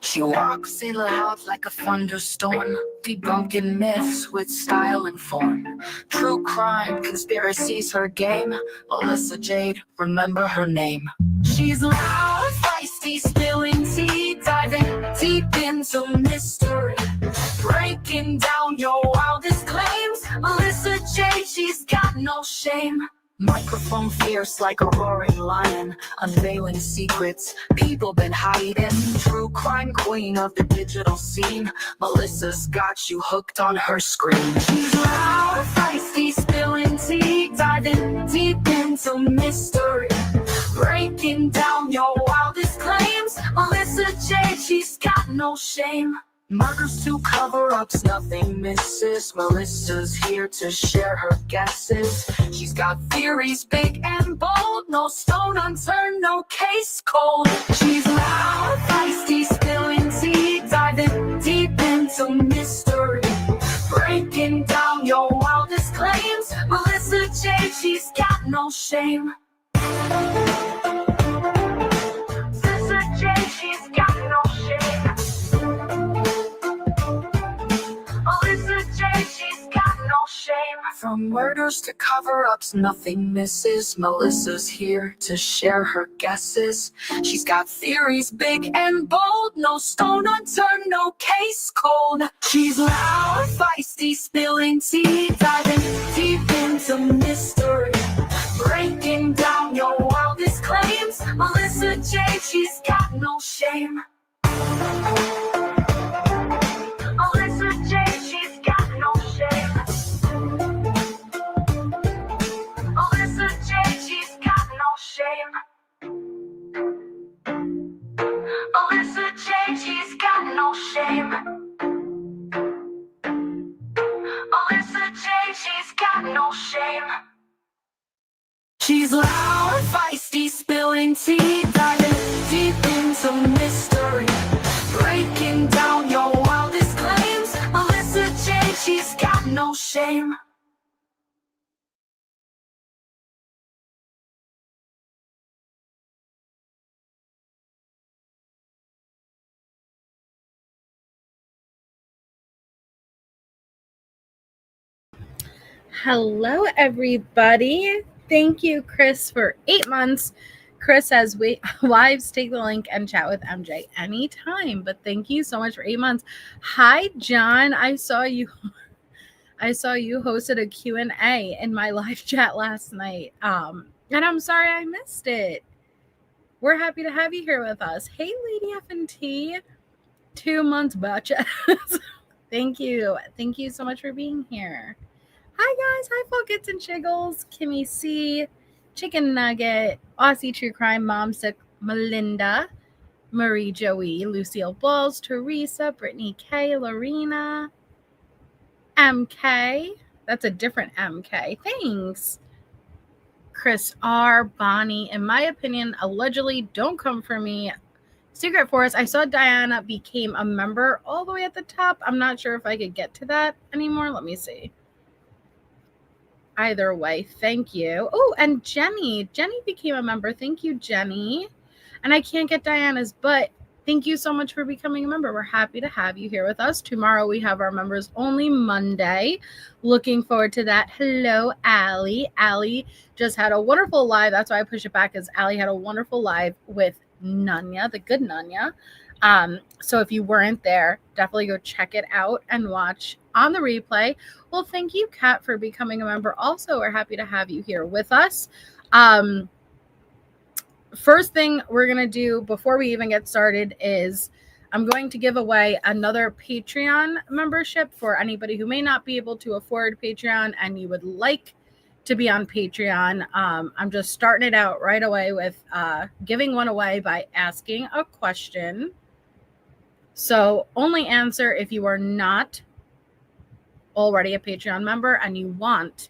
She walks in loud like a thunderstorm, debunking myths with style and form. True crime, conspiracies her game. Melissa Jade, remember her name. She's loud, feisty, spilling tea, diving deep into mystery, breaking down your wildest claims. Melissa Jade, she's got no shame. Microphone fierce like a roaring lion, unveiling secrets people been hiding. True crime queen of the digital scene, Melissa's got you hooked on her screen. She's loud, feisty, spilling tea, diving deep into mystery, breaking down your wildest claims. Melissa Jade, she's got no shame. Murders to cover-ups, nothing misses. Melissa's here to share her guesses. She's got theories big and bold, no stone unturned, no case cold. She's loud, feisty, spilling tea, diving deep into mystery, breaking down your wildest claims. Melissa Jade, she's got no shame. Melissa Jade, she's got no shame. Melissa Jade, she's got no shame. From murders to cover-ups, nothing misses. Melissa's here to share her guesses. She's got theories big and bold, no stone unturned, no case cold. She's loud, feisty, spilling tea, diving deep into mystery, breaking down your wildest claims. Melissa Jade, she's got no shame. Melissa Jade, she's got no shame. Melissa Jade, she's got no shame. Melissa Jade, she's got no shame. Melissa Jade, she's got no shame. She's loud, feisty, spilling tea, diving deep into mystery, breaking down your wildest claims. Melissa Jade, she's got no shame. Hello, everybody. Thank you, Chris, for 8 months. Chris says, wives, take the link and chat with MJ anytime. But thank you so much for 8 months. Hi, John. I saw you hosted a Q&A in my live chat last night. And I'm sorry I missed it. We're happy to have you here with us. Hey, Lady F&T. 2 months batches. Thank you. Thank you so much for being here. Hi, guys. Hi, Focus and Shiggles. Kimmy C. Chicken Nugget. Aussie True Crime Mom Sick. Melinda. Marie Joey. Lucille Balls. Teresa. Brittany K. Lorena. MK. That's a different MK. Thanks. Chris R. Bonnie. In my opinion, allegedly, don't come for me. Secret Forest. I saw Diana became a member all the way at the top. I'm not sure if I could get to that anymore. Let me see. Either way, thank you. Oh, and Jenny. Jenny became a member. Thank you, Jenny. And I can't get Diana's, but thank you so much for becoming a member. We're happy to have you here with us. Tomorrow we have our members only Monday. Looking forward to that. Hello, Allie. Allie just had a wonderful live. That's why I push it back, because Allie had a wonderful live with Nanya, the good Nanya. So if you weren't there, definitely go check it out and watch on the replay. Well, thank you, Kat, for becoming a member. Also, we're happy to have you here with us. First thing we're going to do before we even get started is I'm going to give away another Patreon membership for anybody who may not be able to afford Patreon and you would like to be on Patreon. I'm just starting it out right away with giving one away by asking a question. So only answer if you are not already a Patreon member and you want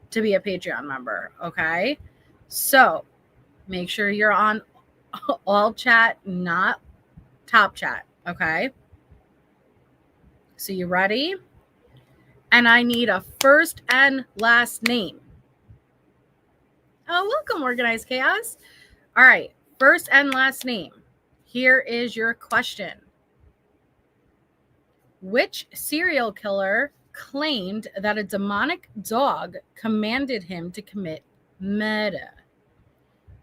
to be a Patreon member, okay? So make sure you're on all chat, not top chat, okay? So you ready? And I need a first and last name. Oh, welcome, Organized Chaos. All right, first and last name. Here is your question. Which serial killer claimed that a demonic dog commanded him to commit murder?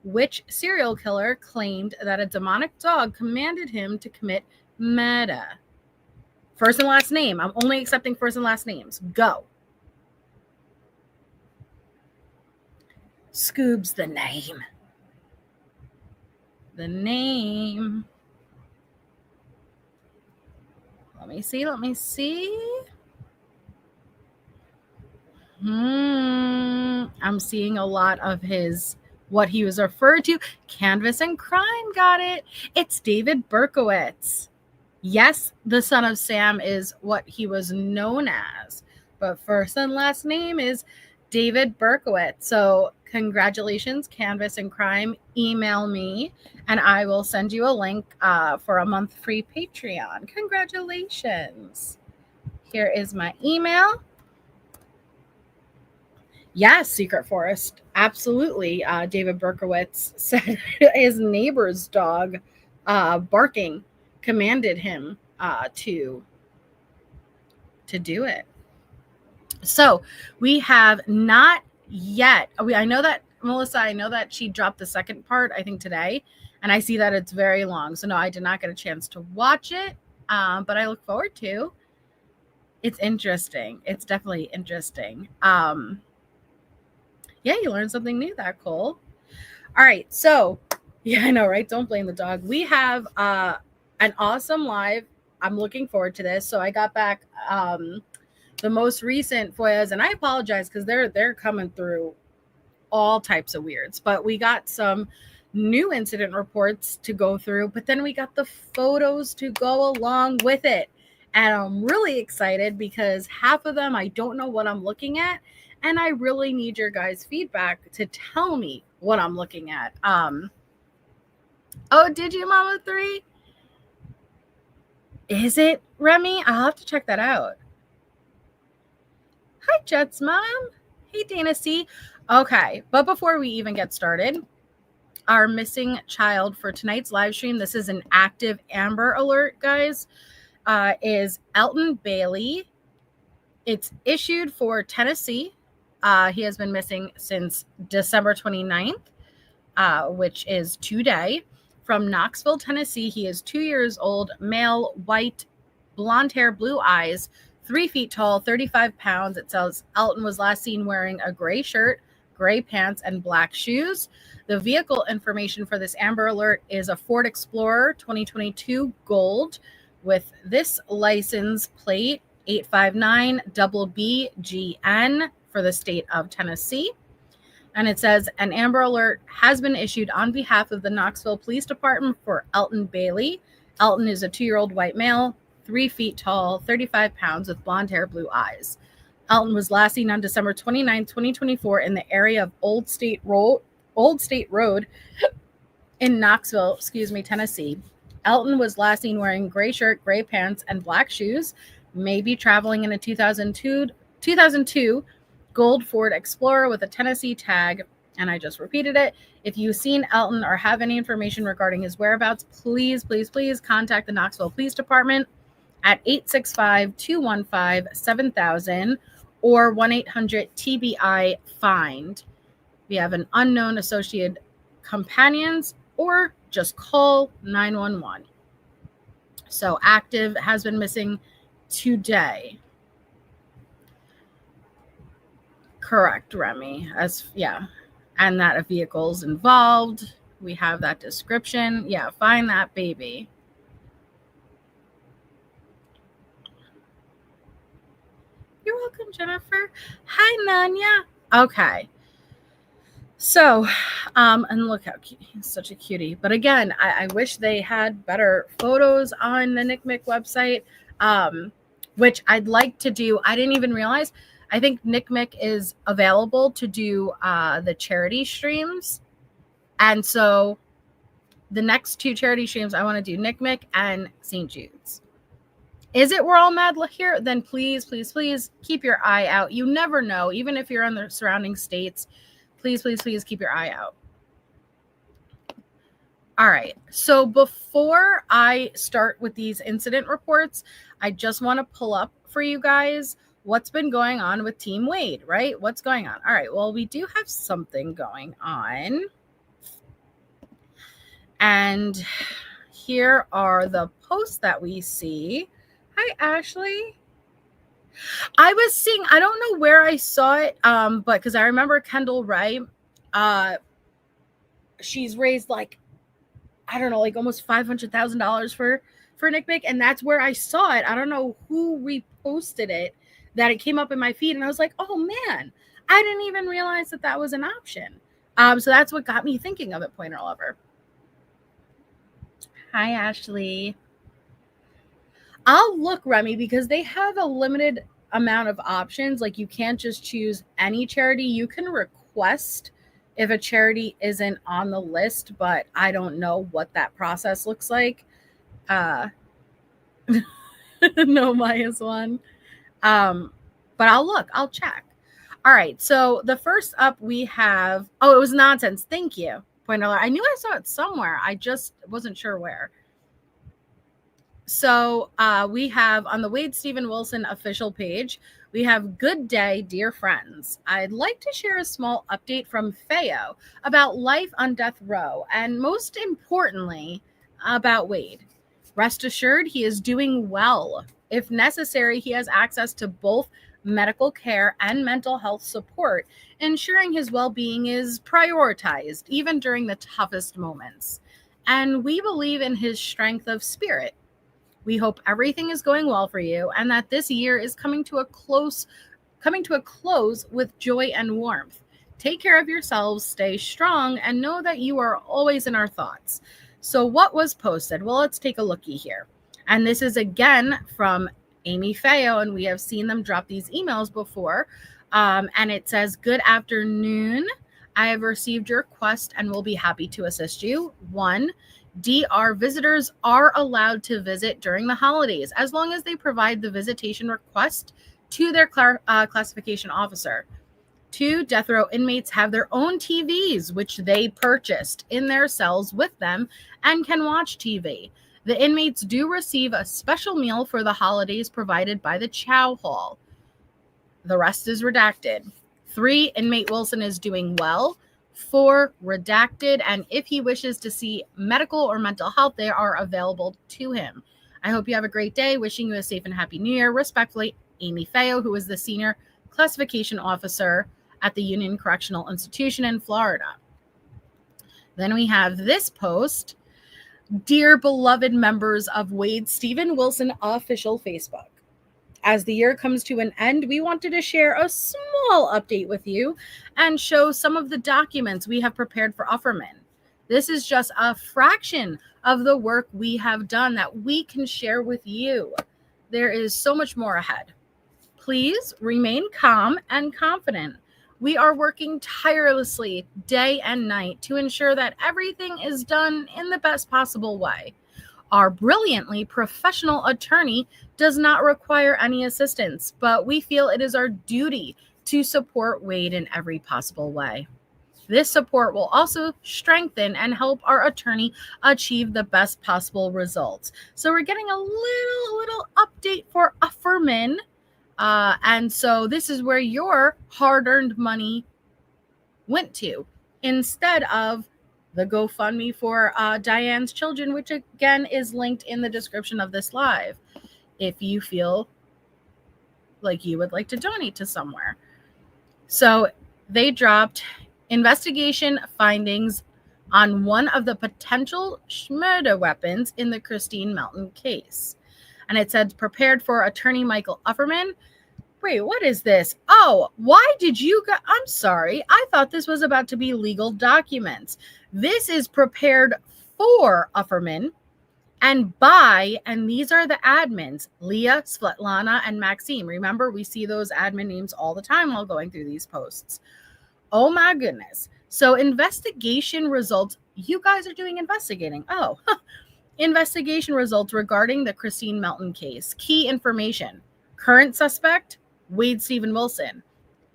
Which serial killer claimed that a demonic dog commanded him to commit murder? First and last name. I'm only accepting first and last names. Go. Scoob's the name. The name. Let me see. I'm seeing a lot of what he was referred to. Canvas and Crime got it. It's David Berkowitz. Yes, the son of Sam is what he was known as, but first and last name is David Berkowitz. So congratulations, Canvas and Crime. Email me and I will send you a link for a month free Patreon. Congratulations. Here is my email. Yes, Secret Forest. Absolutely. David Berkowitz said his neighbor's dog barking commanded him to do it. So we have not yet. I know that, Melissa, I know that she dropped the second part, I think today, and I see that it's very long. So no, I did not get a chance to watch it, but I look forward to. It's interesting. It's definitely interesting. Yeah, you learned something new. That cool. All right. So yeah, I know, right? Don't blame the dog. We have an awesome live. I'm looking forward to this. So I got back the most recent FOIAs, and I apologize because they're coming through all types of weirds, but we got some new incident reports to go through, but then we got the photos to go along with it. And I'm really excited because half of them, I don't know what I'm looking at. And I really need your guys' feedback to tell me what I'm looking at. Oh, did you, Mama 3? Is it, Remy? I'll have to check that out. Hi, Jet's mom. Hey, Dana C. Okay, but before we even get started, our missing child for tonight's live stream, this is an active Amber Alert, guys, is Elton Bailey. It's issued for Tennessee. He has been missing since December 29th, which is today, from Knoxville, Tennessee. He is 2 years old, male, white, blonde hair, blue eyes, 3 feet tall, 35 pounds. It says Elton was last seen wearing a gray shirt, gray pants, and black shoes. The vehicle information for this Amber Alert is a Ford Explorer 2022 Gold with this license plate 859BBGN for the state of Tennessee. And it says an Amber Alert has been issued on behalf of the Knoxville Police Department for Elton Bailey. Elton is a 2-year-old white male, 3 feet tall, 35 pounds with blonde hair, blue eyes. Elton was last seen on December 29, 2024 in the area of Old State Road in Knoxville, Tennessee. Elton was last seen wearing gray shirt, gray pants, and black shoes, maybe traveling in a 2002 Gold Ford Explorer with a Tennessee tag. And I just repeated it. If you've seen Elton or have any information regarding his whereabouts, please, please, please contact the Knoxville Police Department at 865-215-7000 or 1-800-TBI-FIND. We have an unknown associated companions, or just call 911. So active, has been missing today. Correct, Remy. And that a vehicle's involved. We have that description. Yeah, find that baby. You're welcome, Jennifer. Hi, Nanya. Okay. So, and look how cute. He's such a cutie. But again, I wish they had better photos on the NCMEC website, which I'd like to do. I didn't even realize. I think NCMEC is available to do the charity streams. And so the next 2 charity streams, I want to do NCMEC and St. Jude's. Is it We're All Mad here? Then please, please, please keep your eye out. You never know. Even if you're in the surrounding states, please, please, please keep your eye out. All right. So before I start with these incident reports, I just want to pull up for you guys what's been going on with Team Wade, right? What's going on? All right. Well, we do have something going on. And here are the posts that we see. Hi, Ashley. I was seeing, I don't know where I saw it, but because I remember Kendall Ray, she's raised like, I don't know, like almost $500,000 for Nick Mick, and that's where I saw it. I don't know who reposted it, that it came up in my feed, and I was like, oh man, I didn't even realize that that was an option. So that's what got me thinking of it, Pointer Lover. Hi, Ashley. I'll look, Remy, because they have a limited amount of options. Like, you can't just choose any charity. You can request if a charity isn't on the list, but I don't know what that process looks like. No, Maya's one. But I'll look. I'll check. All right. So the first up we have, oh, it was nonsense. Thank you, Pointer. I knew I saw it somewhere. I just wasn't sure where. So we have on the Wade Stephen Wilson official page, we have good day, dear friends. I'd like to share a small update from FOIA about life on death row, and most importantly, about Wade. Rest assured, he is doing well. If necessary, he has access to both medical care and mental health support, ensuring his well-being is prioritized, even during the toughest moments. And we believe in his strength of spirit. We hope everything is going well for you and that this year is coming to a close with joy and warmth. Take care of yourselves, stay strong, and know that you are always in our thoughts. So what was posted? Well, let's take a looky here. And this is again from Amy Feo, and we have seen them drop these emails before. And it says, good afternoon. I have received your request and will be happy to assist you. 1, DR visitors are allowed to visit during the holidays as long as they provide the visitation request to their classification officer. 2, death row inmates have their own TVs, which they purchased in their cells with them and can watch TV. The inmates do receive a special meal for the holidays provided by the Chow Hall. The rest is redacted. 3, inmate Wilson is doing well. 4, redacted, and if he wishes to see medical or mental health, they are available to him. I hope you have a great day. Wishing you a safe and happy new year. Respectfully, Amy Feo, who is the senior classification officer at the Union Correctional Institution in Florida. Then we have this post. Dear beloved members of Wade Stephen Wilson official Facebook. As the year comes to an end, we wanted to share a small update with you and show some of the documents we have prepared for Ufferman. This is just a fraction of the work we have done that we can share with you. There is so much more ahead. Please remain calm and confident. We are working tirelessly day and night to ensure that everything is done in the best possible way. Our brilliantly professional attorney does not require any assistance, but we feel it is our duty to support Wade in every possible way. This support will also strengthen and help our attorney achieve the best possible results. So we're getting a little update for Ufferman. And so this is where your hard-earned money went to instead of the GoFundMe for Diane's children, which again is linked in the description of this live, if you feel like you would like to donate to somewhere. So they dropped investigation findings on one of the potential murder weapons in the Christine Melton case. And it said, prepared for attorney Michael Ufferman. Wait, what is this? Oh, why did you go? I'm sorry. I thought this was about to be legal documents. This is prepared for Ufferman and by, and these are the admins, Leah, Svetlana, and Maxime. Remember, we see those admin names all the time while going through these posts. Oh my goodness. So investigation results, you guys are doing investigating. Oh, investigation results regarding the Christine Melton case. Key information. Current suspect, Wade Stephen Wilson.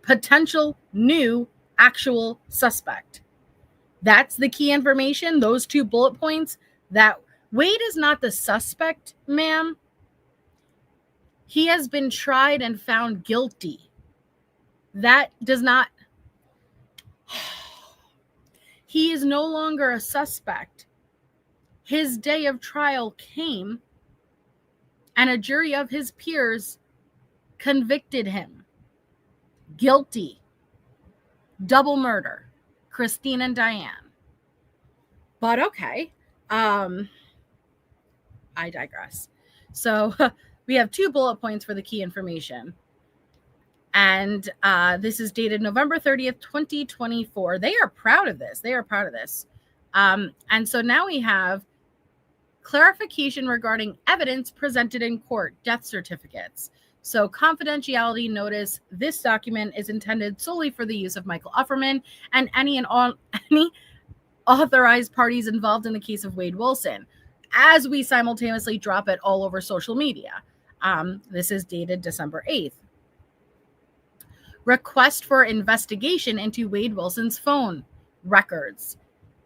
Potential new actual suspect. That's the key information, those 2 bullet points, that Wade is not the suspect, ma'am. He has been tried and found guilty. That does not... He is no longer a suspect. His day of trial came, and a jury of his peers convicted him. Guilty. Double murder. Christine and Diane. But okay. I digress. So we have 2 bullet points for the key information. And this is dated November 30th, 2024. They are proud of this. And so now we have clarification regarding evidence presented in court, death certificates. So confidentiality notice, this document is intended solely for the use of Michael Ufferman and any authorized parties involved in the case of Wade Wilson, as we simultaneously drop it all over social media. This is dated December 8th. Request for investigation into Wade Wilson's phone records.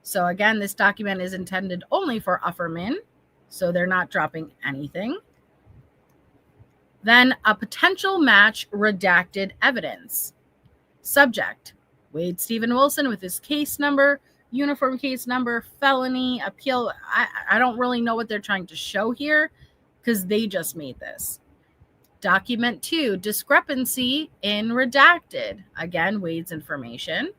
So again, this document is intended only for Ufferman, so they're not dropping anything. Then a potential match redacted evidence. Subject, Wade Stephen Wilson with his case number, uniform case number, felony, appeal. I don't really know what they're trying to show here because they just made this. Document 2, discrepancy in redacted. Again, Wade's information.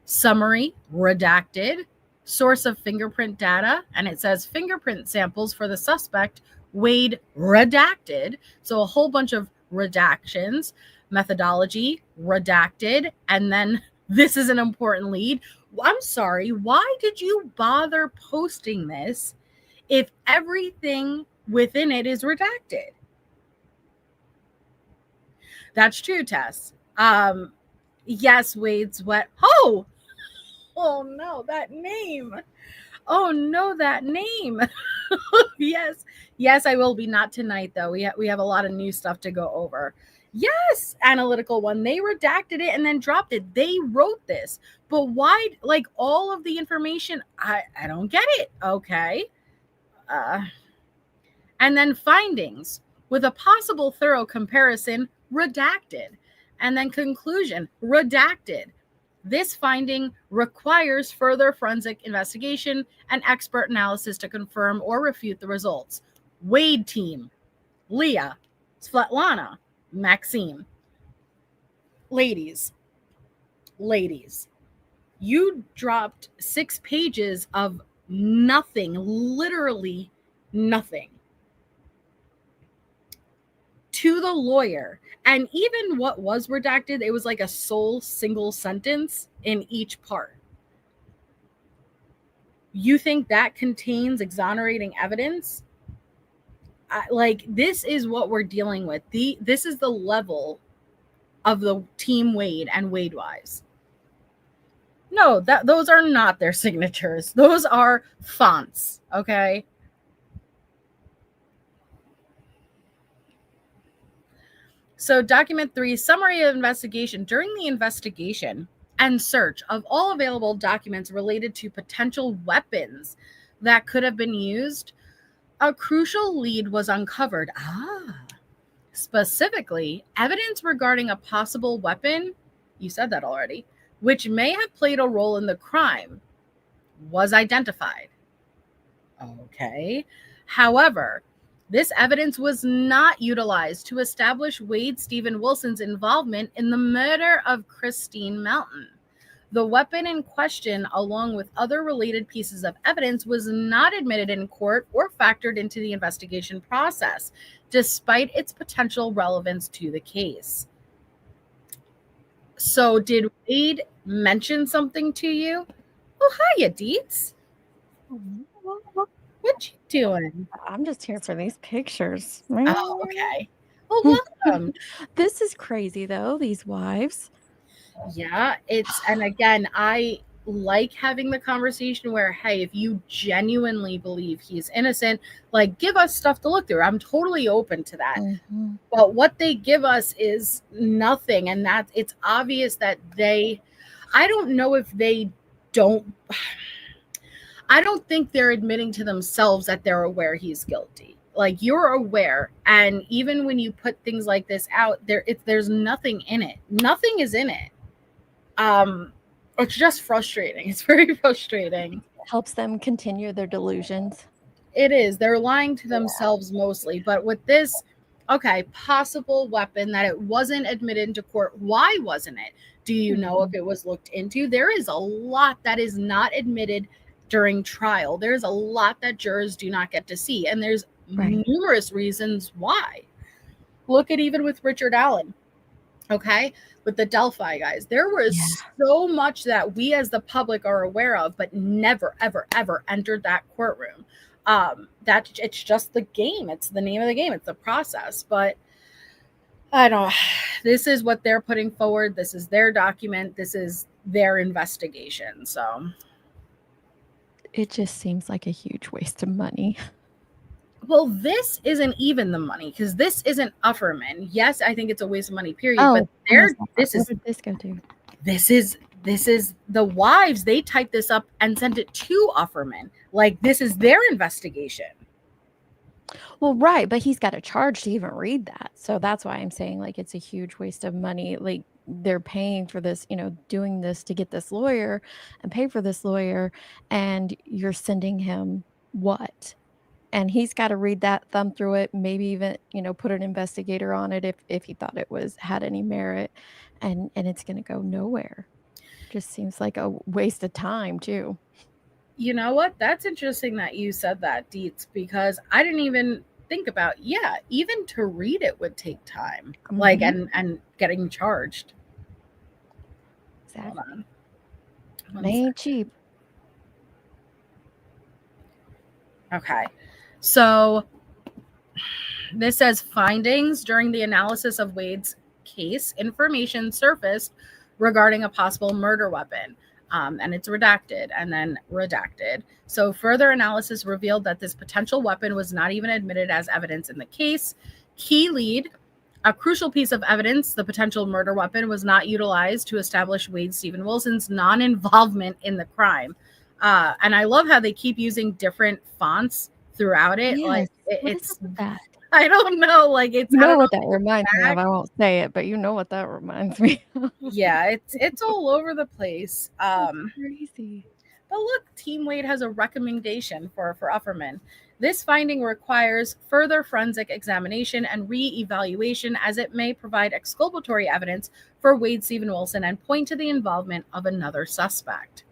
Summary, redacted. Source of fingerprint data, and it says fingerprint samples for the suspect, Wade, redacted. So a whole bunch of redactions. Methodology, redacted. And then this is an important lead. I'm sorry, why did you bother posting this if everything within it is redacted? That's true, Tess. Yes, Wade's wet. Oh no, that name. Oh no, that name. Yes, I will be. Not tonight, though. We have a lot of new stuff to go over. Yes, analytical one. They redacted it and then dropped it. They wrote this, but why? Like all of the information, I don't get it. Okay. And then findings with a possible thorough comparison, redacted. And then conclusion, redacted. This finding requires further forensic investigation and expert analysis to confirm or refute the results. Wade team, Leah, Svetlana, Maxime. Ladies, you dropped 6 pages of nothing, literally nothing, to the lawyer. And even what was redacted, it was like a sole single sentence in each part. You think that contains exonerating evidence? This is what we're dealing with. This is the level of the Team Wade and Wade Wives. No, those are not their signatures. Those are fonts, okay? So document 3, summary of investigation. During the investigation and search of all available documents related to potential weapons that could have been used, a crucial lead was uncovered. Specifically, evidence regarding a possible weapon, you said that already, which may have played a role in the crime, was identified. Okay. However, this evidence was not utilized to establish Wade Stephen Wilson's involvement in the murder of Christine Melton. The weapon in question, along with other related pieces of evidence, was not admitted in court or factored into the investigation process, despite its potential relevance to the case. So did Wade mention something to you? Oh, hiya, Deets. What you doing? I'm just here for these pictures. Oh, okay. Well, welcome. This is crazy, though, these wives. Yeah, and again, I like having the conversation where, hey, if you genuinely believe he's innocent, like, give us stuff to look through. I'm totally open to that. Mm-hmm. But what they give us is nothing. And it's obvious that I don't know if they don't think they're admitting to themselves that they're aware he's guilty. Like, you're aware, and even when you put things like this out there, there's nothing in it. Nothing is in it. It's just frustrating. It's very frustrating. Helps them continue their delusions. It is. They're lying to themselves mostly. But with this, okay, possible weapon that it wasn't admitted into court. Why wasn't it? Do you know if it was looked into? There is a lot that is not admitted during trial. There's a lot that jurors do not get to see. And there's numerous reasons why. Look at even with Richard Allen. Okay, with the Delphi guys, there was so much that we as the public are aware of, but never, ever, ever entered that courtroom. That it's just the game. It's the name of the game. It's the process. But I don't. This is what they're putting forward. This is their document. This is their investigation. So it just seems like a huge waste of money. Well, this isn't even the money, because this isn't Ufferman. Yes, I think it's a waste of money, period. Oh, but what did this go to? This is the wives. They typed this up and sent it to Ufferman. Like, this is their investigation. Well, right, but he's got a charge to even read that. So that's why I'm saying, like, it's a huge waste of money. Like, they're paying for this, doing this to get this lawyer and pay for this lawyer, and you're sending him what? And he's got to read that, thumb through it, maybe even, put an investigator on it if he thought it had any merit, and it's going to go nowhere. Just seems like a waste of time too. You know what? That's interesting that you said that, Deets, because I didn't even think about, even to read it would take time, like, and getting charged. Exactly. Hold on. They ain't cheap. Okay. So this says findings during the analysis of Wade's case, information surfaced regarding a possible murder weapon. And it's redacted and then redacted. So further analysis revealed that this potential weapon was not even admitted as evidence in the case. Key lead, a crucial piece of evidence, the potential murder weapon was not utilized to establish Wade Stephen Wilson's non-involvement in the crime. And I love how they keep using different fonts throughout it. Yes. Like it's that. I don't know. Like, it's, you know what that reminds me of. I won't say it, but you know what that reminds me of. Yeah, it's all over the place. Crazy. But look, Team Wade has a recommendation for Ufferman. This finding requires further forensic examination and re-evaluation, as it may provide exculpatory evidence for Wade Stephen Wilson and point to the involvement of another suspect.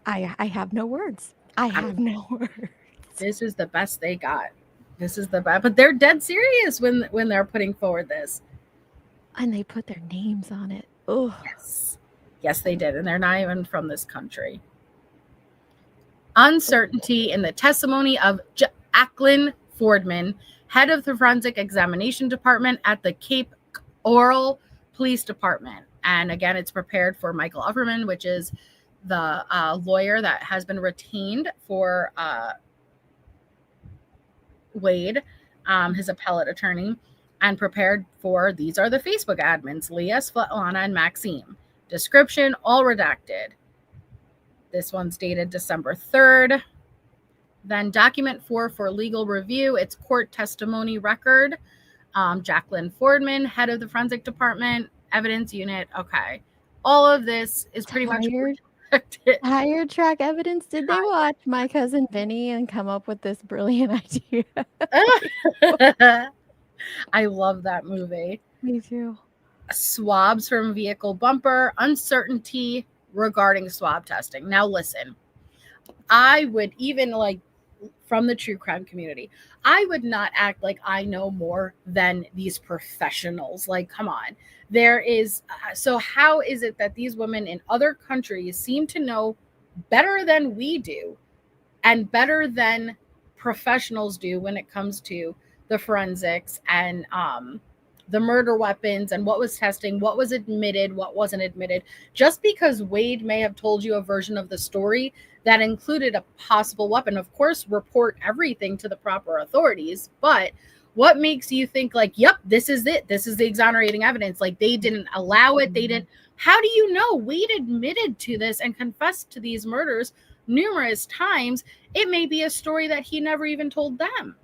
I have no words. I have no words. This is the best they got. This is the best. But they're dead serious when they're putting forward this. And they put their names on it. Oh, yes, they did. And they're not even from this country. Uncertainty in the testimony of Jacqueline Fordman, head of the Forensic Examination Department at the Cape Coral Police Department. And again, it's prepared for Michael Ufferman, which is the lawyer that has been retained for Wade, his appellate attorney, and prepared for, these are the Facebook admins, Leah, Svetlana, and Maxime. Description, all redacted. This one's dated December 3rd. Then document 4 for legal review. It's court testimony record. Jacqueline Fordman, head of the forensic department, evidence unit. Okay. All of this is pretty much Tired track evidence. Did they watch My Cousin Vinny and come up with this brilliant idea? I love that movie. Me too. Swabs from vehicle bumper, uncertainty regarding swab testing. Now listen, I would, even like from the true crime community, I would not act like I know more than these professionals. Like, come on. There is, so how is it that these women in other countries seem to know better than we do and better than professionals do when it comes to the forensics and the murder weapons and what was testing, what was admitted, what wasn't admitted? Just because Wade may have told you a version of the story that included a possible weapon, of course, report everything to the proper authorities. But What makes you think like, yep, this is it. This is the exonerating evidence. Like they didn't allow it. They didn't. How do you know? Wade admitted to this and confessed to these murders numerous times. It may be a story that he never even told them.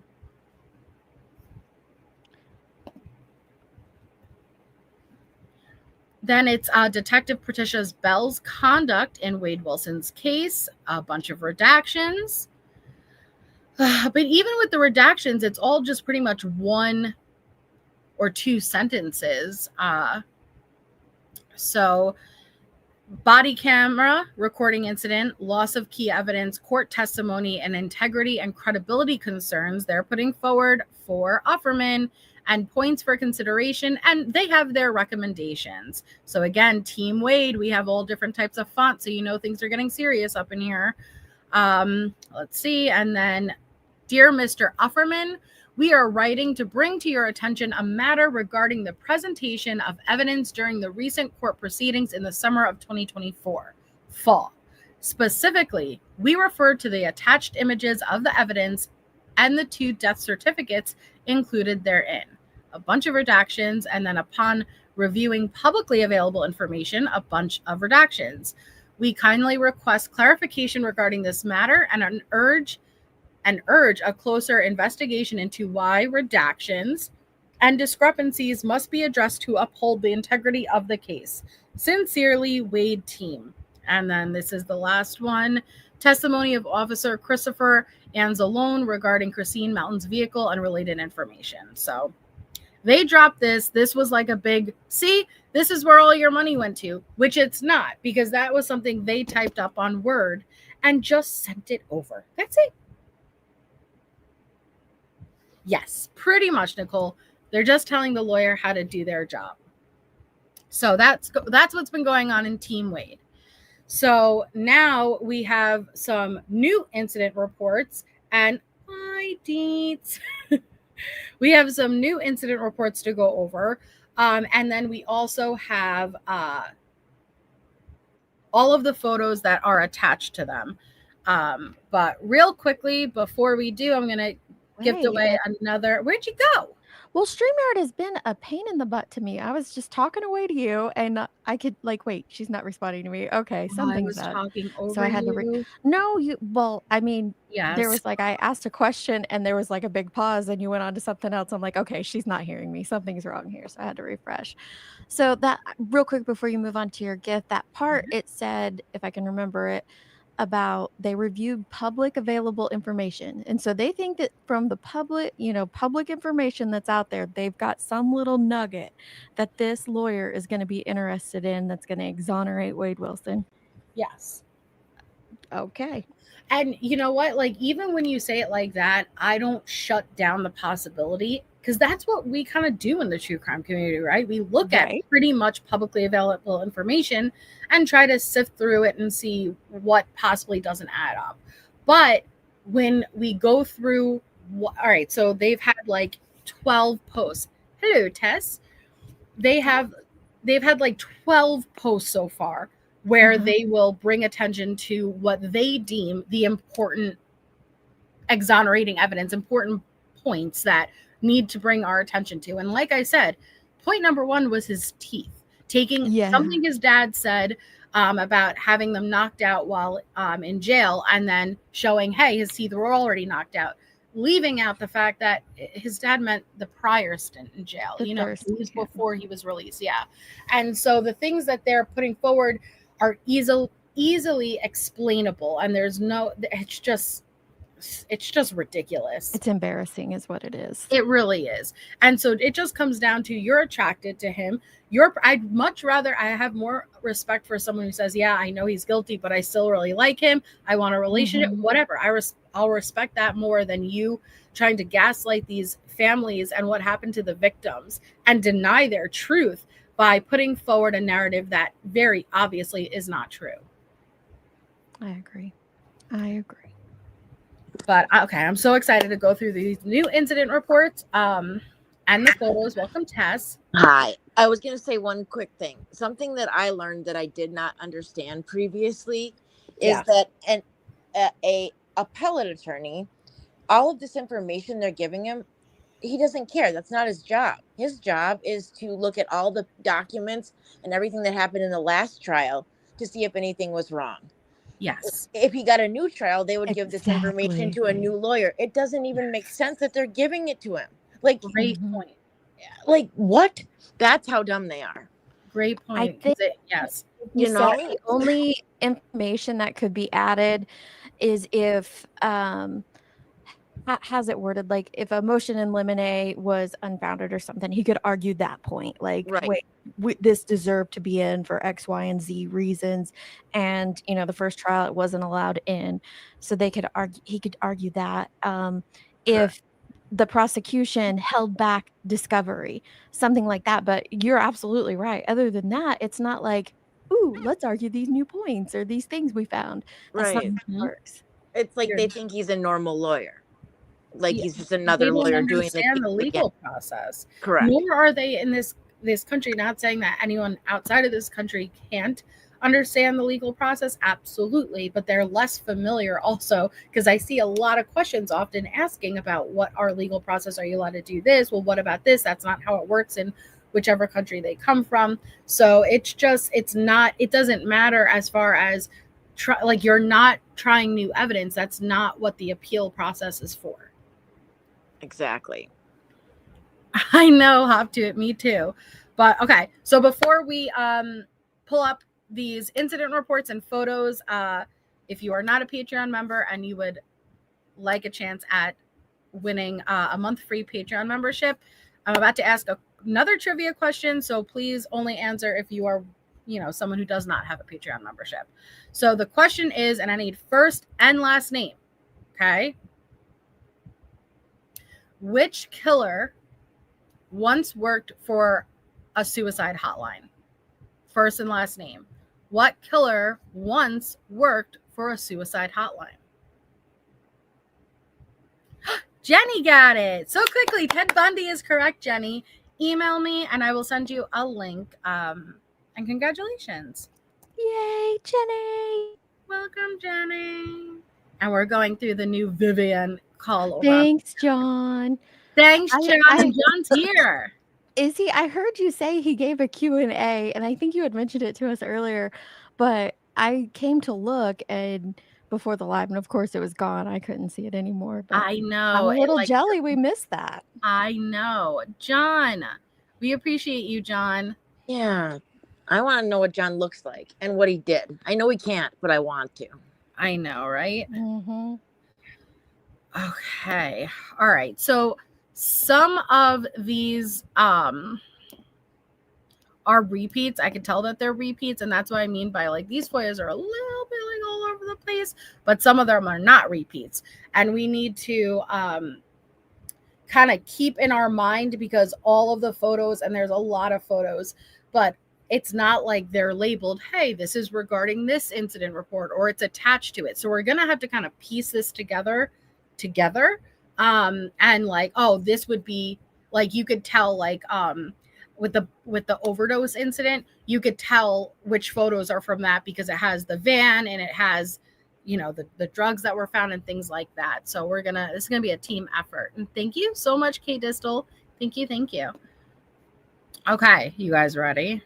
Then it's Detective Patricia Bell's conduct in Wade Wilson's case, a bunch of redactions. But even with the redactions, it's all just pretty much 1 or 2 sentences. So body camera recording incident, loss of key evidence, court testimony, and integrity and credibility concerns they're putting forward for Offerman and points for consideration, and they have their recommendations. So again, Team Wade, we have all different types of fonts, so you know things are getting serious up in here. Let's see. And then, dear Mr. Offerman, we are writing to bring to your attention a matter regarding the presentation of evidence during the recent court proceedings in the summer of 2024, fall. Specifically, we refer to the attached images of the evidence and the 2 death certificates included therein. A bunch of redactions, and then upon reviewing publicly available information, a bunch of redactions. We kindly request clarification regarding this matter and urge a closer investigation into why redactions and discrepancies must be addressed to uphold the integrity of the case. Sincerely, Wade Team. And then this is the last one. Testimony of Officer Christopher Anzalone regarding Christine Melton's vehicle and related information. So they dropped this. This was like a big, see, this is where all your money went to, which it's not, because that was something they typed up on Word and just sent it over. That's it. Yes, pretty much, Nicole. They're just telling the lawyer how to do their job. So that's what's been going on in Team Wade. So now we have some new incident reports and deets. We have some new incident reports to go over. And then we also have all of the photos that are attached to them. But real quickly, before we do, I'm going to give away another. Where'd you go? Well, StreamYard has been a pain in the butt to me. I was just talking away to you, and I could wait, she's not responding to me. Okay, something's up. Talking over so I had to. No, you. Well, I mean, yes. There was I asked a question, and there was a big pause, and you went on to something else. I'm like, okay, she's not hearing me. Something's wrong here, so I had to refresh. So that real quick before you move on to your gift, that part it said, if I can remember it, about they reviewed public available information. And so they think that from the public information that's out there, they've got some little nugget that this lawyer is going to be interested in that's going to exonerate Wade Wilson. Yes. Okay. And you know what? Even when you say it like that, I don't shut down the possibility, because that's what we kind of do in the true crime community, right? We look at pretty much publicly available information and try to sift through it and see what possibly doesn't add up. But when we go through, all right, so they've had 12 posts. Hello, Tess. They've had 12 posts so far where they will bring attention to what they deem the important exonerating evidence, important points that need to bring our attention to. And like I said, point number 1 was his teeth. Taking something his dad said about having them knocked out while in jail, and then showing, hey, his teeth were already knocked out, leaving out the fact that his dad meant the prior stint in jail, it was before he was released. Yeah. And so the things that they're putting forward are easily explainable, and there's no, it's just ridiculous. It's embarrassing is what it is. It really is. And so it just comes down to, you're attracted to him. I'd much rather, I have more respect for someone who says, yeah, I know he's guilty, but I still really like him. I want a relationship, whatever. I'll respect that more than you trying to gaslight these families and what happened to the victims and deny their truth by putting forward a narrative that very obviously is not true. I agree. But okay, I'm so excited to go through these new incident reports and the photos. Welcome, Tess. Hi. I was going to say one quick thing. Something that I learned that I did not understand previously is that a appellate attorney, all of this information they're giving him he doesn't care. That's not his job. His job is to look at all the documents and everything that happened in the last trial to see if anything was wrong. Yes. If he got a new trial, they would give this information Exactly. to a new lawyer. It doesn't even make sense that they're giving it to him. Like, Great Mhm. point. what? That's how dumb they are. Great I point. think Yes. you You said know? the only information that could be added is if has it worded like if a motion in limine was unfounded or something, he could argue that point. Like, Right. wait, this deserved to be in for X, Y, and Z reasons, and the first trial it wasn't allowed in, so they could argue. He could argue that if the prosecution held back discovery, something like that. But you're absolutely right. Other than that, it's not like, ooh, let's argue these new points or these things we found. That's not Right. how it works. It's like You're- they think he's a normal lawyer. Like Yeah. he's just They another don't lawyer doing the understand case the again. legal process. Correct. Nor are they in this country. Not saying that anyone outside of this country can't understand the legal process, absolutely, but they're less familiar also, because I see a lot of questions often asking about what our legal process. Are you allowed to do this? Well, what about this? That's not how it works in whichever country they come from. So it doesn't matter as far as like you're not trying new evidence. That's not what the appeal process is for. Exactly. I know, hop to it, me too. But okay, so before we pull up these incident reports and photos, if you are not a Patreon member and you would like a chance at winning a month free Patreon membership, I'm about to ask another trivia question, so please only answer if you are someone who does not have a Patreon membership. So the question is, and I need first and last name, okay? Which killer once worked for a suicide hotline? First and last name. What killer once worked for a suicide hotline? Jenny got it so quickly. Ted Bundy is correct, Jenny. Email me and I will send you a link. And congratulations. Yay, Jenny. Welcome, Jenny. And we're going through the new Vivian call over. Thanks, John. Thanks, John. John's here. Is he? I heard you say he gave a Q&A, and I think you had mentioned it to us earlier, but I came to look and before the live, and of course it was gone. I couldn't see it anymore. But I know. I'm a little jelly we missed that. I know. John, we appreciate you, John. Yeah. I want to know what John looks like and what he did. I know he can't, but I want to. I know, right? Mm-hmm. Okay. All right. So some of these are repeats. I can tell that they're repeats, and that's what I mean by like these FOIAs are a little bit like all over the place, but some of them are not repeats. And we need to kind of keep in our mind, because all of the photos, and there's a lot of photos, but it's not like they're labeled, hey, this is regarding this incident report, or it's attached to it. So we're going to have to kind of piece this together. And like, oh, this would be like, you could tell like, with the overdose incident, you could tell which photos are from that because it has the van and it has, the drugs that were found and things like that. So this is gonna be a team effort. And thank you so much, Kate Distel. Thank you. Okay, you guys ready?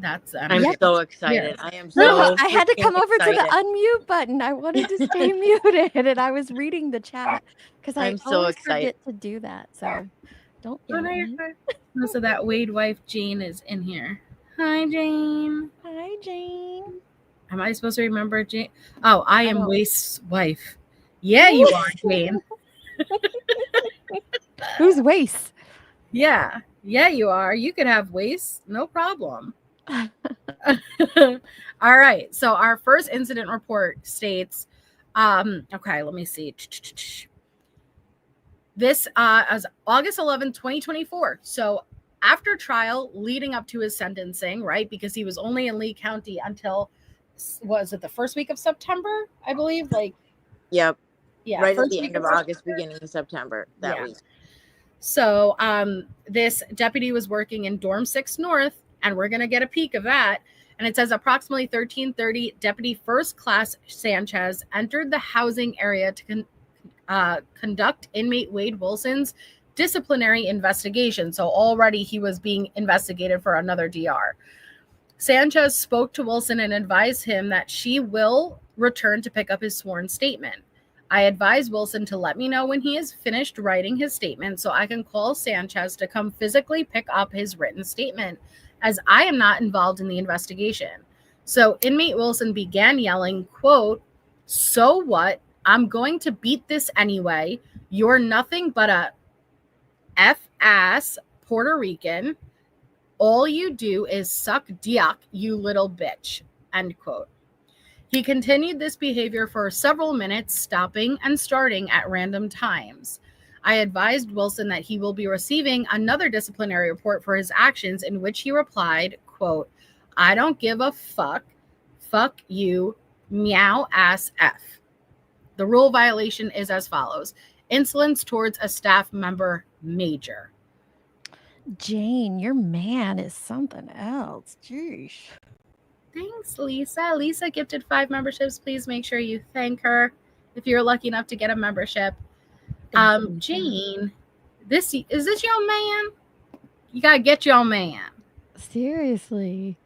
I'm so excited. Yeah. I am so I had to come over excited. to the unmute button. I wanted to stay muted, and I was reading the chat because I I'm so always excited. forget to do that. So don't Oh, yell no, at you're me. fine. So that Wade wife Jane is in here. Hi, Jane. Hi, Jane. Am I supposed to remember Jane? Oh, I am Waste's wife. Yeah, you are, Jane. Who's Waste? Yeah, you are. You could have Waste, no problem. All right. So our first incident report states, okay, let me see. This is August 11, 2024. So after trial, leading up to his sentencing, right? Because he was only in Lee County until, was it the first week of September, I believe? Like, yep. Yeah. Right at the end of August, beginning of September that week. So this deputy was working in Dorm 6 North, and we're going to get a peek of that. And it says approximately 13:30, Deputy First Class Sanchez entered the housing area to conduct inmate Wade Wilson's disciplinary investigation. So already he was being investigated for another DR. Sanchez spoke to Wilson and advised him that she will return to pick up his sworn statement. I advised Wilson to let me know when he is finished writing his statement so I can call Sanchez to come physically pick up his written statement, as I am not involved in the investigation. So inmate Wilson began yelling, quote, "So what? I'm going to beat this anyway. You're nothing but a F-ass Puerto Rican. All you do is suck dick, you little bitch," end quote. He continued this behavior for several minutes, stopping and starting at random times. I advised Wilson that he will be receiving another disciplinary report for his actions, in which he replied, quote, "I don't give a fuck. Fuck you, meow ass F." The rule violation is as follows: insolence towards a staff member, major. Jane, your man is something else. Jeez. Thanks, Lisa. Lisa gifted 5 memberships. Please make sure you thank her if you're lucky enough to get a membership. Jane, is this your man? You gotta get your man. Seriously.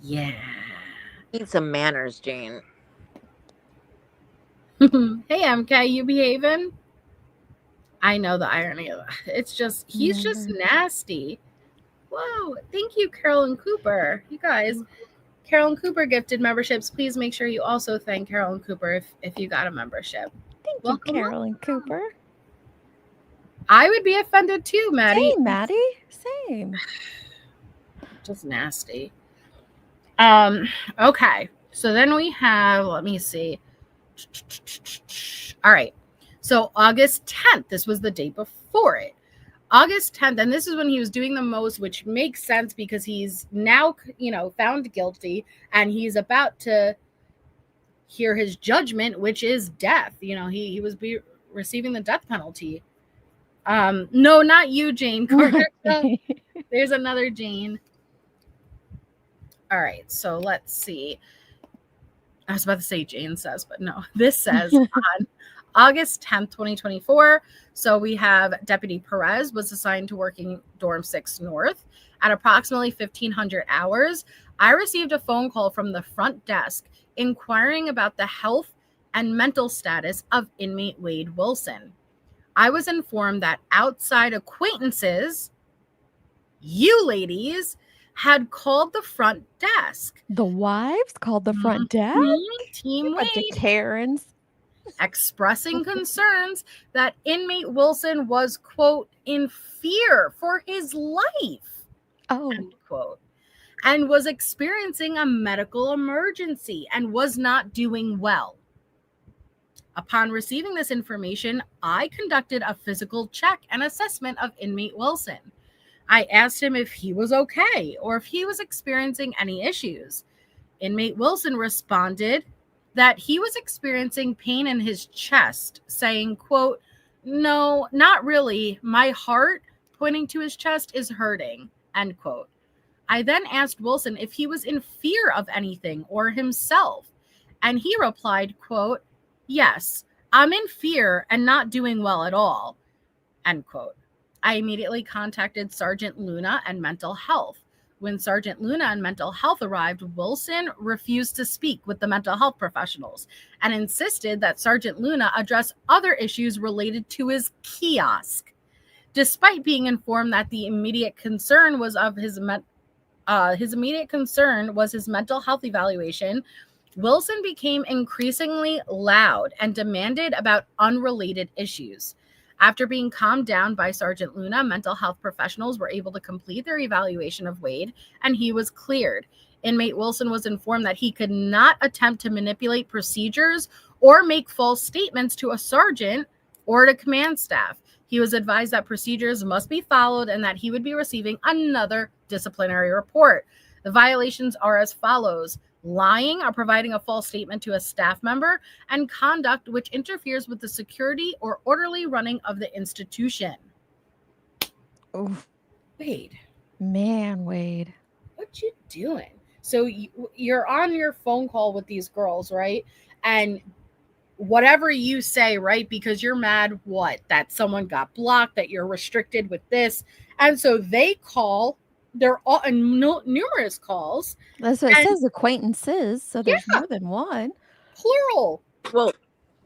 Yeah. Need some manners, Jane. Hey, MK, you behaving? I know the irony of that. It's just, he's just nasty. Whoa, thank you, Carolyn Cooper. You guys, Carolyn Cooper gifted memberships. Please make sure you also thank Carolyn Cooper if you got a membership. Thank you, Carolyn Cooper. I would be offended too, Maddie. Same, Maddie. Same. Just nasty. Okay. So then we have, let me see. All right. So August 10th, this was the day before it. August 10th, and this is when he was doing the most, which makes sense because he's now, found guilty and he's about to hear his judgment, which is death. He was receiving the death penalty. No, not you, Jane. There's another Jane. All right, so let's see. I was about to say Jane says, but no. This says on August 10th, 2024. So we have Deputy Perez was assigned to working Dorm 6 North. At approximately 1500 hours, I received a phone call from the front desk inquiring about the health and mental status of inmate Wade Wilson. I was informed that outside acquaintances, you ladies, had called the front desk. The wives called the front desk? Team Bunch of Wade. Karens. Expressing concerns that inmate Wilson was, quote, in fear for his life, end quote, and was experiencing a medical emergency and was not doing well. Upon receiving this information, I conducted a physical check and assessment of inmate Wilson. I asked him if he was okay or if he was experiencing any issues. Inmate Wilson responded that he was experiencing pain in his chest, saying, quote, "No, not really. My heart," pointing to his chest, "is hurting," end quote. I then asked Wilson if he was in fear of anything or himself, and he replied, quote, "Yes, I'm in fear and not doing well at all," end quote. I immediately contacted Sergeant Luna and Mental Health. When Sergeant Luna and Mental Health arrived, Wilson refused to speak with the mental health professionals and insisted that Sergeant Luna address other issues related to his kiosk. Despite being informed that the immediate concern was his mental health evaluation, Wilson became increasingly loud and demanded about unrelated issues. After being calmed down by Sergeant Luna, mental health professionals were able to complete their evaluation of Wade, and he was cleared. Inmate Wilson was informed that he could not attempt to manipulate procedures or make false statements to a sergeant or to command staff. He was advised that procedures must be followed and that he would be receiving another disciplinary report. The violations are as follows: lying or providing a false statement to a staff member, and conduct which interferes with the security or orderly running of the institution. Oof. Wade. Man, Wade. What you doing? So you're on your phone call with these girls, right? And whatever you say, right? Because you're mad, what? That someone got blocked, that you're restricted with this. And so they call, they're all in numerous calls, That's what it and says, acquaintances. So there's more than one. plural. Well,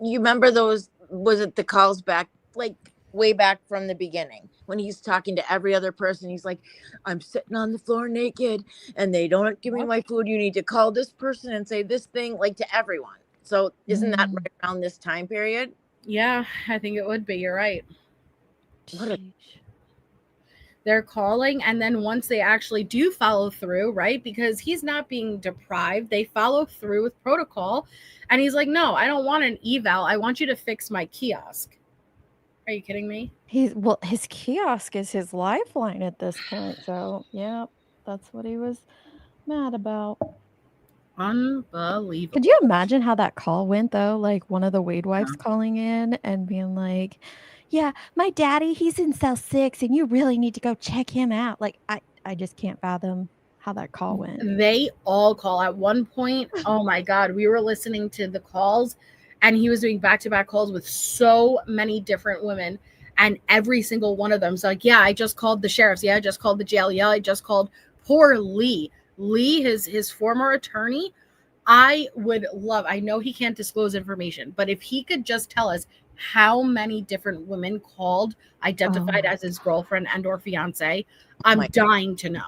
you remember those, was it the calls back, like way back from the beginning when he's talking to every other person? He's like, I'm sitting on the floor naked and they don't give me my food. You need to call this person and say this thing, like to everyone. So isn't that right around this time period? Yeah, I think it would be. You're right. What a- Sheesh. They're calling, and then once they actually do follow through, right? Because he's not being deprived, they follow through with protocol. And he's like, no, I don't want an eval. I want you to fix my kiosk. Are you kidding me? Well, his kiosk is his lifeline at this point. So yeah, that's what he was mad about. Unbelievable. Could you imagine how that call went though? Like one of the Wade wives calling in and being like, yeah, my daddy, he's in cell 6 and you really need to go check him out. Like I just can't fathom how that call went. They all call at one point. Oh my God. We were listening to the calls, and he was doing back-to-back calls with so many different women. And every single one of them's like, yeah, I just called the sheriffs. Yeah, I just called the jail. Yeah, I just called poor Lee. Lee, his former attorney. I would love, I know he can't disclose information, but if he could just tell us how many different women called, identified as his girlfriend and or fiance, I'm dying to know.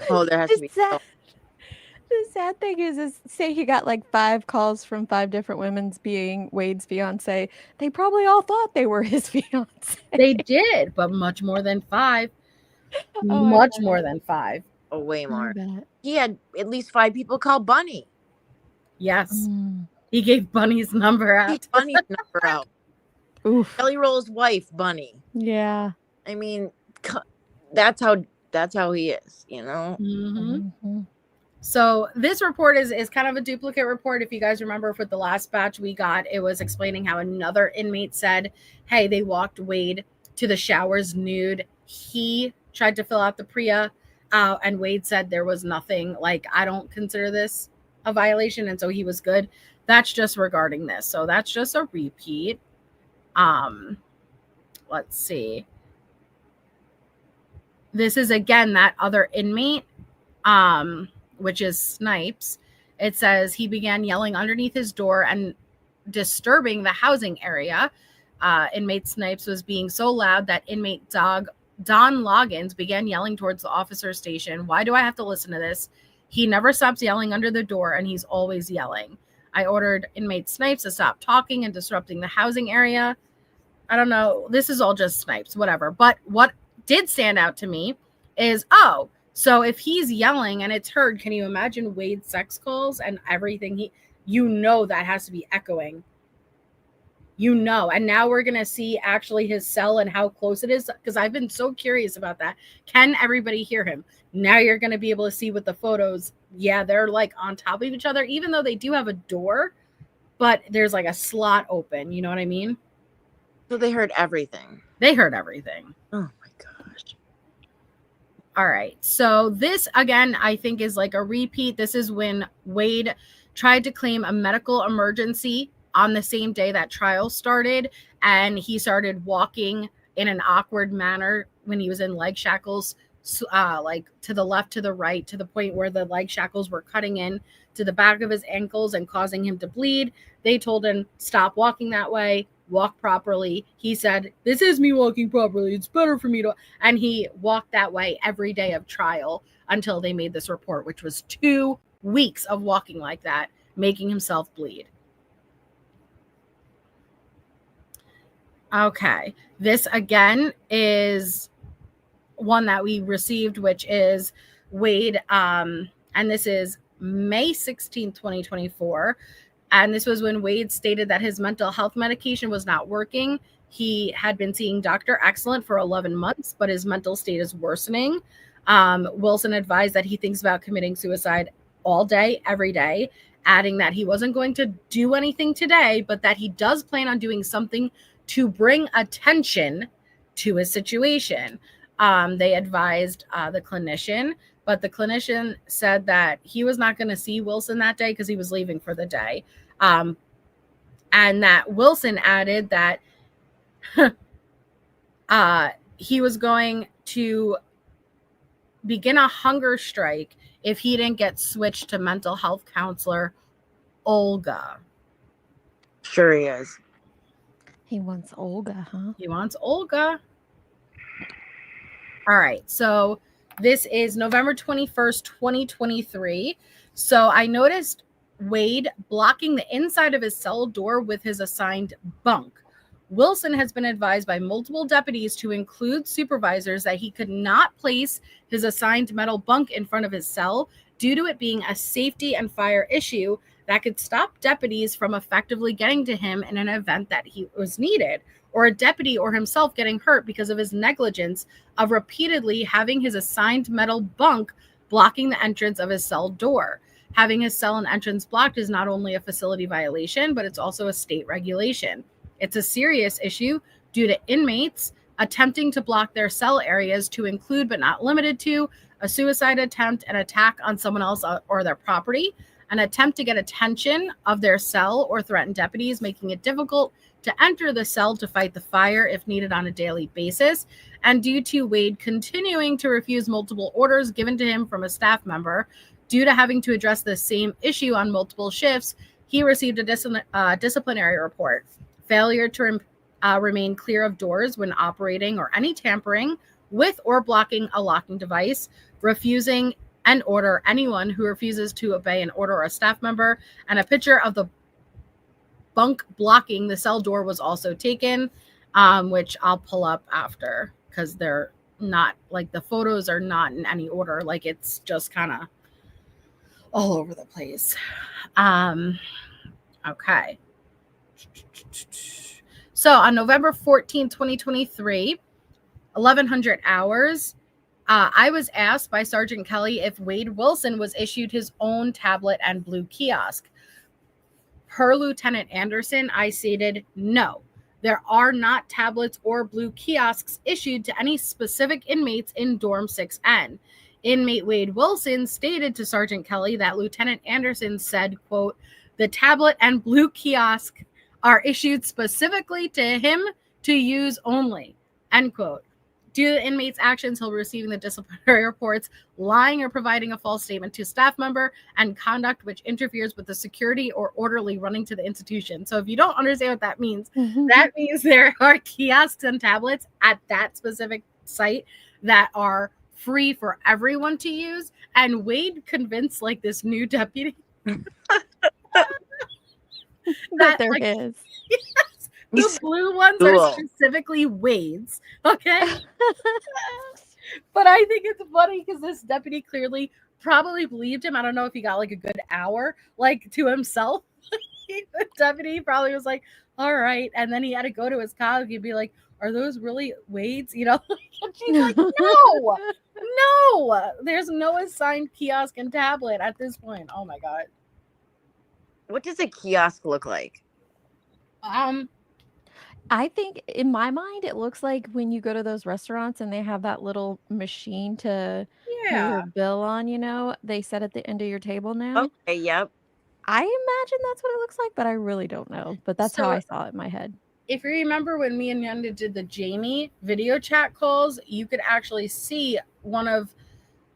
Oh, there has to be. The sad thing is say he got like 5 calls from 5 different women's being Wade's fiance. They probably all thought they were his fiance. They did, but much more than 5. Oh, Much more than 5. Oh, way I more. bet. He had at least 5 people call Bunny. Yes. He gave Bunny's number out. Bunny's number out. Oof. Kelly Roll's wife, Bunny. Yeah. I mean, that's how he is, you know? Mm-hmm. So this report is kind of a duplicate report. If you guys remember, for the last batch we got, it was explaining how another inmate said, hey, they walked Wade to the showers nude. He tried to fill out the PREA, and Wade said there was nothing. Like, I don't consider this a violation, and so he was good. That's just regarding this. So that's just a repeat. Let's see. This is again that other inmate, which is Snipes. It says he began yelling underneath his door and disturbing the housing area. Inmate Snipes was being so loud that inmate Don Loggins began yelling towards the officer station. Why do I have to listen to this? He never stops yelling under the door, and he's always yelling. I ordered inmate Snipes to stop talking and disrupting the housing area. I don't know. This is all just Snipes, whatever. But what did stand out to me is, so if he's yelling and it's heard, can you imagine Wade's sex calls and everything? That has to be echoing. And now we're going to see actually his cell and how close it is, because I've been so curious about that. Can everybody hear him? Now you're going to be able to see with the photos. Yeah, they're like on top of each other, even though they do have a door, but there's like a slot open. You know what I mean? So they heard everything. They heard everything. Oh my gosh. All right. So this, again, I think is like a repeat. This is when Wade tried to claim a medical emergency on the same day that trial started. And he started walking in an awkward manner when he was in leg shackles, like to the left, to the right, to the point where the leg shackles were cutting in to the back of his ankles and causing him to bleed. They told him, stop walking that way. Walk properly. He said, this is me walking properly. It's better for me to. And he walked that way every day of trial until they made this report, which was 2 weeks of walking like that, making himself bleed. Okay. This again is one that we received, which is Wade. And this is May 16th, 2024. And this was when Wade stated that his mental health medication was not working. He had been seeing Dr. Excellent for 11 months, but his mental state is worsening. Wilson advised that he thinks about committing suicide all day, every day, adding that he wasn't going to do anything today, but that he does plan on doing something to bring attention to his situation. They advised the clinician, but the clinician said that he was not going to see Wilson that day because he was leaving for the day. and that Wilson added that he was going to begin a hunger strike if he didn't get switched to mental health counselor Olga. Sure he is. He wants Olga, huh? He wants Olga. All right. So this is November 21st, 2023. So I noticed Wade blocking the inside of his cell door with his assigned bunk. Wilson has been advised by multiple deputies, to include supervisors, that he could not place his assigned metal bunk in front of his cell due to it being a safety and fire issue that could stop deputies from effectively getting to him in an event that he was needed, or a deputy or himself getting hurt because of his negligence of repeatedly having his assigned metal bunk blocking the entrance of his cell door. Having his cell and entrance blocked is not only a facility violation, but it's also a state regulation. It's a serious issue due to inmates attempting to block their cell areas, to include but not limited to a suicide attempt, an attack on someone else or their property, an attempt to get attention of their cell, or threaten deputies, making it difficult to enter the cell to fight the fire if needed on a daily basis. And due to Wade continuing to refuse multiple orders given to him from a staff member, due to having to address the same issue on multiple shifts, he received a disciplinary report. Failure to remain clear of doors when operating, or any tampering with or blocking a locking device, refusing an order, anyone who refuses to obey an order or a staff member, and a picture of the bunk blocking the cell door was also taken, which I'll pull up after, because they're not, like, the photos are not in any order. Like, it's just kind of all over the place. Okay. So on November 14, 2023, 1100 hours, I was asked by Sergeant Kelly if Wade Wilson was issued his own tablet and blue kiosk. Per Lieutenant Anderson, I stated no. There are not tablets or blue kiosks issued to any specific inmates in Dorm 6N. Inmate Wade Wilson stated to Sergeant Kelly that Lieutenant Anderson said, quote, "The tablet and blue kiosk are issued specifically to him to use only," end quote. Due to the inmate's actions, he'll be receiving the disciplinary reports, lying or providing a false statement to a staff member, and conduct which interferes with the security or orderly running to the institution. So if you don't understand what that means, that means there are kiosks and tablets at that specific site that are free for everyone to use. And Wade convinced, like, this new deputy that there like, is. Yes, the blue ones are specifically Wade's. Okay. But I think it's funny because this deputy clearly probably believed him. I don't know if he got like a good hour, like, to himself. The deputy probably was like, all right. And then he had to go to his colleague and be like, are those really Wade's? You know? And she's like, no, there's no assigned kiosk and tablet at this point. Oh my God. What does a kiosk look like? I think in my mind, it looks like when you go to those restaurants and they have that little machine to pay your bill on, you know, they set at the end of your table now. Okay, yep. I imagine that's what it looks like, but I really don't know. But that's how I saw it in my head. If you remember when me and Yanda did the Jamie video chat calls, you could actually see one of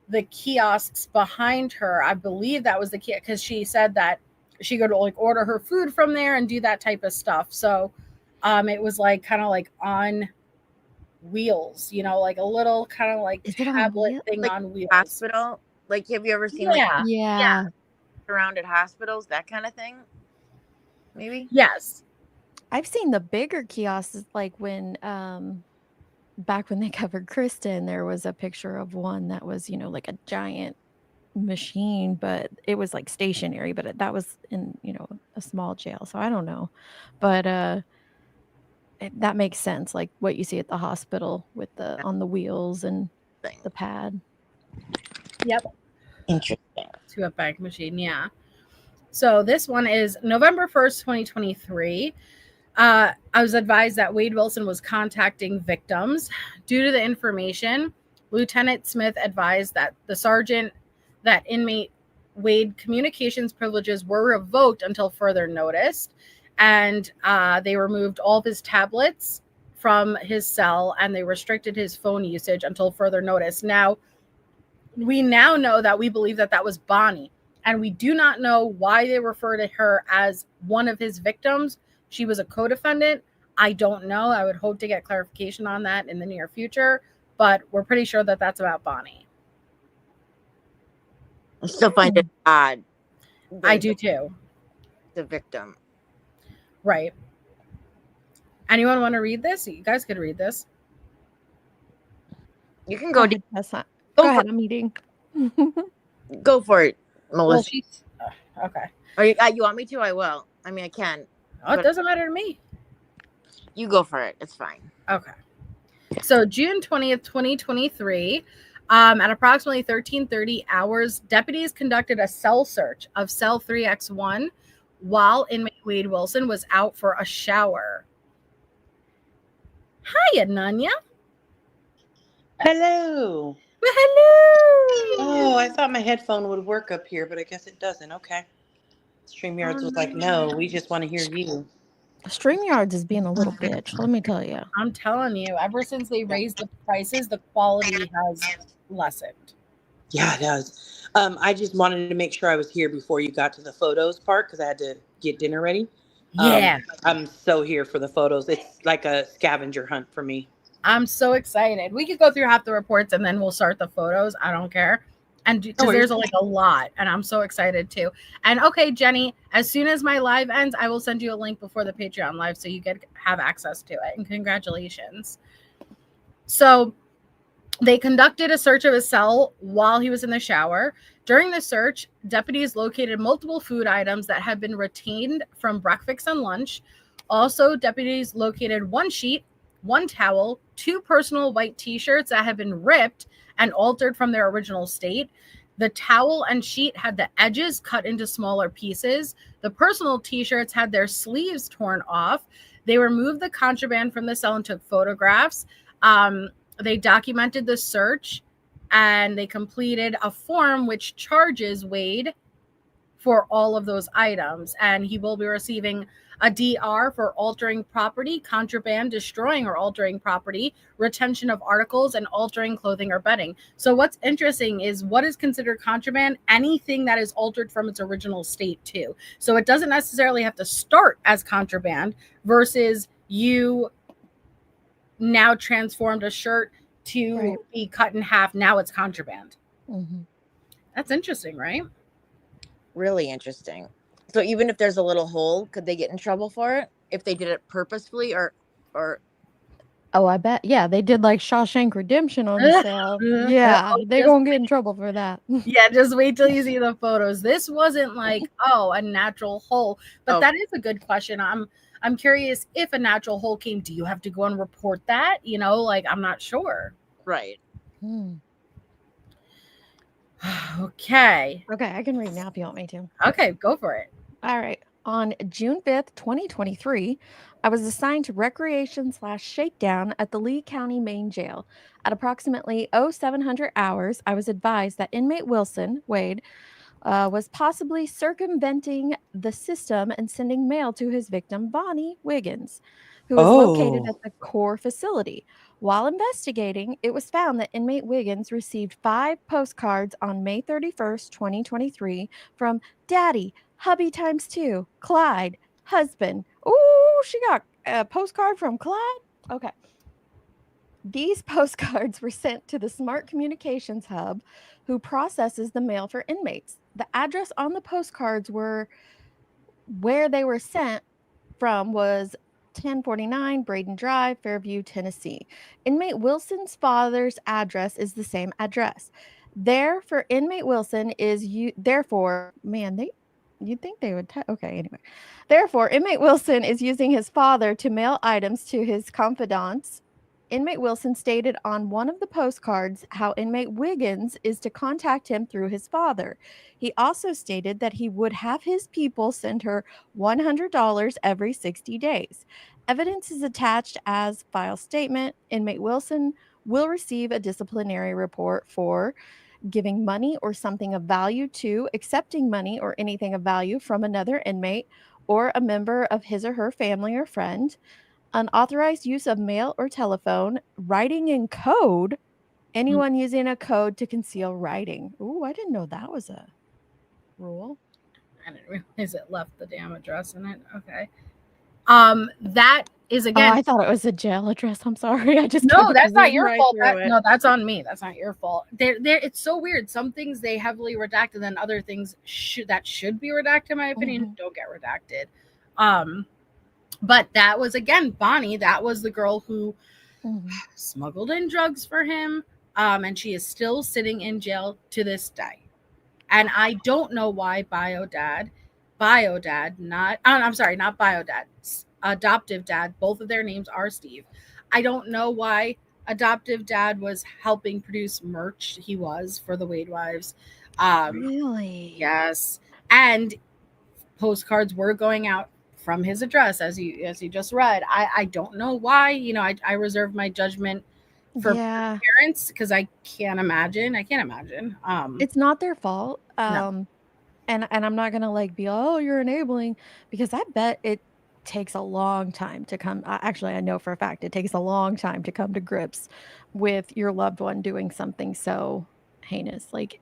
the kiosks behind her. I believe that was the kiosk, because she said that she could like order her food from there and do that type of stuff. So it was like kind of like on wheels, you know, like a little kind of like tablet thing like on wheels. Hospital? Like, have you ever seen Yeah. around at hospitals, that kind of thing? Maybe? Yes. I've seen the bigger kiosks, like when back when they covered Kristen, there was a picture of one that was, you know, like a giant machine, but it was like stationary, but that was in, you know, a small jail. So I don't know. But that makes sense, like what you see at the hospital with the on the wheels and the pad. Yep. Interesting. To a bank machine, yeah. So this one is November 1st, 2023. I was advised that Wade Wilson was contacting victims. Due to the information, Lieutenant Smith advised that the sergeant that inmate Wade communications privileges were revoked until further notice. and they removed all of his tablets from his cell, and they restricted his phone usage until further notice. Now, we now know that we believe that that was Bonnie, and we do not know why they refer to her as one of his victims. She was a co-defendant. I don't know. I would hope to get clarification on that in the near future, but we're pretty sure that that's about Bonnie. I still find it odd. I do too. The victim. Right. Anyone want to read this? You guys could read this. You can go. That's not. Go Go for ahead. I'm eating. Go for it, Well, Melissa. she's okay. Or you want me to? I will. I mean, I can. Oh, it But- doesn't matter to me. You go for it. It's fine. Okay. So June 20th, 2023, at approximately 13:30 hours, deputies conducted a cell search of cell 3X1 while inmate Wade Wilson was out for a shower. Hiya, Nanya. Hello. Well, hello. Oh, I thought my headphone would work up here, but I guess it doesn't. Okay. StreamYards was like, no, we just want to hear you. StreamYards is being a little bitch. Let me tell you. I'm telling you, ever since they raised the prices, the quality has lessened. Yeah, it does. I just wanted to make sure I was here before you got to the photos part because I had to get dinner ready. Yeah. I'm so here for the photos. It's like a scavenger hunt for me. I'm so excited. We could go through half the reports and then we'll start the photos. I don't care. And because there's like a lot, and I'm so excited too. And okay, Jenny, as soon as my live ends, I will send you a link before the Patreon live so you have access to it. And congratulations. So they conducted a search of his cell while he was in the shower. During the search, deputies located multiple food items that had been retained from breakfast and lunch. Also, deputies located one sheet, one towel, two personal white t-shirts that had been ripped and altered from their original state. The towel and sheet had the edges cut into smaller pieces. The personal t-shirts had their sleeves torn off. They removed the contraband from the cell and took photographs. They documented the search, and they completed a form which charges Wade for all of those items. And he will be receiving a DR for altering property, contraband, destroying or altering property, retention of articles, and altering clothing or bedding. So what's interesting is what is considered contraband? Anything that is altered from its original state too. So it doesn't necessarily have to start as contraband versus you now transformed a shirt to be cut in half. Now it's contraband. Mm-hmm. That's interesting, right? Really interesting. So even if there's a little hole, could they get in trouble for it if they did it purposefully or? Oh, I bet. Yeah, they did like Shawshank Redemption on the cell. Yeah, they're going to get in trouble for that. Yeah, just wait till you see the photos. This wasn't like, a natural hole. But that is a good question. I'm curious, if a natural hole came, do you have to go and report that? I'm not sure. Right. Okay. Okay, I can read now if you want me to. Okay, go for it. All right. On June 5th, 2023, I was assigned to recreation/shakedown at the Lee County Main Jail. At approximately 0700 hours, I was advised that inmate Wilson, Wade, was possibly circumventing the system and sending mail to his victim, Bonnie Wiggins, who was located at the core facility. While investigating, it was found that inmate Wiggins received 5 postcards on May 31st, 2023 from Daddy, Hubby ×2, Clyde, husband. Ooh, she got a postcard from Clyde? Okay. These postcards were sent to the Smart Communications Hub, who processes the mail for inmates. The address on the postcards where they were sent from was 1049 Braden Drive, Fairview, Tennessee. Inmate Wilson's father's address is the same address. Therefore, inmate Wilson is you'd think they would. Okay, anyway. Therefore, inmate Wilson is using his father to mail items to his confidants. Inmate Wilson stated on one of the postcards how inmate Wiggins is to contact him through his father. He also stated that he would have his people send her $100 every 60 days. Evidence is attached as file statement. Inmate Wilson will receive a disciplinary report for giving money or something of value to, accepting money or anything of value from another inmate, or a member of his or her family or friend, unauthorized use of mail or telephone, writing in code, anyone using a code to conceal writing. Ooh, I didn't know that was a rule. I didn't realize it left the damn address in it. Okay. That is Oh, again. I thought it was a jail address. I'm sorry. I just No, kept that's not reading your right fault. through it. No, that's on me. That's not your fault. It's so weird. Some things they heavily redacted, then other things that should be redacted, in my opinion, don't get redacted. But that was again Bonnie. That was the girl who smuggled in drugs for him. And she is still sitting in jail to this day. And I don't know why Biodad, not Biodad, adoptive dad, both of their names are Steve. I don't know why adoptive dad was helping produce merch. He was for the Wade Wives. Really? Yes. And postcards were going out from his address, as you just read. I don't know why. I reserve my judgment for parents because I can't imagine. It's not their fault. No. And I'm not gonna like be, oh, you're enabling, because I bet it takes a long time to come. Actually, I know for a fact it takes a long time to come to grips with your loved one doing something so heinous. Like,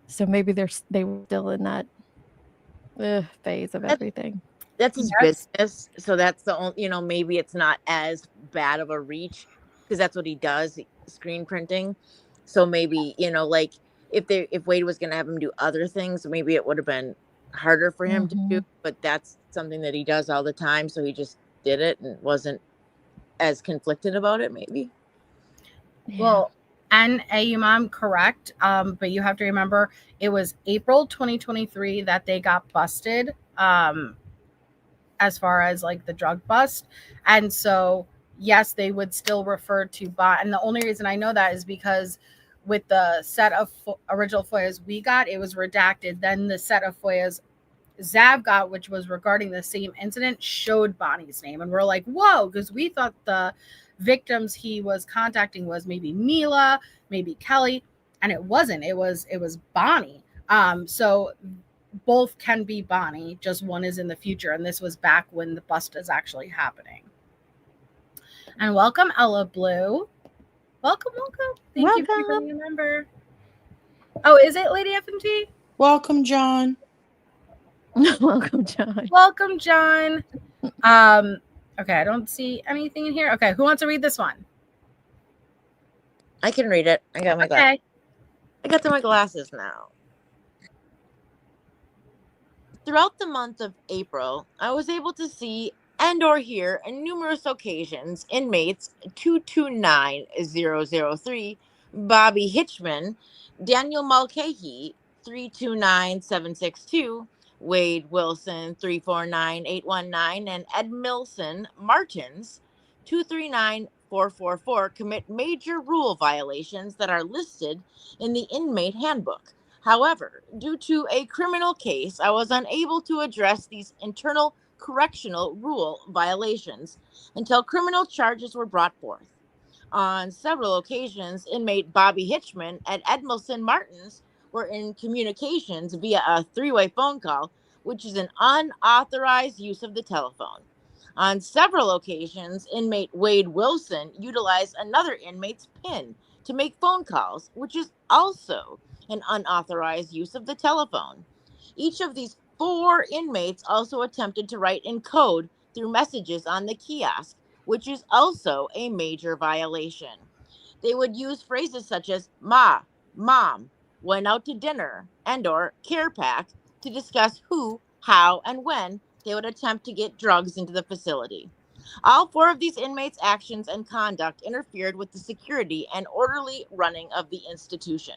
so maybe they were still in that phase of everything. That's his business. So that's the only, maybe it's not as bad of a reach because that's what he does, screen printing. So maybe, like if Wade was going to have him do other things, maybe it would have been harder for him to do, but that's something that he does all the time. So he just did it and wasn't as conflicted about it, maybe. Yeah. Well, and I'm correct. But you have to remember it was April 2023 that they got busted. As far as like the drug bust. And so, yes, they would still refer to bot. And the only reason I know that is because with the set of original FOIAs we got, it was redacted. Then the set of FOIAs Zav got, which was regarding the same incident, showed Bonnie's name. And we're like, whoa, because we thought the victims he was contacting was maybe Mila, maybe Kelly. And it wasn't. It was Bonnie. So both can be Bonnie, just one is in the future. And this was back when the bust is actually happening. And welcome, Ella Blue. Welcome. Thank you for becoming a member. Oh, is it Lady FMT? Welcome, John. Welcome, John. Welcome, John. Okay, I don't see anything in here. Okay, who wants to read this one? I can read it. I got my glasses. I got my glasses now. Throughout the month of April, I was able to see and or hear on numerous occasions inmates 229003, Bobby Hitchman, Daniel Mulcahy 329762, Wade Wilson 349819, and Ed Milson Martins 239444 commit major rule violations that are listed in the inmate handbook. However, due to a criminal case, I was unable to address these internal correctional rule violations until criminal charges were brought forth. On several occasions, inmate Bobby Hitchman and Edmilson Martins were in communications via a three-way phone call, which is an unauthorized use of the telephone. On several occasions, inmate Wade Wilson utilized another inmate's PIN to make phone calls, which is also an unauthorized use of the telephone. Each of these 4 inmates also attempted to write in code through messages on the kiosk, which is also a major violation. They would use phrases such as ma, mom, went out to dinner, and or care pack to discuss who, how, and when they would attempt to get drugs into the facility. All 4 of these inmates' actions and conduct interfered with the security and orderly running of the institution.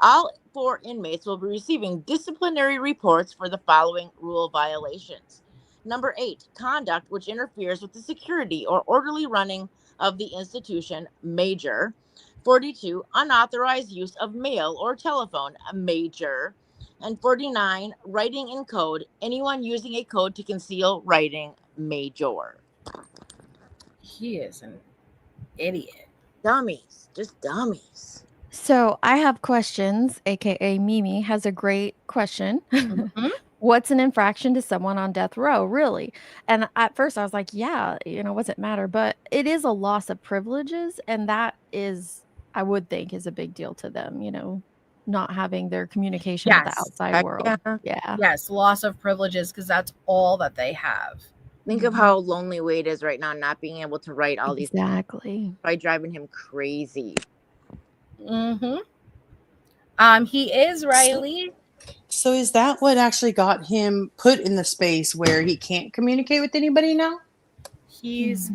All 4 inmates will be receiving disciplinary reports for the following rule violations. Number 8, conduct which interferes with the security or orderly running of the institution, major. 42, unauthorized use of mail or telephone, major. And 49, writing in code, anyone using a code to conceal writing, major. He is an idiot. Dummies, just dummies. So I have questions, aka Mimi has a great question. What's an infraction to someone on death row, really? And at first I was like, yeah, what's it matter? But it is a loss of privileges, and that is, I would think, is a big deal to them, not having their communication with the Yes. outside Heck world. yeah. Yeah. Yes, loss of privileges, because that's all that they have. Think of how lonely Wade is right now, not being able to write all these things. Exactly. By driving him crazy. Mm-hmm. He is Riley. So is that what actually got him put in the space where he can't communicate with anybody now? He's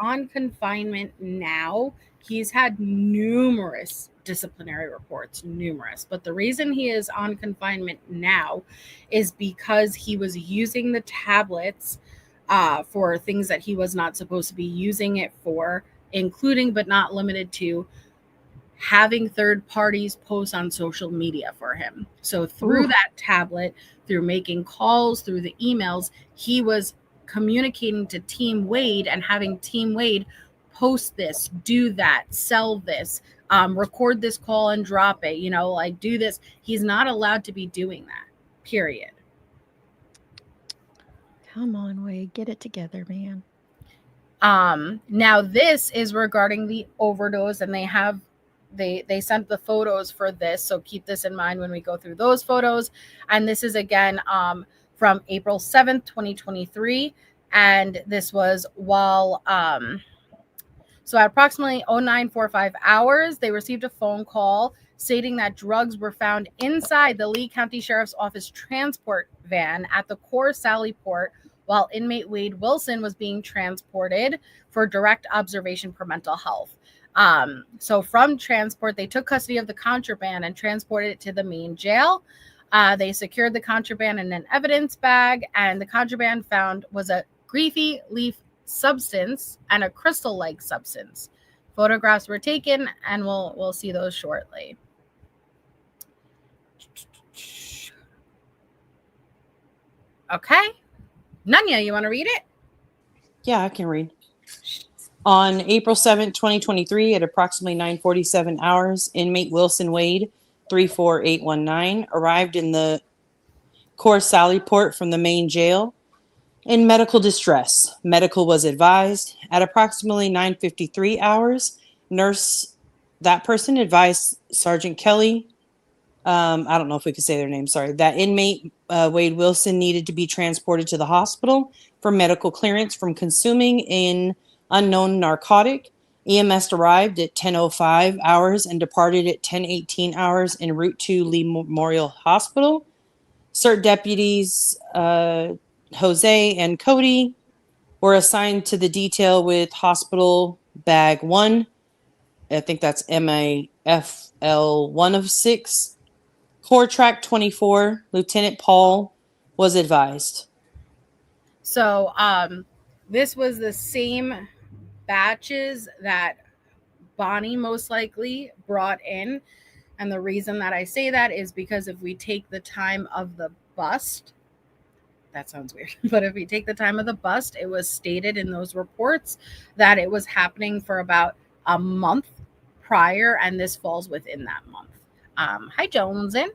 on confinement now. He's had numerous disciplinary reports, but the reason he is on confinement now is because he was using the tablets for things that he was not supposed to be using it for, including but not limited to having third parties post on social media for him. So through that tablet, through making calls, through the emails, he was communicating to Team Wade and having Team Wade post this, do that, sell this, record this call and drop it, like do this. He's not allowed to be doing that, period. Come on, Wade, get it together, man. Now this is regarding the overdose, and they sent the photos for this, so keep this in mind when we go through those photos. And this is again from April 7th, 2023, and this was while so at approximately 0945 hours, they received a phone call stating that drugs were found inside the Lee County Sheriff's Office transport van at the Core Sally Port, while inmate Wade Wilson was being transported for direct observation for mental health. So from transport, they took custody of the contraband and transported it to the main jail. They secured the contraband in an evidence bag, and the contraband found was a griefy leaf substance and a crystal-like substance. Photographs were taken, and we'll see those shortly. Okay. Nanya, you want to read it? Yeah, I can read. On April 7th, 2023, at approximately 9:47 hours, inmate Wilson Wade, 34819, arrived in the Core Sally Port from the main jail in medical distress. Medical was advised. At approximately 9:53 hours, that person advised Sergeant Kelly, I don't know if we could say their name, sorry, that inmate Wade Wilson needed to be transported to the hospital for medical clearance from consuming an unknown narcotic. EMS arrived at 10:05 hours and departed at 10:18 hours en route to Lee Memorial Hospital. CERT deputies Jose and Cody were assigned to the detail with hospital bag 1. I think that's MAFL 1 of 6. Core track 24, Lieutenant Paul was advised. So this was the same batches that Bonnie most likely brought in. And the reason that I say that is because if we take the time of the bust, that sounds weird, but if we take the time of the bust, it was stated in those reports that it was happening for about a month prior, and this falls within that month. Hi, Jonesin.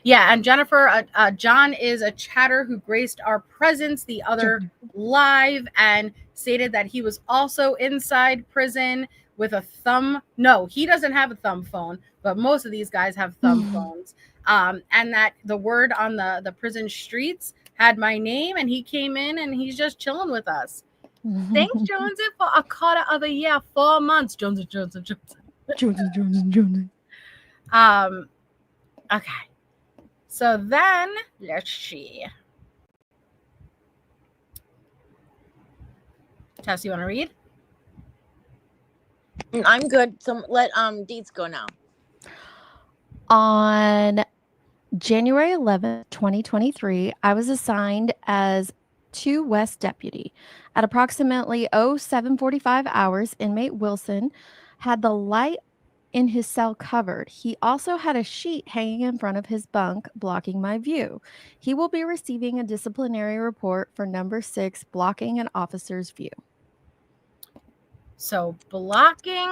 Yeah, and Jennifer, John is a chatter who graced our presence the other live and stated that he was also inside prison with a thumb. No, he doesn't have a thumb phone, but most of these guys have thumb phones. And that the word on the prison streets had my name, and he came in and he's just chilling with us. Thanks, Jonesy, for a quarter of a year, 4 months. Jonesy. Okay. So then, let's see. Tess, you want to read? I'm good. So let Deets go now. On January 11th, 2023, I was assigned as 2 West deputy. At approximately 0745 hours, inmate Wilson had the light in his cell covered. He also had a sheet hanging in front of his bunk, blocking my view. He will be receiving a disciplinary report for number 6, blocking an officer's view. Okay. So this is the same batches that Bonnie most likely brought in. And the reason that I say that is because if we take the time of the bust, it was stated in those reports that it was happening for about a month prior, and this falls within that month. 10:05 hours, inmate Wilson Wade was advised. At approximately 9: 9:53 hours, So blocking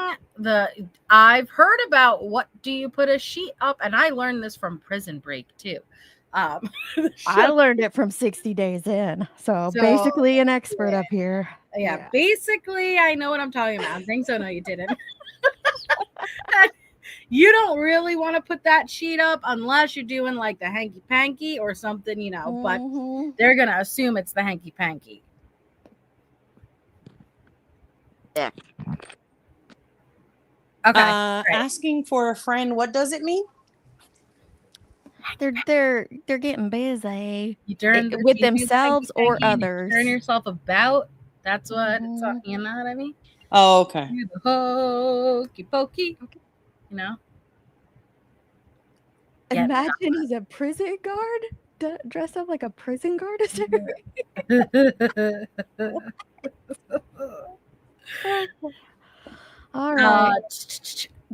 I've heard about what do you put a sheet up, and I learned this from Prison Break too. I learned it from 60 Days In. So basically an expert up here. Yeah, basically I know what I'm talking about. I think so. No, you didn't. You don't really want to put that sheet up unless you're doing like the hanky panky or something, you know, but they're going to assume it's the hanky panky. Yeah. Okay. Right. Asking for a friend, what does it mean? They're getting busy You with do themselves hanky or panky and you others. turn yourself about. That's what it's, you know what I mean? Oh, okay. Do the hokey pokey, you know? Yeah. Imagine he's a prison guard dressed up like a prison guard. All right. All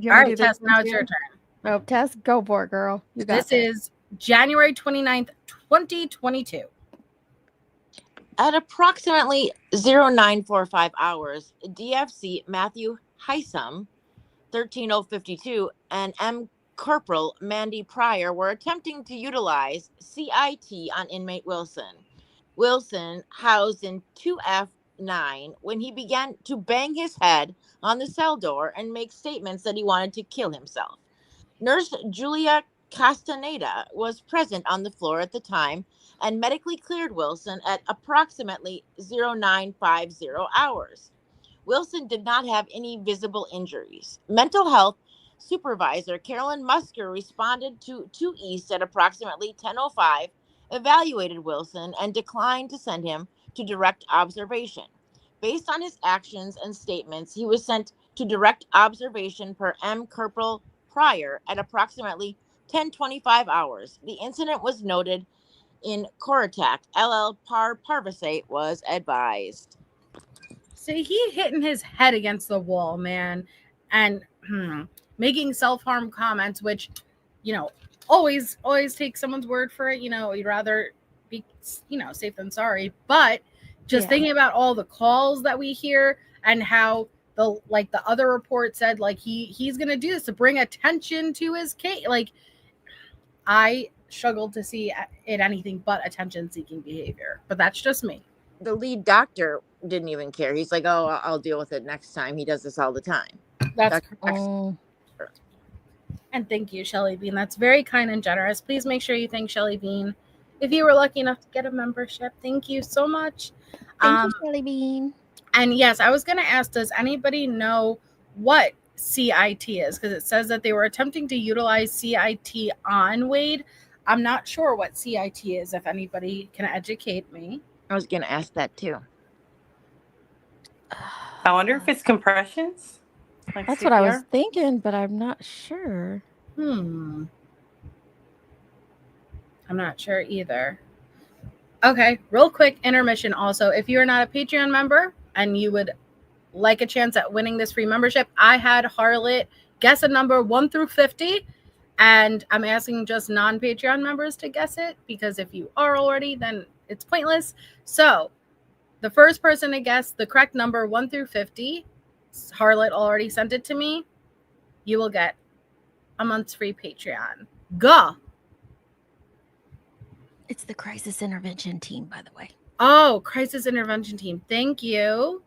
right, Tess, now it's your turn. Oh, Tess, go for it, girl. You got this. Is January 29th, 2022. At approximately 0945 hours, DFC Matthew Heisam, 13052, and M. Corporal Mandy Pryor were attempting to utilize CIT on inmate Wilson. Wilson, housed in 2F9, when he began to bang his head on the cell door and make statements that he wanted to kill himself. Nurse Julia Castaneda was present on the floor at the time and medically cleared Wilson at approximately 0950 hours. Wilson did not have any visible injuries. Mental health supervisor Carolyn Musker responded to 2 East at approximately 10:05, evaluated Wilson, and declined to send him to direct observation. Based on his actions and statements, he was sent to direct observation per M. Corporal Pryor at approximately 10:25 hours. The incident was noted in Coratak. LL Parvase was advised. So he hitting his head against the wall, man, and making self-harm comments, which, you know, always take someone's word for it. You know, you'd rather be, you know, safe than sorry. But just thinking about all the calls that we hear and how the other report said, like, he's gonna do this to bring attention to his case. Like, I struggled to see it anything but attention-seeking behavior, but that's just me. The lead doctor didn't even care. He's like, "Oh, I'll deal with it next time." He does this all the time. That's correct. And thank you, Shelly Bean. That's very kind and generous. Please make sure you thank Shelly Bean if you were lucky enough to get a membership. Thank you so much. Thank you, Shelly Bean. And yes, I was going to ask, does anybody know what CIT is? Because it says that they were attempting to utilize CIT on Wade. I'm not sure what CIT is, if anybody can educate me. I was going to ask that too. I wonder if it's compressions. Like That's CPR? what I was thinking, but I'm not sure. I'm not sure either. Okay, real quick intermission also. If you are not a Patreon member and you would like a chance at winning this free membership, I had Harlot guess a number 1 through 50, and I'm asking just non-Patreon members to guess it, because if you are already, then it's pointless. So the first person to guess the correct number 1 through 50, Harlot already sent it to me, you will get a month's free Patreon. Go! It's the crisis intervention team, by the way. Oh, crisis intervention team. Thank you.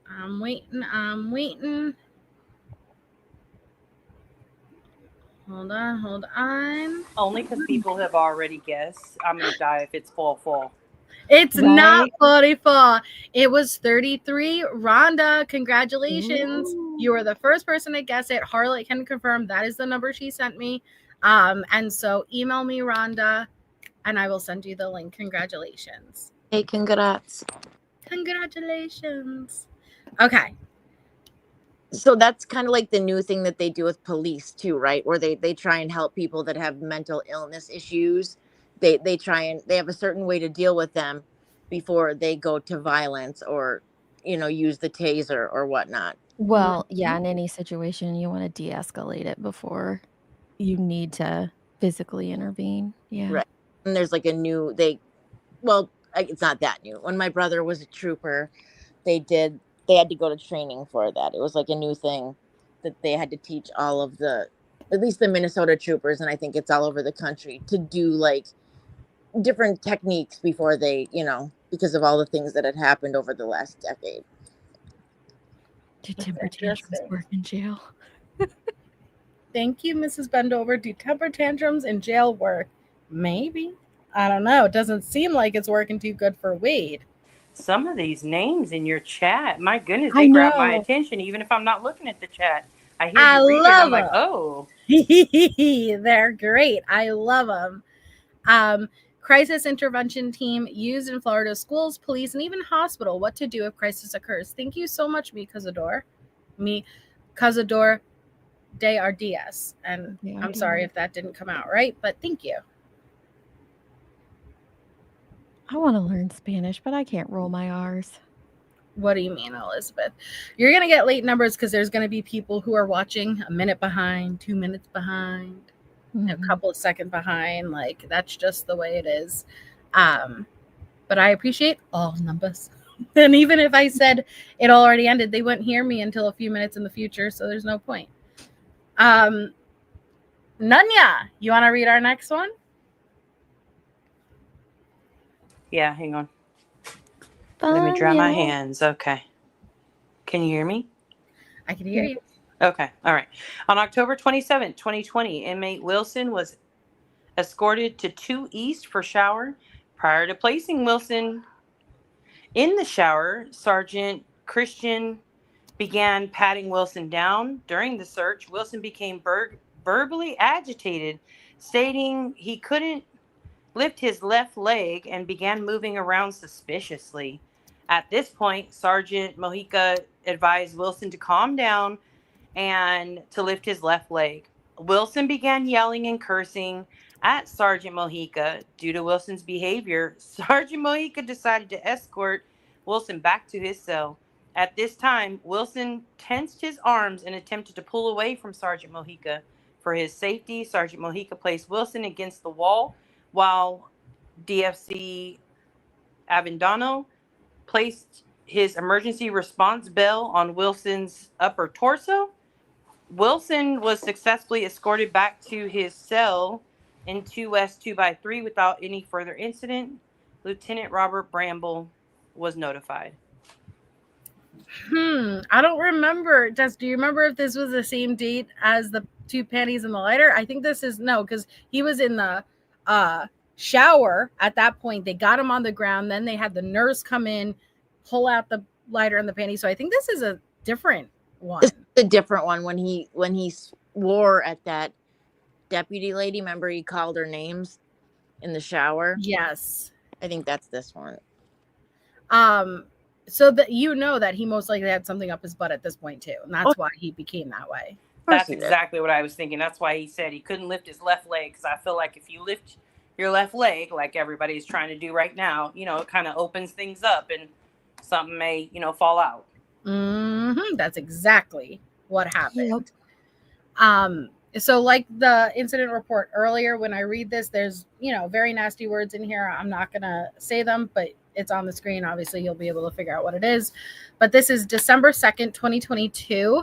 I'm waiting. Hold on. Only because people have already guessed. I'm going to die if it's fall. It's not 44. It was 33. Rhonda, congratulations. Ooh. You were the first person to guess it. Harlot can confirm that is the number she sent me. And so email me, Rhonda, and I will send you the link. Congratulations. Hey, congrats. Congratulations. Okay. So that's kind of like the new thing that they do with police too, right? Where they try and help people that have mental illness issues. They have a certain way to deal with them before they go to violence or, you know, use the taser or whatnot. Well, yeah, in any situation, you want to de-escalate it before you need to physically intervene. Yeah. Right. And there's like it's not that new. When my brother was a trooper, they had to go to training for that. It was like a new thing that they had to teach all of at least the Minnesota troopers, and I think it's all over the country, to do like different techniques before they, because of all the things that had happened over the last decade. Do temper tantrums work in jail? Thank you, Mrs. Bendover. Do temper tantrums in jail work? Maybe. I don't know. It doesn't seem like it's working too good for Wade. Some of these names in your chat, my goodness, I they grab my know. attention, even if I'm not looking at the chat. I hear I you read it, love I'm like, them. oh. They're great. I love them. Crisis intervention team used in Florida schools, police, and even hospital. What to do if crisis occurs. Thank you so much, Mi Cazador de Ardias. And I'm sorry if that didn't come out right, but thank you. I want to learn Spanish, but I can't roll my R's. What do you mean, Elizabeth? You're going to get late numbers because there's going to be people who are watching a minute behind, 2 minutes behind, a couple of seconds behind. Like, that's just the way it is. But I appreciate all numbers. And even if I said it already ended, they wouldn't hear me until a few minutes in the future, so there's no point. Nunya, you want to read our next one? Yeah, hang on. Let me dry my hands. Okay. Can you hear me? I can hear you. Okay. All right. On October 27th, 2020, inmate Wilson was escorted to 2 East for shower. Prior to placing Wilson in the shower, Sergeant Christian began patting Wilson down. During the search, Wilson became verbally agitated, stating he couldn't lift his left leg and began moving around suspiciously. At this point, Sergeant Mojica advised Wilson to calm down and to lift his left leg. Wilson began yelling and cursing at Sergeant Mojica. Due to Wilson's behavior, Sergeant Mojica decided to escort Wilson back to his cell. At this time, Wilson tensed his arms and attempted to pull away from Sergeant Mojica. For his safety, Sergeant Mojica placed Wilson against the wall while DFC Avendano placed his emergency response bell on Wilson's upper torso. Wilson was successfully escorted back to his cell in 2 West 2x3 without any further incident. Lieutenant Robert Bramble was notified. I don't remember. Do you remember if this was the same date as the 2 panties in the lighter? I think this is no, because he was in the shower at that point. They got him on the ground. Then they had the nurse come in, pull out the lighter and the panties. So I think this is a different one. This is a different one. When he swore at that deputy lady, remember he called her names in the shower? Yes. I think that's this one. So that that he most likely had something up his butt at this point too, and that's why he became that way. That's exactly what I was thinking. That's why he said he couldn't lift his left leg, because I feel like if you lift your left leg, like everybody's trying to do right now, it kind of opens things up and something may, fall out. That's exactly what happened. Yep. So like the incident report earlier, when I read this, there's, very nasty words in here. I'm not going to say them, but it's on the screen. Obviously, you'll be able to figure out what it is. But this is December 2nd, 2022.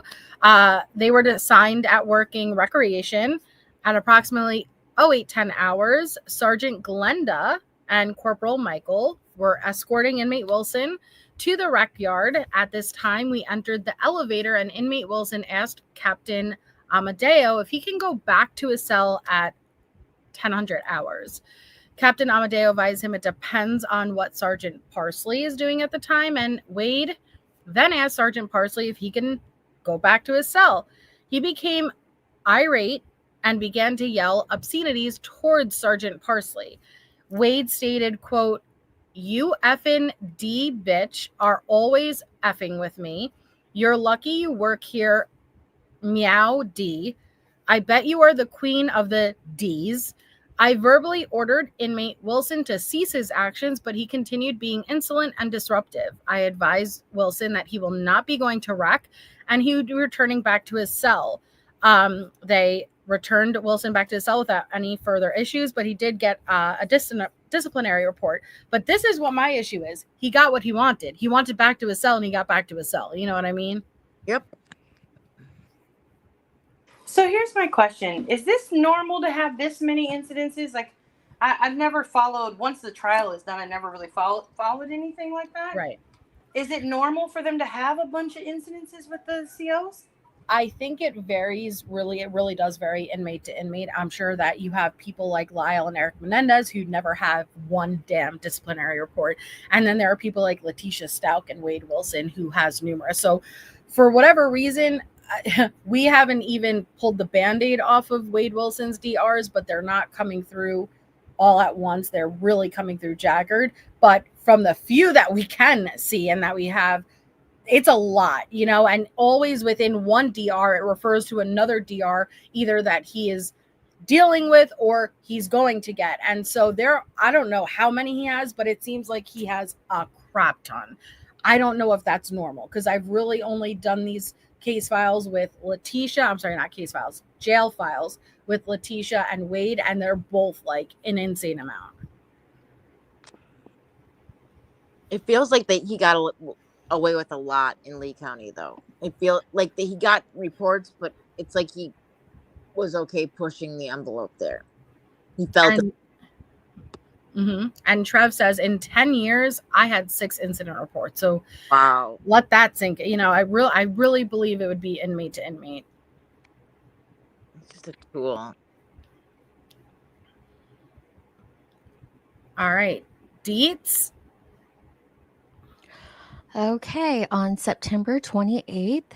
They were assigned at working recreation at approximately 08:10 hours. Sergeant Glenda and Corporal Michael were escorting inmate Wilson to the rec yard. At this time, we entered the elevator, and inmate Wilson asked Captain Amadeo if he can go back to his cell at 10:00 hours. Captain Amadeo advised him it depends on what Sergeant Parsley is doing at the time, and Wade then asked Sergeant Parsley if he can go back to his cell. He became irate and began to yell obscenities towards Sergeant Parsley. Wade stated, quote, "You effing D bitch are always effing with me. You're lucky you work here, meow D. I bet you are the queen of the D's." I verbally ordered inmate Wilson to cease his actions, but he continued being insolent and disruptive. I advised Wilson that he will not be going to rec and he would be returning back to his cell. They returned Wilson back to his cell without any further issues, but he did get a disciplinary report. But this is what my issue is. He got what he wanted. He wanted back to his cell, and he got back to his cell. You know what I mean? Yep. So here's my question. Is this normal to have this many incidences? Like, I've never followed, once the trial is done, I never really followed anything like that. Right. Is it normal for them to have a bunch of incidences with the COs? I think it varies really. It really does vary inmate to inmate. I'm sure that you have people like Lyle and Eric Menendez who never have one damn disciplinary report. And then there are people like Letitia Stout and Wade Wilson who has numerous. So for whatever reason, we haven't even pulled the Band-Aid off of Wade Wilson's DRs, but they're not coming through all at once. They're really coming through jaggered. But from the few that we can see and that we have, it's a lot, you know, and always within one DR, it refers to another DR, either that he is dealing with or he's going to get. And so I don't know how many he has, but it seems like he has a crap ton. I don't know if that's normal because I've really only done these case files with Letitia. I'm sorry, not case files, jail files with Letitia and Wade, and they're both like an insane amount. It feels like that he got away with a lot in Lee County, though. I feel like that he got reports, but it's like he was okay pushing the envelope there. He felt it. And Trev says, in 10 years, I had 6 incident reports. So Wow. let that sink. You know, I really believe it would be inmate to inmate. It's just a tool. All right. Deets. Okay, on September 28th,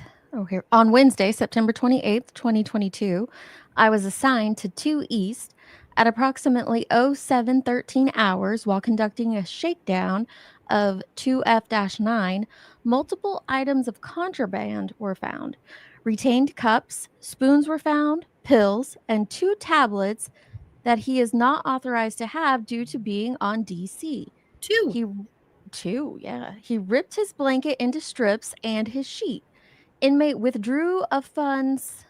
on Wednesday, September 28th, 2022, I was assigned to 2 East at approximately 07:13 hours while conducting a shakedown of 2F-9. Multiple items of contraband were found. Retained cups, spoons were found, pills, and 2 tablets that he is not authorized to have due to being on DC. 2. He ripped his blanket into strips and his sheet. Inmate withdrawal of funds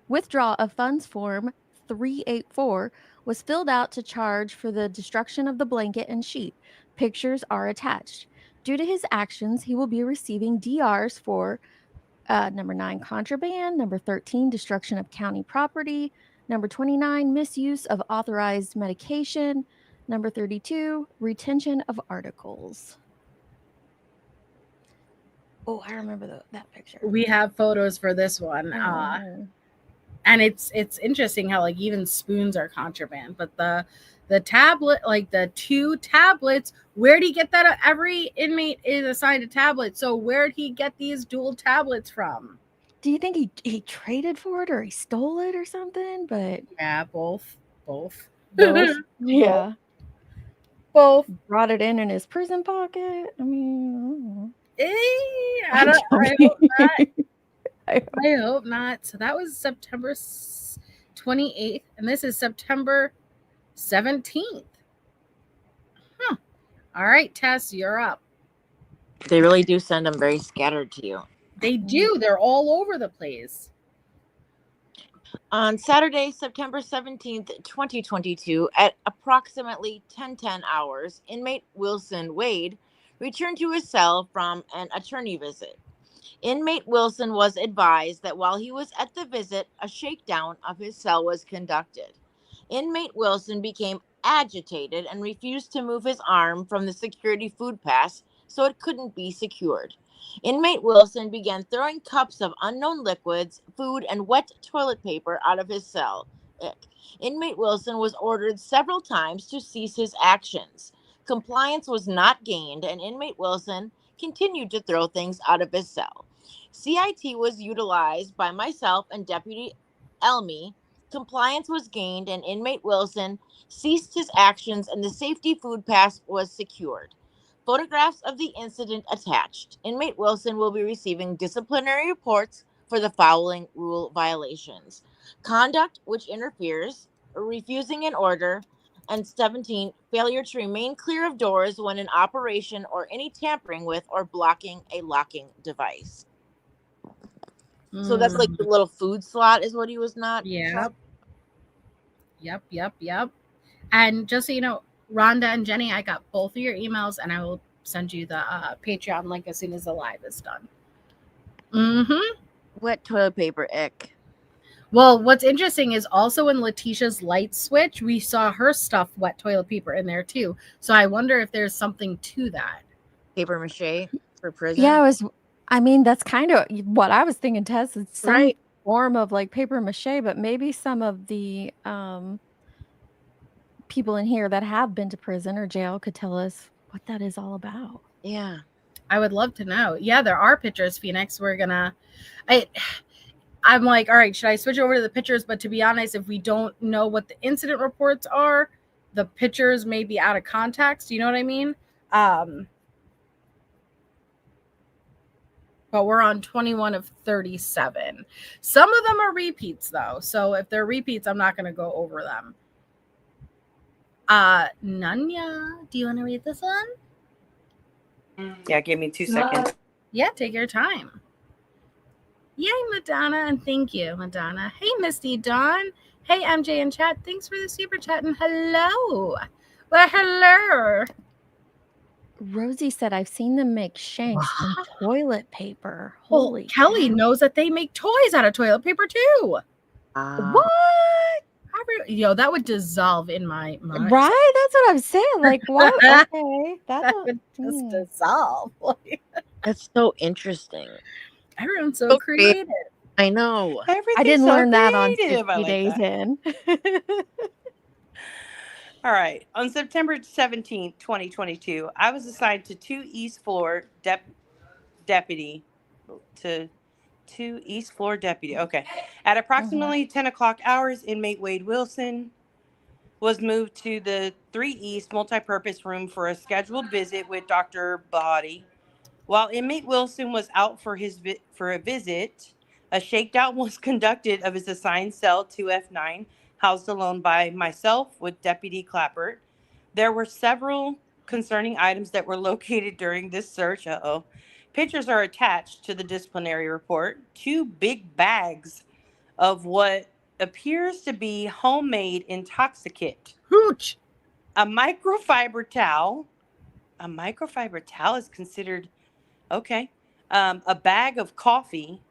form 384 was filled out to charge for the destruction of the blanket and sheet. Pictures are attached. Due to his actions, he will be receiving DRs for number 9, contraband, number 13, destruction of county property, number 29, misuse of authorized medication, number 32, retention of articles. Oh, I remember that picture. We have photos for this one. And it's interesting how like even spoons are contraband, but the tablet, like the 2 tablets, where'd he get that? Every inmate is assigned a tablet. So where'd he get these dual tablets from? Do you think he traded for it or he stole it or something? But yeah, both. Yeah. Both. Brought it in his prison pocket. I mean, I hope not. I hope not. So that was September 28th, and this is September 17th. All right, Tess, you're up. They really do send them very scattered to you. They do. They're all over the place. On Saturday, September 17th, 2022, at approximately 10:10 hours, inmate Wilson Wade returned to his cell from an attorney visit. Inmate Wilson was advised that while he was at the visit, a shakedown of his cell was conducted. Inmate Wilson became agitated and refused to move his arm from the security food pass so it couldn't be secured. Inmate Wilson began throwing cups of unknown liquids, food, and wet toilet paper out of his cell. Inmate Wilson was ordered several times to cease his actions. Compliance was not gained, and inmate Wilson continued to throw things out of his cell. CIT was utilized by myself and Deputy Elmy. Compliance was gained, and inmate Wilson ceased his actions, and the safety food pass was secured. Photographs of the incident attached. Inmate Wilson will be receiving disciplinary reports for the following rule violations: conduct which interferes, refusing an order, and 17, failure to remain clear of doors when in operation or any tampering with or blocking a locking device. So that's like the little food slot is what he was not. Yep. And just so you know, Rhonda and Jenny, I got both of your emails, and I will send you the Patreon link as soon as the live is done. Mm-hmm. Wet toilet paper, ick. Well, what's interesting is also in Letitia's light switch, we saw her stuff wet toilet paper in there too. So I wonder if there's something to that. Paper mache for prison. Yeah, I mean, that's kind of what I was thinking, Tess. It's some Right. form of like paper mache, but maybe some of the people in here that have been to prison or jail could tell us what that is all about. Yeah. I would love to know. Yeah, there are pictures, Phoenix. I'm like, all right, should I switch over to the pictures? But to be honest, if we don't know what the incident reports are, the pictures may be out of context. You know what I mean? But we're on 21 of 37. Some of them are repeats, though. So if they're repeats, I'm not going to go over them. Nanya, do you want to read this one? Yeah, give me 2 seconds. Yeah, take your time. Yay, Madonna, and thank you, Madonna. Hey, Misty Dawn. Hey, MJ in chat. Thanks for the super chat, and hello. Well, hello. Rosie said, I've seen them make shanks from toilet paper. Well, Holy Kelly cow. knows that they make toys out of toilet paper, too. What? Yo, that would dissolve in my mind. Right? That's what I'm saying. Like, what? Okay. That would just dissolve. That's so interesting. Everyone's so So creative. I know. I didn't learn that on 60 days in. All right. On September 17th, 2022, I was assigned to 2 East Floor deputy. Okay. At approximately 10 o'clock hours, inmate Wade Wilson was moved to the 3 East multipurpose room for a scheduled visit with Dr. Body. While inmate Wilson was out for a visit, a shakedown was conducted of his assigned cell 2F9, housed alone by myself with Deputy Clappert. There were several concerning items that were located during this search. Pictures are attached to the disciplinary report. 2 big bags of what appears to be homemade intoxicant. Hooch. A microfiber towel. A microfiber towel is considered okay. A bag of coffee,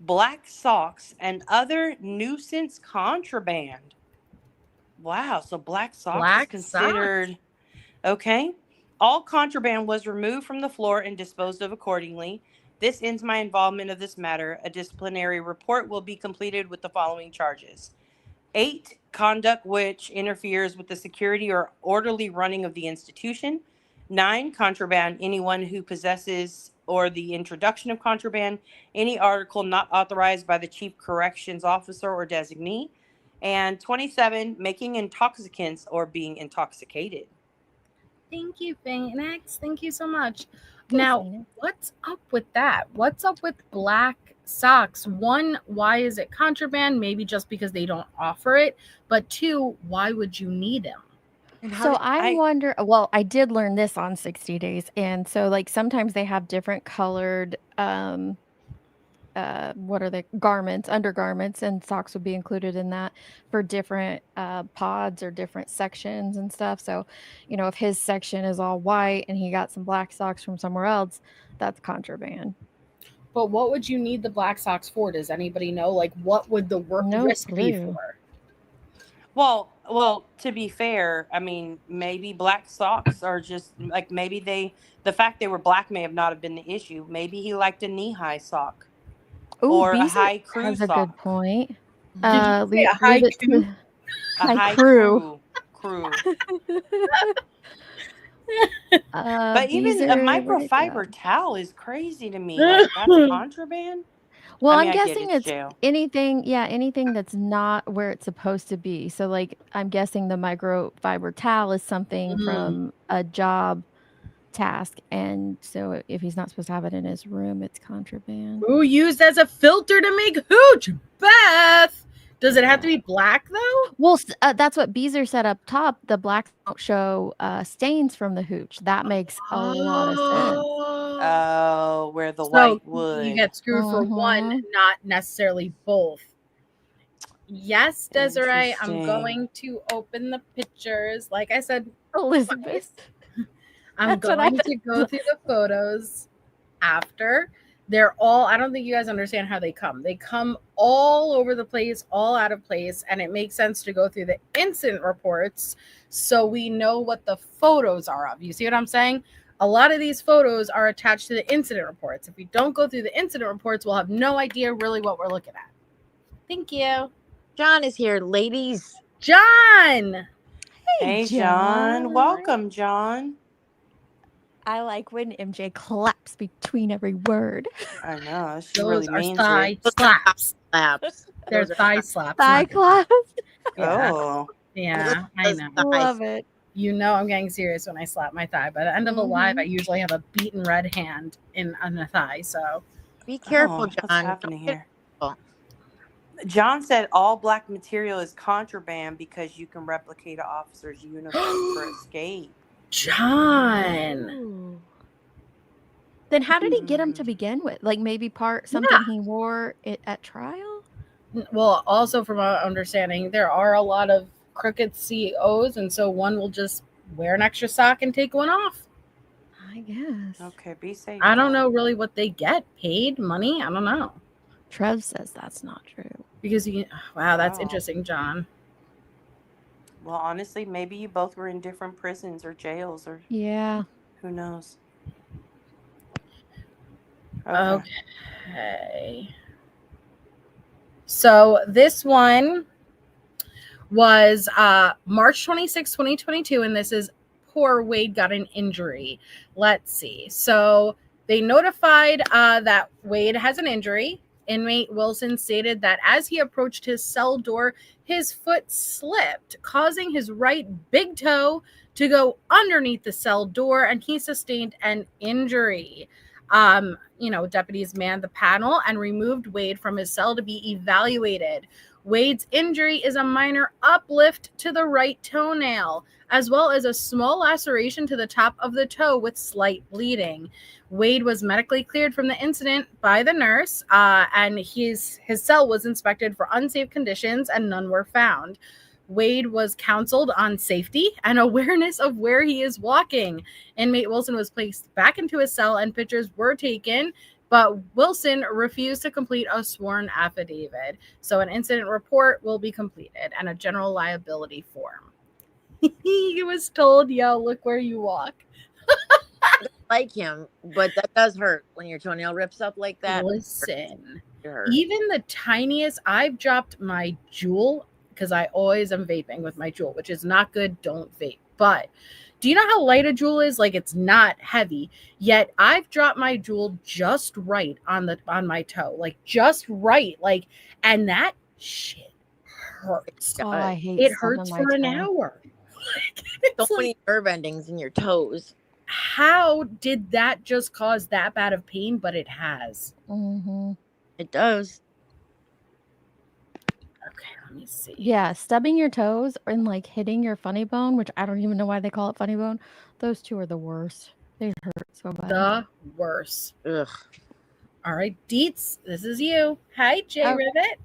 black socks, and other nuisance contraband. Wow, so black socks is considered okay. All contraband was removed from the floor and disposed of accordingly. This ends my involvement of this matter. A disciplinary report will be completed with the following charges. 8, conduct which interferes with the security or orderly running of the institution. 9, contraband, anyone who possesses or the introduction of contraband, any article not authorized by the chief corrections officer or designee. And 27, making intoxicants or being intoxicated. Thank you, Phoenix. Thank you so much. Now, what's up with that? What's up with black socks? 1, why is it contraband? Maybe just because they don't offer it. But 2, why would you need them? So I wonder, well, I did learn this on 60 days. And so like sometimes they have different colored, what are they, garments, undergarments, and socks would be included in that for different pods or different sections and stuff. So, you know, if his section is all white and he got some black socks from somewhere else, that's contraband. But what would you need the black socks for? Does anybody know? Like, what would the risk be for? Well, to be fair, I mean, maybe black socks are just like maybe the fact they were black may have not have been the issue. Maybe he liked a knee-high sock. Ooh, or a high crew has sock. A good point. Did you say a high crew? A high crew. But even a microfiber towel is crazy to me. Like, that's contraband. Well, I'm guessing it's anything that's not where it's supposed to be. So, like, I'm guessing the microfiber towel is something from a job task, and so if he's not supposed to have it in his room, it's contraband. Ooh, used as a filter to make hooch. Beth, does it have to be black though? Well, that's what Beezer said up top. The blacks don't show stains from the hooch. That makes a lot of sense. Oh, where the white would. You get screwed for one, not necessarily both. Yes, Desiree, I'm Interesting. going to open the pictures. Like I said, Elizabeth. I'm That's what I going to go through the photos after. They're all, I don't think you guys understand how they come. They come all over the place, all out of place, and it makes sense to go through the incident reports so we know what the photos are of. You see what I'm saying? A lot of these photos are attached to the incident reports. If we don't go through the incident reports, we'll have no idea really what we're looking at. Thank you. John is here, ladies. John! Hey, John. Welcome, John. I like when MJ claps between every word. I know. She Those really are means thigh it. slaps. Slaps. They're Those are thigh slaps. Thigh not- clap. Yeah. Oh. Yeah, I Those know. thighs. Love it. You know I'm getting serious when I slap my thigh. By the end of a live, I usually have a beaten red hand on the thigh. So Be careful, What's John. happening Don't get- here? John said all black material is contraband because you can replicate an officer's uniform for escape. John. Ooh. Then how did he get him to begin with? Like maybe something he wore it at trial? Well, also from our understanding, there are a lot of crooked CEOs, and so one will just wear an extra sock and take one off. I guess. Okay, be safe. I don't John. know really what they get paid money. I don't know Trev says that's not true. because wow, that's Wow. interesting, John. Well, honestly, maybe you both were in different prisons or jails, or Yeah. who knows. Okay. So this one was March 26, 2022, and this is poor Wade got an injury. Let's see. So they notified that Wade has an injury. Inmate Wilson stated that as he approached his cell door, his foot slipped, causing his right big toe to go underneath the cell door, and he sustained an injury. Deputies manned the panel and removed Wade from his cell to be evaluated. Wade's injury is a minor uplift to the right toenail, as well as a small laceration to the top of the toe with slight bleeding. Wade was medically cleared from the incident by the nurse, and his cell was inspected for unsafe conditions, and none were found. Wade was counseled on safety and awareness of where he is walking. Inmate Wilson was placed back into his cell, and pictures were taken, but Wilson refused to complete a sworn affidavit. So an incident report will be completed and a general liability form. He was told, yo, look where you walk. like him, but that does hurt when your toenail rips up like that. Listen, It hurts. even the tiniest, I've dropped my jewel because I always am vaping with my jewel, which is not good. Don't vape. But do you know how light a jewel is? Like, it's not heavy, yet I've dropped my jewel just right on my toe, like just right, like, and that shit hurts. Oh, I hate It stubbing hurts my for an toe. hour. So It's like, many nerve endings in your toes. how did that just cause that bad of pain? But it has. Mm-hmm. It does. Okay, let me see. Yeah, stubbing your toes and like hitting your funny bone, which I don't even know why they call it funny bone. Those two are the worst. They hurt so bad. The worst. Ugh. All right, Deets, this is you. Hi, Jay Oh. Rivet.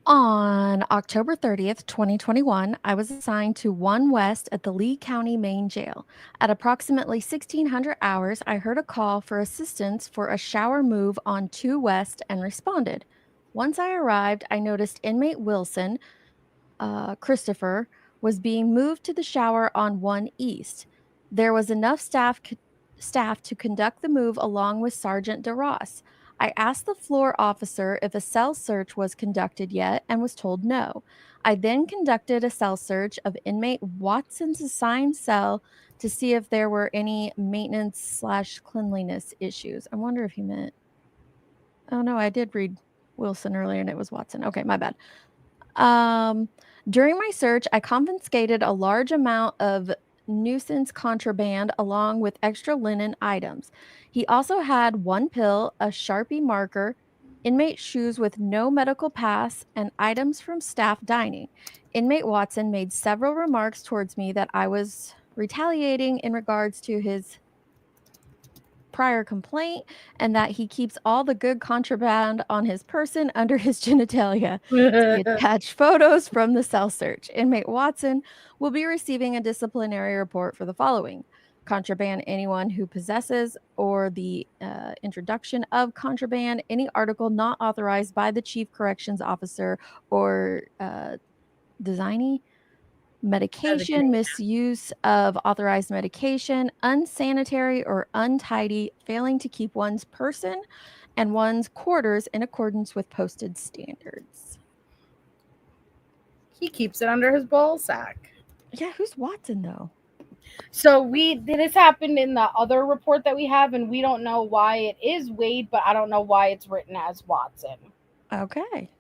On October 30th, 2021, I was assigned to 1 West at the Lee County Main Jail. At approximately 1600 hours, I heard a call for assistance for a shower move on 2 West and responded. Once I arrived, I noticed inmate Wilson, Christopher, was being moved to the shower on 1 East. There was enough staff to conduct the move along with Sergeant DeRoss. I asked the floor officer if a cell search was conducted yet and was told no. I then conducted a cell search of inmate Watson's assigned cell to see if there were any maintenance/cleanliness issues. I wonder if he meant. Oh no, I did read Wilson earlier and it was Watson. Okay, my bad. During my search, I confiscated a large amount of nuisance contraband along with extra linen items. He also had 1 pill, a Sharpie marker, inmate shoes with no medical pass, and items from staff dining. Inmate Watson made several remarks towards me that I was retaliating in regards to his prior complaint and that he keeps all the good contraband on his person under his genitalia. See attached photos from the cell search. Inmate Watson will be receiving a disciplinary report for the following: contraband, anyone who possesses or the introduction of contraband, any article not authorized by the chief corrections officer or designee, medication, misuse of authorized medication, unsanitary or untidy, failing to keep one's person and one's quarters in accordance with posted standards. He keeps it under his ball sack. Yeah, who's Watson though? So this happened in the other report that we have, and we don't know why it is Wade, but I don't know why it's written as Watson. Okay.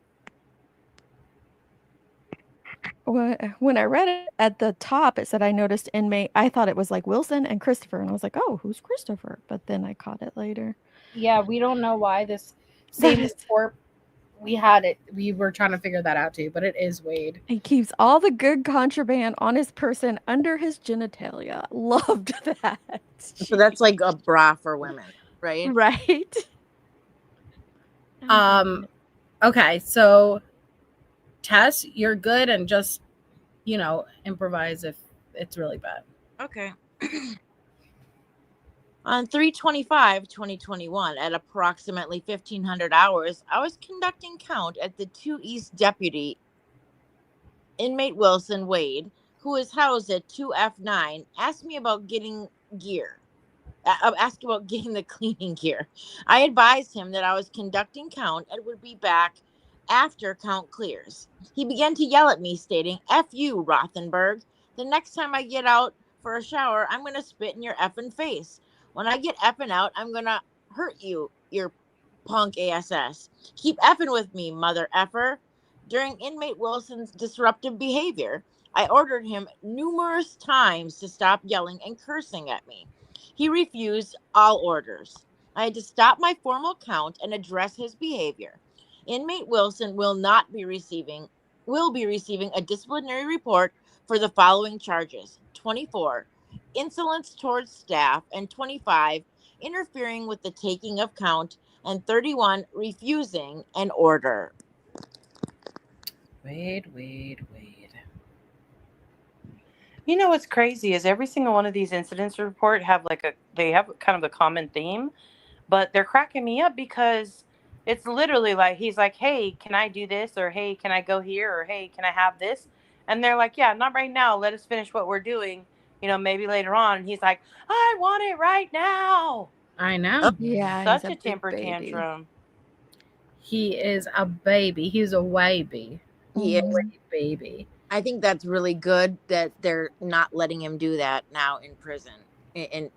When I read it at the top, it said I noticed inmate. I thought it was like Wilson and Christopher, and I was like, oh, who's Christopher? But then I caught it later. Yeah, we don't know why this same report we had it. We were trying to figure that out too, but it is Wade. He keeps all the good contraband on his person under his genitalia. Loved that. So that's like a bra for women, right? Right. Okay, so Tess, you're good, and just improvise if it's really bad. Okay. On 3/25/2021, at approximately 1500 hours, I was conducting count at the 2 East Deputy. Inmate Wilson Wade, who is housed at 2F9, asked me about getting gear. Asked about getting the cleaning gear. I advised him that I was conducting count and would be back after count clears. He began to yell at me, stating, "F you, Rothenberg. The next time I get out for a shower, I'm going to spit in your effing face. When I get effing out, I'm going to hurt you, your punk ASS. Keep effing with me, mother effer." During inmate Wilson's disruptive behavior, I ordered him numerous times to stop yelling and cursing at me. He refused all orders. I had to stop my formal count and address his behavior. Inmate Wilson will be receiving a disciplinary report for the following charges: 24, insolence towards staff, and 25, interfering with the taking of count, and 31, refusing an order. Wade. You know what's crazy is every single one of these incidents report they have kind of a common theme, but they're cracking me up because it's literally like he's like, "Hey, can I do this?" or "Hey, can I go here?" or "Hey, can I have this?" And they're like, "Yeah, not right now. Let us finish what we're doing. Maybe later on." And he's like, "I want it right now." I know. Yeah, Such he's a temper baby. tantrum. He is a baby. He's a baby. He is. Baby. I think that's really good that they're not letting him do that now in prison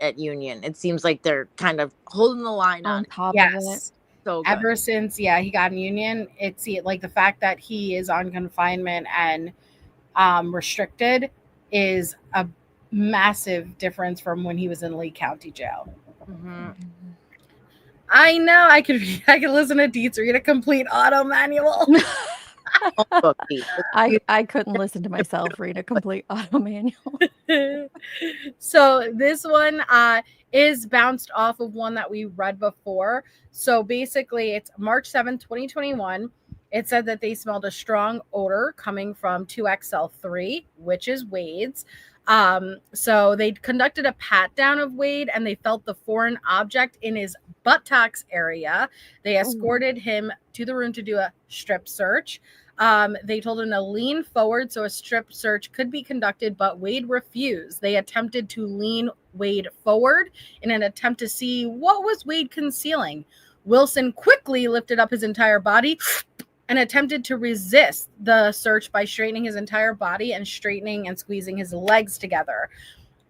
at Union. It seems like they're kind of holding the line on top yes. of it. So good. Ever since he got in Union, it's like the fact that he is on confinement and restricted is a massive difference from when he was in Lee County Jail. Mm-hmm. I know. I could listen to Dietz read a complete auto manual. I couldn't listen to myself read a complete auto manual. So this one is bounced off of one that we read before. So basically, it's March 7th, 2021. It said that they smelled a strong odor coming from 2XL3, which is Wade's. So they conducted a pat down of Wade and they felt the foreign object in his buttocks area. They escorted him to the room to do a strip search. They told him to lean forward so a strip search could be conducted, but Wade refused. They attempted to lean Wade forward in an attempt to see what was Wade concealing. Wilson quickly lifted up his entire body and attempted to resist the search by straightening his entire body and straightening and squeezing his legs together.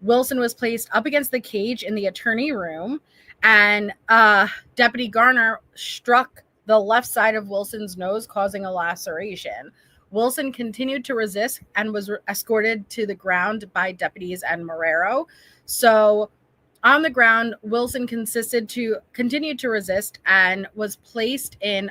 Wilson was placed up against the cage in the attorney room, and Deputy Garner struck the left side of Wilson's nose, causing a laceration. Wilson continued to resist and was escorted to the ground by deputies and Marrero. So on the ground, Wilson continued to resist and was placed in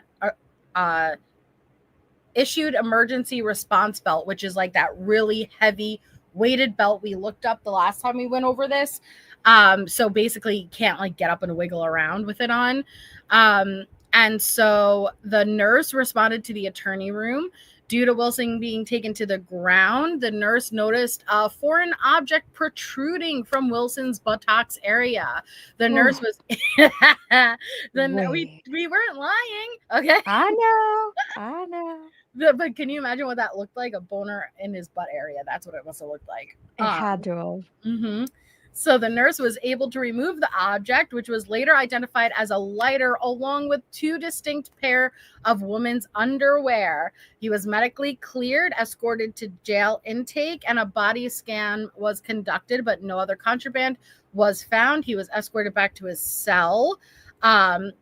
issued emergency response belt, which is like that really heavy weighted belt we looked up the last time we went over this. So basically you can't like get up and wiggle around with it on. And so the nurse responded to the attorney room. Due to Wilson being taken to the ground, the nurse noticed a foreign object protruding from Wilson's buttocks area. The nurse was Wait. we weren't lying. Okay. I know. But can you imagine what that looked like? A boner in his butt area. That's what it must have looked like. It had to have. Mm-hmm. So the nurse was able to remove the object, which was later identified as a lighter, along with 2 distinct pair of women's underwear. He was medically cleared, escorted to jail intake, and a body scan was conducted, but no other contraband was found. He was escorted back to his cell.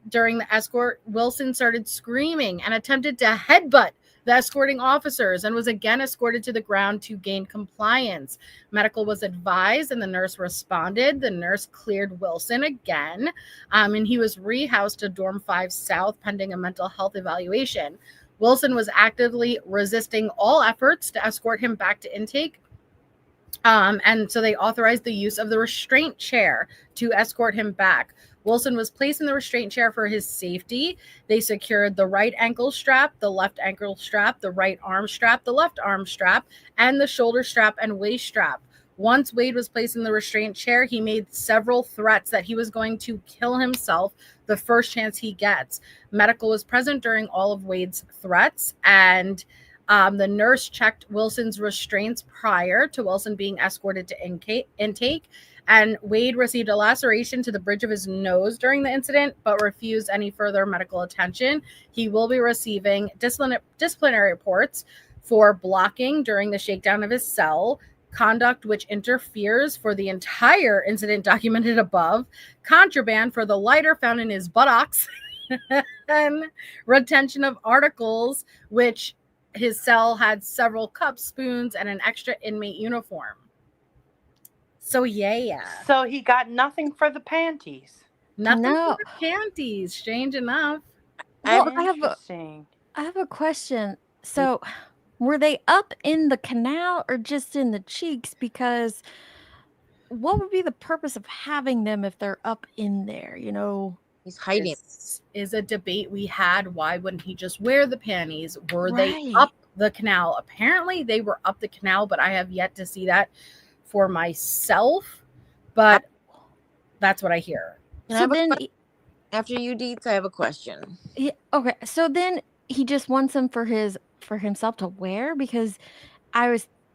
During the escort, Wilson started screaming and attempted to headbutt the escorting officers and was again escorted to the ground to gain compliance. Medical was advised and the nurse responded. The nurse cleared Wilson again, and he was rehoused to Dorm 5 South pending a mental health evaluation. Wilson was actively resisting all efforts to escort him back to intake. And so they authorized the use of the restraint chair to escort him back. Wilson was placed in the restraint chair for his safety. They secured the right ankle strap, the left ankle strap, the right arm strap, the left arm strap, and the shoulder strap and waist strap. Once Wade was placed in the restraint chair, he made several threats that he was going to kill himself the first chance he gets. Medical was present during all of Wade's threats, and the nurse checked Wilson's restraints prior to Wilson being escorted to intake. And Wade received a laceration to the bridge of his nose during the incident, but refused any further medical attention. He will be receiving disciplinary reports for blocking during the shakedown of his cell, conduct which interferes for the entire incident documented above, contraband for the lighter found in his buttocks, and retention of articles, which his cell had several cups, spoons, and an extra inmate uniform. So yeah. So he got nothing for the panties. Nothing No. for the panties. Strange enough. Well, I Interesting. have a question. So, were they up in the canal or just in the cheeks? Because what would be the purpose of having them if they're up in there? You know, He's hiding. This is a debate we had. Why wouldn't he just wear the panties? Were they Right. up the canal? Apparently they were up the canal, but I have yet to see that for myself. But that's what I hear. Can I so have a then, After you, Deets, I have a question. yeah, okay. So then he just wants them for himself to wear, because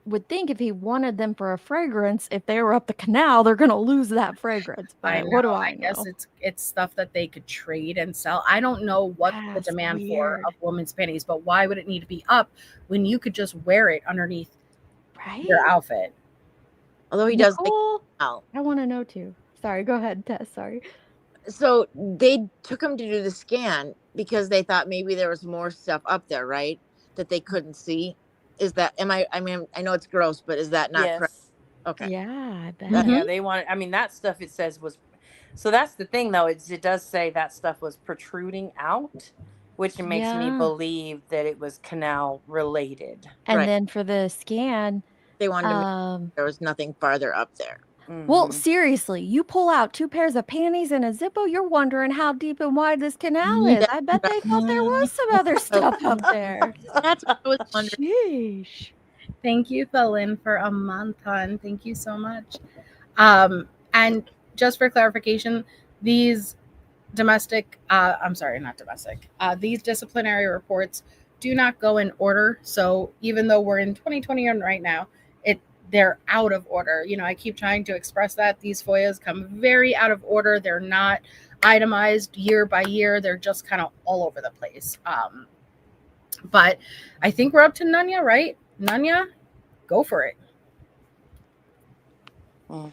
would think if he wanted them for a fragrance, if they were up the canal, they're gonna lose that fragrance. But what do I know? guess it's stuff that they could trade and sell. I don't know what the That's demand weird. for of women's panties, but why would it need to be up when you could just wear it underneath Right? your outfit? Although he does like Nicole, out. I want to know too. Sorry, go ahead, Tess. Sorry. So they took him to do the scan because they thought maybe there was more stuff up there, right? That they couldn't see. Is that I mean, I know it's gross, but is that not correct? Okay. Yeah, I bet. Yeah, they wanted. I mean, that stuff it says was. So that's the thing, though. It does say that stuff was protruding out, which makes me Yeah. believe that it was canal related. And Right. then for the scan, They wanted to make there was nothing farther up there. well, Mhm. seriously, you pull out 2 pairs of panties and a Zippo, you're wondering how deep and wide this canal is. I bet they thought there was some other stuff up there. That's what I was wondering. Sheesh. Thank you, Philin, for a month, hon. Thank you so much. And just for clarification, these these disciplinary reports do not go in order. So even though we're in 2021 right now, they're out of order. You know, I keep trying to express that these FOIAs come very out of order. They're not itemized year by year. They're just kind of all over the place. But I think we're up to Nanya, right? Nanya, go for it.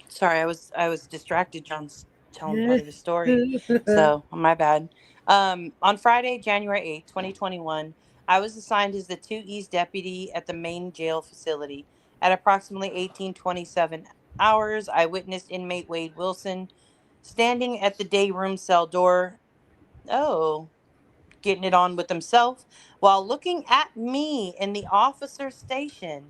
Sorry, I was distracted. John's telling part of the story, so my bad. On Friday, January 8th, 2021, I was assigned as the 2 East deputy at the main jail facility. At approximately 18:27 hours, I witnessed inmate Wade Wilson standing at the day room cell door. Getting it on with himself while looking at me in the officer station.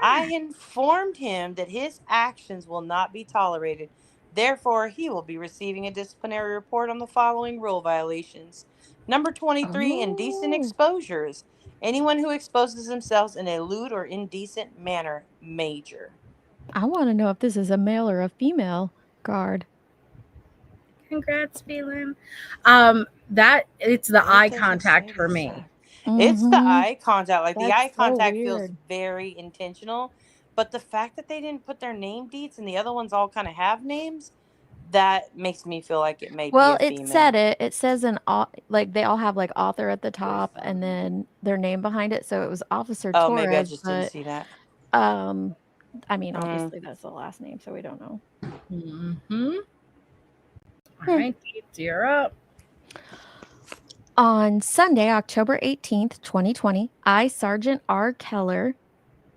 I informed him that his actions will not be tolerated Therefore, he will be receiving a disciplinary report on the following rule violations. Number 23, indecent Oh. exposures. Anyone who exposes themselves in a lewd or indecent manner, major. I want to know if this is a male or a female guard. Congrats, Phelan. That it's the It eye doesn't contact say for this, me. It's the Mhm. eye contact. Like the That's eye so contact feels weird. very intentional. But the fact that they didn't put their name deeds and the other ones all kind of have names, that makes me feel like it may be Well, a it female. said it. It says like they all have like author at the top and then their name behind it. So it was Officer Oh, maybe I Torres, just didn't but see that. I mean, Mm. obviously that's the last name, so we don't know. Mm-hmm. All right, Deeds, you're up. On Sunday, October 18th, 2020, I, Sergeant R. Keller,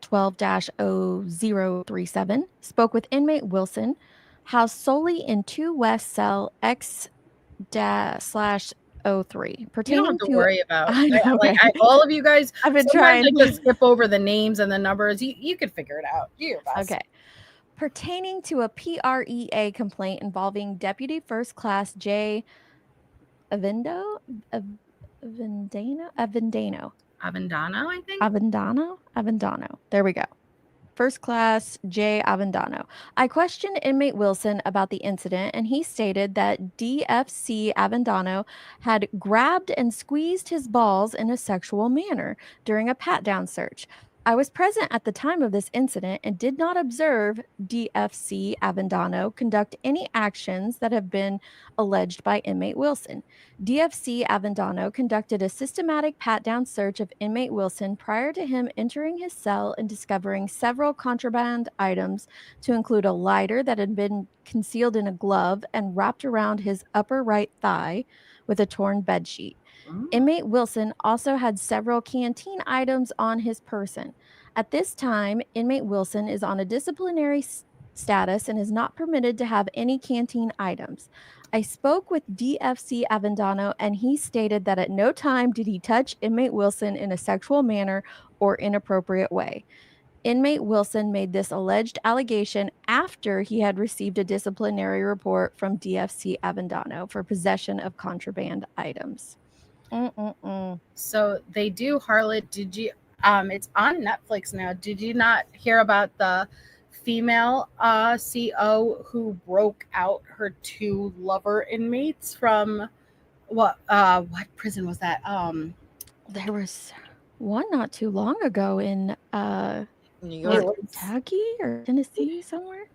12-0037, spoke with inmate Wilson, housed solely in 2 West Cell X/03, You pertaining don't have to to worry about. I know, right? All of you guys. I've been Sometimes trying. I just skip over the names and the numbers. You could figure it out. Do your best. Okay. Pertaining to a PREA complaint involving Deputy First Class J. Avendano. Avendano, I think. Avendano. There we go. First Class J. Avendano. I questioned inmate Wilson about the incident, and he stated that DFC Avendano had grabbed and squeezed his balls in a sexual manner during a pat-down search. I was present at the time of this incident and did not observe DFC Avendano conduct any actions that have been alleged by inmate Wilson. DFC Avendano conducted a systematic pat-down search of inmate Wilson prior to him entering his cell and discovering several contraband items, to include a lighter that had been concealed in a glove and wrapped around his upper right thigh with a torn bedsheet. Inmate Wilson also had several canteen items on his person. At this time, inmate Wilson is on a disciplinary status and is not permitted to have any canteen items. I spoke with DFC Avendano, and he stated that at no time did he touch inmate Wilson in a sexual manner or inappropriate way. Inmate Wilson made this alleged allegation after he had received a disciplinary report from DFC Avendano for possession of contraband items. So they do, Harlot. Did you? It's on Netflix now. Did you not hear about the female CO who broke out her 2 lover inmates from what prison was that? There was one not too long ago in New was York. it Kentucky or Tennessee somewhere?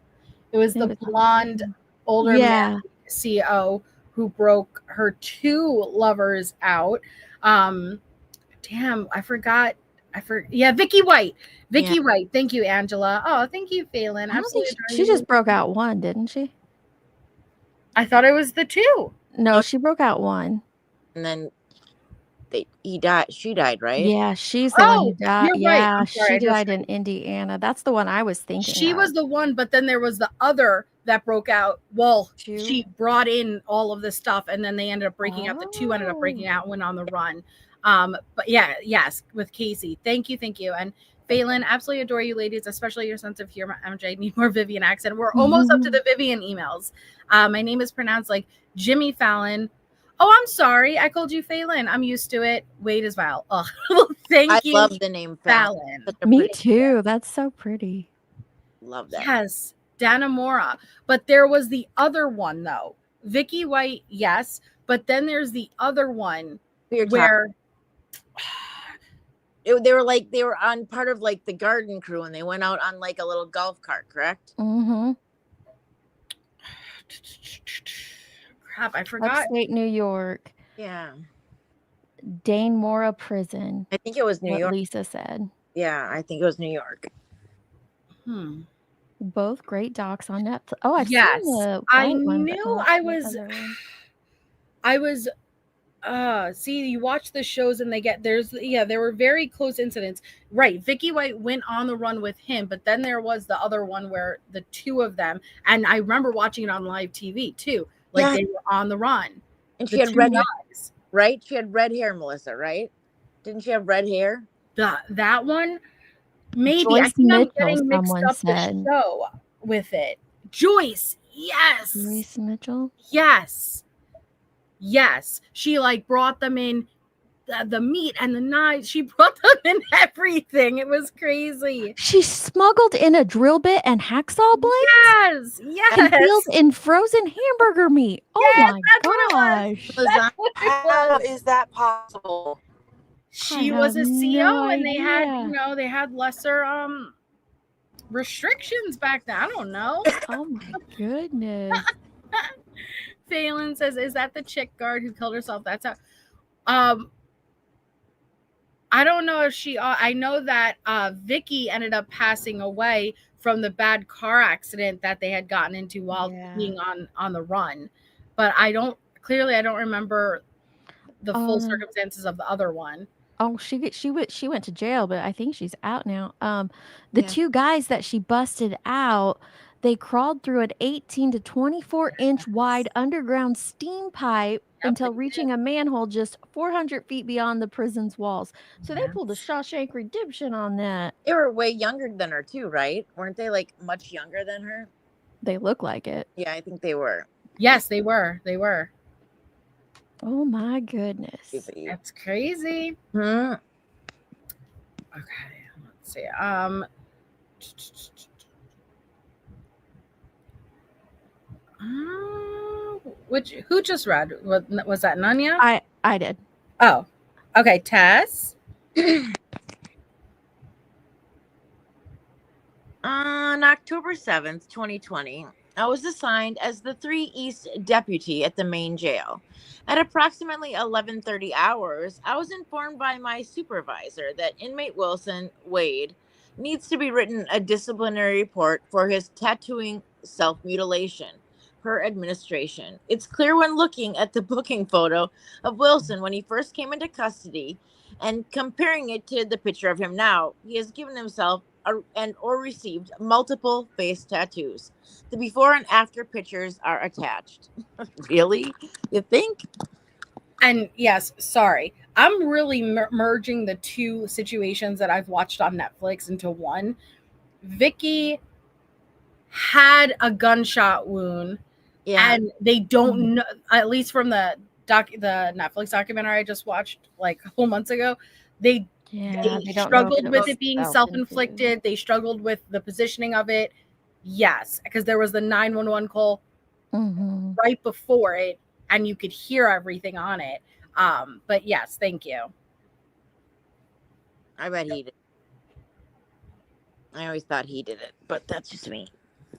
It was the blonde older man CO who broke her 2 lovers out. Damn, I forgot. Yeah, Vicky White. Vicky White. Thank you, Angela. Oh, thank you, Phelan. I don't think she just broke out one, didn't she? I thought it was the 2. No, she broke out one. And then he died. She died, right? Yeah, she's the one who died. You're right. Yeah, I'm sorry, she died in Indiana. That's the one I was thinking. She was the one, but then there was the other that broke out. Well, 2? she brought in all of this stuff, and then they ended up breaking out. The 2 ended up breaking out and went on the run. But yes, with Casey. Thank you. And Phelan, absolutely adore you ladies, especially your sense of humor. MJ, need more Vivian accent. We're almost up to the Vivian emails. My name is pronounced like Jimmy Fallon. Oh, I'm sorry. I called you Phelan. I'm used to it. Wade as well. Oh, thank you. I love the name Fallon. Me too. That's so pretty. Love that. Yes, Dana Mora. But there was the other one though. Vicky White, yes. But then there's the other one where they were on part of like the garden crew, and they went out on like a little golf cart, correct? Mm-hmm. Crap, I forgot. Upstate New York. Yeah. Dane Mora Prison. I think it was New York. Lisa said. Yeah, I think it was New York. Both great docs on Netflix. Oh, I've seen the I one, knew I was see, you watch the shows and there were very close incidents. Right. Vicky White went on the run with him, but then there was the other one where the 2 of them, and I remember watching it on live TV too. Like they were on the run. And she had red hair, right? She had red hair, Melissa, right? Didn't she have red hair? That one? Maybe. Joyce I think Mitchell, I'm getting mixed up the show with it. Joyce. Yes. Grace Mitchell. Yes. Yes. She like brought them in the meat and the knives. She brought them in everything. It was crazy. She smuggled in a drill bit and hacksaw blades Yes. Yes. and sealed in frozen hamburger meat. Oh Yes, my that's what it was. gosh. Lasagna. How is that possible? She I was a have CO no and they had, idea. they had lesser restrictions back then. I don't know. Oh my goodness. Phelan says, "Is that the chick guard who killed herself?" That's how. I don't know if she. I know that Vicky ended up passing away from the bad car accident that they had gotten into while Yeah. being on the run, but I don't remember the full circumstances of the other one. Oh, she went to jail, but I think she's out now. The Yeah. two guys that she busted out, they crawled through an 18 to 24-inch wide underground steam pipe until they reaching a manhole just 400 feet beyond the prison's walls. So they Yes. pulled a Shawshank Redemption on that. They were way younger than her too, right? Weren't they like much younger than her? They look like it. Yeah, I think they were. Yes, they were. They were. Oh my goodness. That's crazy. Hmm. Okay, let's see. Who just read? Was that Nanya? I did. Oh, okay. Tess. On October 7th, 2020, I was assigned as the 3 East deputy at the main jail. At approximately 11:30 hours, I was informed by my supervisor that inmate Wilson Wade needs to be written a disciplinary report for his tattooing self-mutilation per administration. It's clear when looking at the booking photo of Wilson when he first came into custody and comparing it to the picture of him now, he has given himself or received multiple face tattoos. The before and after pictures are attached. Really? You think? And yes, sorry. I'm really merging the two situations that I've watched on Netflix into one. Vicky had a gunshot wound, Yeah. and they don't know, at least from the Netflix documentary I just watched like a couple months ago, they Yeah, they they don't know if struggled it with was it being self-inflicted. self-inflicted. They struggled with the positioning of it. Yes, because there was the 911 call Mhm. right before it, and you could hear everything on it. But yes, thank you. I bet he did. I always thought he did it, but that's just me.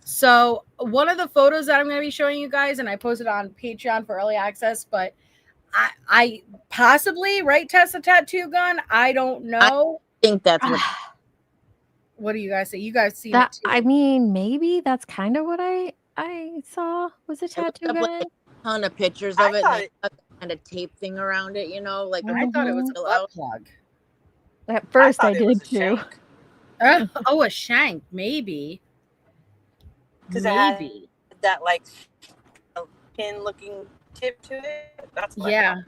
So one of the photos that I'm going to be showing you guys, and I posted on Patreon for early access, but I possibly, right, Tess, a tattoo gun? I don't know. I think that's what. What do you guys say? You guys seen That, it too? I mean, maybe that's kind of what I saw was a I looked tattoo up, gun. like, a ton of pictures I of it, thought and they put kind of tape thing around it, like I thought it was a fill butt out. plug. At first, I thought it was did a too. shank. Oh, a shank, maybe. 'Cause it had Maybe. that like pin looking tip to it. That's what Yeah.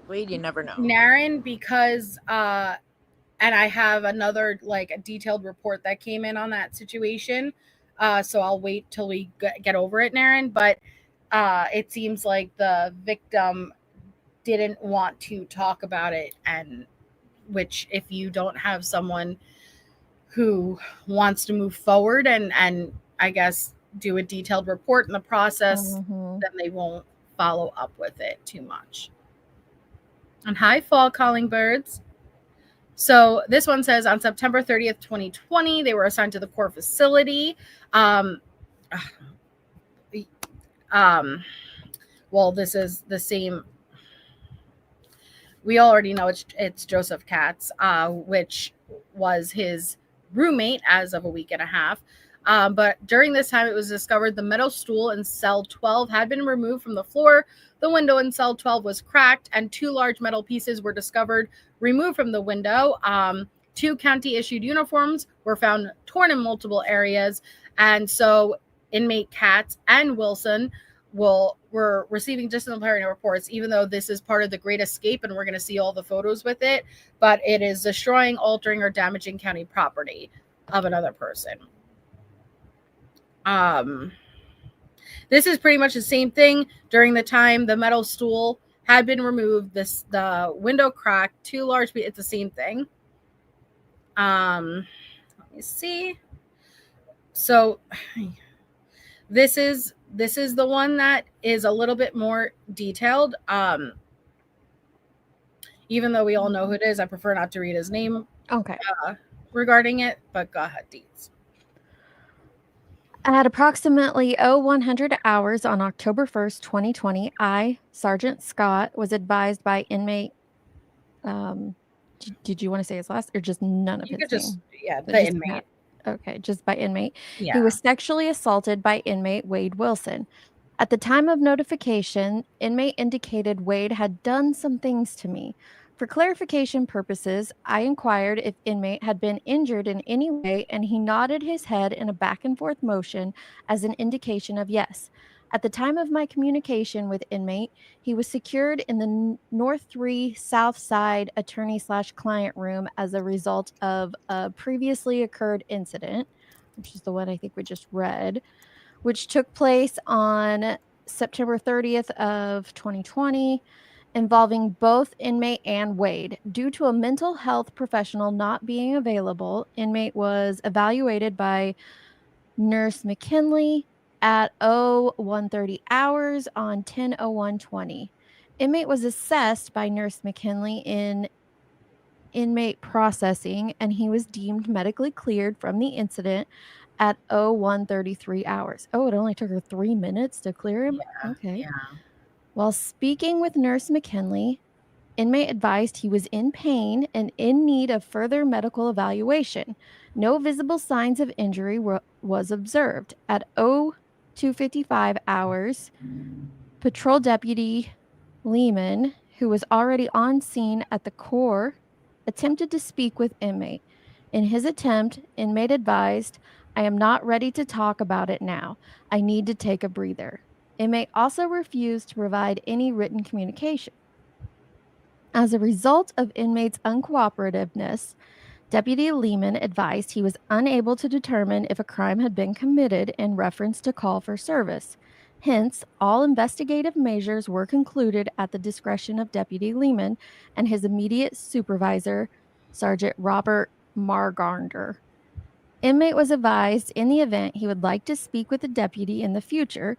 Wade, you never know. Naren, because and I have another like a detailed report that came in on that situation. So I'll wait till we get over it, Naren. But it seems like the victim didn't want to talk about it, and which if you don't have someone who wants to move forward and I guess do a detailed report in the process, Mhm. then they won't follow up with it too much. And hi, fall calling birds. So this one says on September 30th, 2020, they were assigned to the core facility. Well, this is the same. We already know it's Joseph Katz, which was his roommate as of a week and a half. But during this time, it was discovered the metal stool in cell 12 had been removed from the floor. The window in cell 12 was cracked, and 2 large metal pieces were discovered removed from the window. 2 county-issued uniforms were found torn in multiple areas. And so inmate Katz and Wilson were receiving disciplinary reports, even though this is part of the Great Escape, and we're going to see all the photos with it. But it is destroying, altering, or damaging county property of another person. This is pretty much the same thing. During the time the metal stool had been removed, the window cracked, 2 large it's the same thing. Let me see. So this is the one that is a little bit more detailed. Even though we all know who it is, I prefer not to read his name Okay. regarding it, but go ahead, Deeds. At approximately 0100 hours on October 1st, 2020, I, Sergeant Scott, was advised by inmate. Did you want to say his last or just none of You his could just, name? yeah, But the just inmate. okay, just by inmate. He Yeah. was sexually assaulted by inmate Wade Wilson. At the time of notification, inmate indicated Wade had done some things to me. For clarification purposes, I inquired if inmate had been injured in any way, and he nodded his head in a back and forth motion as an indication of yes. At the time of my communication with inmate, he was secured in the North 3 South Side attorney/client room as a result of a previously occurred incident, which is the one I think we just read, which took place on September 30th of 2020, involving both inmate and Wade. Due to a mental health professional not being available, inmate was evaluated by Nurse McKinley at 0130 hours on 10/01/20. Inmate was assessed by Nurse McKinley in inmate processing, and he was deemed medically cleared from the incident at 0133 hours. Oh, it only took her 3 minutes to clear him? Okay. Yeah. While speaking with Nurse McKinley, inmate advised he was in pain and in need of further medical evaluation. No visible signs of injury was observed. At 0255 hours, Patrol Deputy Lehman, who was already on scene at the core, attempted to speak with inmate. In his attempt, inmate advised, I am not ready to talk about it now. I need to take a breather. Inmate also refused to provide any written communication. As a result of inmate's uncooperativeness, Deputy Lehman advised he was unable to determine if a crime had been committed in reference to call for service. Hence, all investigative measures were concluded at the discretion of Deputy Lehman and his immediate supervisor, Sergeant Robert Margander. Inmate was advised in the event he would like to speak with the deputy in the future,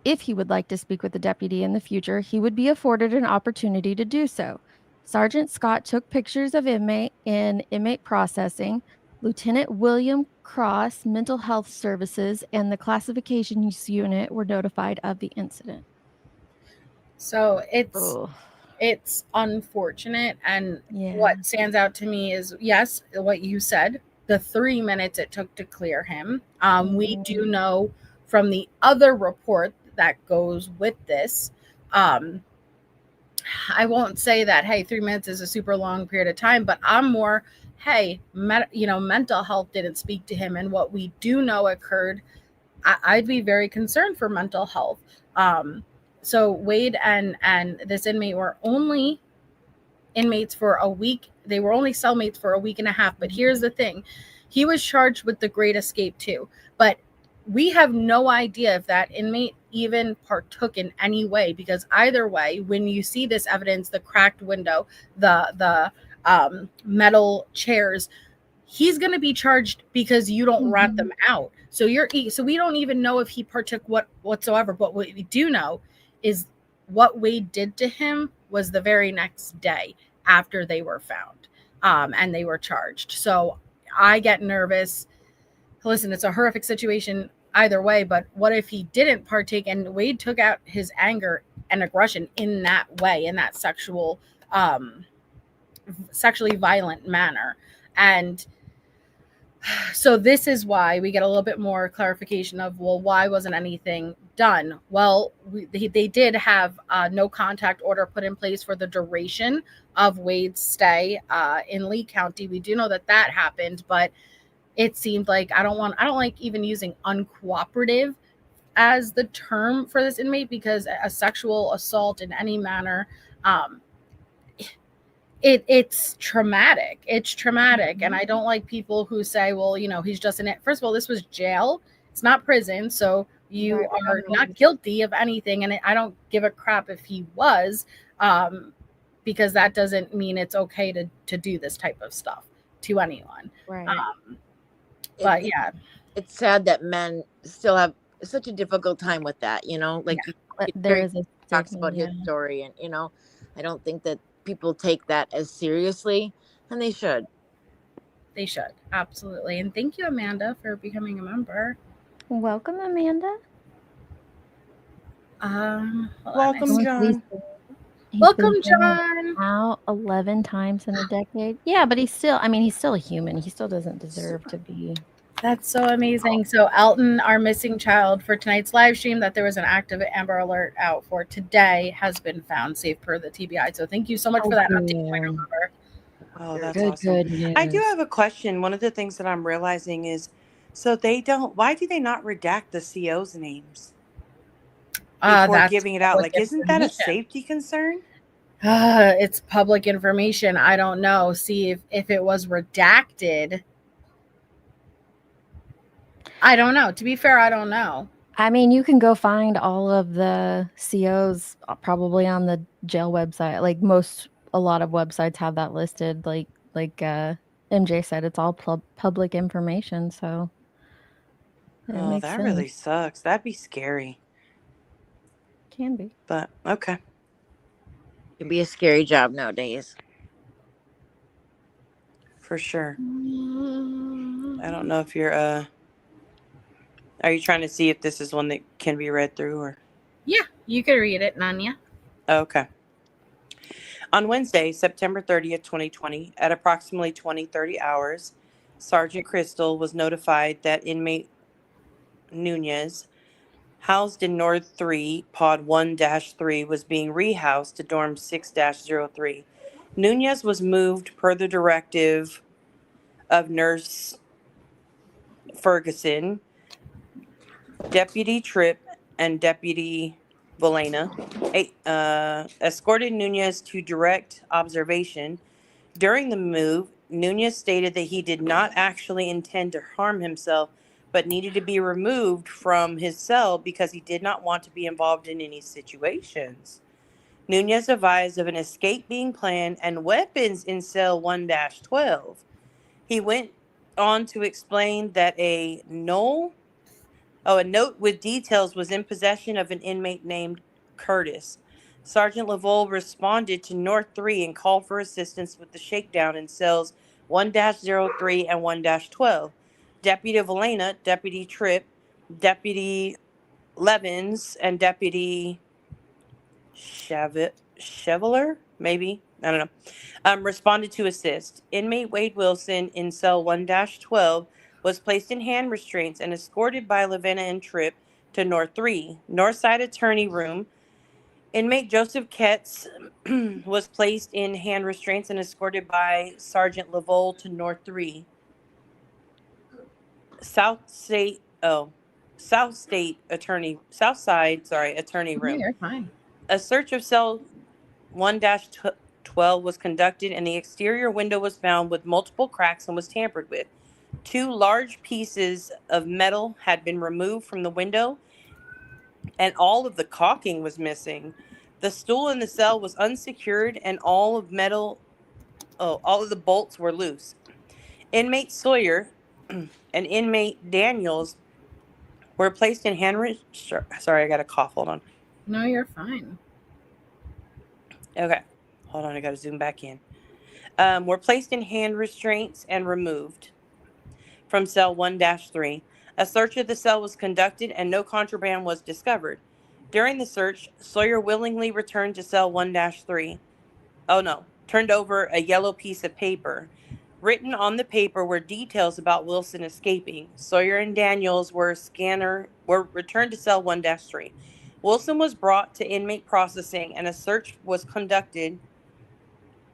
if he would like to speak with the deputy in the future, he would be afforded an opportunity to do so. Sergeant Scott took pictures of inmate in inmate processing. Lieutenant William Cross, Mental Health Services, and the classifications unit were notified of the incident. So it's Ugh. it's unfortunate, and Yeah. what stands out to me is, yes, what you said, the 3 minutes it took to clear him. We do know from the other report that goes with this, I won't say that, hey, 3 minutes is a super long period of time, but I'm more, hey, mental health didn't speak to him, and what we do know occurred, I'd be very concerned for mental health. So Wade and this inmate were only inmates for a week. They were only cellmates for a week and a half. But here's the thing. He was charged with the Great Escape too. But we have no idea if that inmate even partook in any way, because either way, when you see this evidence, the cracked window, the metal chairs, he's going to be charged because you don't rat them out. So we don't even know if he partook whatsoever. But what we do know is what Wade did to him was the very next day after they were found, and they were charged. So I get nervous. Listen, it's a horrific situation either way, but what if he didn't partake and Wade took out his anger and aggression in that way, in that sexually violent manner? And so this is why we get a little bit more clarification of, well, why wasn't anything done? Well, they did have no contact order put in place for the duration of Wade's stay in Lee County. We do know that happened, but it seemed like I don't like even using uncooperative as the term for this inmate, because a sexual assault in any manner, it's traumatic. It's traumatic. And I don't like people who say, well, he's just in it. First of all, this was jail. It's not prison. So you are not guilty of anything. And I don't give a crap if he was, because that doesn't mean it's okay to do this type of stuff to anyone. Right. But yeah, it's sad that men still have such a difficult time with that, like There is a talks stigma, about his story, and I don't think that people take that as seriously, and they should. They should, absolutely. And thank you, Amanda, for becoming a member. Welcome, Amanda. Welcome, John. Welcome, John. Out 11 times in a decade. Yeah, but he's still a human. He still doesn't deserve to be. That's so amazing. So Elton, our missing child for tonight's live stream that there was an active Amber Alert out for today, has been found safe per the TBI. So thank you so much for that update. Oh, that's Good, awesome. good news. I do have a question. One of the things that I'm realizing is, so why do they not redact the CO's names before giving it out? Like, isn't that a safety concern? It's public information. I don't know. See if it was redacted. I don't know. To be fair, I don't know. I mean, you can go find all of the COs probably on the jail website. Like a lot of websites have that listed. Like MJ said, it's all public information. So that sense. really sucks. That'd be scary. Can be. But okay. It'd be a scary job nowadays. For sure. I don't know if you're are you trying to see if this is one that can be read through, or? Yeah, you can read it, Nanya. Okay. On Wednesday, September 30th, 2020, at approximately 20:30 hours, Sergeant Crystal was notified that inmate Nunez, housed in North 3, Pod 1-3, was being rehoused to Dorm 6-03. Nunez was moved per the directive of Nurse Ferguson. Deputy Tripp and Deputy Valena escorted Nunez to direct observation. During the move, Nunez stated that he did not actually intend to harm himself, but needed to be removed from his cell because he did not want to be involved in any situations. Nunez advised of an escape being planned and weapons in cell 1-12. He went on to explain that a note with details was in possession of an inmate named Curtis. Sergeant Laval responded to North 3 and called for assistance with the shakedown in cells 1-03 and 1-12. Deputy Valena, Deputy Tripp, Deputy Levins, and Deputy Chevalier, maybe, I don't know, responded to assist. Inmate Wade Wilson in cell 1-12 was placed in hand restraints and escorted by Lavena and Tripp to North 3, Northside Attorney Room. Inmate Joseph Ketz was placed in hand restraints and escorted by Sergeant Laval to North 3, Southside Attorney Room. You're fine. A search of cell 1-12 was conducted, and the exterior window was found with multiple cracks and was tampered with. 2 large pieces of metal had been removed from the window, and all of the caulking was missing. The stool in the cell was unsecured, and all of the bolts were loose. Inmate Sawyer and inmate Daniels were placed in sorry, I got a cough. Hold on. No, you're fine. Okay. Hold on, I got to zoom back in. Were placed in hand restraints and removed from cell 1-3. A search of the cell was conducted and no contraband was discovered. During the search, Sawyer willingly returned to cell 1-3. Turned over a yellow piece of paper. Written on the paper were details about Wilson escaping. Sawyer and Daniels were returned to cell 1-3. Wilson was brought to inmate processing, and a search was conducted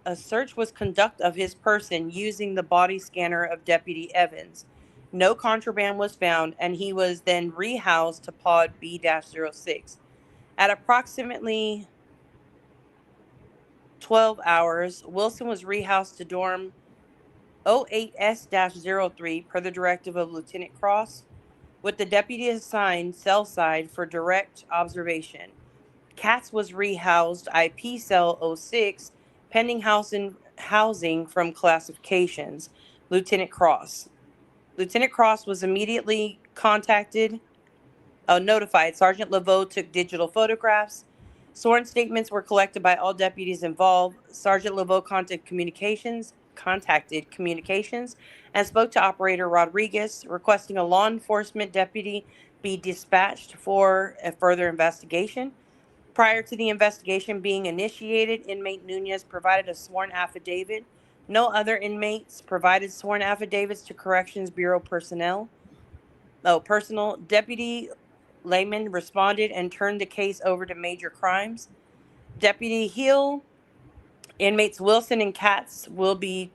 of his person using the body scanner of Deputy Evans. No contraband was found, and he was then rehoused to Pod B-06. At approximately 12 hours, Wilson was rehoused to dorm 08S-03 per the directive of Lieutenant Cross, with the deputy assigned cell side for direct observation. Katz was rehoused IP cell 06, pending housing from classifications. Lieutenant Cross. Lieutenant Cross was immediately notified. Sergeant Laveau took digital photographs. Sworn statements were collected by all deputies involved. Sergeant Laveau contacted communications and spoke to Operator Rodriguez, requesting a law enforcement deputy be dispatched for a further investigation. Prior to the investigation being initiated, inmate Nunez provided a sworn affidavit. No other inmates provided sworn affidavits to Corrections Bureau personnel. Personal Deputy Lehman responded and turned the case over to Major Crimes. Deputy Hill, inmates Wilson and Katz will be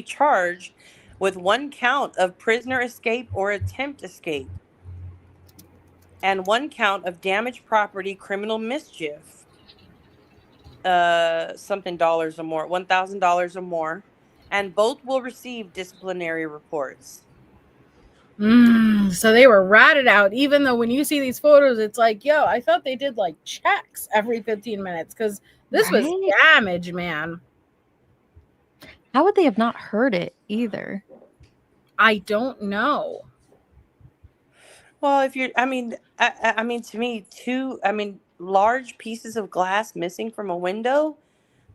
charged with 1 count of prisoner escape or attempt escape and 1 count of damaged property criminal mischief. Something dollars or more, $1,000 or more, and both will receive disciplinary reports. So they were ratted out, even though when you see these photos, it's like, yo, I thought they did like checks every 15 minutes because this was Right? damage, man. How would they have not heard it either? I don't know. Well, if you're, I mean, to me, large pieces of glass missing from a window,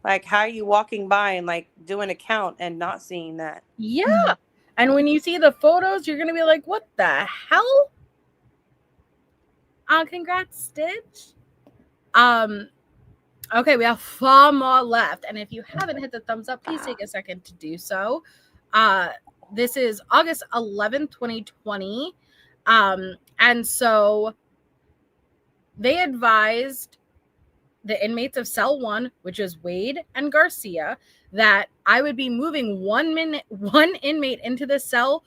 like how are you walking by and like doing a count and not seeing that? Yeah. And when you see the photos, you're going to be like, what the hell? Congrats, Stitch. Okay, we have 4 more left. And if you haven't hit the thumbs up, please take a second to do so. This is August 11th, 2020. And so they advised the inmates of cell 1, which is Wade and Garcia, that I would be moving one inmate into the cell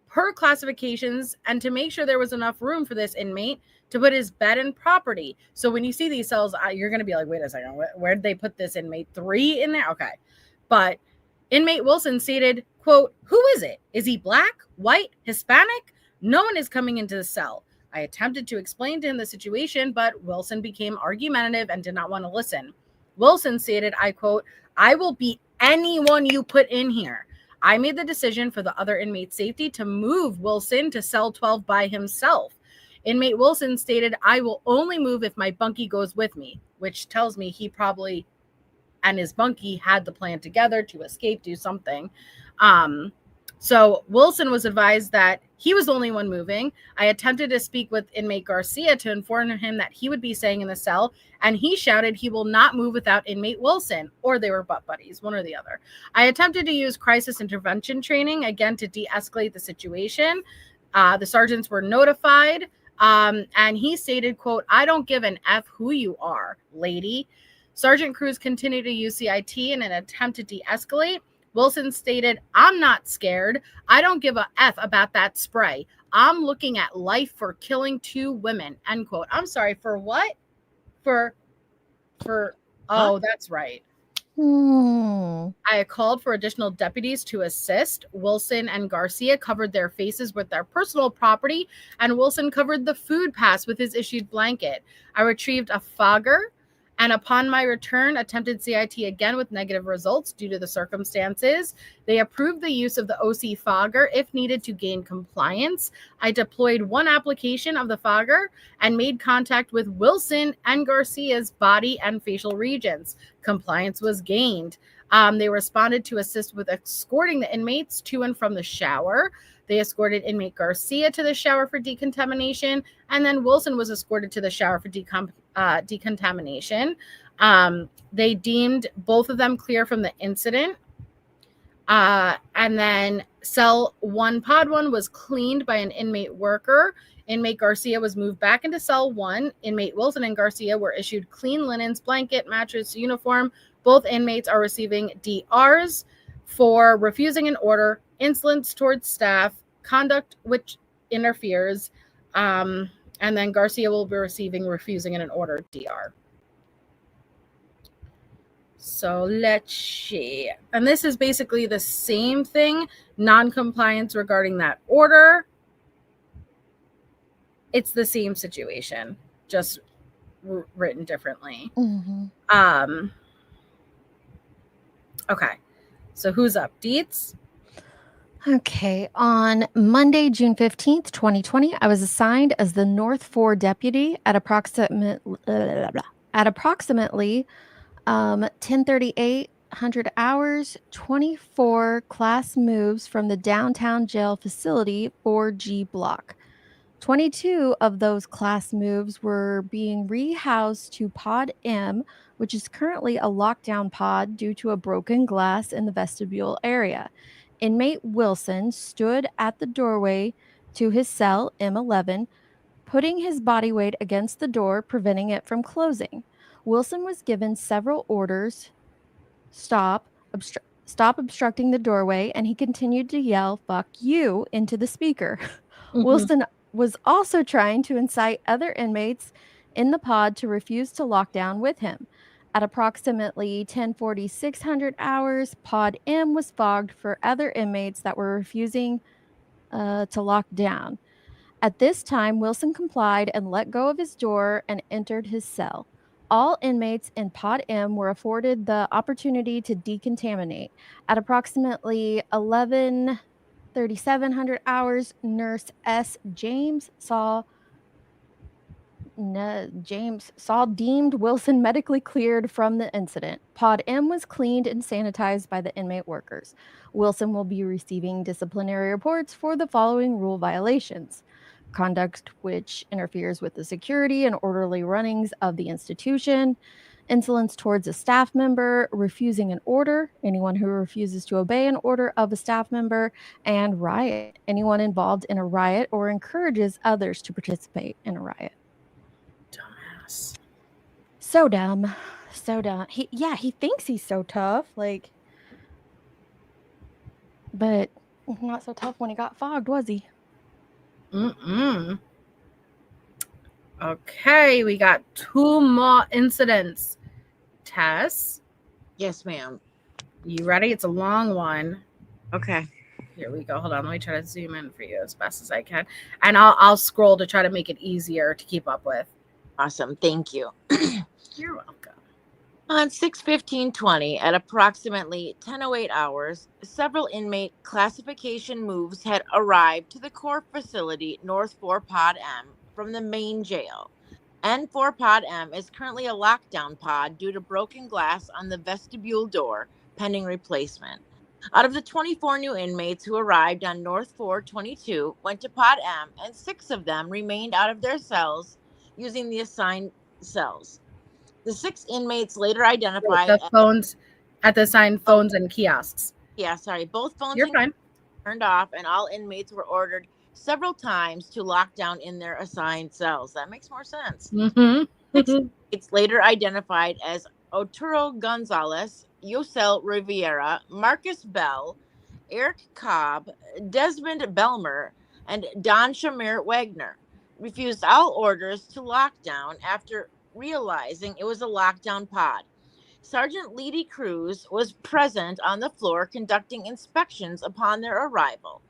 per classifications and to make sure there was enough room for this inmate to put his bed and property. So when you see these cells, you're going to be like, wait a second, where did they put this inmate? 3 in there? Okay. But inmate Wilson stated, quote, "Who is it? Is he black, white, Hispanic? No one is coming into the cell. I attempted to explain to him the situation, but Wilson became argumentative and did not want to listen. Wilson stated, I quote, "I will beat anyone you put in here." I made the decision for the other inmate's safety to move Wilson to cell 12 by himself. Inmate Wilson stated, "I will only move if my bunkie goes with me," which tells me he probably and his bunkie had the plan together to escape, do something. So Wilson was advised that he was the only one moving. I attempted to speak with inmate Garcia to inform him that he would be staying in the cell, and he shouted he will not move without inmate Wilson, or they were butt buddies, one or the other. I attempted to use crisis intervention training, again, to de-escalate the situation. The sergeants were notified, and he stated, quote, "I don't give an F who you are, lady." Sergeant Cruz continued to use CIT in an attempt to de-escalate. Wilson stated, "I'm not scared. I don't give a F about that spray. I'm looking at life for killing 2 women," end quote. I'm sorry, for what? Oh, that's right. I called for additional deputies to assist. Wilson and Garcia covered their faces with their personal property, and Wilson covered the food pass with his issued blanket. I retrieved a fogger, and upon my return, attempted CIT again with negative results due to the circumstances. They approved the use of the OC fogger if needed to gain compliance. I deployed 1 application of the fogger and made contact with Wilson and Garcia's body and facial regions. Compliance was gained. They responded to assist with escorting the inmates to and from the shower. They escorted inmate Garcia to the shower for decontamination, and then Wilson was escorted to the shower for decontamination. They deemed both of them clear from the incident. And then cell 1, pod 1 was cleaned by an inmate worker. Inmate Garcia was moved back into cell 1. Inmate Wilson and Garcia were issued clean linens, blanket, mattress, uniform. Both inmates are receiving DRs for refusing an order, insolence towards staff, conduct which interferes, and then Garcia will be receiving refusing an order DR. So let's see. And this is basically the same thing, non-compliance regarding that order. It's the same situation, just written differently. Mm-hmm. Okay. So who's up? Deets? Okay. On Monday, June 15th, 2020, I was assigned as the North 4 deputy at approximately 10:38 hours, 24 class moves from the downtown jail facility 4G block. 22 of those class moves were being rehoused to Pod M, which is currently a lockdown pod due to a broken glass in the vestibule area. Inmate Wilson stood at the doorway to his cell M11, putting his body weight against the door, preventing it from closing. Wilson was given several orders: stop, stop obstructing the doorway, and he continued to yell, "Fuck you," into the speaker. Wilson was also trying to incite other inmates in the pod to refuse to lock down with him. At approximately 10:46 hours, Pod M was fogged for other inmates that were refusing to lock down. At this time, Wilson complied and let go of his door and entered his cell. All inmates in Pod M were afforded the opportunity to decontaminate. At approximately 11:37 hours, Nurse S. James saw deemed Wilson medically cleared from the incident. Pod M was cleaned and sanitized by the inmate workers. Wilson will be receiving disciplinary reports for the following rule violations: conduct which interferes with the security and orderly runnings of the institution, insolence towards a staff member, refusing an order, anyone who refuses to obey an order of a staff member, and riot, anyone involved in a riot or encourages others to participate in a riot. Dumbass. So dumb. So dumb. He thinks he's so tough, like, but not so tough when he got fogged, was he? Okay, we got 2 more incidents. Tess, Yes, ma'am. you ready? It's a long one. Okay. Here we go. Hold on. Let me try to zoom in for you as best as I can. And I'll scroll to try to make it easier to keep up with. Awesome. Thank you. You're welcome. On 6/15/20, at approximately 10:08 hours, several inmate classification moves had arrived to the core facility North 4 Pod M from the main jail. N4 Pod M is currently a lockdown pod due to broken glass on the vestibule door, pending replacement. Out of the 24 new inmates who arrived on North 422 went to Pod M, and 6 of them remained out of their cells using the assigned cells. The 6 inmates later identified The phones at the assigned phones and kiosks. both phones You're fine. turned off, and all inmates were ordered several times to lock down in their assigned cells. That makes more sense. 6 inmates later identified as Arturo Gonzalez, Yosel Riviera, Marcus Bell, Eric Cobb, Desmond Belmer, and Don Shamir Wagner refused all orders to lock down after realizing it was a lockdown pod. Sergeant Leedy Cruz was present on the floor conducting inspections upon their arrival.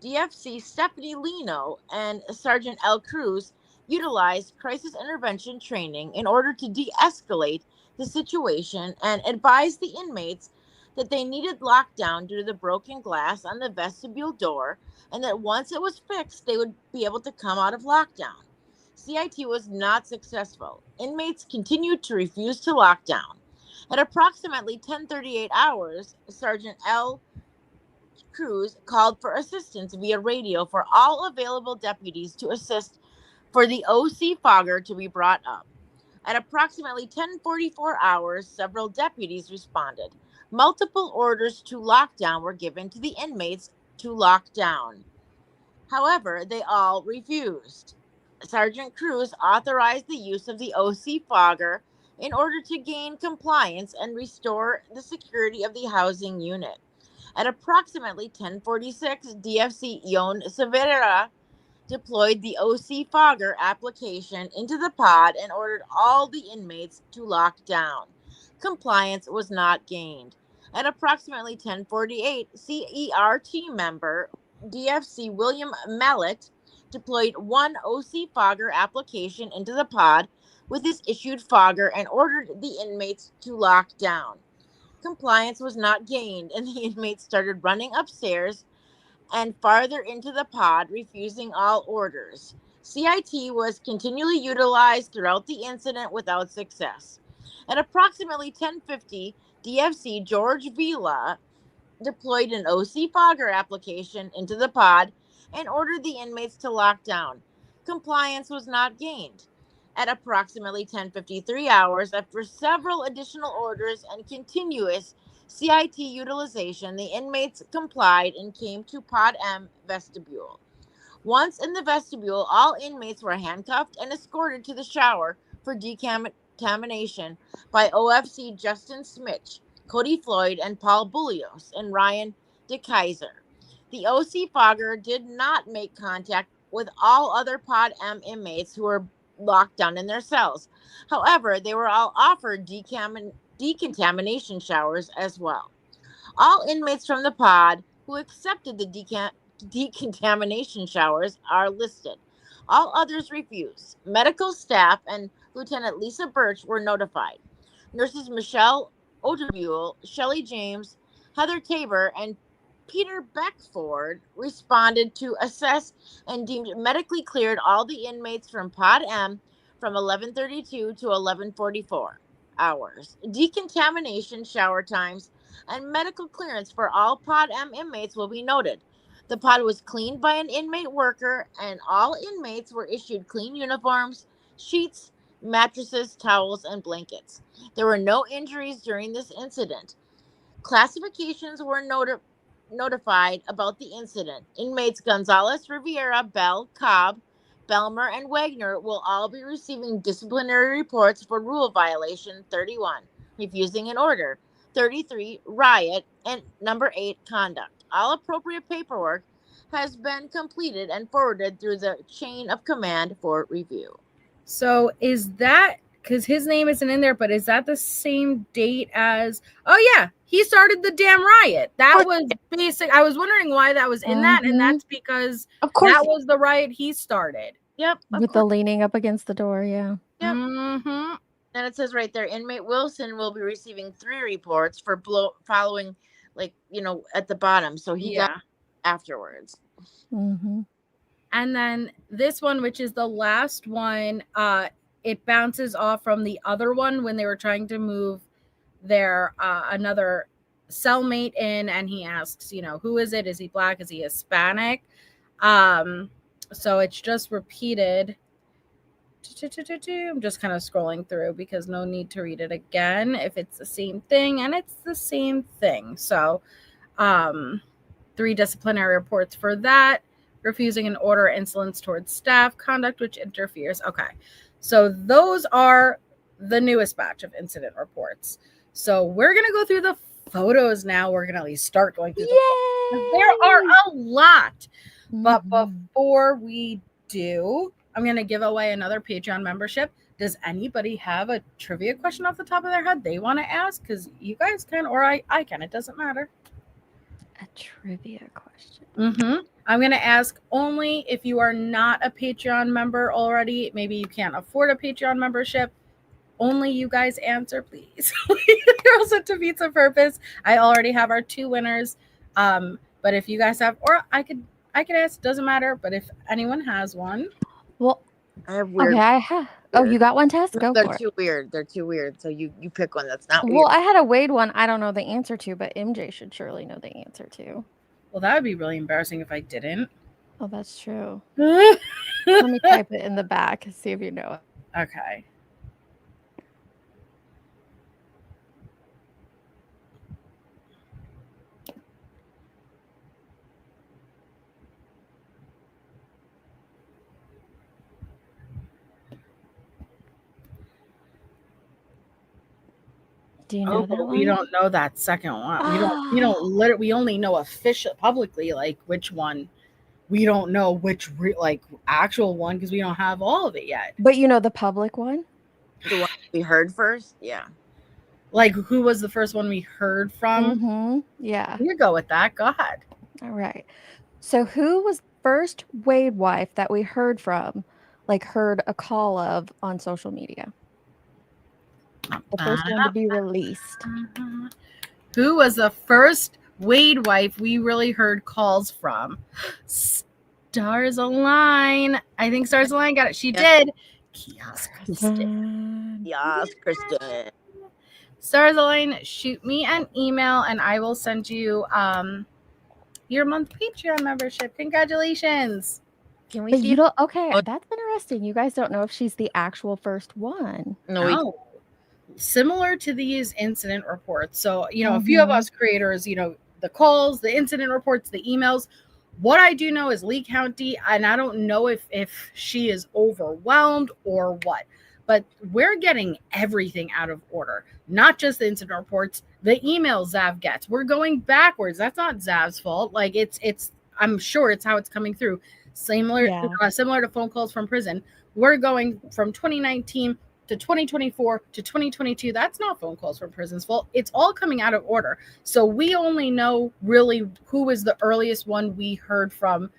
DFC Stephanie Lino and Sergeant L. Cruz utilized crisis intervention training in order to de-escalate the situation and advised the inmates that they needed lockdown due to the broken glass on the vestibule door, and that once it was fixed, they would be able to come out of lockdown. CIT was not successful. Inmates continued to refuse to lock down. At approximately 10:38 hours, Sergeant L. Cruz called for assistance via radio for all available deputies to assist for the OC fogger to be brought up. At approximately 10:44 hours, several deputies responded. Multiple orders to lockdown were given to the inmates to lock down. However, they all refused. Sergeant Cruz authorized the use of the OC fogger in order to gain compliance and restore the security of the housing unit. At approximately 10:46, DFC Yon Severa deployed the OC fogger application into the pod and ordered all the inmates to lock down. Compliance was not gained. At approximately 10:48, CERT member DFC William Mallet deployed one OC Fogger application into the pod with his issued fogger and ordered the inmates to lock down. Compliance was not gained, and the inmates started running upstairs and farther into the pod, refusing all orders. CIT was continually utilized throughout the incident without success. At approximately 10:50, DFC George Vila deployed an OC Fogger application into the pod and ordered the inmates to lock down. Compliance was not gained. At approximately 10:53 hours, after several additional orders and continuous CIT utilization, the inmates complied and came to Pod M vestibule. Once in the vestibule, all inmates were handcuffed and escorted to the shower for decontamination by OFC Justin Smitch, Cody Floyd, and Paul Bullios, and Ryan DeKaiser. The OC Fogger did not make contact with all other Pod M inmates who were locked down in their cells. However, they were all offered decontamination showers as well. All inmates from the pod who accepted the decontamination showers are listed. All others refused. Medical staff and Lieutenant Lisa Birch were notified. Nurses Michelle Oterbule, Shelley James, Heather Tabor, and Peter Beckford responded to assess and deemed medically cleared all the inmates from Pod M from 11:32 to 11:44 hours. Decontamination shower times and medical clearance for all Pod M inmates will be noted. The pod was cleaned by an inmate worker, and all inmates were issued clean uniforms, sheets, mattresses, towels, and blankets. There were no injuries during this incident. Classifications were notified about the incident. Inmates Gonzalez, Riviera, Bell, Cobb, Belmer, and Wagner will all be receiving disciplinary reports for rule violation 31, refusing an order, 33, riot, and number 8, conduct. All appropriate paperwork has been completed and forwarded through the chain of command for review. So is that, because his name isn't in there, but is that the same date as, oh yeah, he started the damn riot. That was basic. I was wondering why that was in that, and that's because Of course. that was the riot he started. Yep. With the leaning up against the door, yeah. Yep. Mm-hmm. And it says right there, inmate Wilson will be receiving 3 reports for following, like, at the bottom. So he got afterwards. Mm-hmm. And then this one, which is the last one, it bounces off from the other one when they were trying to move their another cellmate in, and he asks, who is it? Is he black? Is he Hispanic? So it's just repeated. I'm just kind of scrolling through because no need to read it again if it's the same thing, and it's the same thing. So 3 disciplinary reports for that, refusing an order, insolence towards staff, conduct which interferes. Okay, so those are the newest batch of incident reports. So we're going to go through the photos now. We're going to at least start going through the there are a lot. But before we do, I'm going to give away another Patreon membership. Does anybody have a trivia question off the top of their head they want to ask? Because you guys can, or I can. It doesn't matter. A trivia question. Mm-hmm. I'm going to ask only if you are not a Patreon member already. Maybe you can't afford a Patreon membership. Only you guys answer, please. Or else it defeats the purpose. I already have our 2 winners. But if you guys have, or I could ask, doesn't matter. But if anyone has one. Well, I have weird. okay, I have. Oh, you got one, Tess? Go They're for it. too weird. They're too weird. So you pick one that's not weird. Well, I had a Wade one I don't know the answer to, but MJ should surely know the answer to. Well, that would be really embarrassing if I didn't. Oh, that's true. Let me type it in the back, see if you know it. Okay. Do you know that one? We don't know that second one. We only know official publicly like which one. We don't know which actual one because we don't have all of it yet. But you know the public one? The one we heard first? Yeah. Like, who was the first one we heard from? Mm-hmm. Yeah. You go with that. Go ahead. All right. So who was the first Wade wife that we heard from, like heard a call of on social media? The first one to be released. Who was the first Wade wife we really heard calls from? Stars Align. I think Stars Align got it. She did. Kiosk Kristen. Yes, Kristen. Stars Align, shoot me an email and I will send you your month Patreon membership. Congratulations. Can we But see? you don't. Okay, Oh. that's interesting. You guys don't know if she's the actual first one. No. Similar to these incident reports. So, a few of us creators, the calls, the incident reports, the emails. What I do know is Lee County, and I don't know if she is overwhelmed or what, but we're getting everything out of order. Not just the incident reports, the emails Zav gets. We're going backwards. That's not Zav's fault. Like it's I'm sure it's how it's coming through. Similar to phone calls from prison. We're going from 2019 to 2024 to 2022. That's not phone calls from prison's fault. It's all coming out of order. So we only know really who was the earliest one we heard from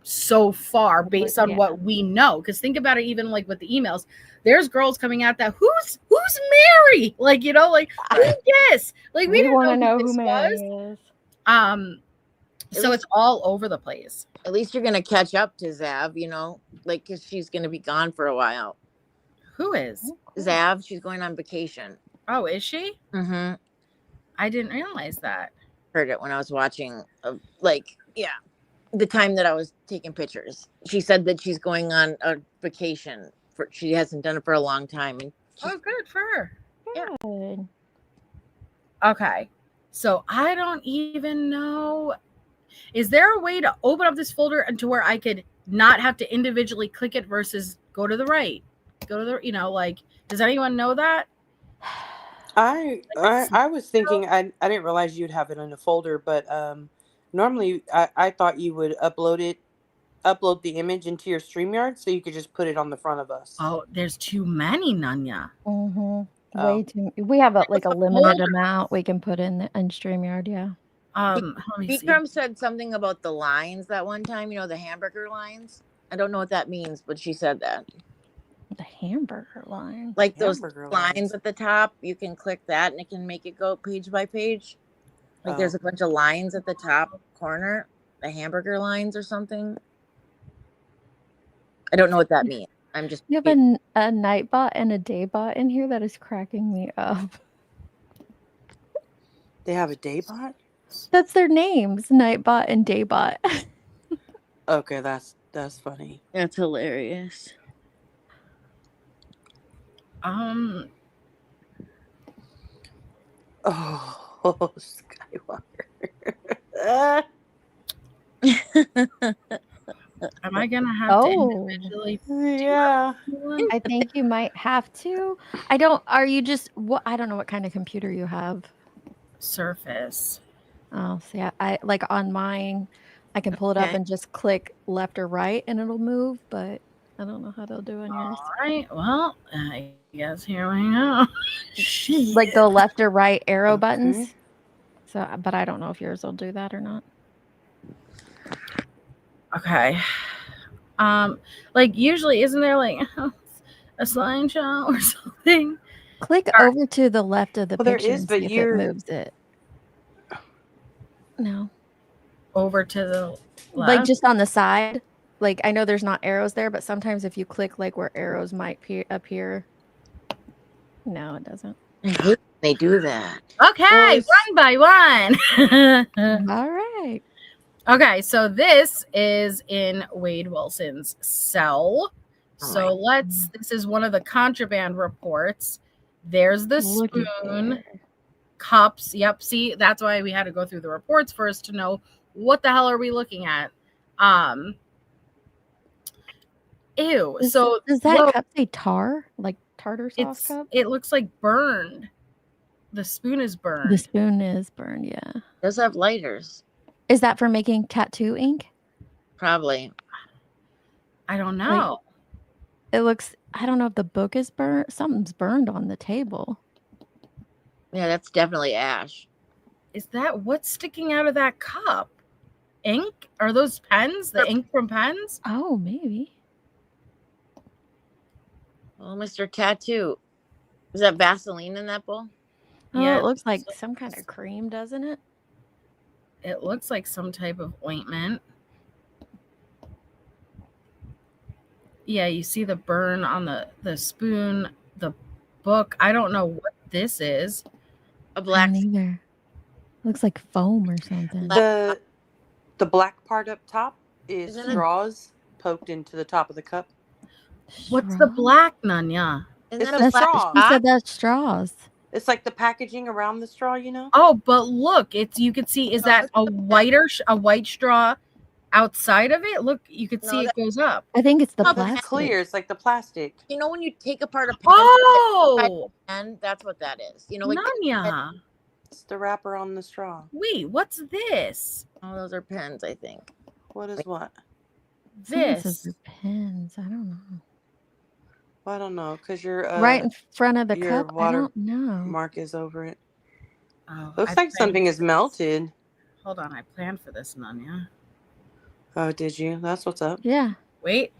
so far based on what we know. Because think about it, even like with the emails, there's girls coming out that who's Mary? Like, who's this? Like we want to didn't know who who this Mary was. is. So it's all over the place. At least you're gonna catch up to Zav, like because she's gonna be gone for a while. Who is Zav? She's going on vacation. Oh, is she? Mm-hmm. I didn't realize that. Heard it when I was watching, the time that I was taking pictures. She said that she's going on a vacation. She hasn't done it for a long time. And good for her. Good. Okay. So I don't even know. Is there a way to open up this folder and to where I could not have to individually click it versus go to the right? Go to the, does anyone know that? I was thinking, I didn't realize you'd have it in a folder, but normally I thought you would upload the image into your StreamYard so you could just put it on the front of us. Oh, there's too many, Nanya. Way too. We have a limited amount we can put in StreamYard. Yeah. Let me see. Vikram said something about the lines that one time. The hamburger lines. I don't know what that means, but she said that. The hamburger line. Like those lines at the top, you can click that and it can make it go page by page. Like there's a bunch of lines at the top corner, the hamburger lines or something. I don't know what that means. I'm just. You have a night bot and a day bot in here that is cracking me up. They have a day bot? That's their names, Nightbot and Daybot. Okay, that's funny. That's hilarious. Oh, Skywalker. Am I gonna have to individually? Yeah. I think you might have to. I don't know what kind of computer you have. Surface. Oh, see, I like on mine, I can pull it up and just click left or right and it'll move, but I don't know how to do on yours. All right. Well, I guess here we go. Like the left or right arrow buttons. So, but I don't know if yours will do that or not. Okay. Usually, isn't there a slideshow or something? Click over to the left of the picture. There is, but if it moves it. No. Over to the left? Like just on the side. Like I know there's not arrows there, but sometimes if you click like where arrows might appear. No, it doesn't. They do that. Okay, one by one. All right. Okay, so this is in Wade Wilson's cell. So this is one of the contraband reports. There's the spoon, cups. Yep. See, that's why we had to go through the reports first to know what the hell are we looking at. Ew. So does that cup say tar? Like tartar sauce cup? It looks like burned. The spoon is burned. The spoon is burned, yeah. It does have lighters. Is that for making tattoo ink? Probably. I don't know. It looks, I don't know if the book is burnt. Something's burned on the table. Yeah, that's definitely ash. Is that what's sticking out of that cup? Ink? Are those pens? The ink from pens? Oh, maybe. Oh, Mr. Tattoo. Is that Vaseline in that bowl? Oh, Yeah. it looks like some kind of cream, doesn't it? It looks like some type of ointment. Yeah, you see the burn on the spoon, the book. I don't know what this is. A I black. don't either. Looks like foam or something. The black part up top is Isn't it- straws poked into the top of the cup. What's the Straw? black, Nanya? Isn't It's that the a black straw. She dot? said that's straws. It's like the packaging around the straw, you know? Oh, but look, it's you can see. Is that a white straw outside of it? Look, you can see No, it goes up. I think it's the Oh, That's plastic. clear. It's like the plastic. You know when you take apart a pen, Oh, and that's what that is. You know, like Nanya. It's the wrapper on the straw. Wait, what's this? oh, those are pens, I think. What is what? Someone says This. they're pens. I don't know. Well, I don't know, because your Right in front of the your cup. I water don't know. mark is over it. Oh, Looks I like planned something for is this. melted. Hold on, I planned for this, Nanya. Oh, did you? That's what's up. Yeah. Wait.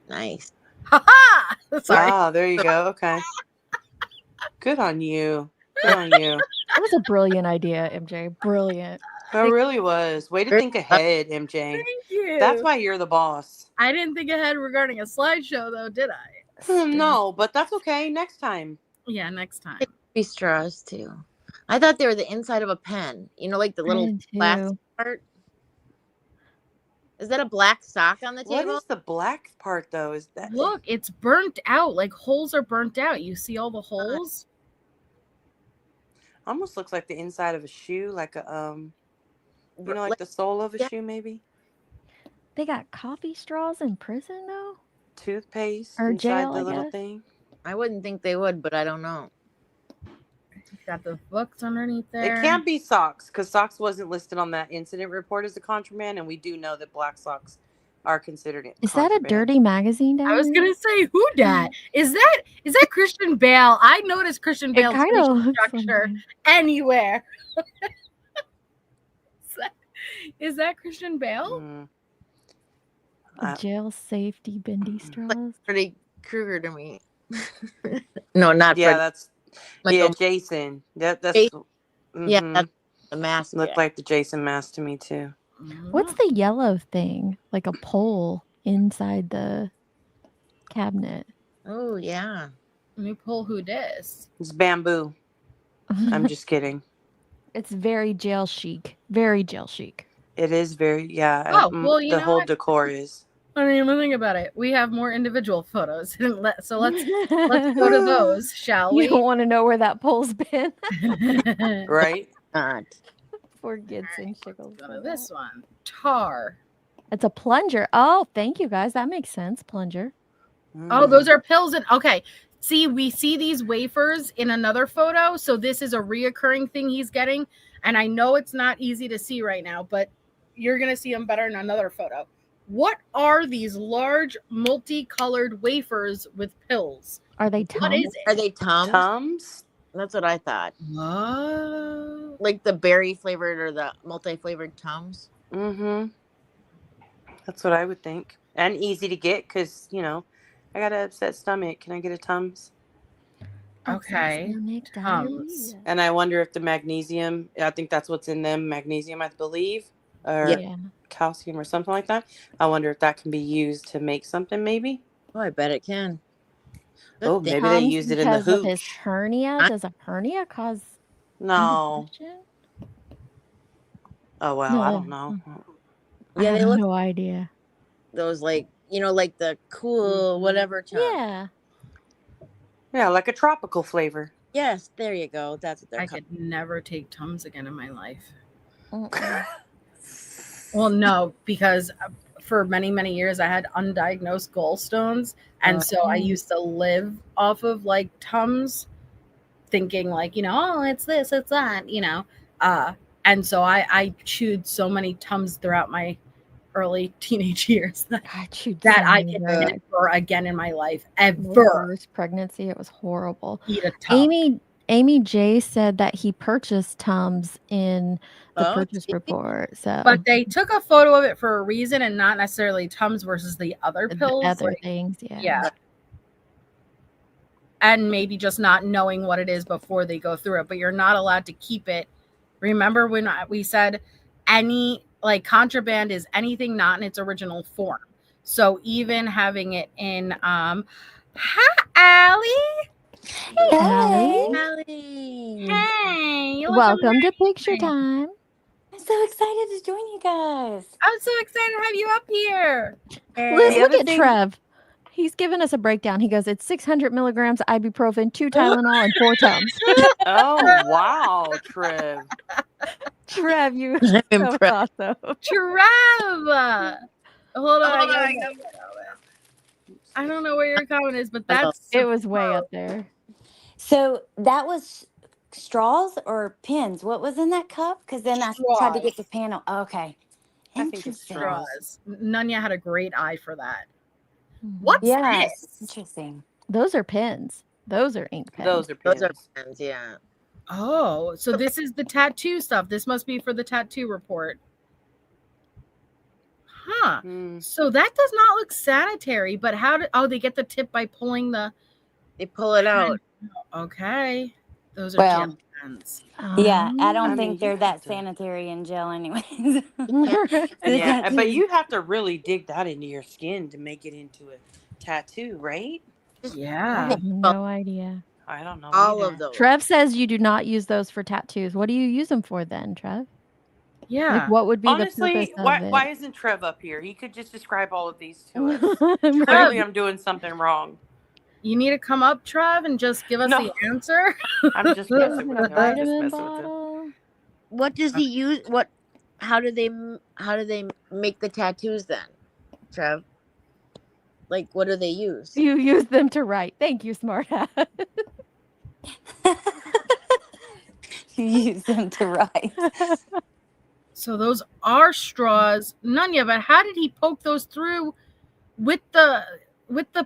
Nice. Ha! Sorry. Wow, there you go. Okay. Good on you. Good on you. That was a brilliant idea, MJ. Brilliant. It really was. Way to think ahead, MJ. Thank you. That's why you're the boss. I didn't think ahead regarding a slideshow, though, did I? No, but that's okay. Next time. Yeah, next time. Be straws too. I thought they were the inside of a pen. You know, like the I little did plastic too. part. Is that a black sock on the What table? is the black part though? Is that Look, it's burnt out. Like holes are burnt out. You see all the holes? almost looks like the inside of a shoe, like a you know, like the sole of a Yeah. shoe, maybe They got coffee straws in prison though? toothpaste Or inside jail, the I little guess. thing. I wouldn't think they would, but I don't know. Got the books underneath there. It can't be socks because socks wasn't listed on that incident report as a contraband, and we do know that black socks are considered it. Is that a dirty magazine down I was there? gonna say, who dat? Is that Christian Bale? I noticed Christian It Bale's kind of facial looks structure like anywhere. Is that Christian Bale? Mm. a jail safety bendy straws. Freddy Krueger to me. No, not Yeah, Freddy. that's Michael- Jason. That's Jason. Yeah, mhm. that's the mask. Looked like the Jason mask to me too. What's the yellow thing? Like a pole inside the cabinet. Oh yeah. New poll who dis? It's bamboo. I'm just kidding. It's very jail chic. Very jail chic. It is very Oh, well, you the know whole what? decor is. I mean, think about it. We have more individual photos. So let's go to those, shall You we? don't want to know where that pole's been. Right? Not. Poor Gibson Shickles. Go to this one. Tar. It's a plunger. Oh, thank you guys. That makes sense. Plunger. Oh, those are pills. And okay. See, we see these wafers in another photo. So this is a reoccurring thing he's getting. And I know it's not easy to see right now, but you're going to see them better in another photo. What are these large multicolored wafers with pills? Are they Tums? What is it? Are they Tums? Tums? That's what I thought. What? Like the berry flavored or the multi-flavored Tums. Mm-hmm. That's what I would think. And easy to get because, you know, I got an upset stomach. Can I get a Tums? Okay. Tums. And I wonder if the magnesium, I think that's what's in them, magnesium, I believe, or Yeah. calcium or something like that. I wonder if that can be used to make something maybe. Oh, I bet it can. Good Oh, thing. maybe they used it in the because of his hooch. hernia. Does a hernia cause No. indigestion? Oh, well, I don't know. I Yeah, they have look no idea. those like like the cool whatever Tums. Yeah. Yeah, like a tropical flavor. Yes, there you go. That's what they're I called. could never take Tums again in my life. Mm-mm. Well, no, because for many, many years I had undiagnosed gallstones. And so I used to live off of like Tums, thinking like, oh, it's this, it's that, And so I chewed so many Tums throughout my early teenage years that I chewed I so many can drugs. never again in my life, My ever first pregnancy, it was horrible. eat a Tum. Amy Amy J said that he purchased Tums in the Oh, purchase see? report. So But they took a photo of it for a reason and not necessarily Tums versus the other the pills. other like, things, yeah. yeah. And maybe just not knowing what it is before they go through it. But you're not allowed to keep it. Remember when we said any like contraband is anything not in its original form. So even having it in hi Allie. Allie, Allie. Hey, you look welcome to amazing. picture time. I'm so excited to join you guys. I'm so excited to have you up here. Liz, The look other at thing- Trev. He's giving us a breakdown. He goes, it's 600 milligrams ibuprofen, 2 Tylenol, and 4 Tums. Oh wow, Trev. Trev, you I'm so impressed. awesome. Trev. Hold on, I don't know where your comment is, but that's It was way up there. So that was straws or pins? What was in that cup? Because then I tried to get the panel. Okay. I think it's Interesting. straws. straws. Nunya had a great eye for that. Mhm. What's Yes. this? Interesting. Those are pins. Those are ink pens. Those are pins. Those are pens, yeah. Oh, so this is the tattoo stuff. This must be for the tattoo report. Huh. Hmm. So that does not look sanitary, but how did they get the tip by pulling the They pull it out. okay. Those are Well, gel pens. Yeah, I Oh. don't I mean, think you they're have that to- sanitary in gel anyways. Yeah, but tattoos. you have to really dig that into your skin to make it into a tattoo, right? I Yeah. have no idea. I don't know. All either. of those. Trev says you do not use those for tattoos. What do you use them for then, Trev? Yeah. Like, what would be the Honestly, purpose of why it? isn't Trev up here? He could just describe all of these to us. Trev, Clearly, I'm doing something wrong. you need to come up, Trev, and just give us No. the answer. I'm just Is messing it with a him. I'm just vitamin messing with him. bottle? What does he use? How do they make the tattoos then, Trev? Like, what do they use? You use them to write. Thank you, smartass. You use them to write. So those are straws. Nunya, but how did he poke those through with the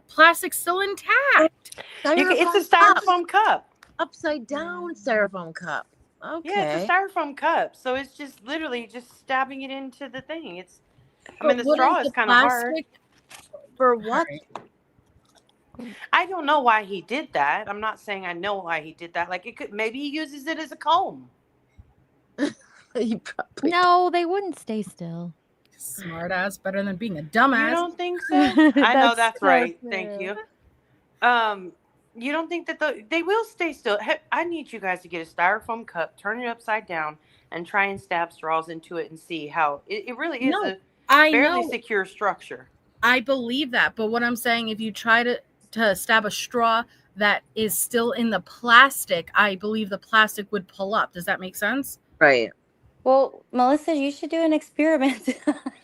plastic still intact? It's a styrofoam cup. Upside down styrofoam cup. Okay. Yeah, it's a styrofoam cup. So it's just literally just stabbing it into the thing. It's. I mean, the But straw wouldn't is the kind of hard. plastic- For what? I don't know why he did that. I'm not saying I know why he did that. Like it could maybe he uses it as a comb. He probably No, they wouldn't stay still. Smart ass, better than being a You dumbass. don't think so? I know that's so right. true. Thank you. You don't think that they will stay still? I need you guys to get a styrofoam cup, turn it upside down, and try and stab straws into it and see how it really is No, a I fairly know. secure structure. I believe that, but what I'm saying, if you try to stab a straw that is still in the plastic, I believe the plastic would pull up. Does that make sense? right. Well, Melissa, you should do an experiment.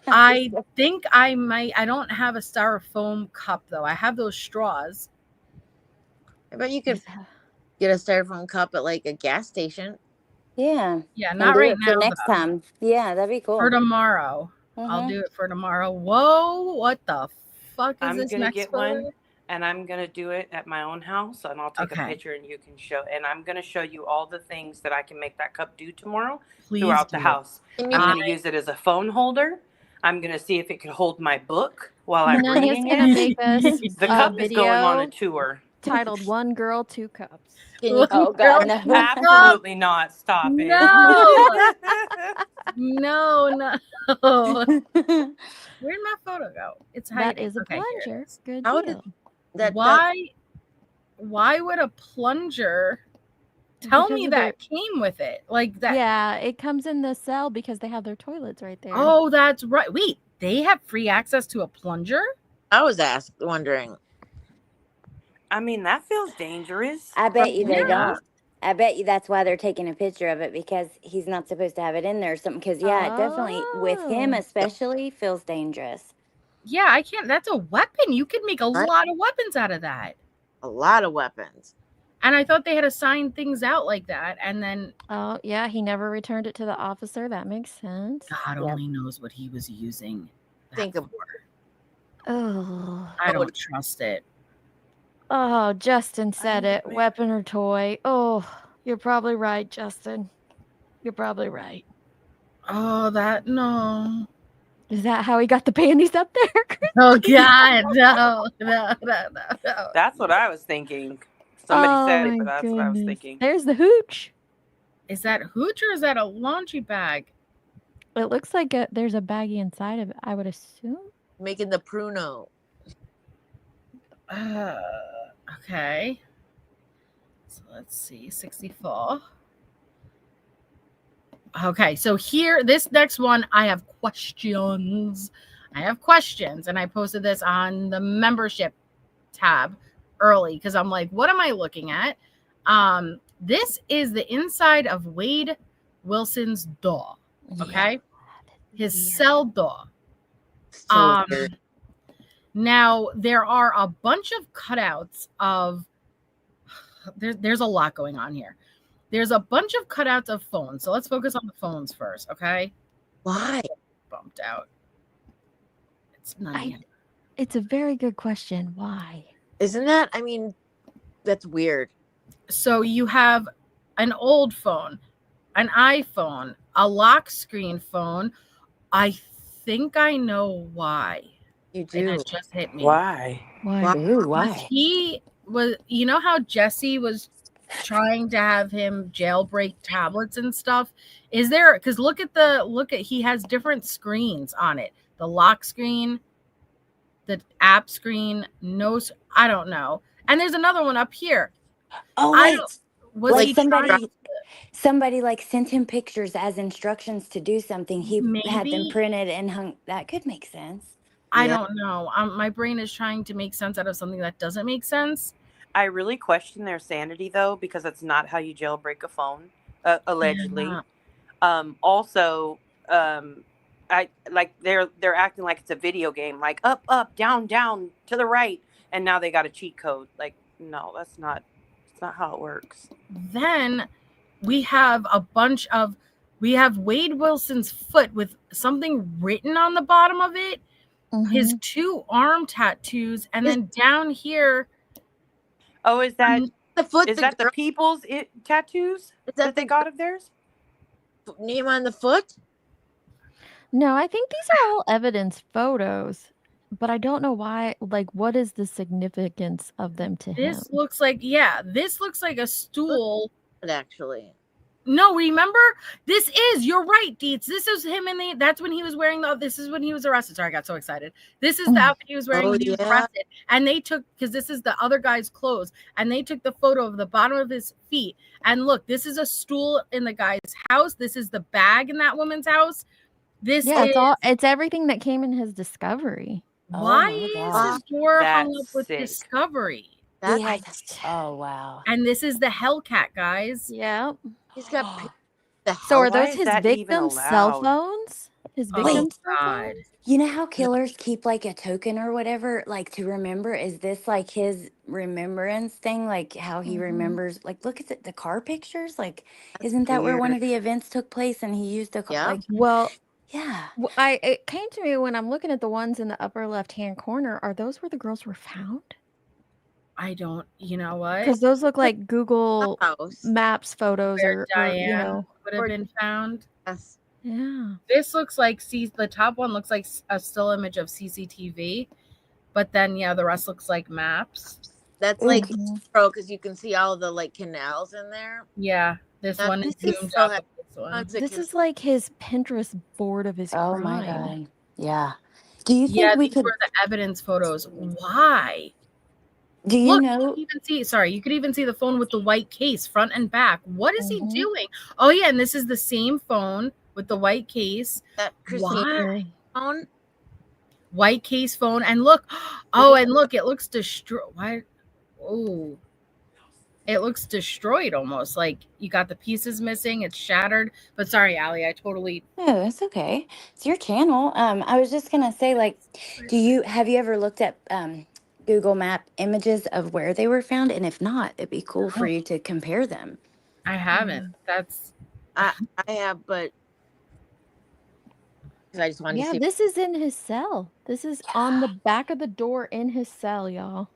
I think I might. I don't have a styrofoam cup though. I have those straws. I bet you could get a styrofoam cup at like a gas station. Yeah. Yeah, and not do right it now. for next though. time. Yeah, that'd be cool. For tomorrow. I'll Mhm. do it for tomorrow. Whoa, what the fuck is I'm this gonna next get photo? one, and I'm gonna do it at my own house, and I'll take a Okay. picture, and you can show. And I'm gonna show you all the things that I can make that cup do tomorrow Please throughout do the it. house. Can I'm you gonna use it as a phone holder. I'm gonna see if it can hold my book while I'm Nanya's reading gonna it. make us The a cup is going on a video tour. titled "One Girl, Two Cups." can you Oh God, Girl, no. Absolutely not. Stop it. No. No. Where'd my photo go? It's That hiding. is a Okay, here it plunger. is. Good How deal. that Why would a plunger tell Because me of that came with it? Like that. Yeah, it comes in the cell because they have their toilets right there. Oh, that's right. Wait, they have free access to a plunger? I was wondering. I mean, that feels dangerous. I bet you they Yeah. don't. I bet you that's why they're taking a picture of it, because he's not supposed to have it in there or something. Because yeah, it definitely with him Oh. especially feels dangerous. Yeah, I can't. That's a weapon. You could make a Right. lot of weapons out of that. A lot of weapons. And I thought they had to sign things out like that. And then Oh, yeah, he never returned it to the officer. That makes sense. God Yep. only knows what he was using. that Think of- for. Oh, I don't trust it. oh, Justin said I it. know, man. Weapon or toy. Oh, You're probably right, Justin. You're probably right. Oh, that no. Is that how he got the panties up there, Chris? Oh God, no. That's what I was thinking. Somebody said it, but that's what I was thinking. There's the hooch. Is that hooch or is that a laundry bag? It looks like there's a baggie inside of it, I would assume. Making the pruno. Okay. So let's see, 64. Okay, so here, this next one, I have questions. And I posted this on the membership tab early because I'm like, what am I looking at? This is the inside of Wade Wilson's door. Okay, his cell door. So weird. Now there are a bunch of cutouts of. There's a lot going on here. There's a bunch of cutouts of phones. So let's focus on the phones first, okay? Why? Bumped out. It's not. It's a very good question. Why? Isn't that? I mean, that's weird. So you have an old phone, an iPhone, a lock screen phone. I think I know why. You do. And it just hit me. Why? Ooh, why? He was, you know how Jesse was trying to have him jailbreak tablets and stuff? Is there, because look at he has different screens on it. The lock screen, the app screen, I don't know. And there's another one up here. Oh, wait. Was Like he somebody like sent him pictures as instructions to do something. He had them Maybe. printed and hung. That could make sense. I don't know. My brain is trying to make sense out of something that doesn't make sense. I really question their sanity though, because that's not how you jailbreak a phone, allegedly. Yeah. Also, I like they're acting like it's a video game, like up, down, to the right, and now they got a cheat code. Like, no, that's not how it works. Then we have Wade Wilson's foot with something written on the bottom of it. His 2 arm tattoos, and then down here. Oh, is that the foot? Is that the people's tattoos that they got of theirs? Name on the foot? No, I think these are all evidence photos, but I don't know why. Like, what is the significance of them to him? This looks like a stool. Actually, no, remember, you're right, Deets. This is him that's when he was wearing this is when he was arrested. Sorry, I got so excited. This is the outfit he was wearing when he was arrested. And they took, because this is the other guy's clothes, and they took the photo of the bottom of his feet. And look, this is a stool in the guy's house. This is the bag in that woman's house. It's everything that came in his discovery. Why is his door hung up with discovery? Oh, wow. And this is the Hellcat, guys. Yeah. He's got So are those his victims' cell phones? His victims' cell phones? You know how killers keep like a token or whatever, like to remember? Is this like his remembrance thing? Like how he remembers? Like, look at the car pictures. Like, isn't that where one of the events took place? And he used a car. Yeah. Like, well, yeah. It came to me when I'm looking at the ones in the upper left-hand corner. Are those where the girls were found? I don't, you know what? Because those look like Google Maps photos, where Diane or would have been found. Yes. Yeah. This looks like the top one looks like a still image of CCTV, but then the rest looks like maps. That's like pro, because you can see all the like canals in there. Yeah, this one is zoomed up. This is like his Pinterest board of his crime. Oh my god! Yeah. Do you think we these could? were the evidence photos. Why? Do you know? You could even see the phone with the white case, front and back. What is he doing? Oh yeah, and this is the same phone with the white case. That Christine phone. White case phone, and look, and look, it looks destroyed. Why? Oh, it looks destroyed almost. Like you got the pieces missing. It's shattered. But sorry, Allie, I totally. No, that's okay. It's your channel. I was just gonna say, like, have you ever looked at Google Map images of where they were found? And if not, it'd be cool for you to compare them. I haven't. I have, but I just wanted to see. This is in his cell. This is on the back of the door in his cell, y'all.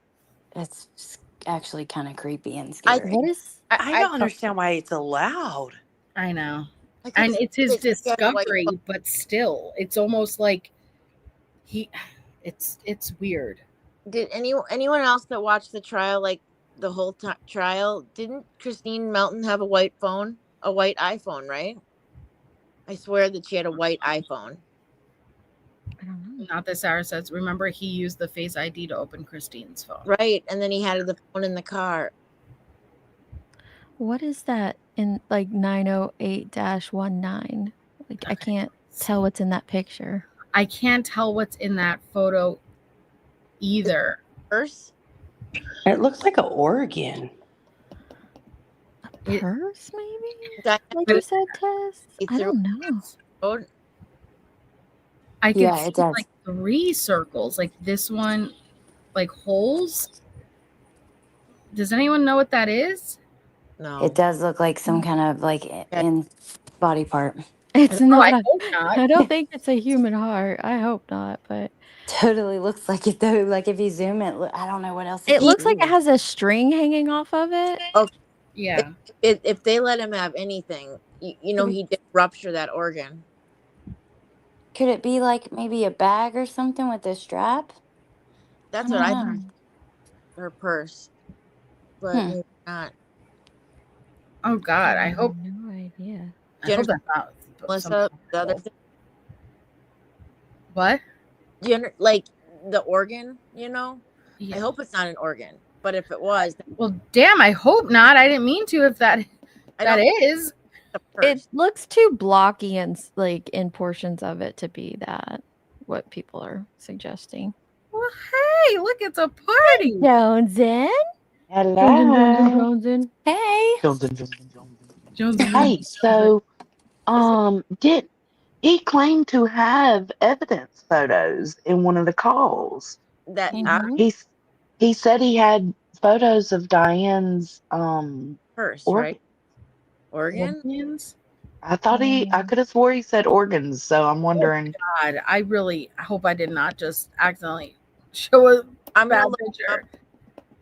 actually kind of creepy and I scary. What is I don't understand why it's allowed. I know. I could And see it's his it if he had a white discovery, but still, it's almost like it's weird. Did anyone else that watched the trial, like the whole trial, didn't Christine Melton have a white phone, a white iPhone, right? I swear that she had a white iPhone. I don't know. Not that Sarah says. Remember, he used the Face ID to open Christine's phone. Right, and then he had the phone in the car. What is that in like 908-19? Like I can't tell what's in that picture. I can't tell what's in that photo either. Purse? It looks like an organ. A It- purse, maybe? Diana Like you said, Tess? He I threw don't know. phone. I could Yeah, see it does. like 3 circles, like this one, like holes. Does anyone know what that is? No. It does look like some kind of like in body part. It's Oh, I not. hope not. I don't think it's a human heart. I hope not, but Totally looks like it though. Like if you zoom it, I don't know what else. it could looks like it be. has a string hanging off of it. Yeah. If they let him have anything, you know, he did rupture that organ. Could it be like maybe a bag or something with a strap? That's I what I don't thought. know. Her purse, but Hmm. maybe not. Oh God, I hope. No idea. I hope that's not. Melissa, something the other horrible. thing, What? do you like the organ? You know, Yeah. I hope it's not an organ. But if it was, Well, damn. I hope not. I didn't mean to. If that I that don't is. the It purse. looks too blocky and like in portions of it to be that what people are suggesting. Well, hey, look, it's a party. Jonesin. Hello. Jonesin. Hey, Jones. Hey, so did he claim to have evidence photos in one of the calls? That Mhm. He said he had photos of Diane's purse, organ. right? Organ. Organs? I could have swore he said organs, so I'm wondering. God, I really hope I did not just accidentally show a I'm bad gonna look it up. picture.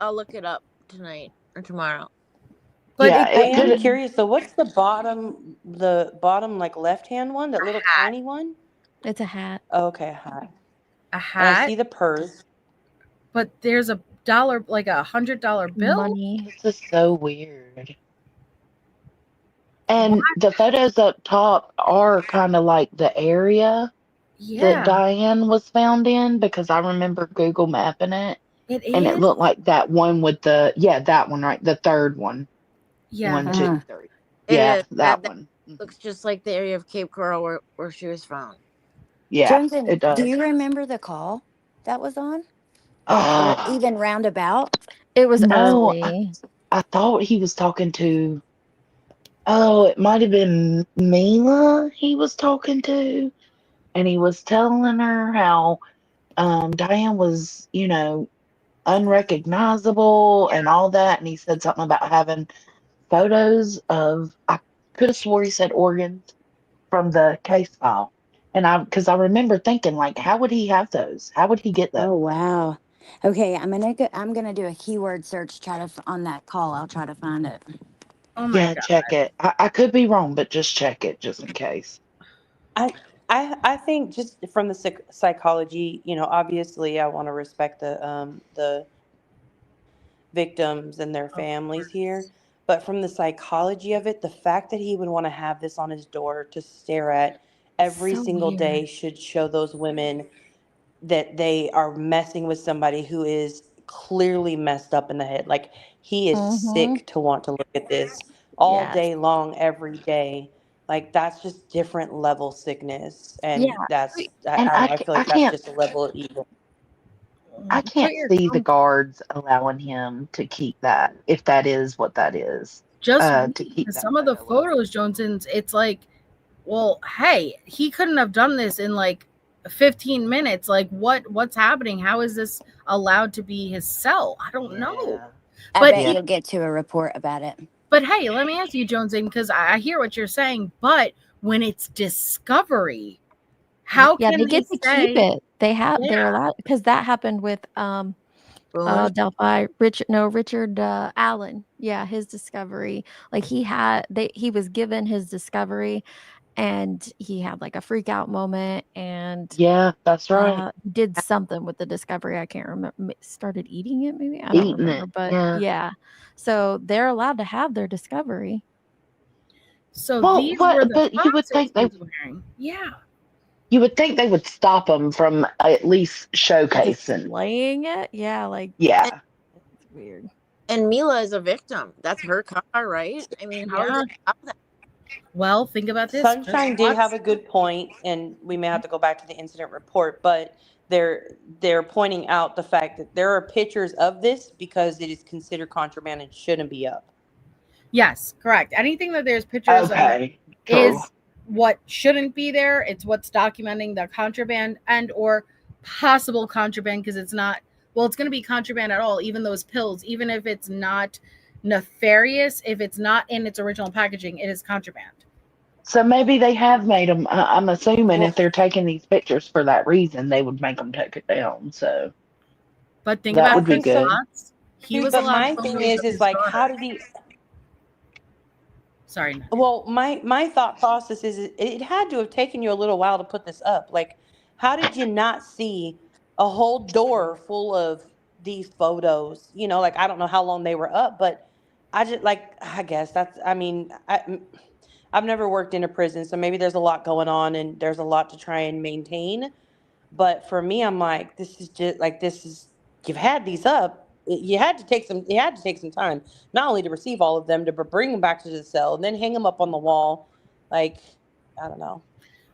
I'll look it up tonight or tomorrow. But Yeah, I it am could. curious though. What's the bottom like left hand one? That little tiny one? It's a hat. Oh, okay, a hat. a And I hat, see the purse. but there's a dollar, like $100 bill. Money. This is so weird. And the photos up top are kind of like the area that Yeah, Diane was found in, because I remember Google mapping it. it And it is. looked like that one with that one, right? The third one. Yeah, 1, 2, 3. It Yeah, is. that That one. looks just like the area of Cape Coral where she was found. Yeah, Johnson, it does. do you remember the call that was on, or Oh, even roundabout? It was no, early. I thought he was talking to, oh, it might have been Mila he was talking to. And he was telling her how Diane was, unrecognizable and all that. And he said something about having photos of, I could have swore he said organs from the case file. And because I remember thinking, like, how would he have those? How would he get those? Oh wow. Okay, I'm gonna do a keyword search. On that call. I'll try to find it. oh my Yeah, God. check it. I could be wrong, but just check it just in case. I think just from the psychology, obviously I want to respect the victims and their families here, but from the psychology of it, the fact that he would want to have this on his door to stare at every So single weird. day should show those women that they are messing with somebody who is clearly messed up in the head. Like he is Mhm. sick to want to look at this all Yes. day long, every day. Like that's just different level sickness, and Yeah. that's And I don't know. I feel like that's can't just a level of evil. I Put can't your see the com- guards allowing him to keep that, if that is what that is. just To read, keep 'cause that some of the photo up. photos, Johnson's. It's like, well, hey, he couldn't have done this in like 15 minutes. Like, what's happening? How is this allowed to be his cell? I don't know. Yeah. I But bet Yeah. you'll get to a report about it. But hey, let me ask you, Jonesing, because I hear what you're saying. But when it's discovery, how Yeah, can they get to say? keep it. They're Yeah. allowed, because that happened with Boomers? Delphi, Richard Allen. Yeah, his discovery. Like he was given his discovery, and he had like a freak out moment, and Yeah, that's right. did something with the discovery. I can't remember. Started eating it, maybe. I don't Eating remember, it. but Yeah. yeah. So they're allowed to have their discovery. So Well, these were the but you would boxers think he they was wearing. Yeah. would stop them from at least showcasing. Displaying it, yeah, like Yeah. it's weird. And Mila is a victim. That's her car, right? I mean, how are Yeah. they allowed that? Well, think about this. Sunshine did have a good point, and we may have to go back to the incident report, but they're pointing out the fact that there are pictures of this because it is considered contraband and shouldn't be up. Yes, correct. Anything that there's pictures of Okay. Cool. is what shouldn't be there. It's what's documenting the contraband and or possible contraband, because it's not, well, it's going to be contraband at all, even those pills, even if it's not nefarious, if it's not in its original packaging, it is contraband. So maybe they have made them. I'm assuming Well- if they're taking these pictures for that reason, they would make them take it down. So But think that about would be think so. good. he was But allowed my thing photos of is his like, daughter. how did he? Sorry. Well, my thought process is it had to have taken you a little while to put this up. Like, how did you not see a whole door full of these photos? You know, like I don't know how long they were up, but I guess that's. I mean, I've never worked in a prison, so maybe there's a lot going on and there's a lot to try and maintain. But for me, I'm like, this is just like you've had these up. You had to take some time, not only to receive all of them, to bring them back to the cell and then hang them up on the wall. Like, I don't know.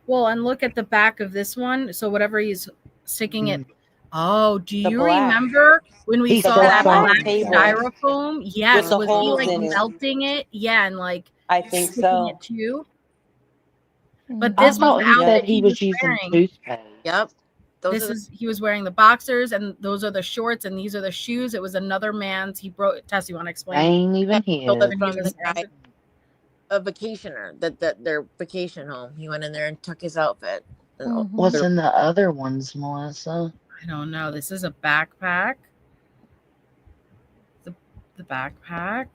Well, and look at the back of this one. So whatever he's sticking it. Oh, do The you black. remember when we He saw still that saw black it. table. styrofoam? Yes. With the Was he holes like in it. melting it? Yeah, and like I think sticking so. it too. Mm. But I this was thought the he said outfit he was using wearing. toothpaste. Yep. Those are He was wearing the boxers, and those are the shorts, and these are the shoes. It was another man's. He broke. Tess, you want to explain? Ain't even stole his. it from the guy, a vacationer, that their vacation home. He went in there and took his outfit. Mhm. What's in the other ones, Melissa? I don't know. This is a backpack. The backpack.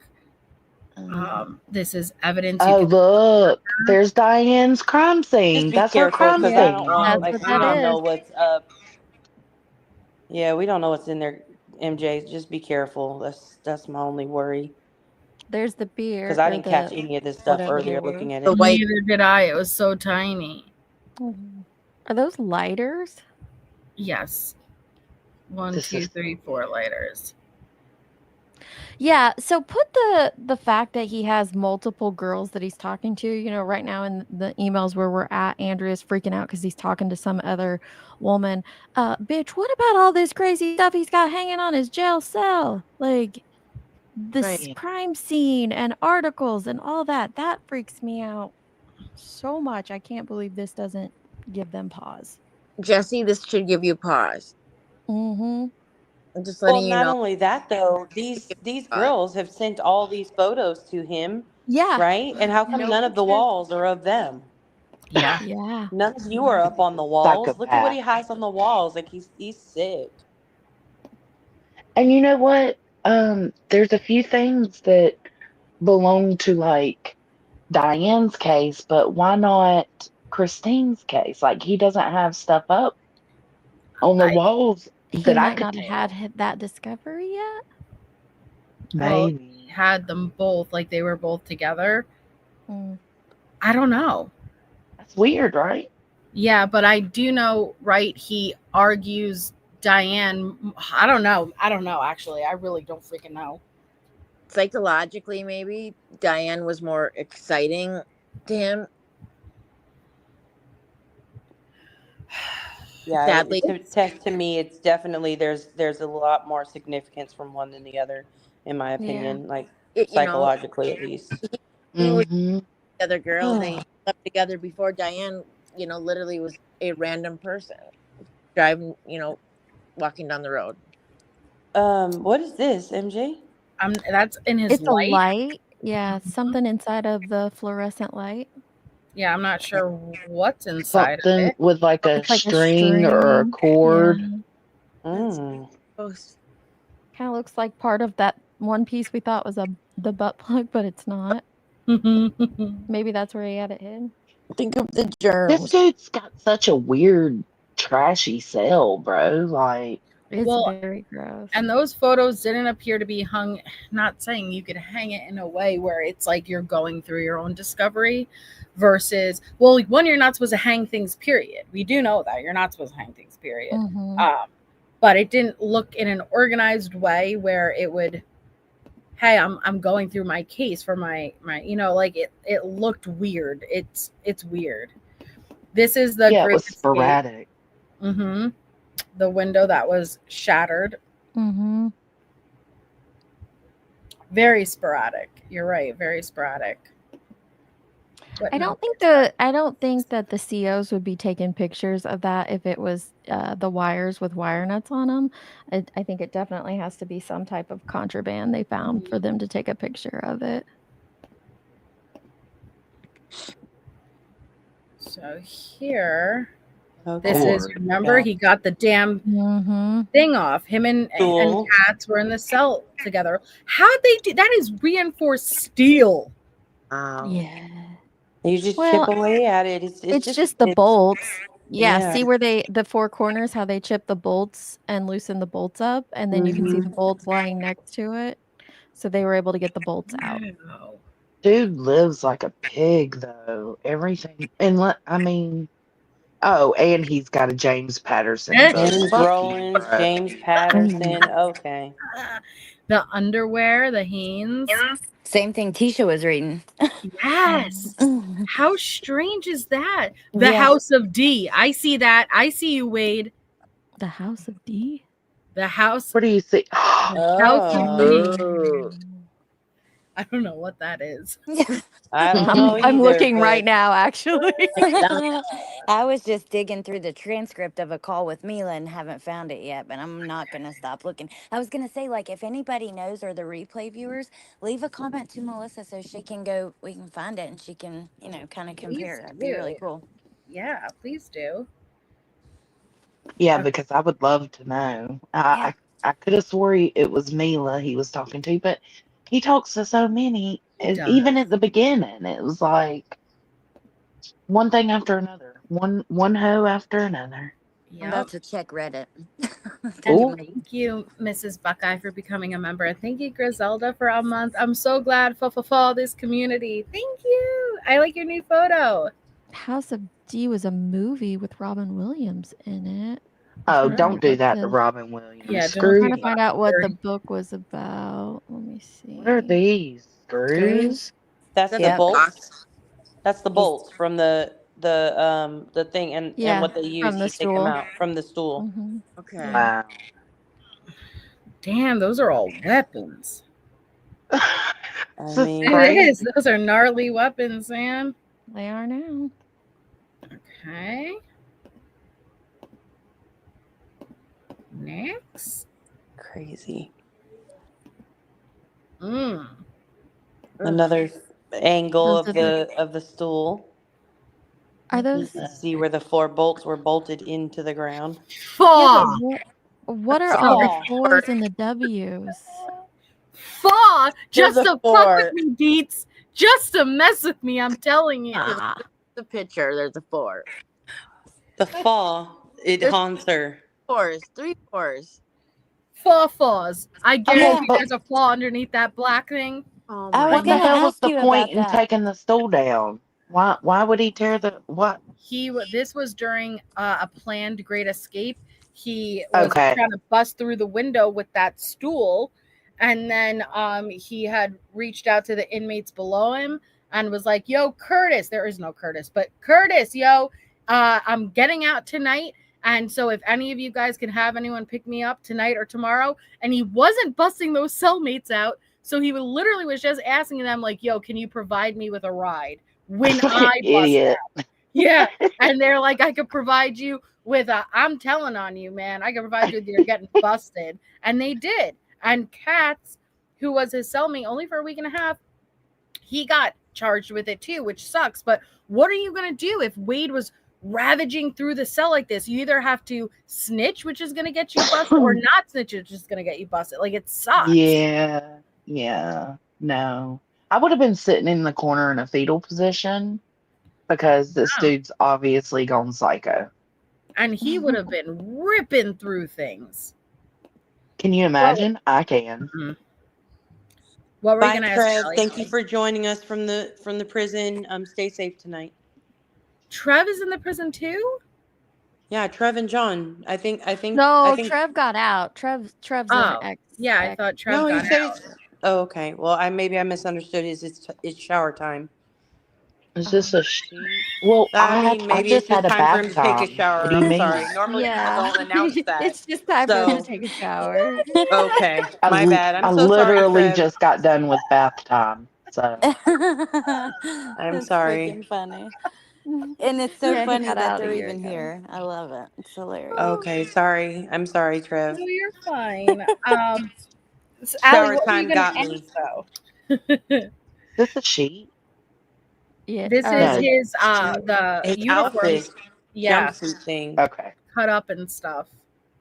This is evidence. Oh, look, there's Diane's crime Just scene. be That's her careful crime because I don't scene. want That's like what we that don't know is. what's up. Yeah, we don't know what's in there, MJ. Just be careful. That's my only worry. There's the beer. Because I or didn't the catch any of this stuff whatever they earlier were. looking at The it. white. Neither did I. It was so tiny. Mhm. Are those lighters? Yes. 1, This 2, is- 3, 4 lighters. Yeah, so put the fact that he has multiple girls that he's talking to, you know, right now in the emails where we're at, Andrea's freaking out because he's talking to some other woman. Bitch, what about all this crazy stuff he's got hanging on his jail cell? Like this Right. crime scene and articles and all that. That freaks me out so much. I can't believe this doesn't give them pause. Jesse, this should give you pause. Mm-hmm. I'm just Well, letting you not know. only that though, these girls have sent all these photos to him, Yeah. right? And how come No none of the pictures. walls are of them? Yeah. Yeah. None of you are up on the walls. Look at what he Psychopath. has on the walls. Like he's sick. And you know what? There's a few things that belong to like Diane's case, but why not Christine's case? Like he doesn't have stuff up on the walls He that I might could not tell. have had that discovery yet. Well, Maybe. he had them both, like they were both together. Mm. I don't know. That's weird, right? Yeah, but I do know, right? He argues Diane. I don't know. Actually, I really don't freaking know. Psychologically, maybe Diane was more exciting to him. Yeah, Sadly. to me, it's definitely there's a lot more significance from one than the other, in my opinion. Like psychologically, at least. He was Mm-hmm. the other girl. They slept together before Diane, literally was a random person driving, walking down the road. What is this, MJ? That's in his It's a light. light. Yeah, something inside of the fluorescent light. Yeah, I'm not sure what's inside of Something it. with like a It's like a string or a string. cord. Yeah. Mm. Gross. Kind of looks like part of that one piece we thought was the butt plug, but it's not. Maybe that's where he had it hid. Think of the This germs. dude's got such a weird, trashy cell, bro. Like, It's Well, very gross. and those photos didn't appear to be hung, not saying you could hang it in a way where it's like you're going through your own discovery versus, well, one, you're not supposed to hang things, period. We do know that. You're not supposed to hang things, period. Mhm. But it didn't look in an organized way where it would, hey, I'm going through my case for my like it looked weird. It's weird. This is the yeah, it Great was Escape. sporadic. Mm-hmm. The window that was shattered. Mhm. Very sporadic. You're right. Very sporadic. But I no, don't think that the COs would be taking pictures of that if it was the wires with wire nuts on them. I think it definitely has to be some type of contraband they found for them to take a picture of it. So here, Okay. this is, remember, Yeah. he got the damn Mhm. thing off. Him and Cool. Cats were in the cell together. How'd they do that? Is reinforced steel. Yeah. You just Well, chip away at it. it's just the bolts. Yeah, yeah. see where the four corners, how they chip the bolts and loosen the bolts up, and then you can see the bolts lying next to it. So they were able to get the bolts out. Wow. Dude lives like a pig, though. Everything. I mean, oh, and he's got a James Patterson book. James Fuck you, Rollins, bro. James Patterson. Okay. The underwear, the Hanes. Same thing Tisha was reading. Yes. How strange is that? The Yeah. House of D. I see that. I see you, Wade. The House of D? The House. What do you see? The House of D. Oh. I don't know what that is. I don't know I'm either, looking but right now, actually. I was just digging through the transcript of a call with Mila and haven't found it yet, but I'm not going to stop looking. I was going to say, like, if anybody knows or the replay viewers, leave a comment to Melissa so she can go, we can find it and she can, kind of compare. That'd be really cool. Yeah, please do. Yeah, because I would love to know. Yeah. I could have swore it was Mila he was talking to, but he talks to so many. does. Even at the beginning, it was like one thing after another, one hoe after another. I'm about to check Reddit. And Ooh. thank you, Mrs. Buckeye, for becoming a member. Thank you, Griselda, for a month. I'm so glad for this community. Thank you. I like your new photo. House of D was a movie with Robin Williams in it. Oh, I'm don't do that to trying Robin Williams. Yeah, Screw to you. find out what the book was about. Let me see. What are these? Screws? that's the Yep. bolts. That's the bolts from the thing and Yeah, what they use from the to take them stool. out from the stool. Mhm. Okay. Wow. Damn, those are all weapons. I This is mean, It crazy. is. Those are gnarly weapons, man. They are now. Okay. Next. crazy. Mm. Another angle Those are of the stool. Are You those? can see where the 4 bolts were bolted into the ground. Yeah, Faw. but what are That's all the all. 4s and the W's? Faw. Just There's a to fuck four. with me, Deets. Just to mess with me, I'm telling you. Ah, The picture, there's a 4. The fall, it There's- haunts her. 4s, 3 4s. Faws. I guarantee but- there's a flaw underneath that black thing. Oh I my was What the gonna hell was ask the you point about in that. taking the stool down? Why would he tear the what? This was during a planned great escape. He was Okay. trying to bust through the window with that stool, and then he had reached out to the inmates below him and was like, yo, Curtis, there is no Curtis, but Curtis, yo, I'm getting out tonight, and so if any of you guys can have anyone pick me up tonight or tomorrow. And he wasn't busting those cellmates out, so he literally was just asking them like, yo, can you provide me with a ride when I bust Idiot. out? Yeah. And they're like, I could provide you with I'm telling on you, man. I can provide you with you're getting busted. And they did. And Katz, who was his cellmate only for a week and a half, he got charged with it too, which sucks. But what are you going to do if Wade was ravaging through the cell like this. You either have to snitch, which is going to get you busted, or not snitch, which is going to get you busted. Like, it sucks. Yeah. No. I would have been sitting in the corner in a fetal position because this Oh. dude's obviously gone psycho. And he would have been ripping through things. Can you imagine? I can. What were you Bye, going to ask, Trev. Allie? Thank you for joining us from the prison. Stay safe tonight. Trev is in the prison too? Yeah, Trev and John. I think. No, Trev got out. Trev's Oh, an ex. yeah, I thought Trev No, he got said out. it's. Oh, okay. Well, maybe I misunderstood. It's shower time. Is this a well? I Maybe just it's just had a time for bath him to take a time. shower. What do you I'm mean? sorry. Normally Yeah. people don't announce that. It's just time for him So to take a shower. okay, my bad. I I'm so sorry, literally Trev. just got done with bath time. So I'm sorry. Freaking funny. And it's so Yeah, he funny got that out a they're year even ago. here. I love it. It's hilarious. Okay, sorry. I'm sorry, Trev. No, you're fine. So, Shower Allie, what were you time going got to me. ask, though? is this a sheet? Yeah. This or is No. his the His uniform, outfit, yeah, jumpsuit thing. Okay. cut up and stuff.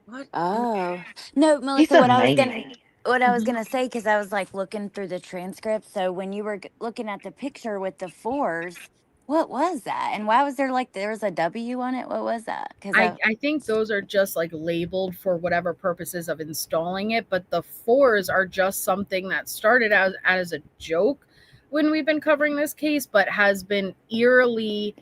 What? Oh no, He's Melissa. a What I was maniac. gonna say, because I was like looking through the transcript. So when you were looking at the picture with the fours, what was that? And why was there was a W on it? What was that? Because I think those are just like labeled for whatever purposes of installing it, but the fours are just something that started out as a joke when we've been covering this case, but has been eerily,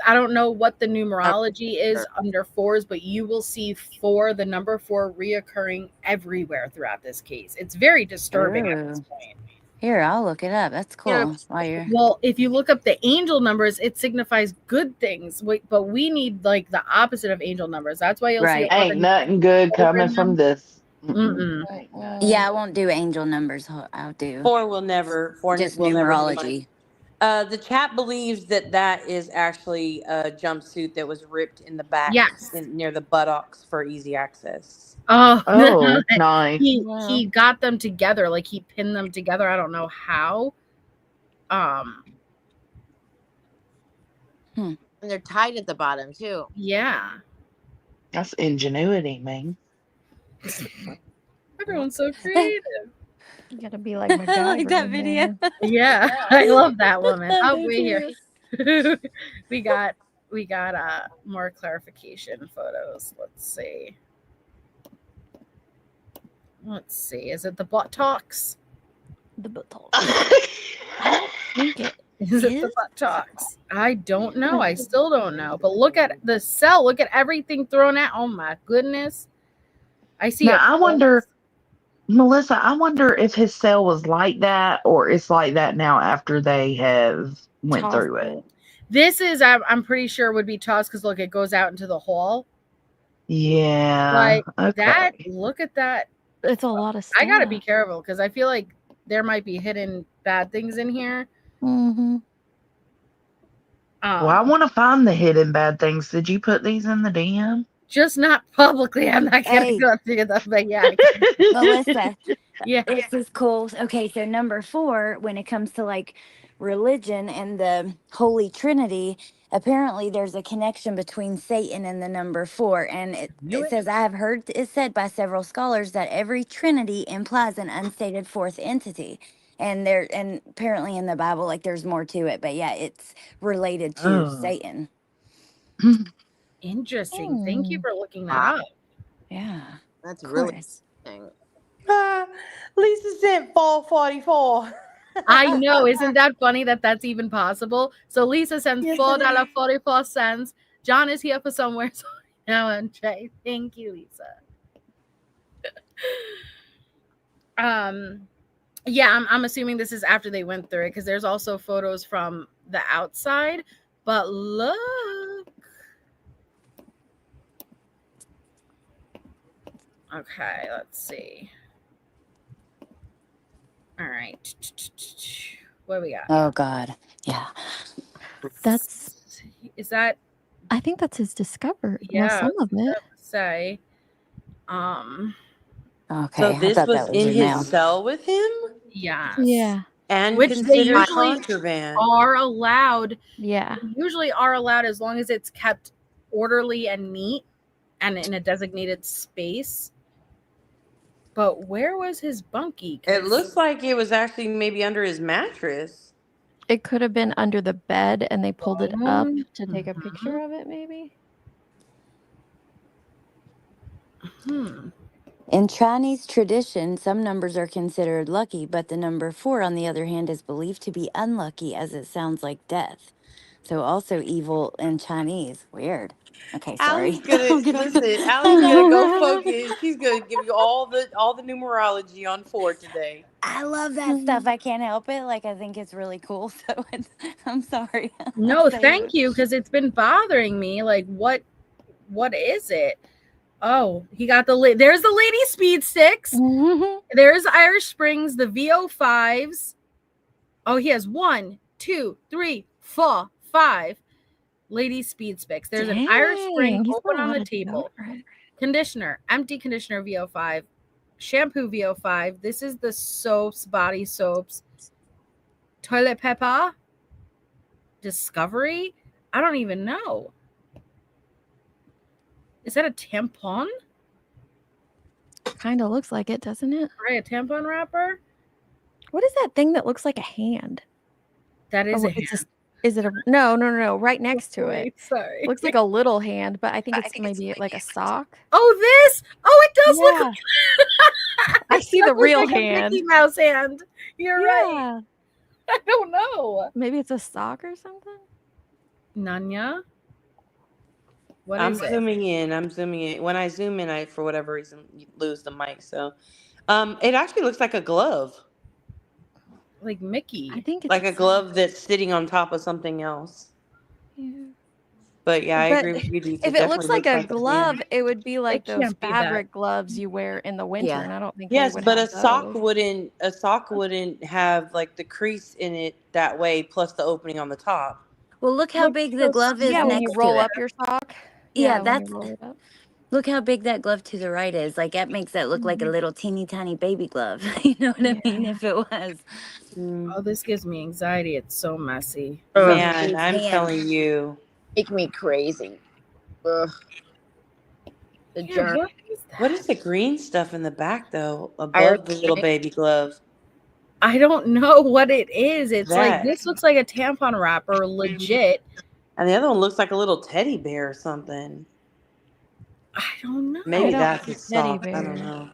I don't know what the numerology is under fours, but you will see the number 4 reoccurring everywhere throughout this case. It's very disturbing at this point. here, I'll look it up. That's cool. Yeah. While you're Well, if you look up the angel numbers, it signifies good things. But we need like the opposite of angel numbers. That's why you'll see Right. all Ain't the nothing good coming them. from this. Mm-mm. Ain't no- yeah, I won't do angel numbers. I'll do 4 will never. 4 just will never be mine. numerology. The chat believes that is actually a jumpsuit that was ripped in the back, Yes. near the buttocks for easy access. Oh, Oh, nice. he got them together, like he pinned them together. I don't know how. And they're tied at the bottom too. Yeah. That's ingenuity, man. Everyone's so creative. You gotta be like MacGyver. I like that video. man. Yeah, I love that woman. Oh, That's wait here. we got more clarification photos. Let's see. Is it the buttocks? The buttocks. I think it Is it the buttocks? I don't know. I still don't know. But look at the cell. Look at everything thrown out. Oh my goodness. I see. Now, I wonder, Melissa, I wonder if his cell was like that or it's like that now after they have went through it. This is, I'm pretty sure would be tossed because look, it goes out into the hall. Yeah. Like okay. that. Look at that. It's a lot of stuff. I got to be careful because I feel like there might be hidden bad things in here. Mm-hmm. Well, I want to find the hidden bad things. Did you put these in the DM? Just not publicly. I'm not going to go through them, but yeah. Melissa, yeah. This is cool. Okay, so number 4, when it comes to like religion and the Holy Trinity, apparently there's a connection between Satan and the number 4. And it says, I have heard it said by several scholars that every Trinity implies an unstated fourth entity. And apparently in the Bible, like there's more to it, but yeah, it's related to Satan. Interesting. Thank you for looking that up. Yeah, That's really interesting. Lisa sent 444. I know. Isn't that funny that that's even possible? So Lisa sends $4.44. John is here for somewhere. So now and Jay. Thank you, Lisa. Yeah, I'm assuming this is after they went through it because there's also photos from the outside. But look. Okay, let's see. All right. What do we got? Oh God. Yeah. Is that? I think that's his discovery. Yeah. Well, some of it. Say. Okay. So this was that in your his mouth. cell with him? Yeah. Yeah. And which they considered usually contraband. are allowed. Yeah. They usually are allowed as long as it's kept orderly and neat and in a designated space. But where was his bunkie? It looks like it was actually maybe under his mattress. It could have been under the bed and they pulled it up to take a Mhm. picture of it, maybe. In Chinese tradition, some numbers are considered lucky, but the number 4, on the other hand, is believed to be unlucky as it sounds like death. So also evil in Chinese. Weird. Okay, sorry. Allie's gonna listen. Allie's gonna go focus. She's gonna give you all the numerology on 4 today. I love that stuff. I can't help it. Like, I think it's really cool. So I'm sorry. No, Say thank it. you, because it's been bothering me. Like, what is it? Oh, he got there's the Lady Speed Sticks. There's Irish Springs, the VO5s. Oh, he has 1, 2, 3, 4, 5 Lady Speed Sticks. There's an Irish Spring He's open got a on lot the of table. deodorant. Conditioner, empty conditioner VO5, shampoo VO5. This is the soaps, body soaps. Toilet paper, Discovery. I don't even know. Is that a tampon? Kind of looks like it, doesn't it? Right, a tampon wrapper. What is that thing that looks like a hand? That is Oh, a hand. is it a no, right next to it. Wait, sorry. Looks like a little hand, but I think it's maybe like a sock. Oh, this. Oh, it does look. Yeah. I see the That looks real like a hand. Mickey Mouse hand. You're right. Yeah. I don't know. Maybe it's a sock or something. Nanya. What I'm is it? zooming in. I'm zooming in. When I zoom in, I for whatever reason lose the mic. So, it actually looks like a glove, Like Mickey. I think it's like a glove that's sitting on top of something else. Yeah. But yeah, I But agree with you. Deets. if it looks like a hand. glove, it would be like those can't be that. fabric gloves you wear in the winter, Yeah. and I don't think Yes, we would but have a sock those. wouldn't. A sock wouldn't have like the crease in it that way, plus the opening on the top. Well, look how big the glove is Yeah, when you next roll to it. up your sock. Yeah, when that's. you roll it up. Look how big that glove to the right is. Like, that makes that look like a little teeny tiny baby glove. You know what I mean? If it was. Oh, this gives me anxiety. It's so messy. Man, These I'm hands telling you. make me crazy. Ugh. The Yeah, germ. What is the green stuff in the back though, Irish above the little Spring. baby glove? I don't know what it is. It's like, That. this looks like a tampon wrapper, legit. And the other one looks like a little teddy bear or something. I don't know. Maybe don't that's a see teddy sock. I don't bear. know.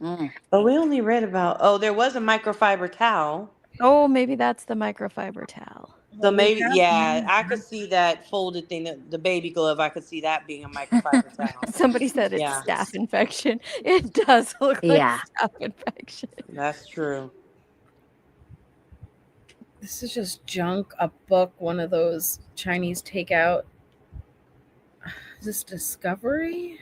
Mm. But we only read about. Oh, there was a microfiber towel. Oh, maybe that's the microfiber towel. So maybe, yeah, I could see that folded thing, the baby glove. I could see that being a microfiber towel. Somebody said it's Yeah. staph infection. It does look Yeah. like staph infection. That's true. This is just junk. A book, one of those Chinese takeout. Is this Discovery?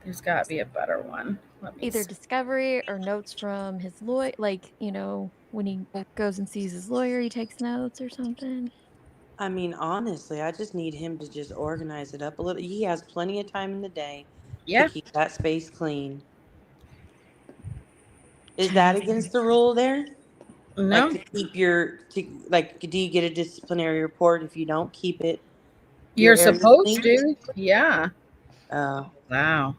There's got to be a better one. Let me Either see. discovery or notes from his lawyer. Like, when he goes and sees his lawyer, he takes notes or something. I mean, honestly, I just need him to just organize it up a little. He has plenty of time in the day Yeah. to keep that space clean. Is that against the rule there? No. Like to keep do you get a disciplinary report if you don't keep it? You're your area supposed clean? to. Yeah. Oh. Wow.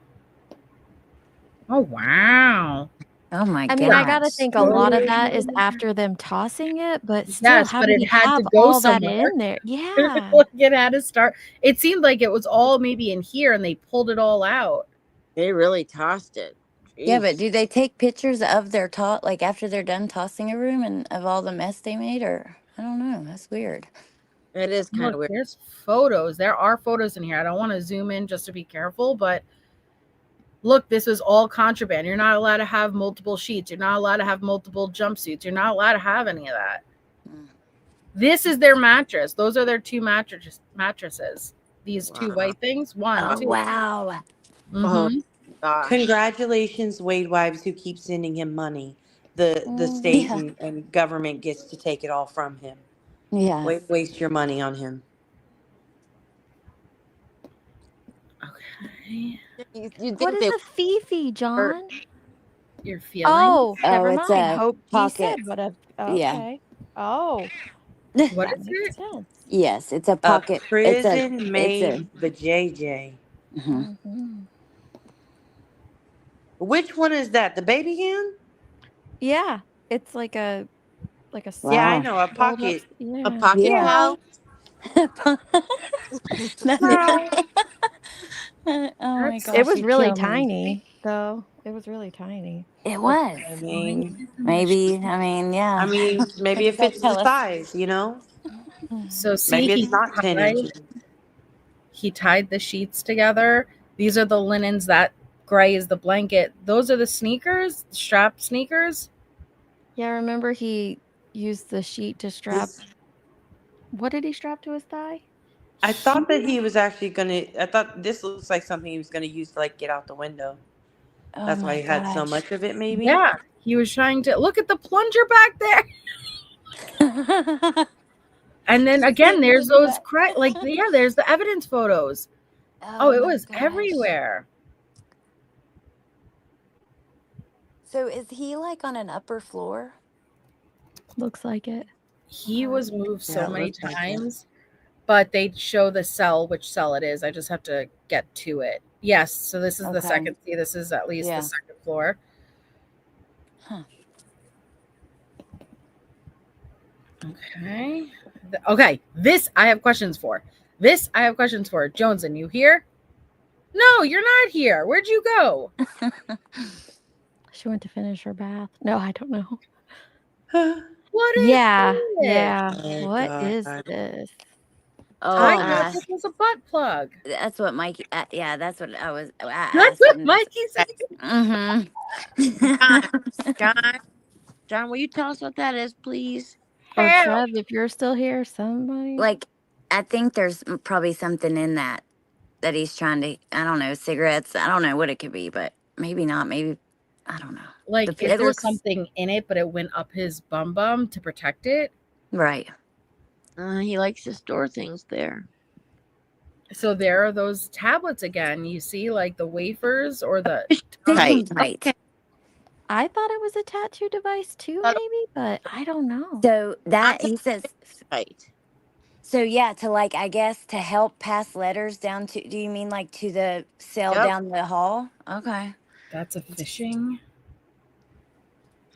Oh, wow. Oh my I god. mean, I gotta think a lot of that is after them tossing it, but still, Yes, how but did it he had to have go all that somewhere. in there? Yeah. Like, it had to start. It seemed like it was all maybe in here and they pulled it all out. They really tossed it. Yeah, but Jeez. do they take pictures of their like after they're done tossing a room and of all the mess they made, or I don't know. That's weird. It is kind of Look, weird. there's photos. There are photos in here. I don't want to zoom in just to be careful, but look, this was all contraband. You're not allowed to have multiple sheets. You're not allowed to have multiple jumpsuits. You're not allowed to have any of that. Mm. This is their mattress. Those are their two mattresses. These two Wow. white things. One, Oh two. wow. Mhm. Gosh. Congratulations, Wade wives who keep sending him money. The state Yeah. and government gets to take it all from him. Yeah. Waste your money on him. Okay. You'd think What is they a fifi, John? Your feeling? Oh, Oh, never it's mind. a Hope he pocket. said what a Yeah. okay. Oh, What that is makes it? sense. Yes, it's a A pocket. It's a. prison made vajayjay. Mhm. Mhm. Which one is that? The baby hand? Yeah, it's like a Yeah, I Wow. know. A rolled up. pocket. A Yeah. pocket Yeah. pal. Oh my That's It gosh, was you really kill me. tiny, though. It was really tiny. It was. I mean, Maybe. I mean, yeah. maybe it Don't fits the tell us. size, you know? so. See, Maybe it's not 10 inches. he tied the sheets together. These are the linens. That gray is the blanket. Those are the sneakers, strap sneakers. Yeah, remember he used the sheet to strap. This, What did he strap to his thigh? I thought that he was actually gonna. I thought this looks like something he was gonna use to like get out the window. Oh That's why my he had so gosh. much of it, maybe. Yeah, he was trying to look at the plunger back there. And then again, there's those there's the evidence photos. Oh, it my was gosh. everywhere. So is he like on an upper floor? Looks like it. He was moved Yeah, so it many looks like it. times, but they show the cell, which cell it is. I just have to get to it. Yes, so this is the Okay. second. See, this is at least Yeah. the second floor. Huh. Okay. Okay. This I have questions for. Joneson, you here? No, you're not here. Where'd you go? She went to finish her bath. No, I don't know. What is Yeah, this? yeah. Oh, What God. is this? Oh, I thought this was a butt plug. that's what Mikey. Yeah, that's what I was. I That's asked what him. Mikey said. Mm-hmm. John, will you tell us what that is, please? Or Hell. Trev, if you're still here, somebody. Like, I think there's probably something in that he's trying to. I don't know, cigarettes. I don't know what it could be, but maybe not. Maybe I don't know. Like, is It there looks something in it, but it went up his bum to protect it? right. He likes to store things there. So there are those tablets again. You see, like the wafers or the. Right. Okay. I thought it was a tattoo device too, That- maybe, but I don't know. So that he says. Right. So yeah, to like I guess to help pass letters down to. Do you mean like to the cell Yep. down the hall? Okay. That's a fishing.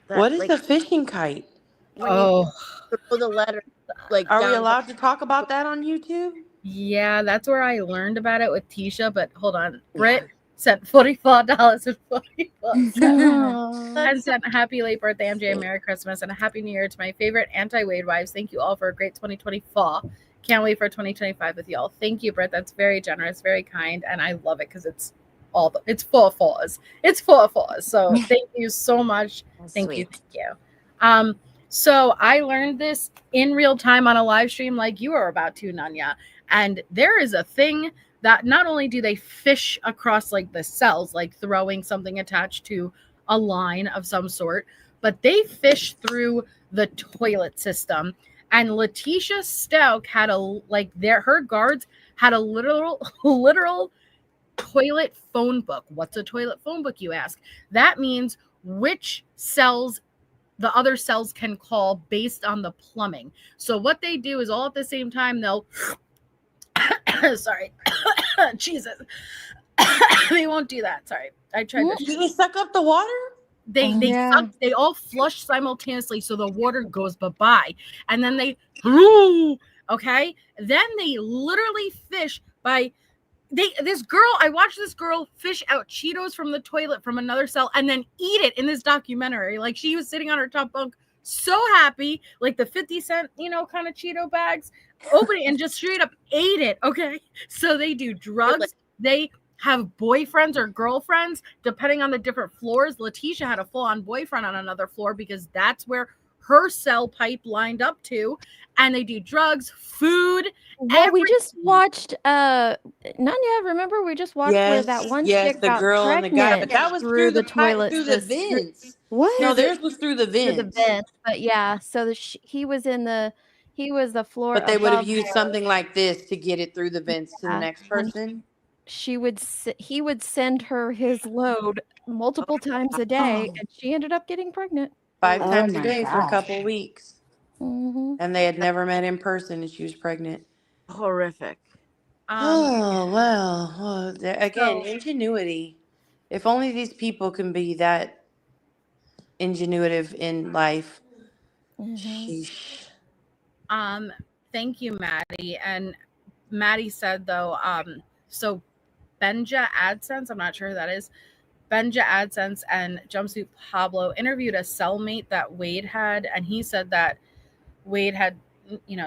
That, What is like, a fishing kite? when you Oh, throw the letter, like, Are we down allowed to talk about that on YouTube? yeah, that's where I learned about it with Tisha. But hold on, Britt sent $44.44 and sent a happy late birthday, MJ, and Merry Christmas, and a Happy New Year to my favorite anti-Wade wives. Thank you all for a great 2024. Can't wait for 2025 with y'all. Thank you, Britt. That's very generous, very kind, and I love it because it's it's full of fours. It's full of fours. So thank you so much. Thank you. So I learned this in real time on a live stream like you are about to, Nanya. And there is a thing that not only do they fish across like the cells, like throwing something attached to a line of some sort, but they fish through the toilet system. And Letitia Stout had her guards had a literal toilet phone book. What's a toilet phone book, you ask? That means which cells the other cells can call based on the plumbing. So what they do is all at the same time, they'll sorry. Jesus. They won't do that. Sorry. I tried this. Do they suck up the water? They all flush simultaneously so the water goes bye-bye. And then they okay? Then they literally fish by I watched this girl fish out Cheetos from the toilet from another cell and then eat it in this documentary. Like she was sitting on her top bunk, so happy, like the 50-cent, kind of Cheeto bags, opening and just straight up ate it. Okay. So they do drugs. They have boyfriends or girlfriends, depending on the different floors. Letitia had a full-on boyfriend on another floor because that's where her cell pipe lined up to. And they do drugs, food. Well, we just watched Nanya, remember we just watched where that one chick the got girl and the guy, but that was through the toilet through the vents. What? No, theirs was through the vents. Through the vents, but yeah, so he was the floor. But they would have used something like this to get it through the vents to the next person. he would send her his load multiple times a day, Oh, and she ended up getting pregnant. 5 oh times a my day for a couple gosh. weeks. Hmm. And they had never met in person and she was pregnant. Horrific. Oh, well, again, So ingenuity. If only these people can be that ingenuitive in life. Hmm. Sheesh. thank you, Maddie. And Maddie said though, so Benja AdSense, I'm not sure who that is. Benja AdSense and Jumpsuit Pablo interviewed a cellmate that Wade had, and he said that Wade had,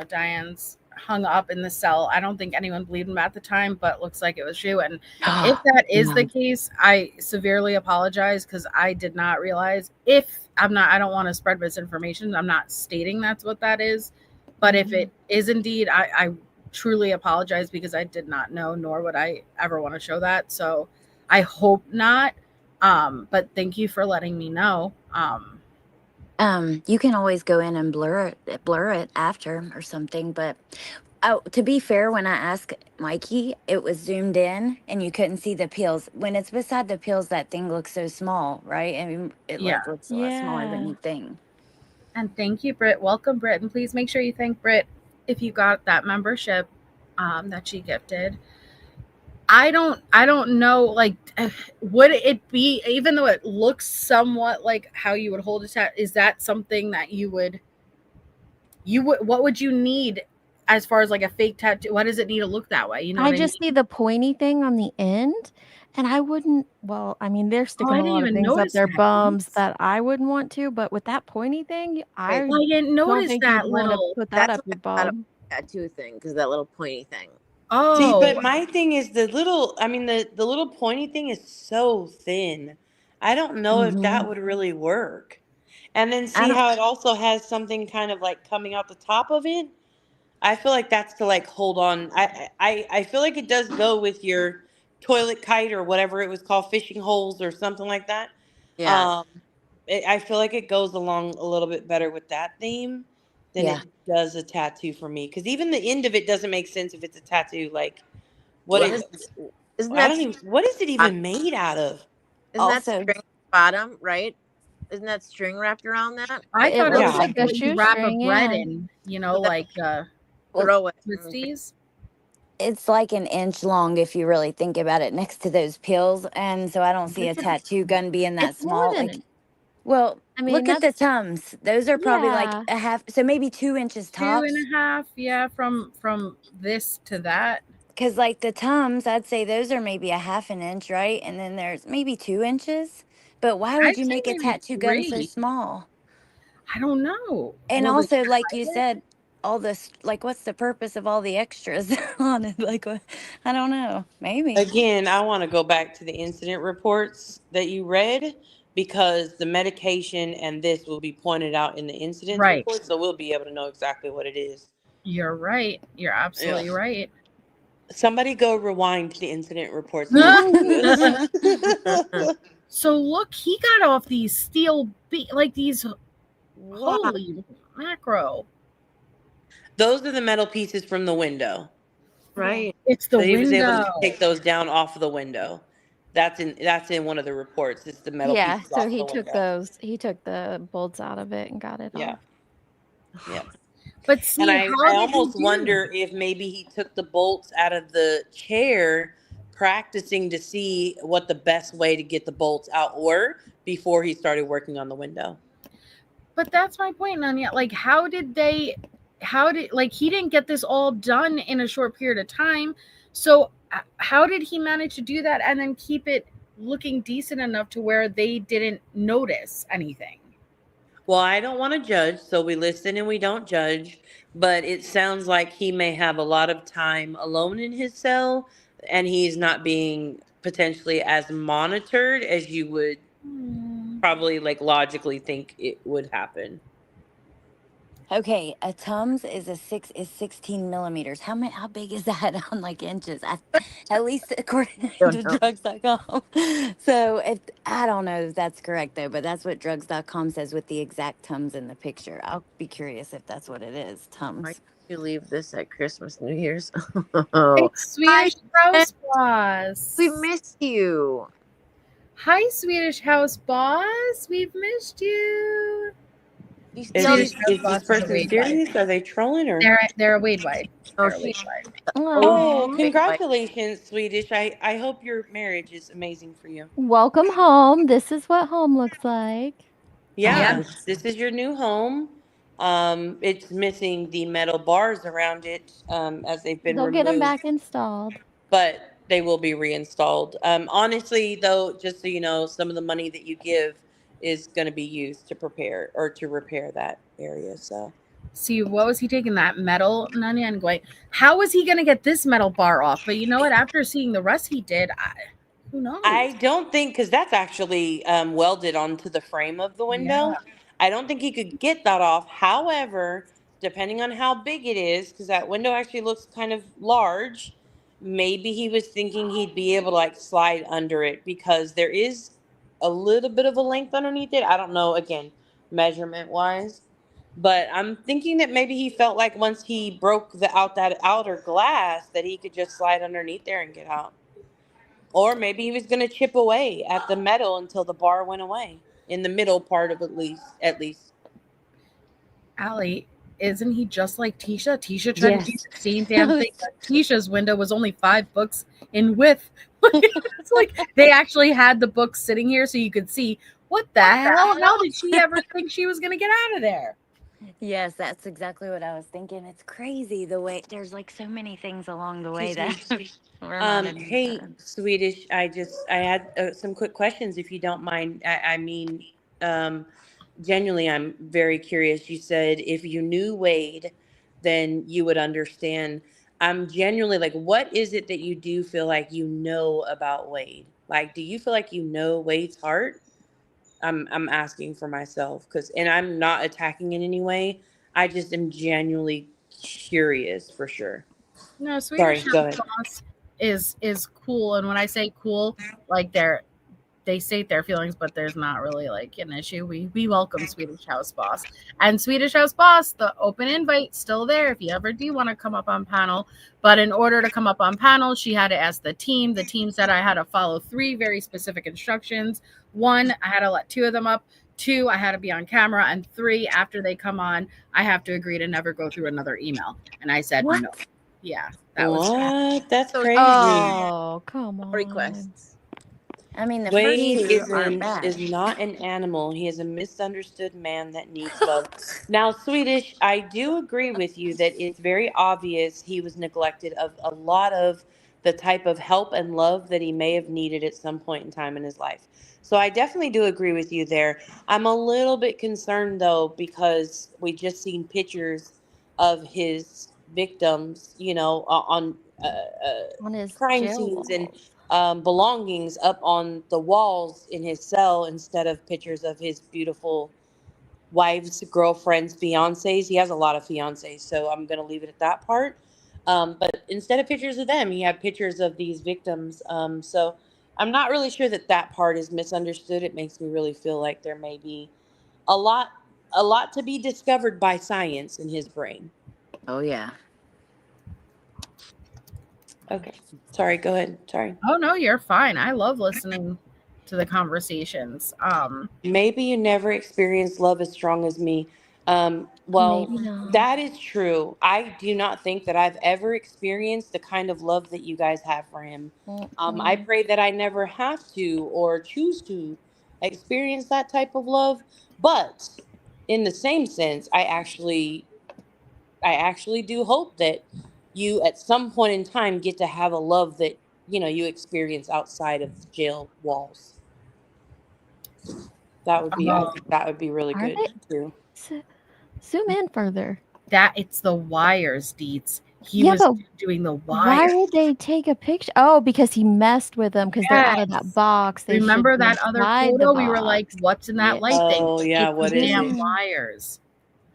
Diane's hung up in the cell. I don't think anyone believed him at the time, but looks like it was true. And if that is the case, I severely apologize because I did not realize. I don't want to spread misinformation. I'm not stating that's what that is. But if it is indeed, I truly apologize because I did not know, nor would I ever want to show that. So I hope not. But thank you for letting me know. You can always go in and blur it after or something. But to be fair, when I asked Mikey, it was zoomed in and you couldn't see the peels. When it's beside the peels, that thing looks so small, right? I mean, it Yeah. looks a lot smaller than Yeah. you think. And thank you, Britt. Welcome, Britt. And please make sure you thank Britt if you got that membership that she gifted. I don't know, like, would it be, even though it looks somewhat like how you would hold a tattoo, is that something that you would, what would you need as far as like a fake tattoo? What does it need to look that way? You know I what I just mean? see the pointy thing on the end, and I wouldn't. Well, I mean, they're Oh, sticking I a didn't lot of even things up notice their that bums piece. that I wouldn't want to, but with that pointy thing, I I didn't don't notice think you'd that want to little. put that That's up what your I thought bum. about tattoo thing because that little pointy thing. See, but Oh, my thing is the little pointy thing is so thin. I don't know if Mm-hmm. that would really work. And then I see don't. how it also has something kind of like coming out the top of it. I feel like that's to like hold on. I feel like it does go with your toilet kite or whatever it was called, fishing holes or something like that. Yeah. Um, I feel like it goes along a little bit better with that theme than Yeah. it does a tattoo for me. Because even the end of it doesn't make sense if it's a tattoo. Like, what Well, it, isn't I that don't even. What is it bottom? even made out of? Isn't that Also, string bottom, right? Isn't that string wrapped around that? I It thought it looks was Yeah. like like a what you wrap a shoestring, bread yeah. in, So that like well, throw it. twisties. it's like an inch long if you really think about it next to those peels. And so I don't see a tattoo gun being that It's more small. than Like, an. well, I mean, look at the that's Tums. Those are probably like yeah. a half, so maybe 2 inches Two and tops. a half, yeah, from this to that. Because like the Tums, I'd say those are maybe a half an inch, right? And then there's maybe 2 inches. But why would I'd you say make a maybe tattoo gun so three. small? I don't know. And Will the also, shirt like you hide it? said, all this, like, what's the purpose of all the extras on it? Like, what? I don't know. Maybe. Again, I want to go back to the incident reports that you read because the medication and this will be pointed out in the incidents Right. report, so we'll be able to know exactly what it is. You're right. You're Yeah. absolutely right. Somebody go rewind to the incident reports and listen to this. So look, he got off these steel like these. Wow. Holy macro! Those are the metal pieces from the window. Right. It's the So he was able window. to take those down off of the window. That's in one of the reports. It's the metal Yeah, pieces so off he the took window. he took the bolts out of it and got it Yeah. off. Yeah. But And see, I how did he almost do wonder if maybe he took the bolts out of the chair, practicing to see what the best way to get the bolts out were before he started working on the window. But that's my point, Nanya. Like, how did like he didn't get this all done in a short period of time? So how did he manage to do that and then keep it looking decent enough to where they didn't notice anything? Well, I don't want to judge, so we listen and we don't judge, but it sounds like he may have a lot of time alone in his cell and he's not being potentially as monitored as you would probably like logically think it would happen. Okay, a Tums is 16 millimeters. How big is that on like inches? At least according Don't to know. drugs.com. So if I don't know if that's correct though, but that's what drugs.com says with the exact Tums in the picture. I'll be curious if that's what it is. Why Tums. did you leave this at Christmas, New Year's? Oh, It's hi, Swedish House Boss. we missed you. Hi, Swedish House Boss. We've missed you. You Is still Swedish this, didn't. House is Boss this is a person Wade White. serious? Are they trolling or? They're a Wade White. Oh, They're a Wade she's White. Oh, Aw. big white. congratulations, Swedish. I hope your marriage is amazing for you. Welcome home. This is what home looks like. Yeah, Yes. this is your new home. It's missing the metal bars around it, as they've been They'll get them removed, back installed. but they will be reinstalled. Honestly, though, just so you know, some of the money that you give is going to be used to prepare or to repair that area. So See, what was he taking that metal, Nanya, and going, how was he going to get this metal bar off? But you know what? After seeing the rest he did, who knows? I don't think, because that's actually welded onto the frame of the Yeah. window. I don't think he could get that off. However, depending on how big it is, because that window actually looks kind of large, maybe he was thinking he'd be able to like slide under it because there is a little bit of a length underneath it. I don't know, again, measurement wise. But I'm thinking that maybe he felt like once he broke that outer glass that he could just slide underneath there and get out. Or maybe he was going to chip away at the metal until the bar went away in the middle part of at least. Allie, isn't he just like Tisha? Tisha tried to do Yes. the same damn thing. But Tisha's window was only 5 books in width. It's like they actually had the books sitting here so you could see what the hell? How did she ever think she was going to get out of there? Yes, that's exactly what I was thinking. It's crazy the way there's like so many things along the way that reminded me of Hey, that. Swedish, I had some quick questions if you don't mind. I mean, um, genuinely, I'm very curious. You said if you knew Wade, then you would understand. I'm genuinely like, what is it that you do feel like you know about Wade? Like, do you feel like you know Wade's heart? I'm asking for myself and I'm not attacking in any way. I just am genuinely curious for sure. No, Sorry, Swedish go House ahead. Boss is cool, and when I say cool, like they state their feelings, but there's not really like an issue. We welcome Swedish House Boss and Swedish House Boss. The open invite still there if you ever do want to come up on panel. But in order to come up on panel, she had to ask the team. The team said I had to follow 3 very specific instructions. 1, I had to let 2 of them up. 2, I had to be on camera, and 3, after they come on, I have to agree to never go through another email. And I said What? no. Yeah, that was What? That's So crazy. Oh, come on. requests. I mean, the first Wade 2 aren't is bad. not an animal. He is a misunderstood man that needs love. Now, Swedish, I do agree with you that it's very obvious he was neglected of a lot of the type of help and love that he may have needed at some point in time in his life. So I definitely do agree with you there. I'm a little bit concerned though because we just seen pictures of his victims, on On his crime jail scenes and walls. belongings up on the walls in his cell instead of pictures of his beautiful wives, girlfriends, fiancés. He has a lot of fiancés, so I'm going to leave it at that part. But instead of pictures of them, he had pictures of these victims. So I'm not really sure that part is misunderstood. It makes me really feel like there may be a lot, a lot to be discovered by science in his brain. Oh yeah. Okay. Sorry, go ahead. Sorry. Oh no, you're fine. I love listening to the conversations. Maybe you never experienced love as strong as me. Well, Maybe not. that is true. I do not think that I've ever experienced the kind of love that you guys have for him. I Mm-mm. pray that I never have to or choose to experience that type of love. But in the same sense, I actually do hope that you at some point in time get to have a love that you experience outside of the jail walls. I Um, think that would be really Are good they? too. Zoom in further. that it's the wires, Deets. He Yeah, was but doing the why wires. would they take a picture? Oh, because he messed with them because they're out of that Yes. box. They should Remember be that other inside the photo? We were like, box. "What's in that Yeah. light thing?" Oh yeah, It's the what is damn it? wires.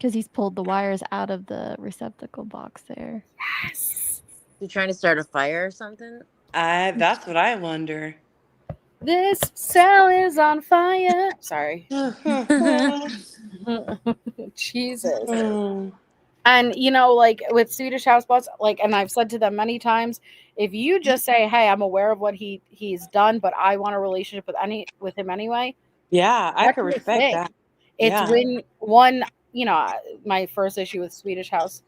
Because he's pulled the wires out of the receptacle box there. Yes. You trying to start a fire or something? That's what I wonder. This cell is on fire. Sorry. Jesus. And like with Swedish House Boss, and I've said to them many times, if you just say, "Hey, I'm aware of what he's done, but I want a relationship with him anyway," Yeah, I that's could your respect thing. that. It's Yeah. when my first issue with Swedish House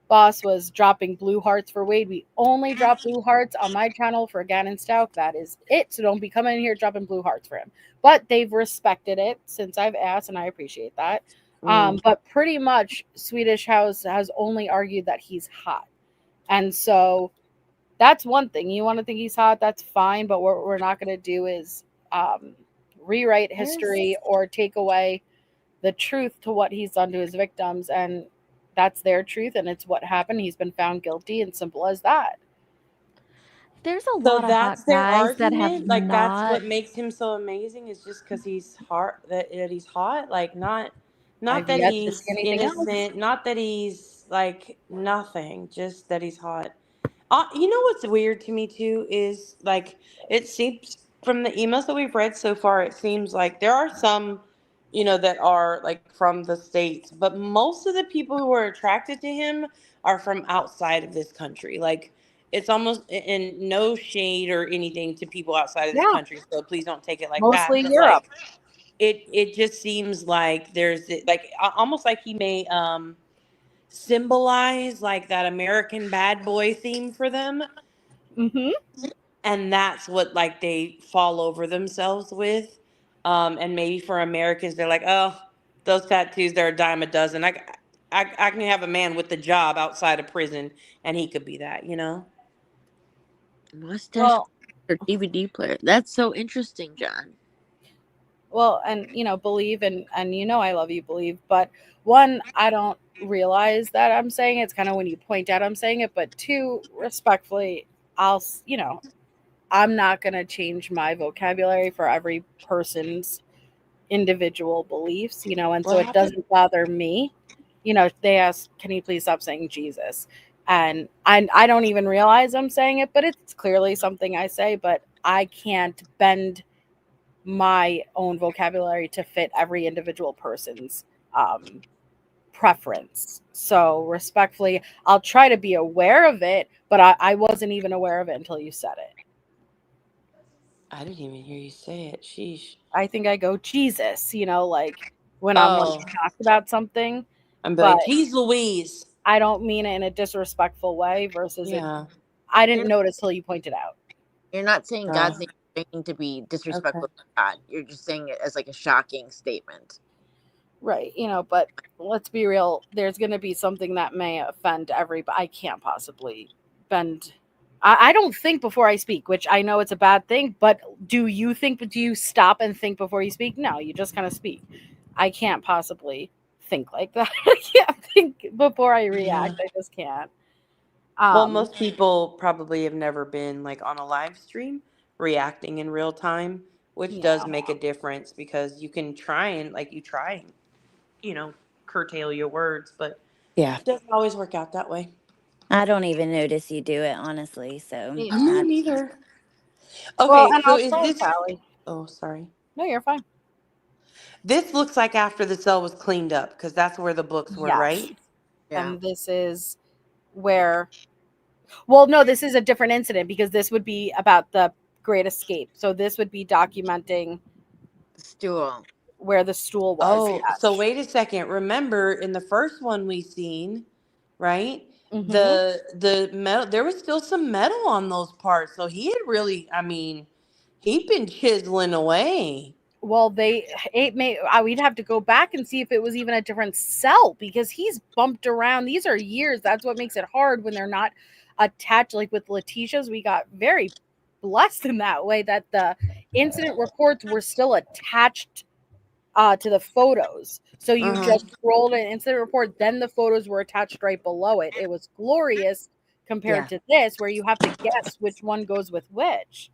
Boss was dropping blue hearts for Wade. We only drop blue hearts on my channel for Gannon Stout. That is it. So don't be coming in here dropping blue hearts for him. But they've respected it since I've asked, and I appreciate that. But pretty much Swedish House has only argued that he's hot. And so that's one thing. You want to think he's hot, that's fine. But what we're not going to do is rewrite history or take away the truth to what he's done to his victims. And that's their truth. And it's what happened. He's been found guilty, and simple as that. There's a So lot of hot that's their guys that have argument. Like that's not. what makes him so amazing is just because he's hot. That he's hot. Like not I've that yet to see he's anything else. innocent. Not that he's like nothing. Just that he's hot. You know what's weird to me too is like it seems from the emails that we've read so far, it seems like there are some, that are like from the States, but most of the people who are attracted to him are from outside of this country. Like it's almost and no shade or anything to people outside of this Yeah, country, so please don't take it like that. mostly But Europe. like it just seems like there's like almost like he may symbolize like that American bad boy theme for them. Mm-hmm. And that's what like they fall over themselves with. And maybe for Americans, they're like, oh, those tattoos, they're a dime a dozen. I can have a man with a job outside of prison, and he could be that. Mustache Well, or DVD player. That's so interesting, John. well, and believe and I love you, believe. But one, I don't realize that I'm saying it. It's kind of when you point out I'm saying it. But two, respectfully, I'm not gonna change my vocabulary for every person's individual beliefs, and so What it happened? doesn't bother me. They ask, "Can you please stop saying Jesus?" And I don't even realize I'm saying it, but it's clearly something I say. But I can't bend my own vocabulary to fit every individual person's preference. So respectfully, I'll try to be aware of it, but I wasn't even aware of it until you said it. I didn't even hear you say it. Sheesh. I think I go Jesus, like when I'm wanting Oh, to talk about something, I'm but like, geez Louise. I don't mean it in a disrespectful way versus it. Yeah. I You're didn't notice till you pointed out. You're not saying Oh, God's name is trying to be okay. disrespectful to God. You're just saying it as like a shocking statement. Right, but let's be real. There's going to be something that may offend everybody. I can't possibly bend. I don't think before I speak, which I know it's a bad thing, but do you stop and think before you speak? No, you just kind of speak. I can't possibly think like that. I can't think before I react. Yeah. I just can't. Well, most people probably have never been like on a live stream reacting in real time, which Yeah. does make a difference because you can try and curtail your words, but Yeah. it doesn't always work out that way. I don't even notice you do it, honestly. So Me I'm too. not I, either. Well, Okay, and so is also, this Callie. oh sorry. No, you're fine. This looks like after the cell was cleaned up because that's where the books were, Yes. right? Yeah. And this is where, well, no, this is a different incident because this would be about the Great Escape. So this would be documenting Stool. where the stool was. Oh, so Yes. wait a second. Remember in the first one we seen, right? Mm-hmm. The metal, there was still some metal on those parts. So he had really, he'd been chiseling away. Well, we'd have to go back and see if it was even a different cell because he's bumped around. These are years. That's what makes it hard when they're not attached. Like with Letitia's, we got very blessed in that way that the incident reports were still attached to the photos. So you just scrolled an incident report, then the photos were attached right below it. It was glorious compared to this, where you have to guess which one goes with which.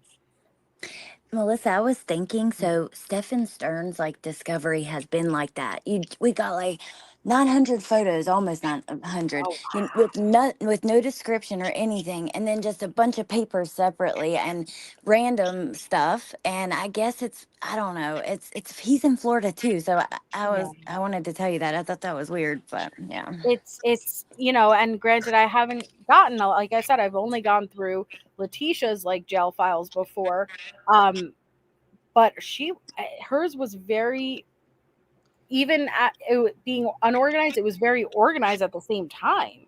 Melissa, I was thinking, so Stephen Stern's like discovery has been like that. We got like 900 photos, almost 900, Oh, with no description or anything, and then just a bunch of papers separately and random stuff. And I guess I don't know, he's in Florida too, so yeah. I wanted to tell you that. I thought that was weird, but yeah. It's and granted, I haven't gotten, like I said, I've only gone through Letitia's like jail files before, but hers was very, even at being unorganized, it was very organized at the same time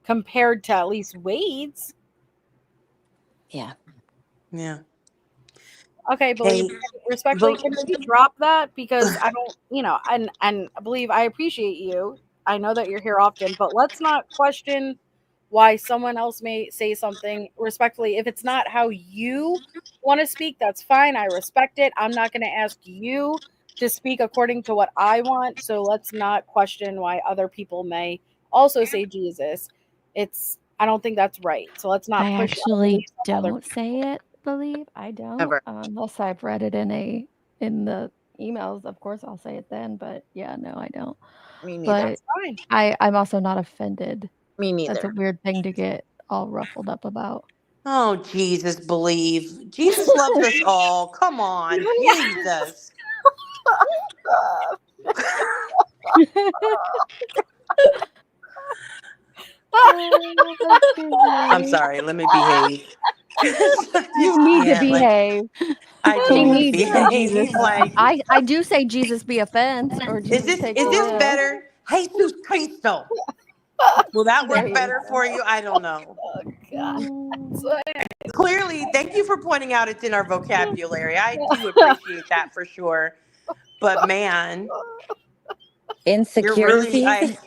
compared to at least Wade's. Yeah. Yeah. Okay, Believe, Hey, respectfully, but can we drop that? Because I don't, and Believe, I appreciate you. I know that you're here often, but let's not question why someone else may say something respectfully. If it's not how you want to speak, that's fine. I respect it. I'm not going to ask you to speak according to what I want. So let's not question why other people may also say Jesus. I don't think that's right. So let's not I push our actually beliefs on other don't people. say it, Believe. I don't, Ever. unless I've read it in the emails. Of course, I'll say it then. But yeah, no, I don't. Me neither. But That's fine. I'm also not offended. Me That's a neither. weird thing to get all ruffled up about. oh, Jesus, believe. Jesus loves us all. Come on, Jesus. Oh, that's too I'm funny. sorry. Let me behave. 'Cause I You just need to can't. Like, behave. I do She need to needs some Jesus. behave. Like, I do say Jesus be offense or is Jesus this take is the this wheel. better? Jesus Cristo. Will that There work you better go. for you? I don't know. God. Mm. Clearly, thank you for pointing out it's in our vocabulary. I do appreciate that for sure. But man, you're really Insecurities. I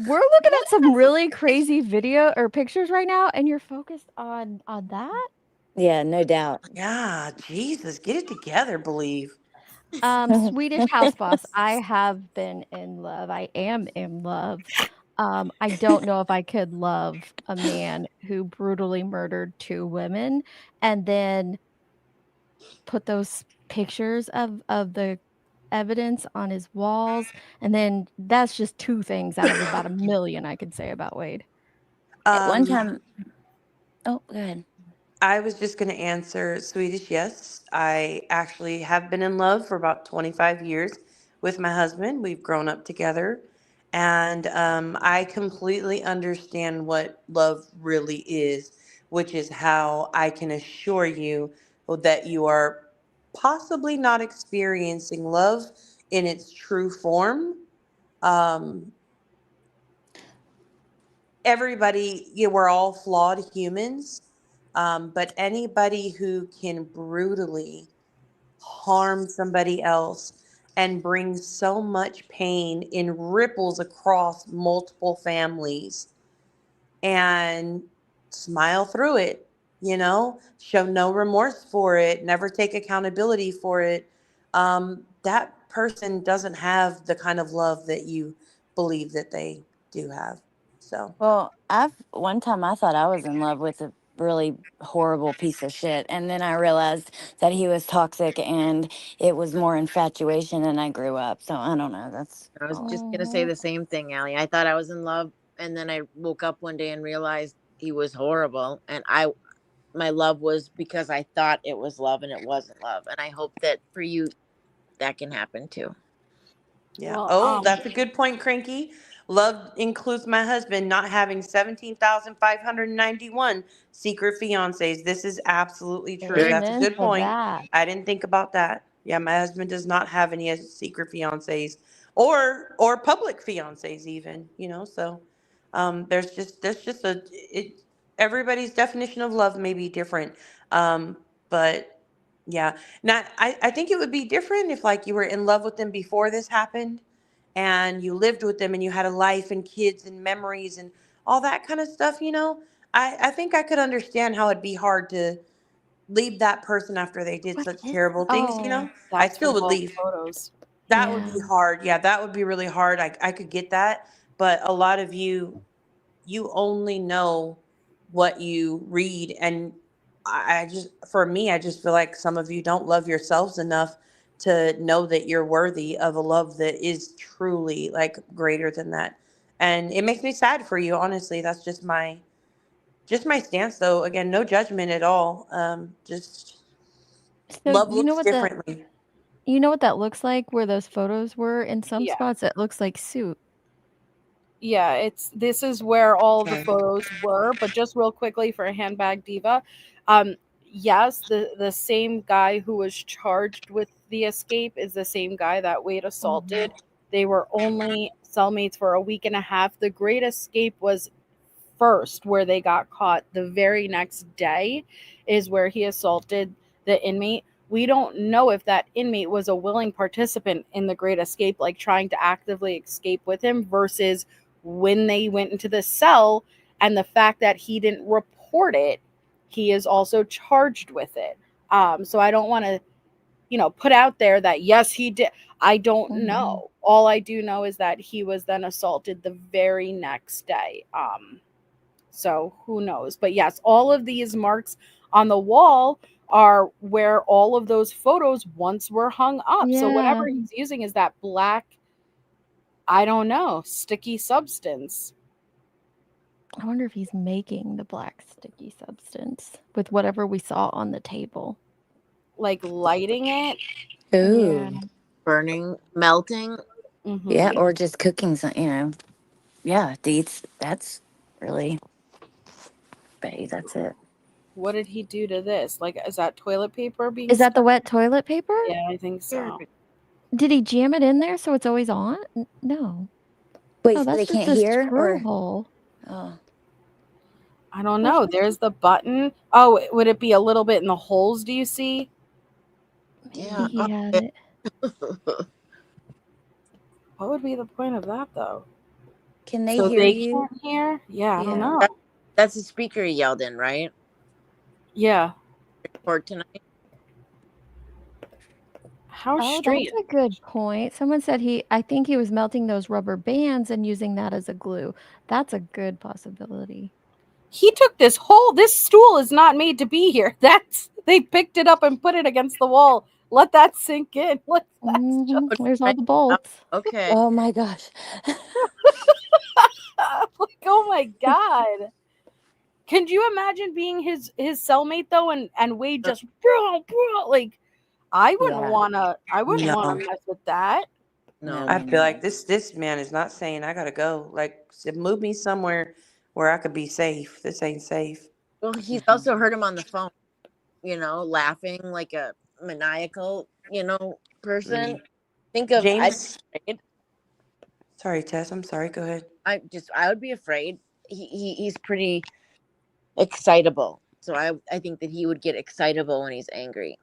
We're looking at some really crazy video or pictures right now, and you're focused on that. Yeah, no doubt. yeah, Jesus, get it together, believe. Swedish house boss. I have been in love. I am in love. I don't know if I could love a man who brutally murdered 2 women and then put those pictures of the evidence on his walls, and then that's just 2 things out of about a million I could say about Wade. At one Um time, oh, go ahead. I was just going to answer Swedish. Yes, I actually have been in love for about 25 years with my husband. We've grown up together. And I completely understand what love really is, which is how I can assure you that you are possibly not experiencing love in its true form. Um, everybody, we're all flawed humans, but anybody who can brutally harm somebody else and bring so much pain in ripples across multiple families and smile through it, show no remorse for it, never take accountability for it, that person doesn't have the kind of love that you believe that they do have. So. Well, one time I thought I was in love with a really horrible piece of shit, and then I realized that he was toxic, and it was more infatuation, and I grew up. So I don't know. That's I was all. just gonna say Mhm. the same thing, Allie. I thought I was in love, and then I woke up one day and realized he was horrible, and my love was because I thought it was love, and it wasn't love. And I hope that for you, that can happen too. Yeah. Well, Oh, that's a good point, Cranky. Love includes my husband not having 17,591 secret fiancés. This is absolutely true. Very That's a Amen good to point. that. I didn't think about that. Yeah, my husband does not have any secret fiancés or public fiancés even, so there's just everybody's definition of love may be different. But yeah. Now, I think it would be different if like you were in love with them before this happened and you lived with them and you had a life and kids and memories and all that kind of stuff. I think I could understand how it'd be hard to leave that person after they did What such is terrible things, oh, I that's still from would both leave. photos. That would yeah. be hard. Yeah, that would be really hard. I could get that. But a lot of you only know what you read. And for me, I just feel like some of you don't love yourselves enough to know that you're worthy of a love that is truly like greater than that. And it makes me sad for you, honestly. That's just my stance, though. Again, no judgment at all. Just So love looks differently. you know what that looks like where those photos were? In some Yeah. spots it looks like suit. Yeah, this is where all of the Okay. photos were, but just real quickly for Handbag Diva. Yes, the same guy who was charged with the escape is the same guy that Wade assaulted. They were only cellmates for a week and a half. The Great Escape was first where they got caught. The very next day is where he assaulted the inmate. We don't know if that inmate was a willing participant in the Great Escape, like trying to actively escape with him, versus when they went into the cell and the fact that he didn't report it, he is also charged with it. So I don't want to, put out there that yes, he did. I don't know. All I do know is that he was then assaulted the very next day. So who knows? But yes, all of these marks on the wall are where all of those photos once were hung up. So whatever Yeah. he's using is that black, I don't know, sticky substance. I wonder if he's making the black sticky substance with whatever we saw on the table. Like lighting it. Ooh. Yeah. Burning, melting. Mm-hmm. Yeah, or just cooking some. Yeah, that's really, babe, that's it. What did he do to this? Like, is that toilet paper being Is that the wet toilet paper? Yeah, I think so. Did he jam it in there so it's always on? No. Wait, Oh, so that's they just can't a hear screw or hole. oh. I don't know. There's the button. Oh, would it be a little bit in the holes, do you see? Maybe Yeah. he had it. What would be the point of that, though? Can they So hear they you? can't hear? Yeah, I don't Yeah. know. That's the speaker he yelled in, right? Yeah. For tonight. How Oh, strange. that's a good point. Someone said I think he was melting those rubber bands and using that as a glue. That's a good possibility. He took this stool is not made to be here. They picked it up and put it against the wall. Let that sink in. There's all the bolts. Okay. Oh my gosh. Like, oh my God. Can you imagine being his cellmate though, and Wade just like, I wouldn't Yeah. wanna No. mess with that. No. I feel like this man is not saying I gotta go. Like, move me somewhere where I could be safe. This ain't safe. Well, he's also heard him on the phone, laughing like a maniacal, person. Think of James. afraid. Sorry, Tess. I'm sorry. Go ahead. I would be afraid. He's pretty excitable. So I think that he would get excitable when he's angry.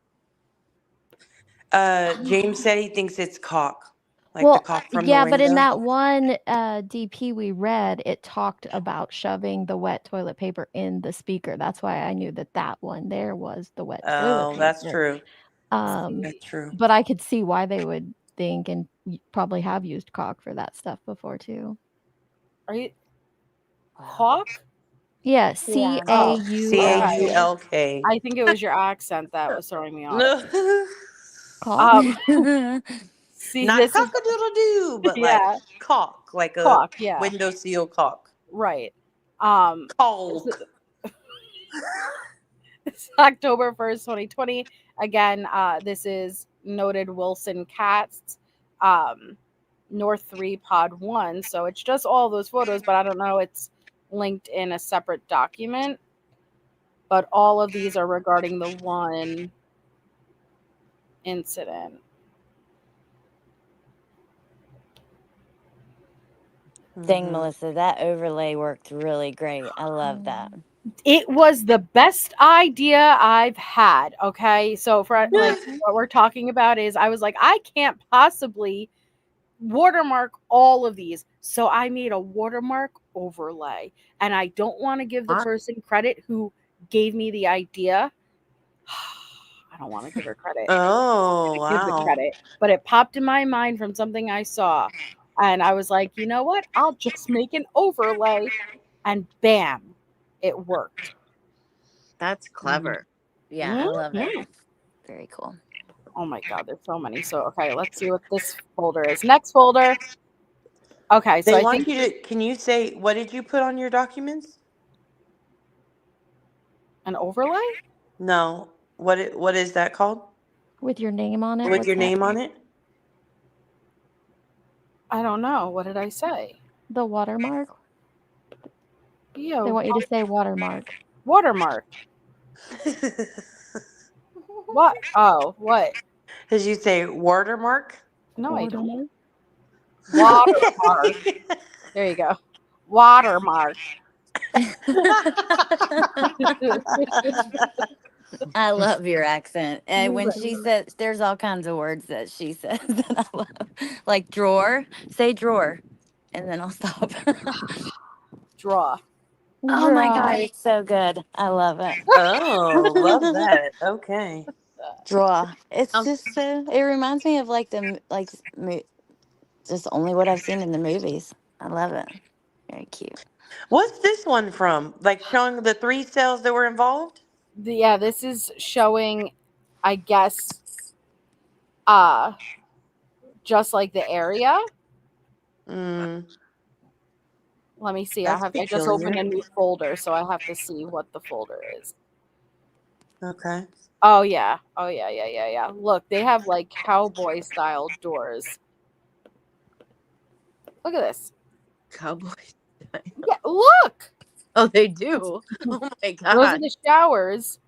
James said he thinks it's cock. Like Well, the cock from yeah, the but in window. that one DP we read, it talked about shoving the wet toilet paper in the speaker. That's why I knew that one there was the wet toilet Oh, paper. that's true. Um, That's true. but I could see why they would think and probably have used caulk for that stuff before too. Are you caulk? Yeah, Oh, CAULK. I think it was your accent that was throwing me off. No. Caulk. See, Not this is cock-a-doodle-doo, but Yeah. like caulk, like a caulk. Yeah, window seal caulk. right. Caulk. It's October 1st, 2020. Again, this is noted Wilson Katz, North 3 Pod 1. So it's just all those photos, but I don't know. It's linked in a separate document. But all of these are regarding the one incident. Dang, Melissa, that overlay worked really great. I love that. It was the best idea I've had. Okay. So for like what we're talking about is I was like, I can't possibly watermark all of these. So I made a watermark overlay. And I don't want to give the person credit who gave me the idea. I don't want to give her credit. Oh, Give the wow. credit. But it popped in my mind from something I saw. And I was like, you know what? I'll just make an overlay. And bam, it worked. That's clever. Yeah, I love Mhm. it. Very cool. Oh my god, there's so many. So okay, let's see what this folder is. Next folder. Okay, so They I want think you to. Can you say what did you put on your documents? an overlay. No. What is that called? With your name on it. With What's your that? name on it? I don't know. What did I say? The watermark. Yeah, They want you to say watermark. watermark. What? Oh, what? Did you say watermark? No, I don't. Watermark. Watermark. There you go. Watermark. I love your accent. And when she says, there's all kinds of words that she says that I love. Like drawer, say drawer, and then I'll stop. Draw. Oh my God, Draw. it's so good. I love it. Oh, love that. Okay. Draw. It's Um, just so, it reminds me of like just only what I've seen in the movies. I love it. Very cute. What's this one from? Like showing the 3 cells that were involved? Yeah, this is showing, I guess, just like the area. Mm, Let me see. that's I just opened peculiar. a new folder, so I have to see what the folder is. Okay. Oh yeah. Oh yeah. Look, they have like cowboy style doors. Look at this. Cowboy. Yeah, look. Oh, they do. Oh my Those are God. the showers.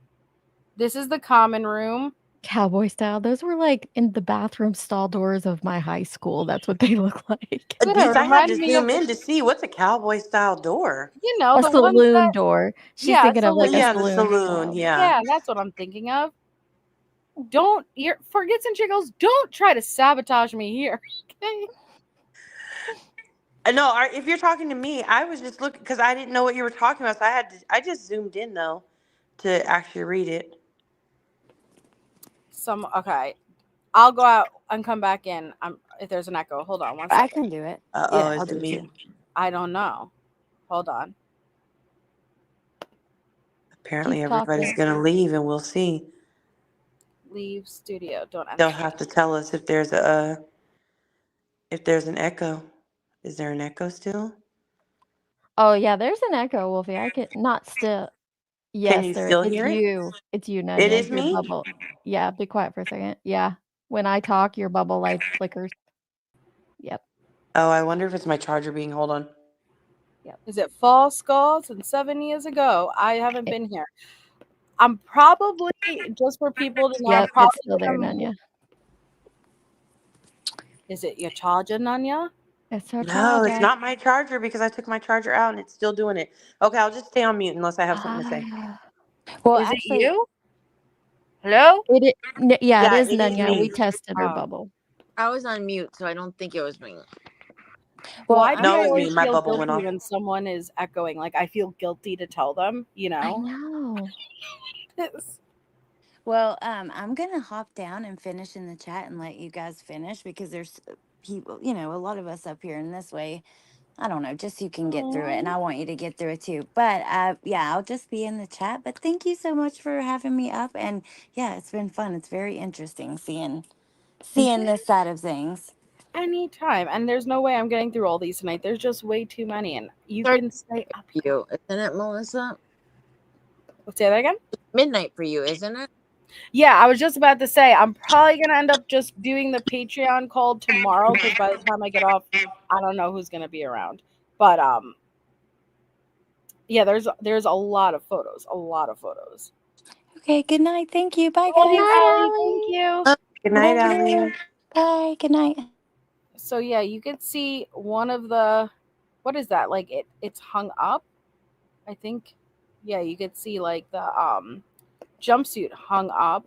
This is the common room. Cowboy style. Those were like in the bathroom stall doors of my high school. That's what they look like. Look at Geez, it. I had Reminded to me of zoom in to see what's a cowboy style door. the A ones saloon that door. She's yeah, thinking of like a Yeah, the saloon saloon. style. Yeah. Yeah, that's what I'm thinking of. Don't for Gits and Jiggles, don't try to sabotage me here. Okay. No, if you're talking to me, I was just looking because I didn't know what you were talking about. So I just zoomed in though to actually read it. Okay. I'll go out and come back in. If there's an echo. Hold on one I second. can do it. Oh, Yeah, is I'll do it it me? too. I don't know. Hold on. Apparently, Keep everybody's talking. gonna leave, and we'll see. Leave studio. Don't They'll enter. have to tell us if there's an echo. Is there an echo still? Oh yeah, there's an echo, Wolfie. I can not still. Can Yes, you there. still It's hear it? you. It's you, It Nanya. is Your me. bubble. Yeah, be quiet for a second. Yeah. When I talk, your bubble light flickers. Yep. Oh, I wonder if it's my charger being. Hold on. Is it Fall Skulls and 7 years ago? I haven't It- been here. I'm probably just for people to know. I'm Yep, it's probably still there, gonna. Nanya. Is it your charger, Nanya? It's her No, it's charger. not my charger because I took my charger out and it's still doing it. Okay, I'll just stay on mute unless I have something to say. Ah. Well, Is it actually, you? Hello? Yeah, it Yeah, is it is Nanya. We me. tested her Oh. bubble. I was on mute, so I don't think it was me. well, Why do No, I it was always me. My feel bubble went guilty off. when someone is echoing? Like I feel guilty to tell them, I know. I'm gonna hop down and finish in the chat and let you guys finish because there's people, a lot of us up here, and this way, I don't know, just so you can get through it, and I want you to get through it too. But yeah, I'll just be in the chat. But thank you so much for having me up, and yeah, it's been fun. It's very interesting seeing this side of things. Anytime. And there's no way I'm getting through all these tonight. There's just way too many. And you Sorry. can stay up here. You, isn't it, Melissa? Say that again? Midnight for you, isn't it? Yeah, I was just about to say I'm probably gonna end up just doing the Patreon call tomorrow because by the time I get off, I don't know who's gonna be around. But yeah, there's a lot of photos. A lot of photos. Okay, good night. Thank you. Bye, Good guys. night, Allie. Thank you. Good night, Allie. Bye. Good night. So yeah, you could see one of the what is that? Like it's hung up. I think. Yeah, you could see like the jumpsuit hung up.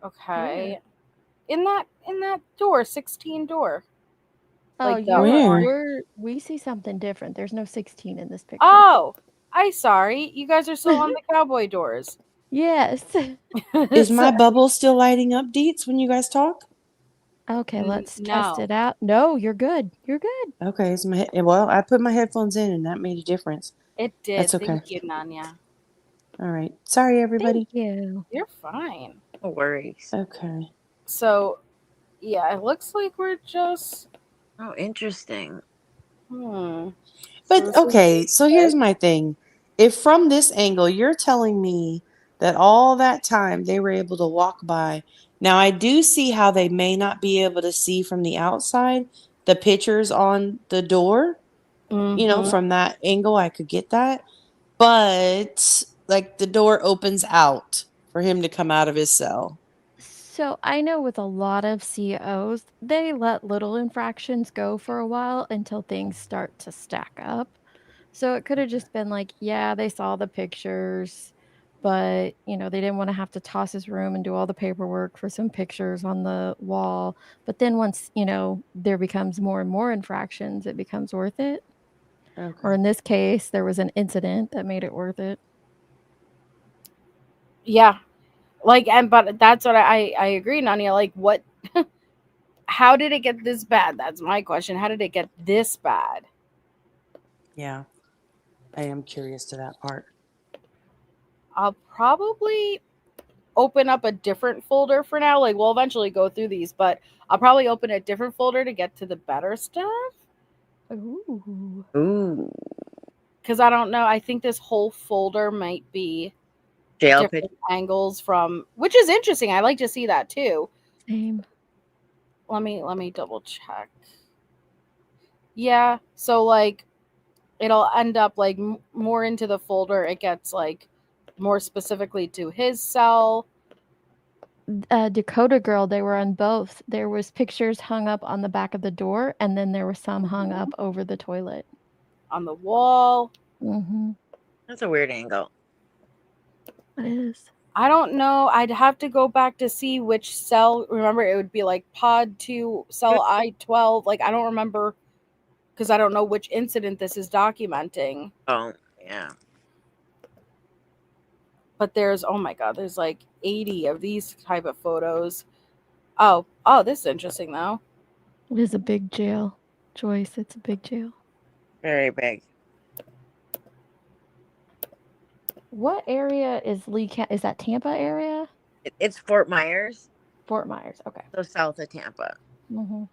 Okay. In that door, 16 door. Oh, Like the we see something different. There's no 16 in this picture. Oh, sorry. You guys are still on the cowboy doors. Yes. Is my bubble still lighting up, Deets, when you guys talk? Okay, let's no. test it out. No, you're good. You're good. Okay, I put my headphones in and that made a difference. It did. That's okay. Thank you, Nanya. All right. Sorry, everybody. Thank you. You're fine. No worries. Okay. So, yeah, it looks like we're just. Oh, interesting. So But this is okay, so here's my thing. If from this angle you're telling me that all that time they were able to walk by. Now I do see how they may not be able to see from the outside the pictures on the door. You know, Mhm. from that angle I could get that. But like the door opens out for him to come out of his cell. So I know with a lot of COs, they let little infractions go for a while until things start to stack up. So it could have just been like, yeah, they saw the pictures, but they didn't want to have to toss his room and do all the paperwork for some pictures on the wall. But then once, there becomes more and more infractions, it becomes worth it. Or Okay. in this case, there was an incident that made it worth it. Yeah. But that's what I agree, Nanya. Like, what? How did it get this bad? That's my question. How did it get this bad? Yeah. I am curious to that part. I'll probably open up a different folder for now. Like, we'll eventually go through these, but I'll probably open a different folder to get to the better stuff. Ooh. Ooh. Because I don't know. I think this whole folder might be Jail different picture. angles from, which is interesting. I like to see that too. Same. Let me double check. Yeah. So like, it'll end up like more into the folder. It gets like more specifically to his cell. Dakota Girl, they were on both. There was pictures hung up on the back of the door, and then there were some hung up over the toilet. On the wall. Mm-hmm. That's a weird angle. It is. I don't know. I'd have to go back to see which cell. Remember, it would be like pod 2, cell I-12. Like, I don't remember because I don't know which incident this is documenting. Oh, yeah. But there's, oh my God, there's like 80 of these type of photos. Oh, this is interesting though. It is a big jail, Joyce. It's a big jail. Very big. What area is Lee County? Is that Tampa area? It's Fort Myers, Fort Myers. Okay. so south of Tampa. Mm-hmm.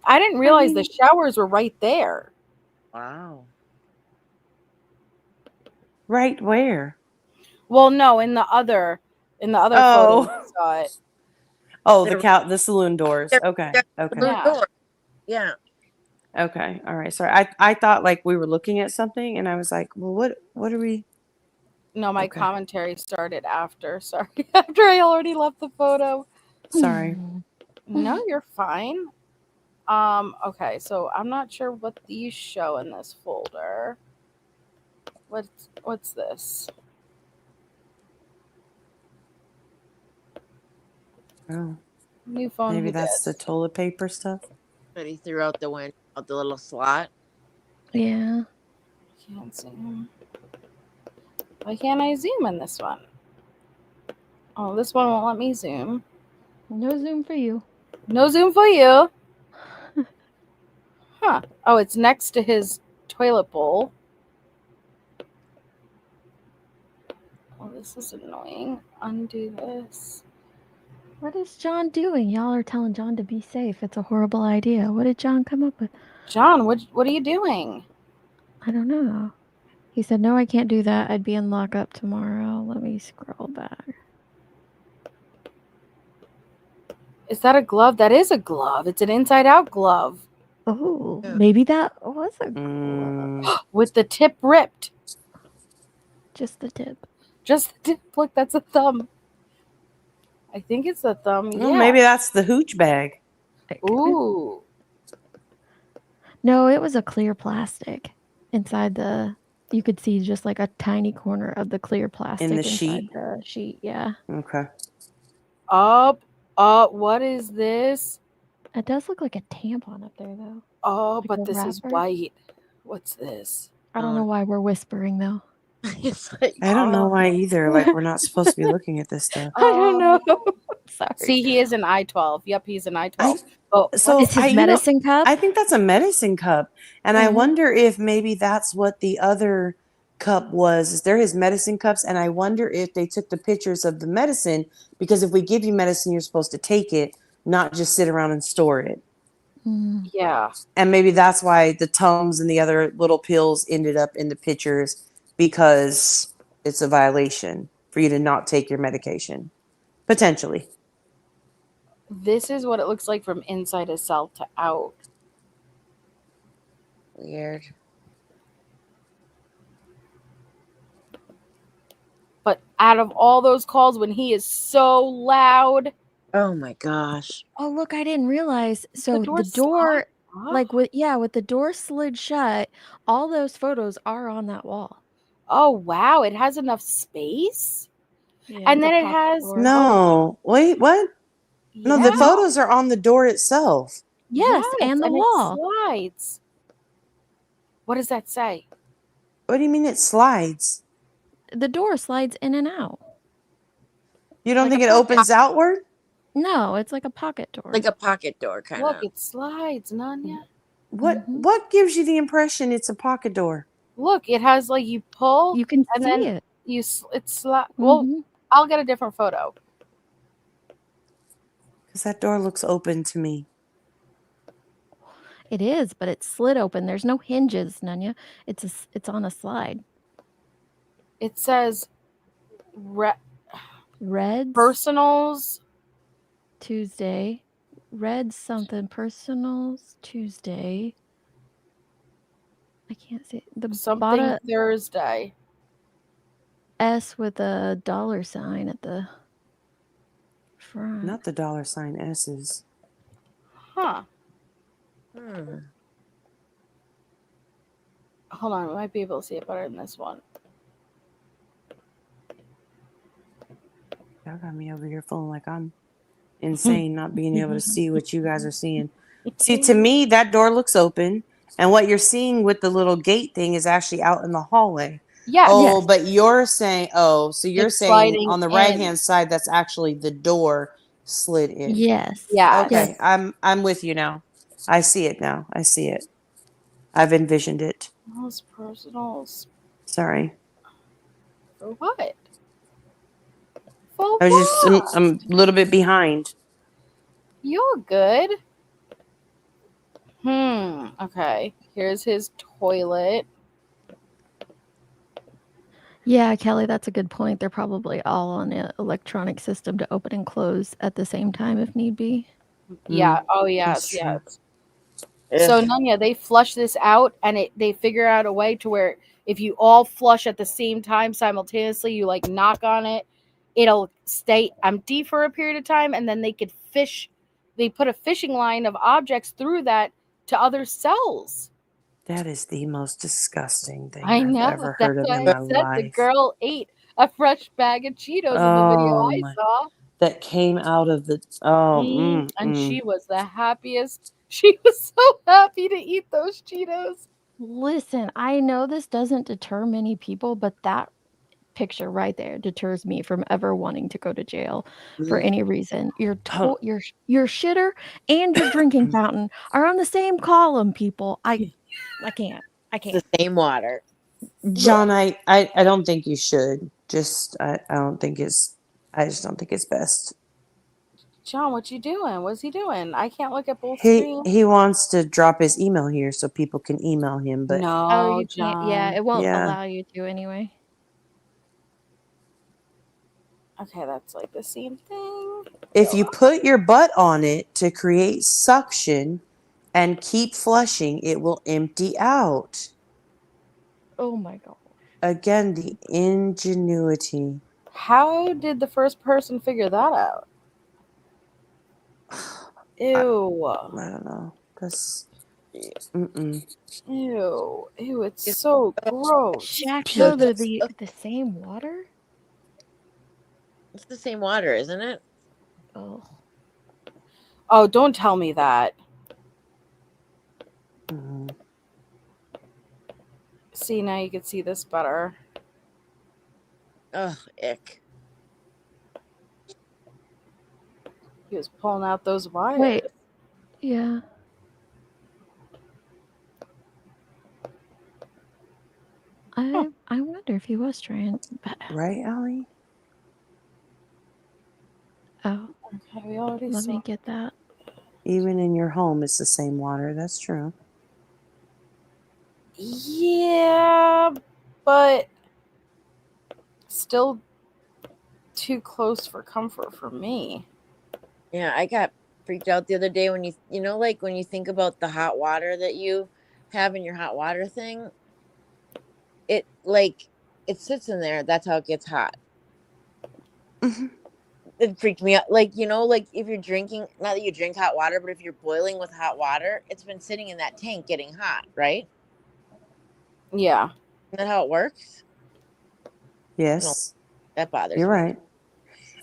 I didn't realize the showers were right there. Wow. Right where? Well, no, in the other Oh. photo, we saw it. Oh, the saloon doors. Okay. Okay. Yeah. Yeah. Okay. All right. Sorry. I thought like we were looking at something and I was like, well, what are we? No, my Okay. commentary started after. Sorry. After I already left the photo. Sorry. No, you're fine. Okay, so I'm not sure what these show in this folder. What's this? Oh. New phone. Maybe Who that's the dis? toilet paper stuff. But he threw out the window, out the little slot. Yeah. Can't zoom. Why can't I zoom in this one? Oh, this one won't let me zoom. No zoom for you. No zoom for you. Huh. Oh, it's next to his toilet bowl. Oh, this is annoying. Undo this. What is John doing? Y'all are telling John to be safe. It's a horrible idea. What did John come up with? John, what are you doing? I don't know. He said, no, I can't do that. I'd be in lockup tomorrow. Let me scroll back. Is that a glove? That is a glove. It's an inside-out glove. Oh, Yeah. maybe that was a glove. With the tip ripped. Just the tip. Just the tip. Look, that's a thumb. I think it's the thumb. Well, yeah. maybe that's the hooch bag. Ooh. No, it was a clear plastic inside the. You could see just like a tiny corner of the clear plastic In the inside sheet? the sheet. Yeah. Okay. Up. What is this? It does look like a tampon up there, though. Oh, Like but a this is wrapper? white. What's this? I don't know why we're whispering, though. It's like, I don't know why either. Like we're not supposed to be looking at this stuff. I don't know. Sorry. See, he is an I-12. Yep, he's an I-12. So It's his medicine cup? I think that's a medicine cup, and I wonder if maybe that's what the other cup was. They're his medicine cups, and I wonder if they took the pictures of the medicine, because if we give you medicine, you're supposed to take it, not just sit around and store it. Mm. Yeah. And maybe that's why the Tums and the other little pills ended up in the pictures, because it's a violation for you to not take your medication. Potentially. This is what it looks like from inside his cell to out. Weird. But out of all those calls, when he is so loud, Oh my gosh. Oh, look, I didn't realize. So door the door, slides off? like with the door slid shut, all those photos are on that wall. Oh wow, it has enough space. Yeah, And it's a then it pocket has door. No. Wait, what? No, the yeah, photos are on the door itself. Yes, and the and wall. it slides. What does that say? What do you mean it slides? The door slides in and out. You don't Like think a it pocket. opens outward? No, it's like a pocket door. Like a pocket door kind Look, of. it slides, Nanya. What gives you the impression it's a pocket door? Look, it has like you pull You can and see then it. it slide. Well, Mhm. I'll get a different photo. Because that door looks open to me. It is, but it's slid open. There's no hinges, Nunya. It's on a slide. It says Reds personals. Tuesday. Red something personals Tuesday. I can't see the Something bottom Thursday. S with a $sign at the front. Not the $ S's. Huh. Hmm. Hold on, I might be able to see it better than this one. Y'all got me over here feeling like I'm insane, not being able to see what you guys are seeing. See, to me, that door looks open, and what you're seeing with the little gate thing is actually out in the hallway. Yes. Oh, Yes. but you're saying, so you're It's saying sliding on the in. right-hand side, that's actually the door slid in. Yes. Yes. Okay, Yes. I'm with you now. I see it now. I see it. I've envisioned it. Those personals. Sorry. For what? For I was just what? I'm a little bit behind. You're good. Okay. Here's his toilet. Yeah, Kelly, that's a good point. They're probably all on an electronic system to open and close at the same time if need be. Yeah. Oh that's yes, true. yes. So Nunya, they flush this out and they figure out a way to where if you all flush at the same time simultaneously, you like knock on it, it'll stay empty for a period of time, and then they could fish. They put a fishing line of objects through that to other cells. That is the most disgusting thing I I've know. ever That's heard of why in I my said the life. girl ate a fresh bag of Cheetos in the video Oh I my! saw. That came out of the And she was the happiest. She was so happy to eat those Cheetos. Listen, I know this doesn't deter many people, but that picture right there deters me from ever wanting to go to jail for any reason. Your shitter and your drinking fountain are on the same column, people. I can't. It's the same water. John, I don't think you should. Just I don't think it's I just don't think it's best. John, what you doing? What's he doing? I can't look at both He screens. wants to drop his email here so people can email him, but Oh, No, you can't. Yeah, John. it won't Yeah. allow you to anyway. Okay, that's like the same thing. if you put your butt on it to create suction and keep flushing, it will empty out. Oh my god. Again, the ingenuity. How did the first person figure that out? Ew. I don't know. That's Ew. Ew, it's so gross. Shaq, though, they're the same water? It's the same water, isn't it? Oh. Oh, don't tell me that. Mhm. See, now you can see this better. Ugh, ick. He was pulling out those wires. Wait. Yeah. I want if he was trying. But, Right, Allie? oh, Okay, we already let saw. me get that. Even in your home, it's the same water. That's true. Yeah, but still too close for comfort for me. Yeah, I got freaked out the other day when you know, like when you think about the hot water that you have in your hot water thing, it sits in there. That's how it gets hot. It freaked me out. Like, you know, like if you're drinking, not that you drink hot water, but if you're boiling with hot water, it's been sitting in that tank getting hot, right? Yeah. Isn't that how it works? Yes, That bothers you're me.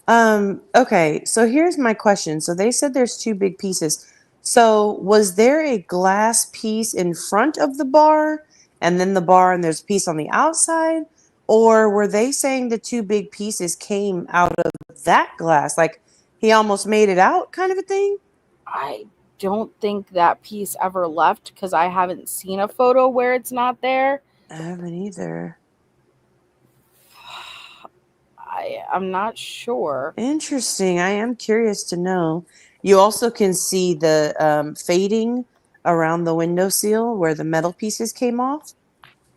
right. Okay, so here's my question. So they said there's two big pieces. So was there a glass piece in front of the bar and then the bar and there's a piece on the outside? Or were they saying the two big pieces came out of that glass? Like he almost made it out kind of a thing? I don't think that piece ever left because I haven't seen a photo where it's not there. I haven't either. I'm not sure. Interesting. I am curious to know. You also can see the fading around the window seal where the metal pieces came off.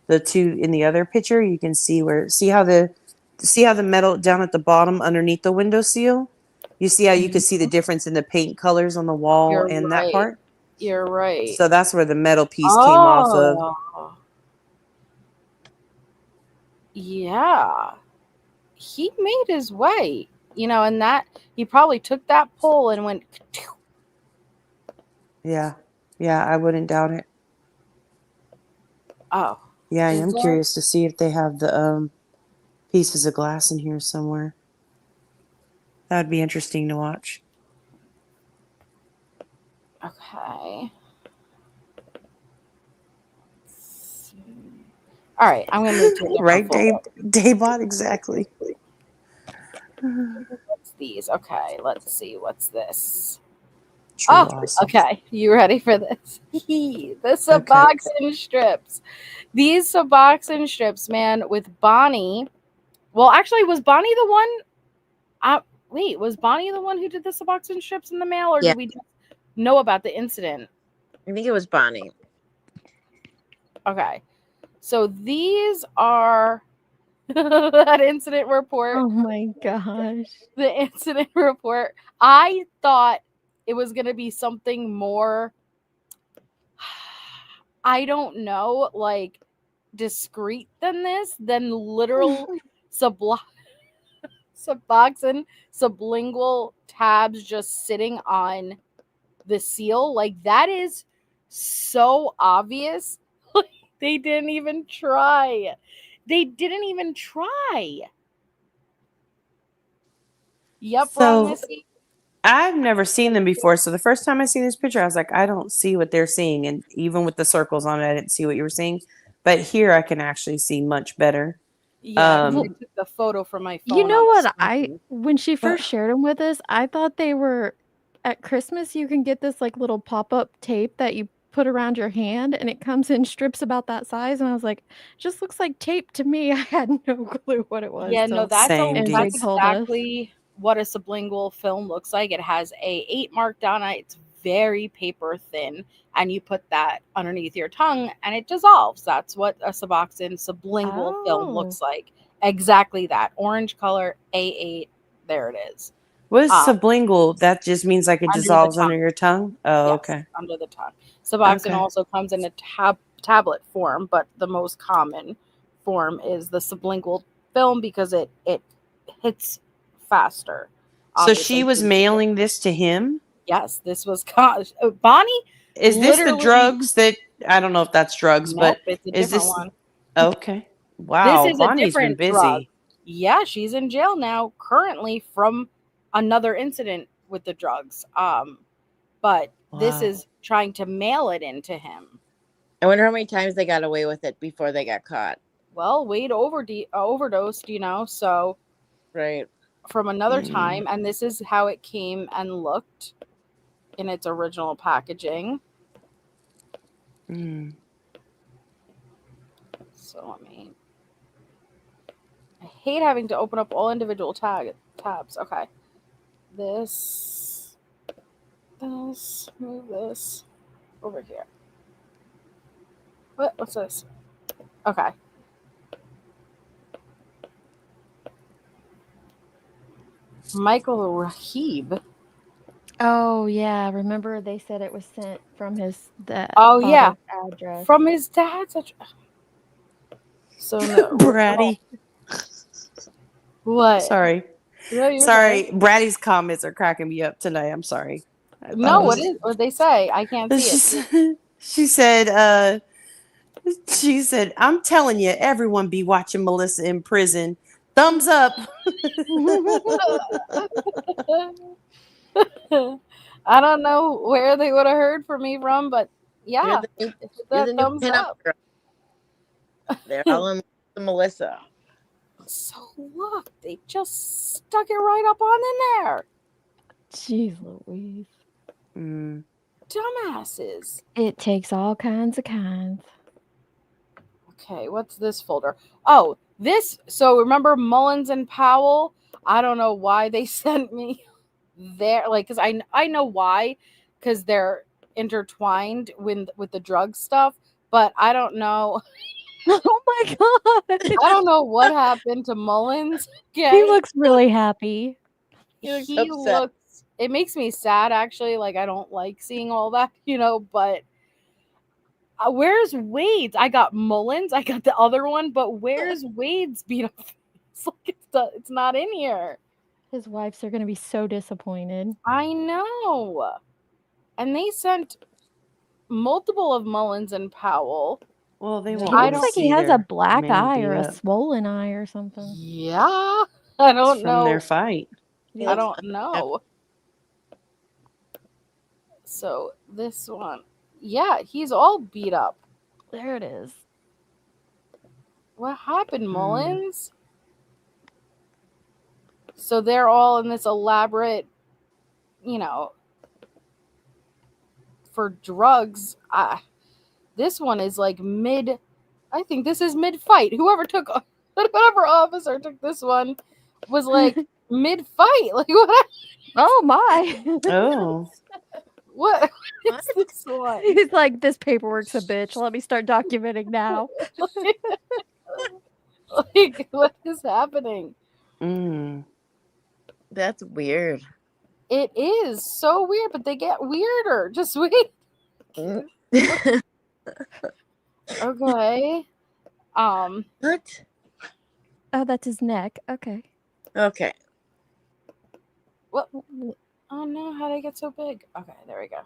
The two in the other picture, you can see how the metal down at the bottom underneath the window seal. You see how you can see the difference in the paint colors on the wall You're and that right. part. You're right. So that's where the metal piece came off of. Oh, yeah. He made his way, you know, and that he probably took that pole and went. Yeah, yeah, I wouldn't doubt it. Oh, Yeah, I is am there? curious to see if they have the pieces of glass in here somewhere. That would be interesting to watch. Okay. All right, I'm gonna move to a different Right, folder. Daybot, exactly. What's these? Okay, let's see. What's this? True Oh, awesome. okay. You ready for this? The Okay. Suboxone strips. These Suboxone strips, man, with Bonnie. Well, actually, was Bonnie the one? Wait, was Bonnie the one who did the Suboxone strips in the mail, or Yeah. did we just know about the incident? I think it was Bonnie. Okay. So these are that incident report. Oh my gosh. The incident report. I thought it was going to be something more, I don't know, like discreet than this, than literal Suboxone sublingual tabs just sitting on the seal. Like that is so obvious. They didn't even try. They didn't even try. Yep, wrong, So Missy. I've never seen them before. So the first time I seen this picture, I was like, I don't see what they're seeing. And even with the circles on it, I didn't see what you were seeing. But here I can actually see much better. Yeah, I took the photo from my phone. You know on the what? screen. When she first shared them with us, I thought they were at Christmas. You can get this like little pop up tape that you put around your hand, and it comes in strips about that size. And I was like, just looks like tape to me. I had no clue what it was. Yeah, no, till that's Same, Andrew that's told us. exactly what a sublingual film looks like. It has a 8 mark down on it. It's very paper thin, and you put that underneath your tongue, and it dissolves. That's what a Suboxone sublingual film Oh. looks like. Exactly that orange color A8. There it is. What is sublingual? That just means like it Under the dissolves tongue. under your tongue? Oh, Yes, okay. under the tongue. Suboxone Okay. also comes in a tablet form, but the most common form is the sublingual film because it hits faster. So she was obviously. mailing this to him? Yes, this was Bonnie. Is this the literally- drugs that I don't know if that's drugs, Nope, but it's a is different this one. okay? Wow, This is Bonnie's a been different drug. busy. Yeah, she's in jail now currently from another incident with the drugs. But this Wow. is trying to mail it into him. I wonder how many times they got away with it before they got caught. Well, Wade overdosed, you know, so Right. from another time, and this is how it came and looked in its original packaging. So let me I hate having to open up all individual tabs. Okay. This, move this over here. What's this? Okay. Michael Rahib. Oh yeah, remember they said it was sent from his Oh yeah, address. from his dad's address. So no, Bratty. what? Sorry. No, you're Sorry. fine. Bratty's comments are cracking me up tonight. I'm sorry. No, what they say? I can't see it. She said, I'm telling you, everyone be watching Melissa in prison. Thumbs up. I don't know where they would have heard from me from, but yeah, You're that the new thumbs pinup up. girl. They're all in with Melissa. So look, they just stuck it right up on in there. Jeez Louise. Dumbasses. It takes all kinds of kinds. Okay, what's this folder? Oh, this. So remember Mullins and Powell? I don't know why they sent me there, like, because I know why, because they're intertwined with the drug stuff, but I don't know. Oh my god! I don't know what happened to Mullins. Okay? He looks really happy. He looks. It makes me sad, actually. Like, I don't like seeing all that, but. Where's Wade's? I got Mullins. I got the other one, but where's Wade's beat up face? Like, it's not in here. His wives are going to be so disappointed. I know. And they sent multiple of Mullins and Powell. Well, they He won't. looks like he has a black eye or a swollen eye or something. Yeah. I don't know. From their fight. I don't know. So this one. Yeah, he's all beat up. There it is. What happened, Mullins? So they're all in this elaborate, for drugs. This one is like I think this is mid-fight. Whoever officer took this one was like mid-fight. Like, what? Oh my. Oh. What is this one? He's like, this paperwork's a bitch. Let me start documenting now. Like, what is happening? That's weird. It is so weird, but they get weirder. Just wait. Okay. What? Oh, that's his neck. Okay. Okay. What? Oh no, how'd I get so big? Okay, there we go.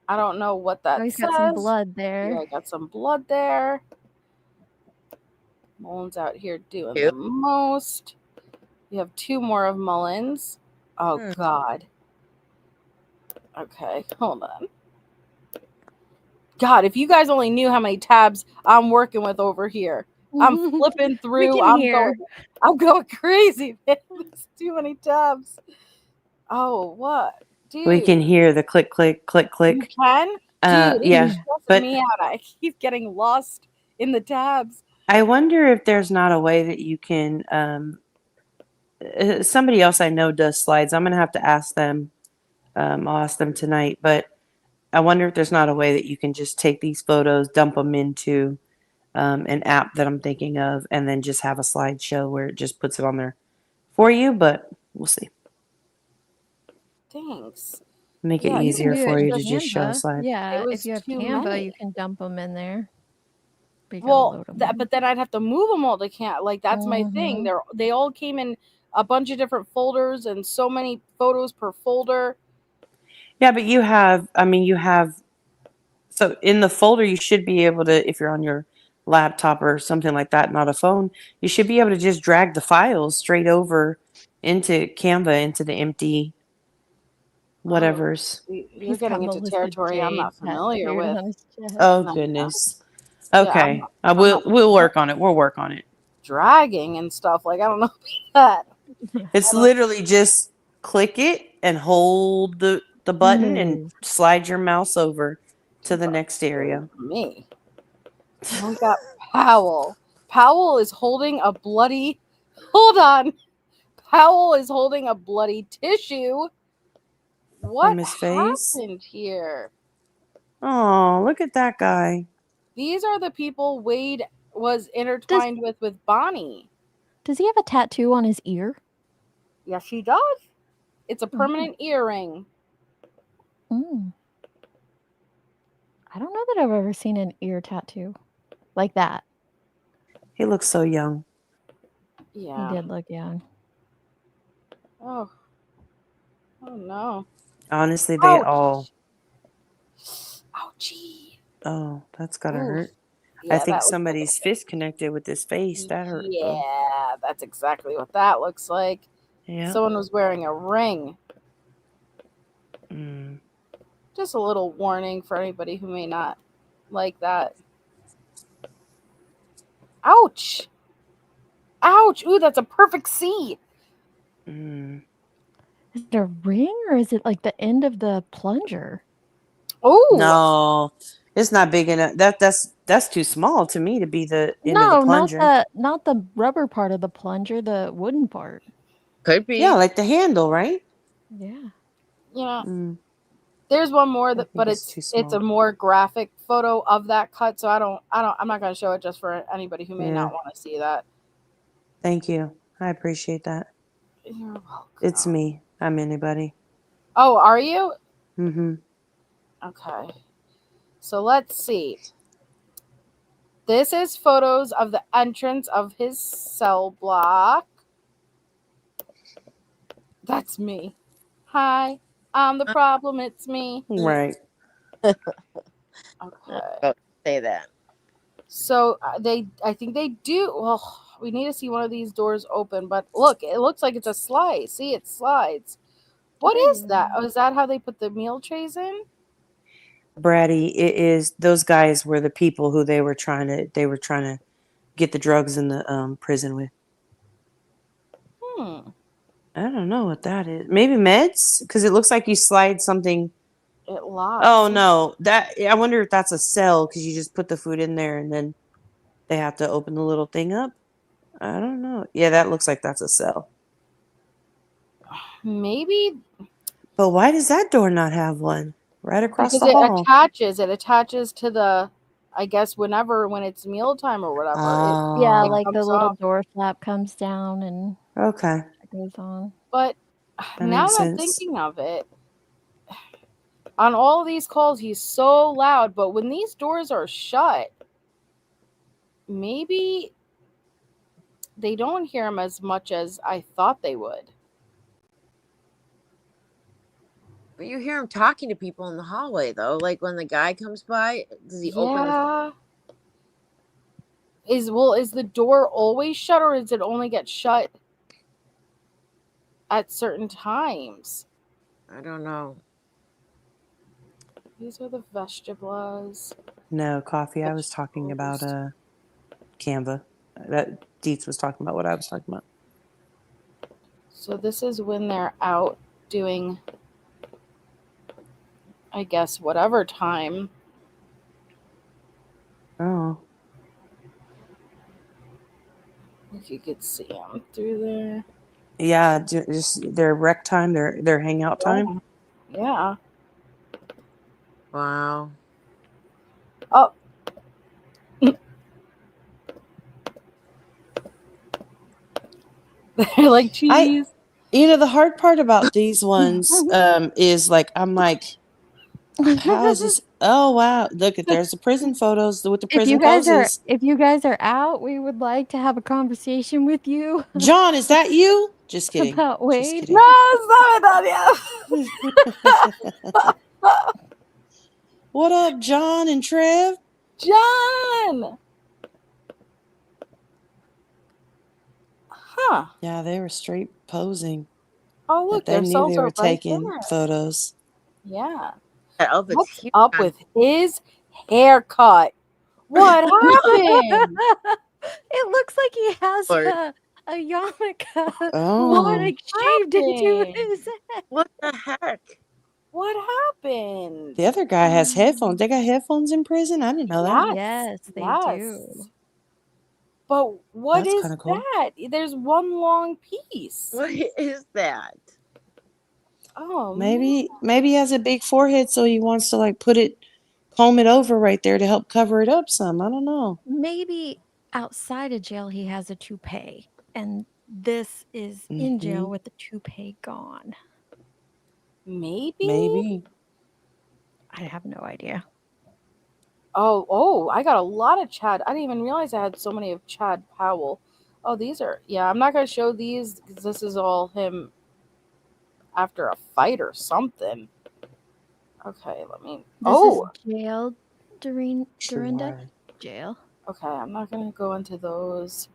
I don't know what that he's says. got some blood there. Yeah, I got some blood there. Mullins out here doing the most. We have 2 more of Mullins. Oh, God. Okay, hold on. God, if you guys only knew how many tabs I'm working with over here. I'm flipping through. I'm going crazy, man. There's too many tabs. Oh, what? Dude. We can hear the click, click, click, click. You can? Dude, yeah. It's stressing me out. I keep getting lost in the tabs. I wonder if there's not a way that you can somebody else I know does slides. I'm gonna have to ask them. I'll ask them tonight, but I wonder if there's not a way that you can just take these photos, dump them into an app that I'm thinking of, and then just have a slideshow where it just puts it on there for you, but we'll see. Thanks. Make it easier for you to just show a slide. Yeah, if you have Canva, you can dump them in there. Well, but then I'd have to move them all to Canva. Like, that's my thing. They all came in a bunch of different folders and so many photos per folder. Yeah, but you have, so in the folder, you should be able to, if you're on your laptop or something like that, not a phone, you should be able to just drag the files straight over into Canva, into the empty whatever's. You're getting into territory I'm not familiar with. Oh, goodness. Okay. We'll work on it. We'll work on it. Dragging and stuff. Like, I don't know about that. It's literally just click it and hold the button and slide your mouse over to the next area. Me. We got Powell. Powell is holding a bloody. Hold on. Powell is holding a bloody tissue. What From his face? happened here? Oh, look at that guy. These are the people Wade was intertwined with Bonnie. Does he have a tattoo on his ear? Yes, he does. It's a permanent earring. Mm. I don't know that I've ever seen an ear tattoo like that. He looks so young. Yeah. He did look young. Oh. Oh no. Honestly, they Ouch. all. Ouchie. Oh, that's gotta Oof. hurt. Yeah, I think that looks somebody's fist connected with his face. That hurt. Though. Yeah, that's exactly what that looks like. Yeah. Someone was wearing a ring. Mm. Just a little warning for anybody who may not like that. Ouch. Ouch. Ooh, that's a perfect C. Mm. Is it a ring or is it like the end of the plunger? Oh. No, it's not big enough. That's too small to me to be the end of the plunger. not the rubber part of the plunger, the wooden part. Could be. Yeah, like the handle, right? Yeah. Yeah. Mm. There's one more that, think but it's too it's a small. more graphic photo of that cut, so I'm not going to show it just for anybody who may Yeah. not want to see that. Thank you. I appreciate that. You're welcome. It's me. I'm anybody. Oh, are you? Mm-hmm. Okay. So let's see. This is photos of the entrance of his cell block. That's me. Hi, I'm the problem. It's me. Right. Okay. Don't say that. So I think they do. Well, we need to see one of these doors open. But look, it looks like it's a slide. See, it slides. What is that? Oh, is that how they put the meal trays in? Bratty, it is. Those guys were the people who they were trying to get the drugs in the prison with. I don't know what that is. Maybe meds, because it looks like you slide something. It locks. Oh no, I wonder if that's a cell because you just put the food in there and then they have to open the little thing up. I don't know. Yeah, that looks like that's a cell. Maybe. But why does that door not have one? Right across Because the hall. it attaches to the, I guess when it's mealtime or whatever. Yeah, It like the comes little off. door flap comes down and Okay. it goes on. But That now makes that I'm sense. thinking of it, on all these calls, he's so loud. But when these doors are shut, maybe they don't hear him as much as I thought they would. But you hear him talking to people in the hallway, though. Like when the guy comes by, does he open the... Is the door always shut, or does it only get shut at certain times? I don't know. These are the vegetables. No, coffee. I was talking about Canva. That Dietz was talking about what I was talking about. So this is when they're out doing, I guess, whatever time. Oh. If you could see them through there. Yeah, just their rec time, their hangout time. Yeah. Wow. Oh. They're like cheese. The hard part about these ones is like, I'm like, how is this? Oh wow! Look at there's the prison photos with the prison poses. If you guys are out, we would like to have a conversation with you. John, is that you? Just kidding. About Wade? Just kidding. No, it's not yet. What up, John and Trev? John. Huh. Yeah, they were straight posing. Oh look, they their knew cells they are were right taking there. photos. Yeah. What's up with his haircut? What happened? It looks like he has a yarmulke like shaved into his head. What the heck? What happened? The other guy has headphones. They got headphones in prison? I didn't know that. Yes, they do. But what That's is kinda cool. that? There's one long piece. What is that? Oh, Maybe he has a big forehead, so he wants to like comb it over right there to help cover it up some. I don't know. Maybe outside of jail he has a toupee, and this is in jail Mhm. with the toupee gone. maybe. Maybe. I have no idea. Oh, I got a lot of Chad. I didn't even realize I had so many of Chad Powell. Oh, these are, yeah, I'm not going to show these because this is all him after a fight or something. Okay, let me. This is jail, Dorinda. Sure. Jail. Okay, I'm not going to go into those.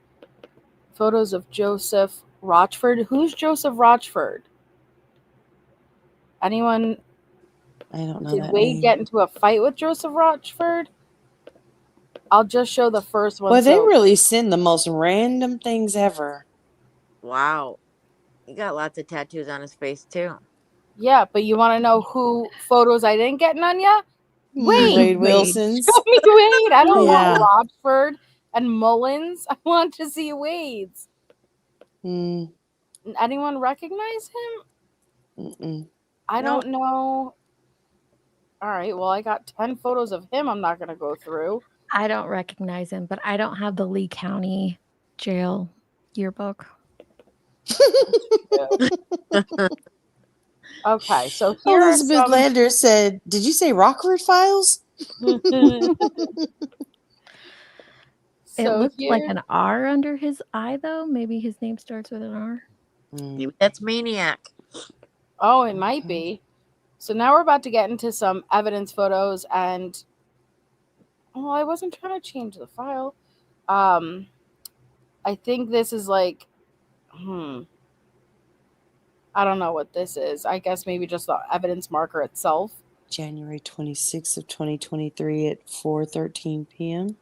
Photos of Joseph Rochford. Who's Joseph Rochford? Anyone? I don't know Did that Wade name. get into a fight with Joseph Rochford? I'll just show the first one. Well, they So, really send the most random things ever. Wow. He got lots of tattoos on his face too. yeah, but you want to know who photos I didn't get none yet? Wade. Wade Wilson's. Show me Wade. I don't Yeah. want Rochford and Mullins. I want to see Wade's. Mm, Anyone recognize him? mm-mm. I No. don't know. All right, well, I got 10 photos of him I'm not going to go through. I don't recognize him, but I don't have the Lee County jail yearbook. Okay, so here Elizabeth are some. Lander said, "Did you say Rockford Files?" It So looked like here, an R under his eye, though. Maybe his name starts with an R. Maybe that's Maniac. oh, it might be. So now we're about to get into some evidence photos, and well, I wasn't trying to change the file. I think this is like, I don't know what this is. I guess maybe just the evidence marker itself. January 26th of 2023 at 4:13 p.m.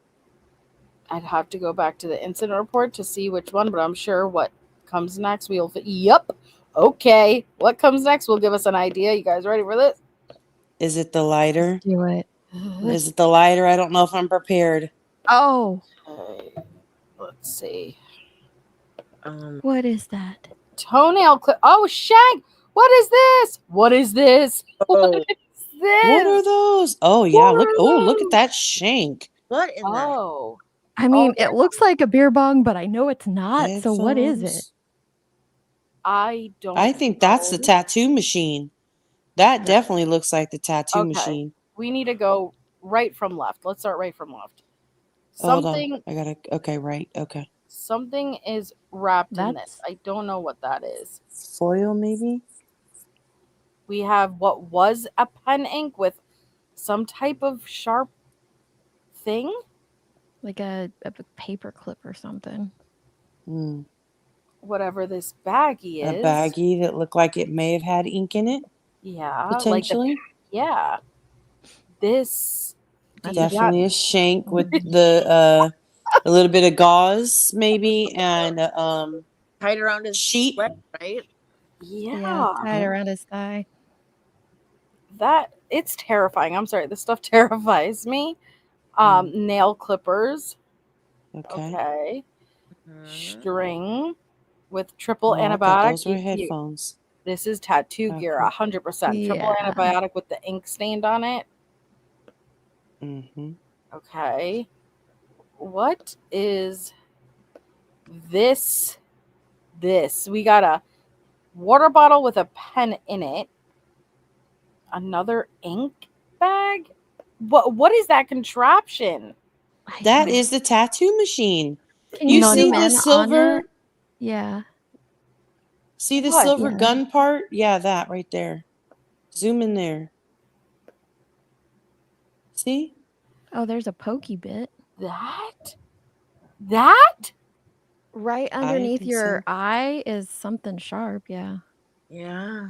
I'd have to go back to the incident report to see which one, but I'm sure what comes next we'll. Yep. Okay. What comes next will give us an idea. You guys ready for this? Is it the lighter? Do it. Is it the lighter? I don't know if I'm prepared. Oh, Okay. Let's see. what is that? Toenail clip. Oh, Shank. What is this? What is this? What is this? What are those? Oh yeah, look at that shank. What in the? Oh. I mean, yeah. it looks like a beer bong, but I know it's not. So what is it? Headphones. I don't I think that's the know. tattoo machine. That definitely looks like the tattoo Okay. machine. We need to go right from left. Let's start right from left. Hold Something on. I gotta. Okay, right. Okay. something is wrapped in this. That's I don't know what that is. Foil maybe. We have what was a pen ink with some type of sharp thing. like a paper clip or something. Mm. Whatever this baggie A is. baggie that looked like it may have had ink in it. Yeah. Potentially. Yeah. This Definitely a shank with the a little bit of gauze maybe and Tied around his sheet. leg, right? Yeah. Tied around his thigh. That it's terrifying. I'm sorry, this stuff terrifies me. Nail clippers. Okay. String with triple Oh, I thought antibiotic. those were headphones. This is tattoo gear, 100%. Triple antibiotic with the ink stained on it. Mm-hmm. Okay. What is this? We got a water bottle with a pen in it. Another ink bag? What is that contraption? That is the tattoo machine. Can You you see zoom the in on silver? it? Yeah. See the What? silver Yeah. gun part? Yeah, that right there. Zoom in there. See? Oh, there's a pokey bit. That? Right underneath think your so. eye is something sharp, yeah. Yeah.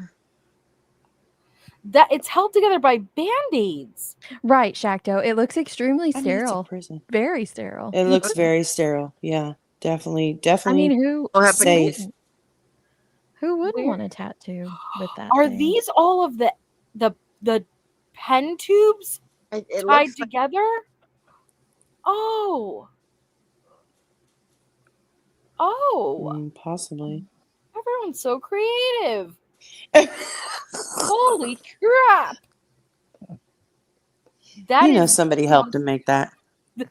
That it's held together by band-aids. Right, Shacto. It looks extremely I mean, it's a sterile. prison. Very sterile. It looks very sterile. Yeah, definitely I mean, who safe. wouldn't want a tattoo with that Are thing? these all of the pen tubes It tied looks together? Oh. Oh, Possibly. everyone's so creative. Holy crap. That You know is somebody helped to make that.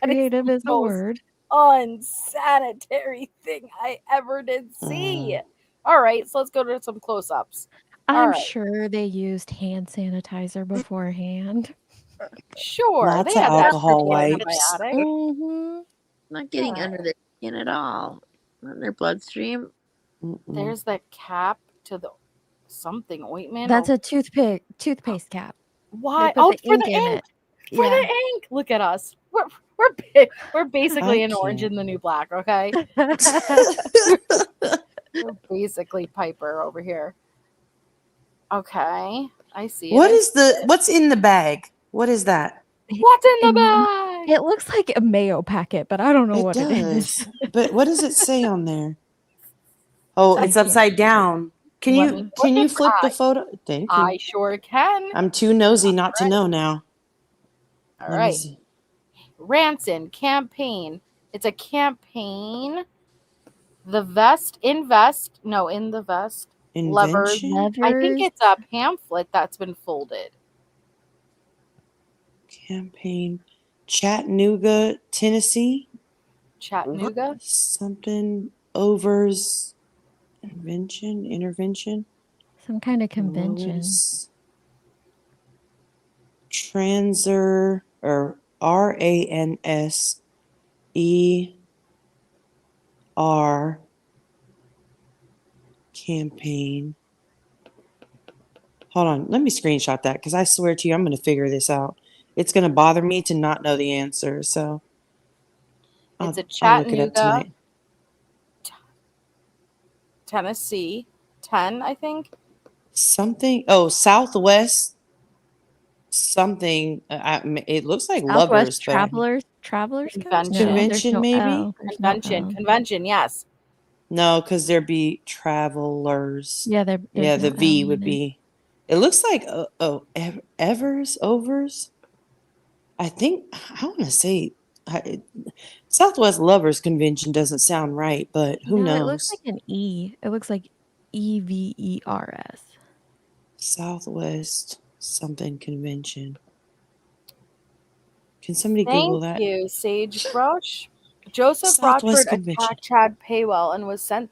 Creative is the a most word. unsanitary thing I ever did see. All right, so let's go to some close-ups. All I'm right, sure they used hand sanitizer beforehand. sure. Lots They of had that alcohol freaking wipes. antibiotic. Mm-hmm. Not getting Alright. under their skin at all. Not in their bloodstream. Mm-mm. There's the cap to the something ointment. That's or a toothpaste cap. why? They put Oh, the for ink the in ink. it. For Yeah. the ink. Look at us. We're basically an orange can't. in the new black. Okay, we're basically Piper over here. Okay, I see it. What's in the bag? What is that? What's in the And bag? it looks like a mayo packet, but I don't know It what it is. does. But what does it say on there? Oh, I it's can't upside down. Can Let you me can look you at flip the I. photo? Thank I you. sure can. I'm too nosy not to know now. All Let me right. see. Ranson campaign. It's a campaign. The vest, invest. No, in the vest. Levers. Invention I think Levers. it's a pamphlet that's been folded. campaign, Chattanooga, Tennessee. Chattanooga. Something overs intervention. Some kind of convention. Lois Transer or RANSER campaign. Hold on, let me screenshot that because I swear to you, I'm going to figure this out. It's going to bother me to not know the answer, so It's a I'll look it up Chattanooga, tonight. Tennessee. 10, I think. Something. Oh, Southwest. Something. It looks like lovers, Southwest but Travelers Convention. No, there's convention no maybe. L. There's no Convention. L. Convention, yes. No, because there'd be travelers. Yeah, there's Yeah, no the V L would in it. be. It looks like overs. I think I want to say Southwest Lovers Convention doesn't sound right, but who No, knows? it looks like an E. It looks like EVERS. Southwest something convention. Can somebody Thank Google that? you, Sagebrush. Joseph Southwest Rochford Convention. attacked Chad Paywell and was sent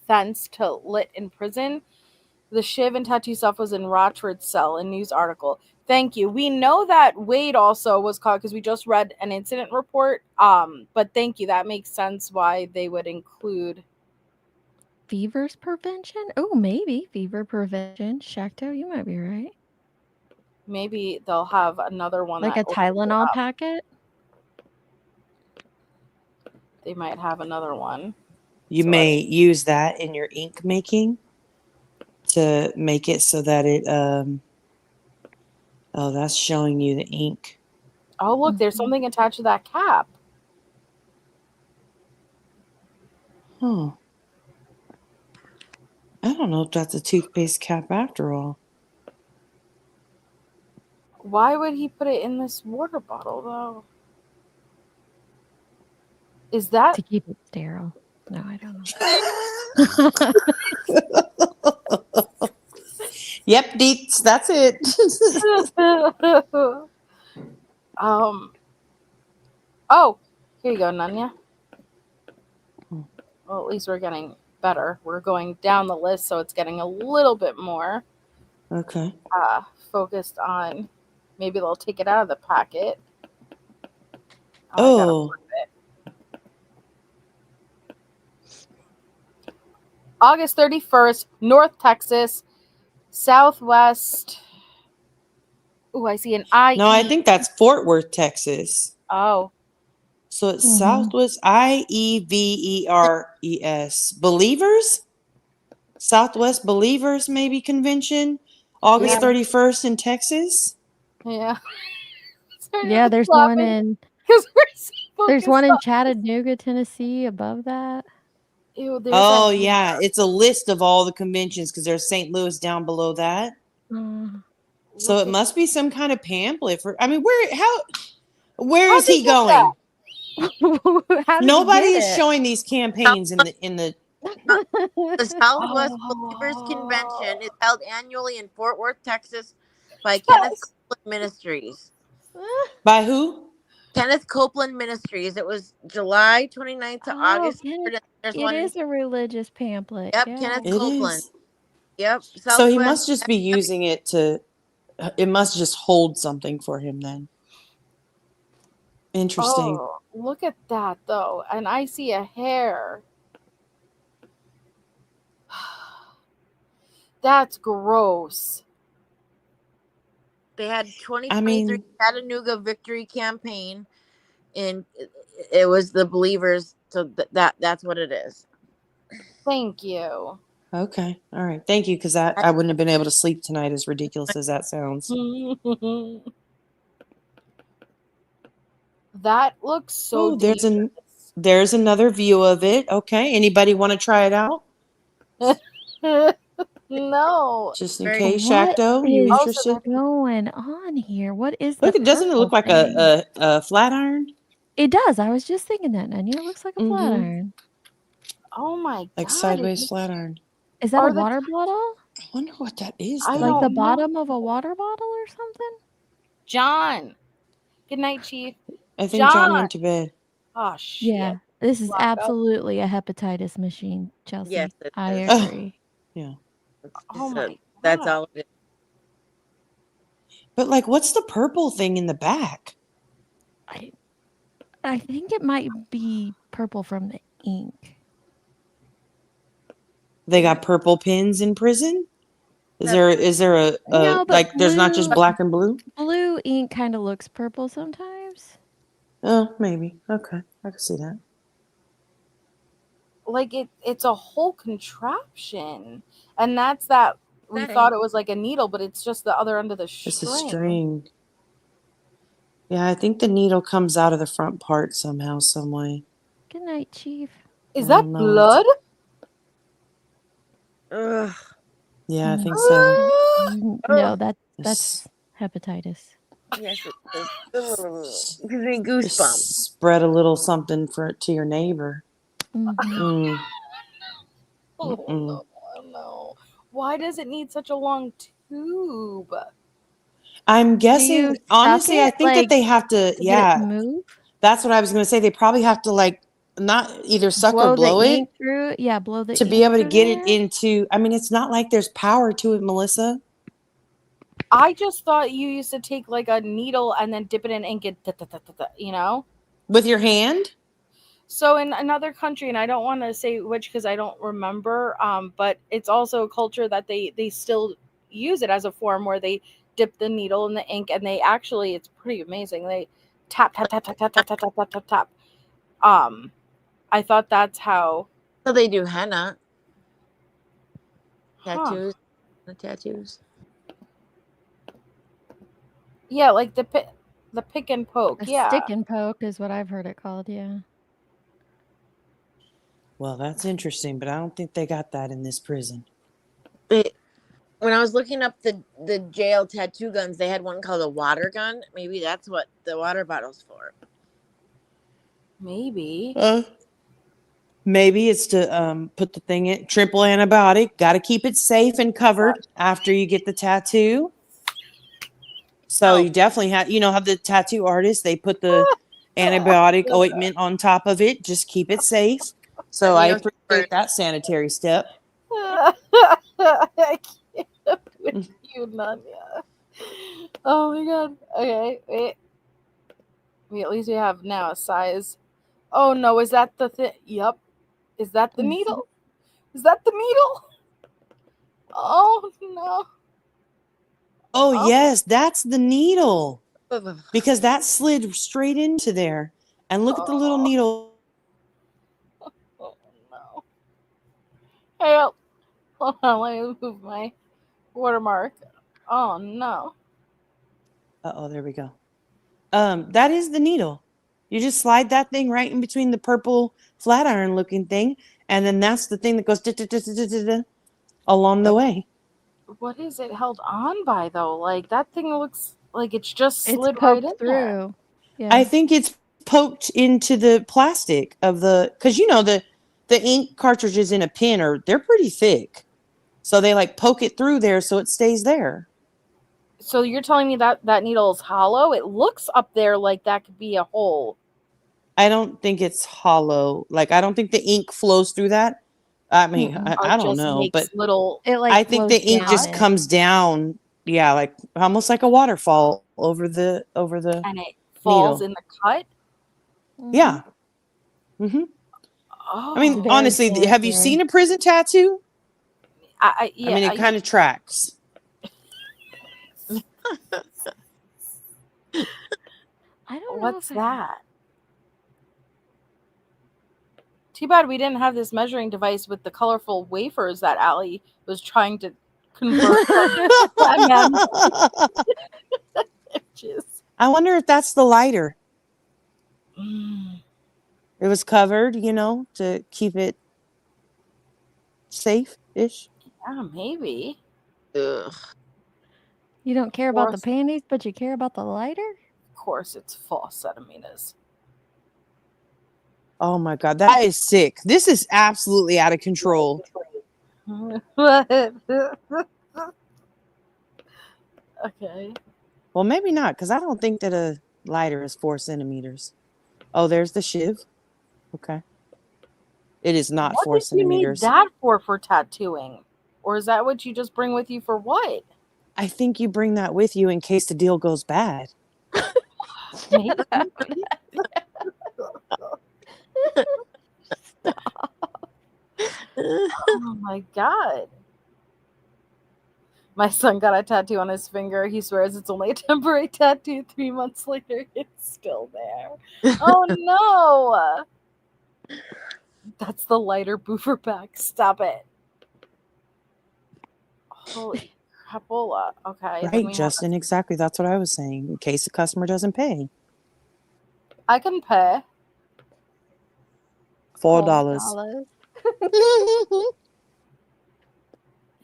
thence to lit in prison. The shiv and tattoo stuff was in Rochford's cell, a news article. Thank you. We know that Wade also was caught because we just read an incident report. But thank you. That makes sense why they would include Fevers prevention? Oh, maybe. Fever prevention. Shacto, you might be right. maybe they'll have another one Like that a Tylenol packet? they might have another one. You may use that in your ink making to make it so that it oh, that's showing you the ink. Oh, look, there's something attached to that cap. Oh. I don't know if that's a toothpaste cap after all. Why would he put it in this water bottle, though? Is that to keep it sterile? No, I don't know. Yep, Deets, that's it. Oh, here you go, Nanya. Well, at least we're getting better. We're going down the list, so it's getting a little bit more Okay. focused on. Maybe they'll take it out of the packet. Oh. August 31st, North Texas, Southwest. Oh, I see an I. No, I think that's Fort Worth, Texas. Oh. So it's Southwest IEVERES. Believers? Southwest Believers maybe convention. August 31st in Texas. Yeah. Yeah, there's one in Chattanooga, Tennessee above that. Ew, oh yeah, it's a list of all the conventions because there's St. Louis down below that. So it must be some kind of pamphlet for. I mean, where is he going? How did Nobody he is get it? showing these campaigns in the. The Southwest Believers Convention is held annually in Fort Worth, Texas, by Kenneth Yes. Copeland Ministries. By who? Kenneth Copeland Ministries. It was July 29th to Oh, August 3rd. There's it one. is a religious pamphlet. Yep, Yeah. Kenneth It Copeland. is. Yep, So he Southwest. must just be using it to. It must just hold something for him then. Interesting. Oh, look at that though, and I see a hair. That's gross. They had I 2023 mean, Chattanooga Victory Campaign, and it was the Believers. So that's what it is. Thank you. okay, all right, thank you, because I wouldn't have been able to sleep tonight. As ridiculous as that sounds. That looks so Oh, dangerous. there's another view of it. Okay, anybody want to try it out? No. Just in Very- case, What Shacto, you is interested? going on here? What is Look, the doesn't it look purple like thing? a flat iron? It does. I was just thinking that, Nanya. It looks like a flat Mm-hmm. iron. Oh my Like god. sideways flat iron. Is that a Are the water bottle? I wonder what that is. I though. Like the don't know. bottom of a water bottle or something? John. Good night, Chief. I think John John. went to bed. Oh shit. Yeah. This is Blackout. absolutely a hepatitis machine, Chelsea. Yes, it I is. agree. Yeah, Oh my That's God. all it is. but like, what's the purple thing in the back? I think it might be purple from the ink. They got purple pins in prison. Is there a No, but like? There's not just blue- black and blue. Blue ink kind of looks purple sometimes. Oh, maybe. Okay, I can see that. Like it's a whole contraption. And that's that we That thought ain't- it was like a needle, but it's just the other end of the string. It's a string. Yeah, I think the needle comes out of the front part somehow, some way. Good night, Chief. Is I that don't know. blood? Ugh. Yeah, I think so. No, that's It's hepatitis. Yes, it is. Ugh. Gives me goosebumps. just spread a little something to your neighbor. Mhm. Mm. Oh Mm-mm. no, no. Why does it need such a long tube? I'm you guessing, honestly, suck I it, think that like, they have to, To get it yeah, to move, that's what I was going to say. They probably have to, like, not either suck or blow the blow it ink through. Yeah, blow the to be ink able to through get it there. into. I mean, it's not like there's power to it, Melissa. I just thought you used to take like a needle and then dip it in ink and you know? With your hand? So in another country, and I don't want to say which because I don't remember, but it's also a culture that they still use it as a form where they dip the needle in the ink and they actually, it's pretty amazing. They tap tap tap tap tap tap tap tap tap tap tap. I thought that's how. So they do henna Huh. tattoos. The tattoos. Yeah, like the pick and poke. A Yeah. stick and poke is what I've heard it called. Yeah. Well, that's interesting, but I don't think they got that in this prison. When I was looking up the jail tattoo guns, they had one called a water gun. Maybe that's what the water bottle's for. Maybe. Maybe it's to put the thing in triple antibiotic. Got to keep it safe and covered after you get the tattoo. So you definitely have, how the tattoo artists, they put the antibiotic ointment on top of it. Just keep it safe. So I appreciate that sanitary step. I can't with you, Nanya. Oh my god. Okay, wait. At least we have now a size. Oh no, is that the thing? Yep. Is that the needle? Is that the needle? Oh no. Oh, yes, that's the needle. Because that slid straight into there. And look at the little needle. Oh no. Help. Hold on, let me move my watermark. Oh no. Uh-oh, there we go. That is the needle. You just slide that thing right in between the purple flat iron looking thing, and then that's the thing that goes along the way. What is it held on by though? Like that thing looks like it's just It's slid right in poked there. through. Yeah. I think it's poked into the plastic of because the ink cartridges in a pen they're pretty thick, so they like poke it through there so it stays there. So you're telling me that that needle is hollow? It looks up there like that could be a hole. I don't think it's hollow. Like, I don't think the ink flows through that. I mean, Mm-mm. Or I it don't just know, makes but little. It like I think the flows ink down just it. comes down, yeah, like almost like a waterfall over the And it falls needle. in the cut. Yeah. I mean, Oh, Very honestly, have you scary. seen a prison tattoo? I yeah. mean, it kind of tracks. I don't know What's if that? Too bad we didn't have this measuring device with the colorful wafers that Allie was trying to convert from inches. I wonder if that's the lighter. Mm. It was covered, to keep it safe-ish. Yeah, maybe. Ugh. You don't care about the Course. panties, but you care about the lighter? Of course, it's false centimeters. Oh my God, that is sick. This is absolutely out of control. Okay. Well, maybe not, because I don't think that a lighter is 4 centimeters. Oh, there's the shiv. Okay. It is not What 4 did you need centimeters. that for tattooing? Or is that what you just bring with you for what? I think you bring that with you in case the deal goes bad. Maybe. Oh my God. My son got a tattoo on his finger. He swears it's only a temporary tattoo. 3 months later, it's still there. Oh no! That's the lighter boofer pack. Stop it. Holy crapola. Okay. then Right, we have Justin, exactly. That's what I was saying, in case the customer doesn't pay. I can pay. $4.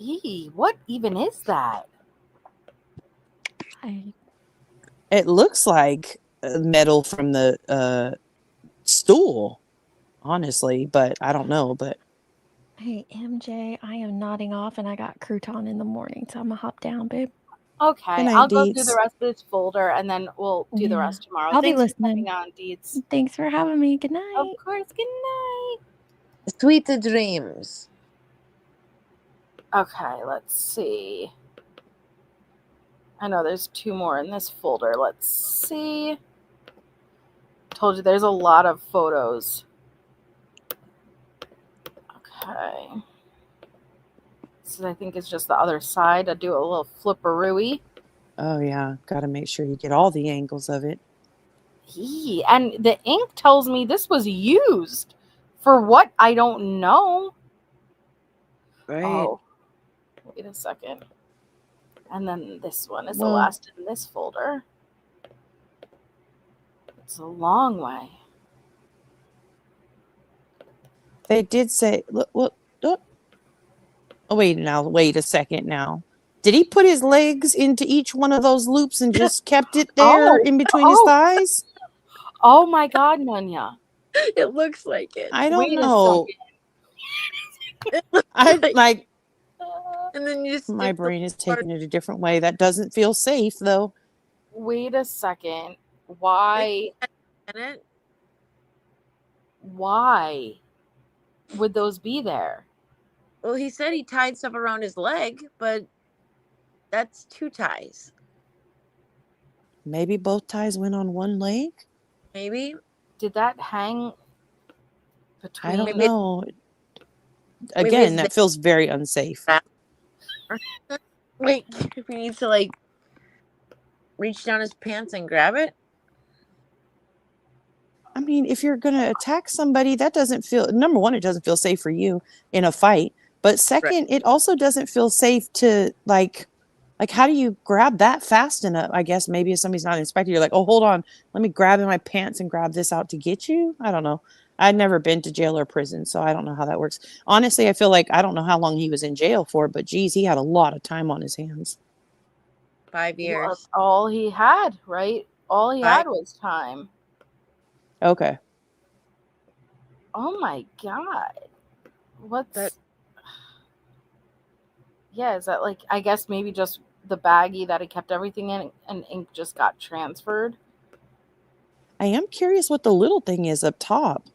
Eee, what even is that? It looks like metal from the stool, honestly, but I don't know. But Hey, MJ, I am nodding off and I got crouton in the morning, so I'm gonna hop down, babe. Okay, Good night, I'll go do Deets. the rest of this folder and then we'll do the Yeah. rest tomorrow. I'll be Thanks for listening. coming on, Deeds. Thanks for having me. Good Of night. course, good night. Sweet dreams. Okay, let's see. I know there's 2 more in this folder. Let's see. Told you there's a lot of photos. Okay. So I think it's just the other side. I do a little flipperooey. Oh yeah, got to make sure you get all the angles of it. Eee, and the ink tells me this was used for what? I don't know. Right. Oh, wait a second. And then this one is the Well- last in this folder. It's a long way. They did say, look. Oh, wait a second now. Did he put his legs into each one of those loops and just kept it there in between his thighs? Oh my God, Nunya. It looks like it. I don't Wait a know. And then you My stick brain is taking it a different way. That doesn't feel safe, though. Wait a second. Why would those be there? Well, he said he tied stuff around his leg, but that's 2 ties. Maybe both ties went on one leg? Maybe. Did that hang between? I don't Maybe- know. maybe Again, it's that feels very unsafe. Wait, we need to reach down his pants and grab it. I mean, if you're going to attack somebody, that doesn't feel, number one, it doesn't feel safe for you in a fight. But second, it also doesn't feel safe to like how do you grab that fast enough? I guess maybe if somebody's not inspected, you're like, oh, hold on, let me grab in my pants and grab this out to get you. I don't know. I'd never been to jail or prison, so I don't know how that works. Honestly, I feel like I don't know how long he was in jail for, but geez, he had a lot of time on his hands. 5 years. All he had, right? All he had was time. Okay. Oh my god. What's That- Yeah, is that like, I guess maybe just the baggie that he kept everything in and ink just got transferred? I am curious what the little thing is up top.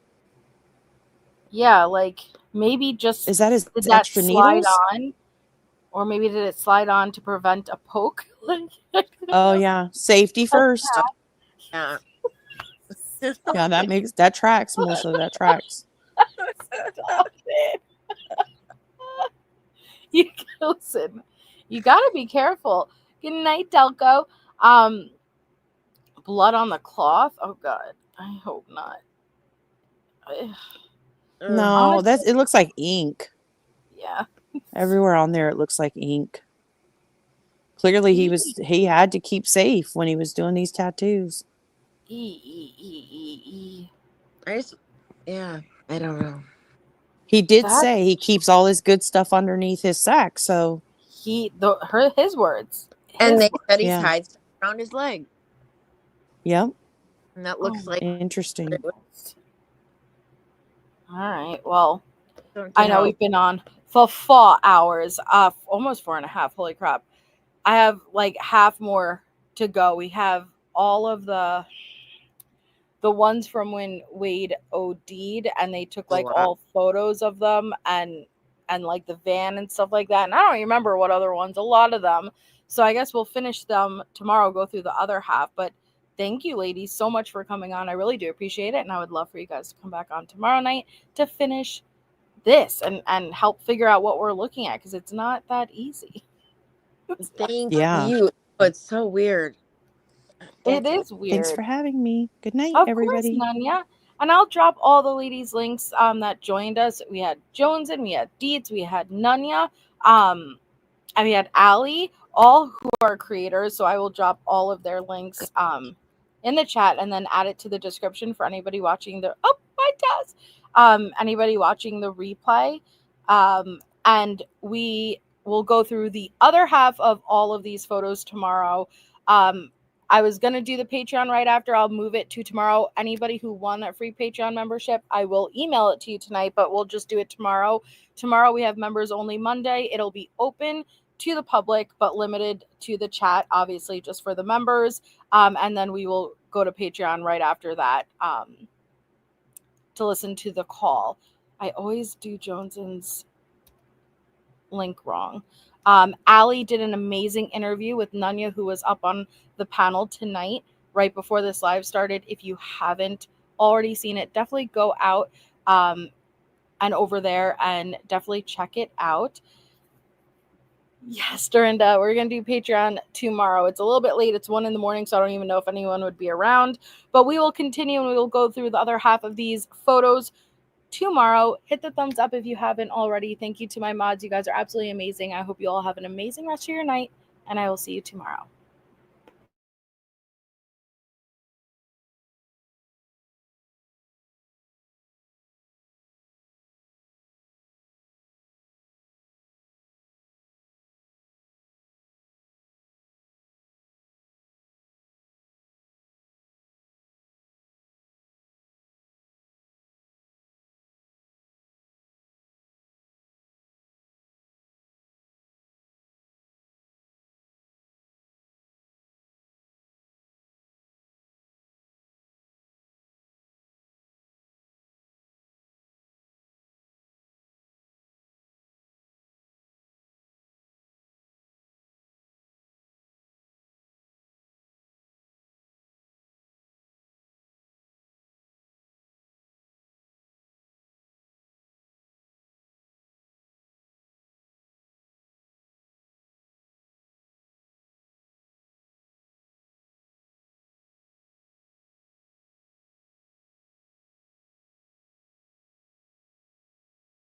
Yeah, like maybe just Is that his did that extra slide needles? on? Or maybe did it slide on to prevent a poke? Like, Oh yeah, safety first. Yeah. Yeah, that tracks, Melissa. That tracks. Stop it. You listen. You gotta be careful. Good night, Delco. Blood on the cloth. Oh God, I hope not. Ugh. No, Honestly, it looks like ink. yeah. Everywhere on there it looks like ink. Clearly he had to keep safe when he was doing these tattoos. Yeah, I don't know. He did That say he keeps all his good stuff underneath his sack, so his words. And His they words. said he yeah. tied stuff around his leg. Yep. And that Oh looks like Interesting. All right. Well, something I know else. we've been on for 4 hours, almost 4.5. Holy crap. I have like half more to go. We have all of the ones from when Wade OD'd and they took Oh, like wow. all photos of them and like the van and stuff like that. And I don't remember what other ones, a lot of them. So I guess we'll finish them tomorrow, go through the other half. But thank you, ladies, so much for coming on. I really do appreciate it. And I would love for you guys to come back on tomorrow night to finish this and help figure out what we're looking at, because it's not that easy. Thank Yeah. you. It's so weird. It It's is weird. Thanks for having me. Good night, Of everybody. course, Nanya. And I'll drop all the ladies' links that joined us. We had Jones and we had Deeds, we had Nanya, and we had Allie, all who are creators. So I will drop all of their links in the chat and then add it to the description for anybody watching the anybody watching the replay. And we will go through the other half of all of these photos tomorrow. I was going to do the Patreon right after. I'll move it to tomorrow. Anybody who won a free Patreon membership, I will email it to you tonight, but we'll just do it tomorrow. Tomorrow we have members only Monday. It'll be open to the public, but limited to the chat, obviously just for the members. And then we will go to Patreon right after that to listen to the call. I always do Jones's link wrong. Allie did an amazing interview with Nanya, who was up on the panel tonight, right before this live started. If you haven't already seen it, definitely go out and over there and definitely check it out. Yes, Dorinda, we're going to do Patreon tomorrow. It's a little bit late. It's 1 a.m, so I don't even know if anyone would be around. But we will continue and we will go through the other half of these photos tomorrow. Hit the thumbs up if you haven't already. Thank you to my mods. You guys are absolutely amazing. I hope you all have an amazing rest of your night, and I will see you tomorrow.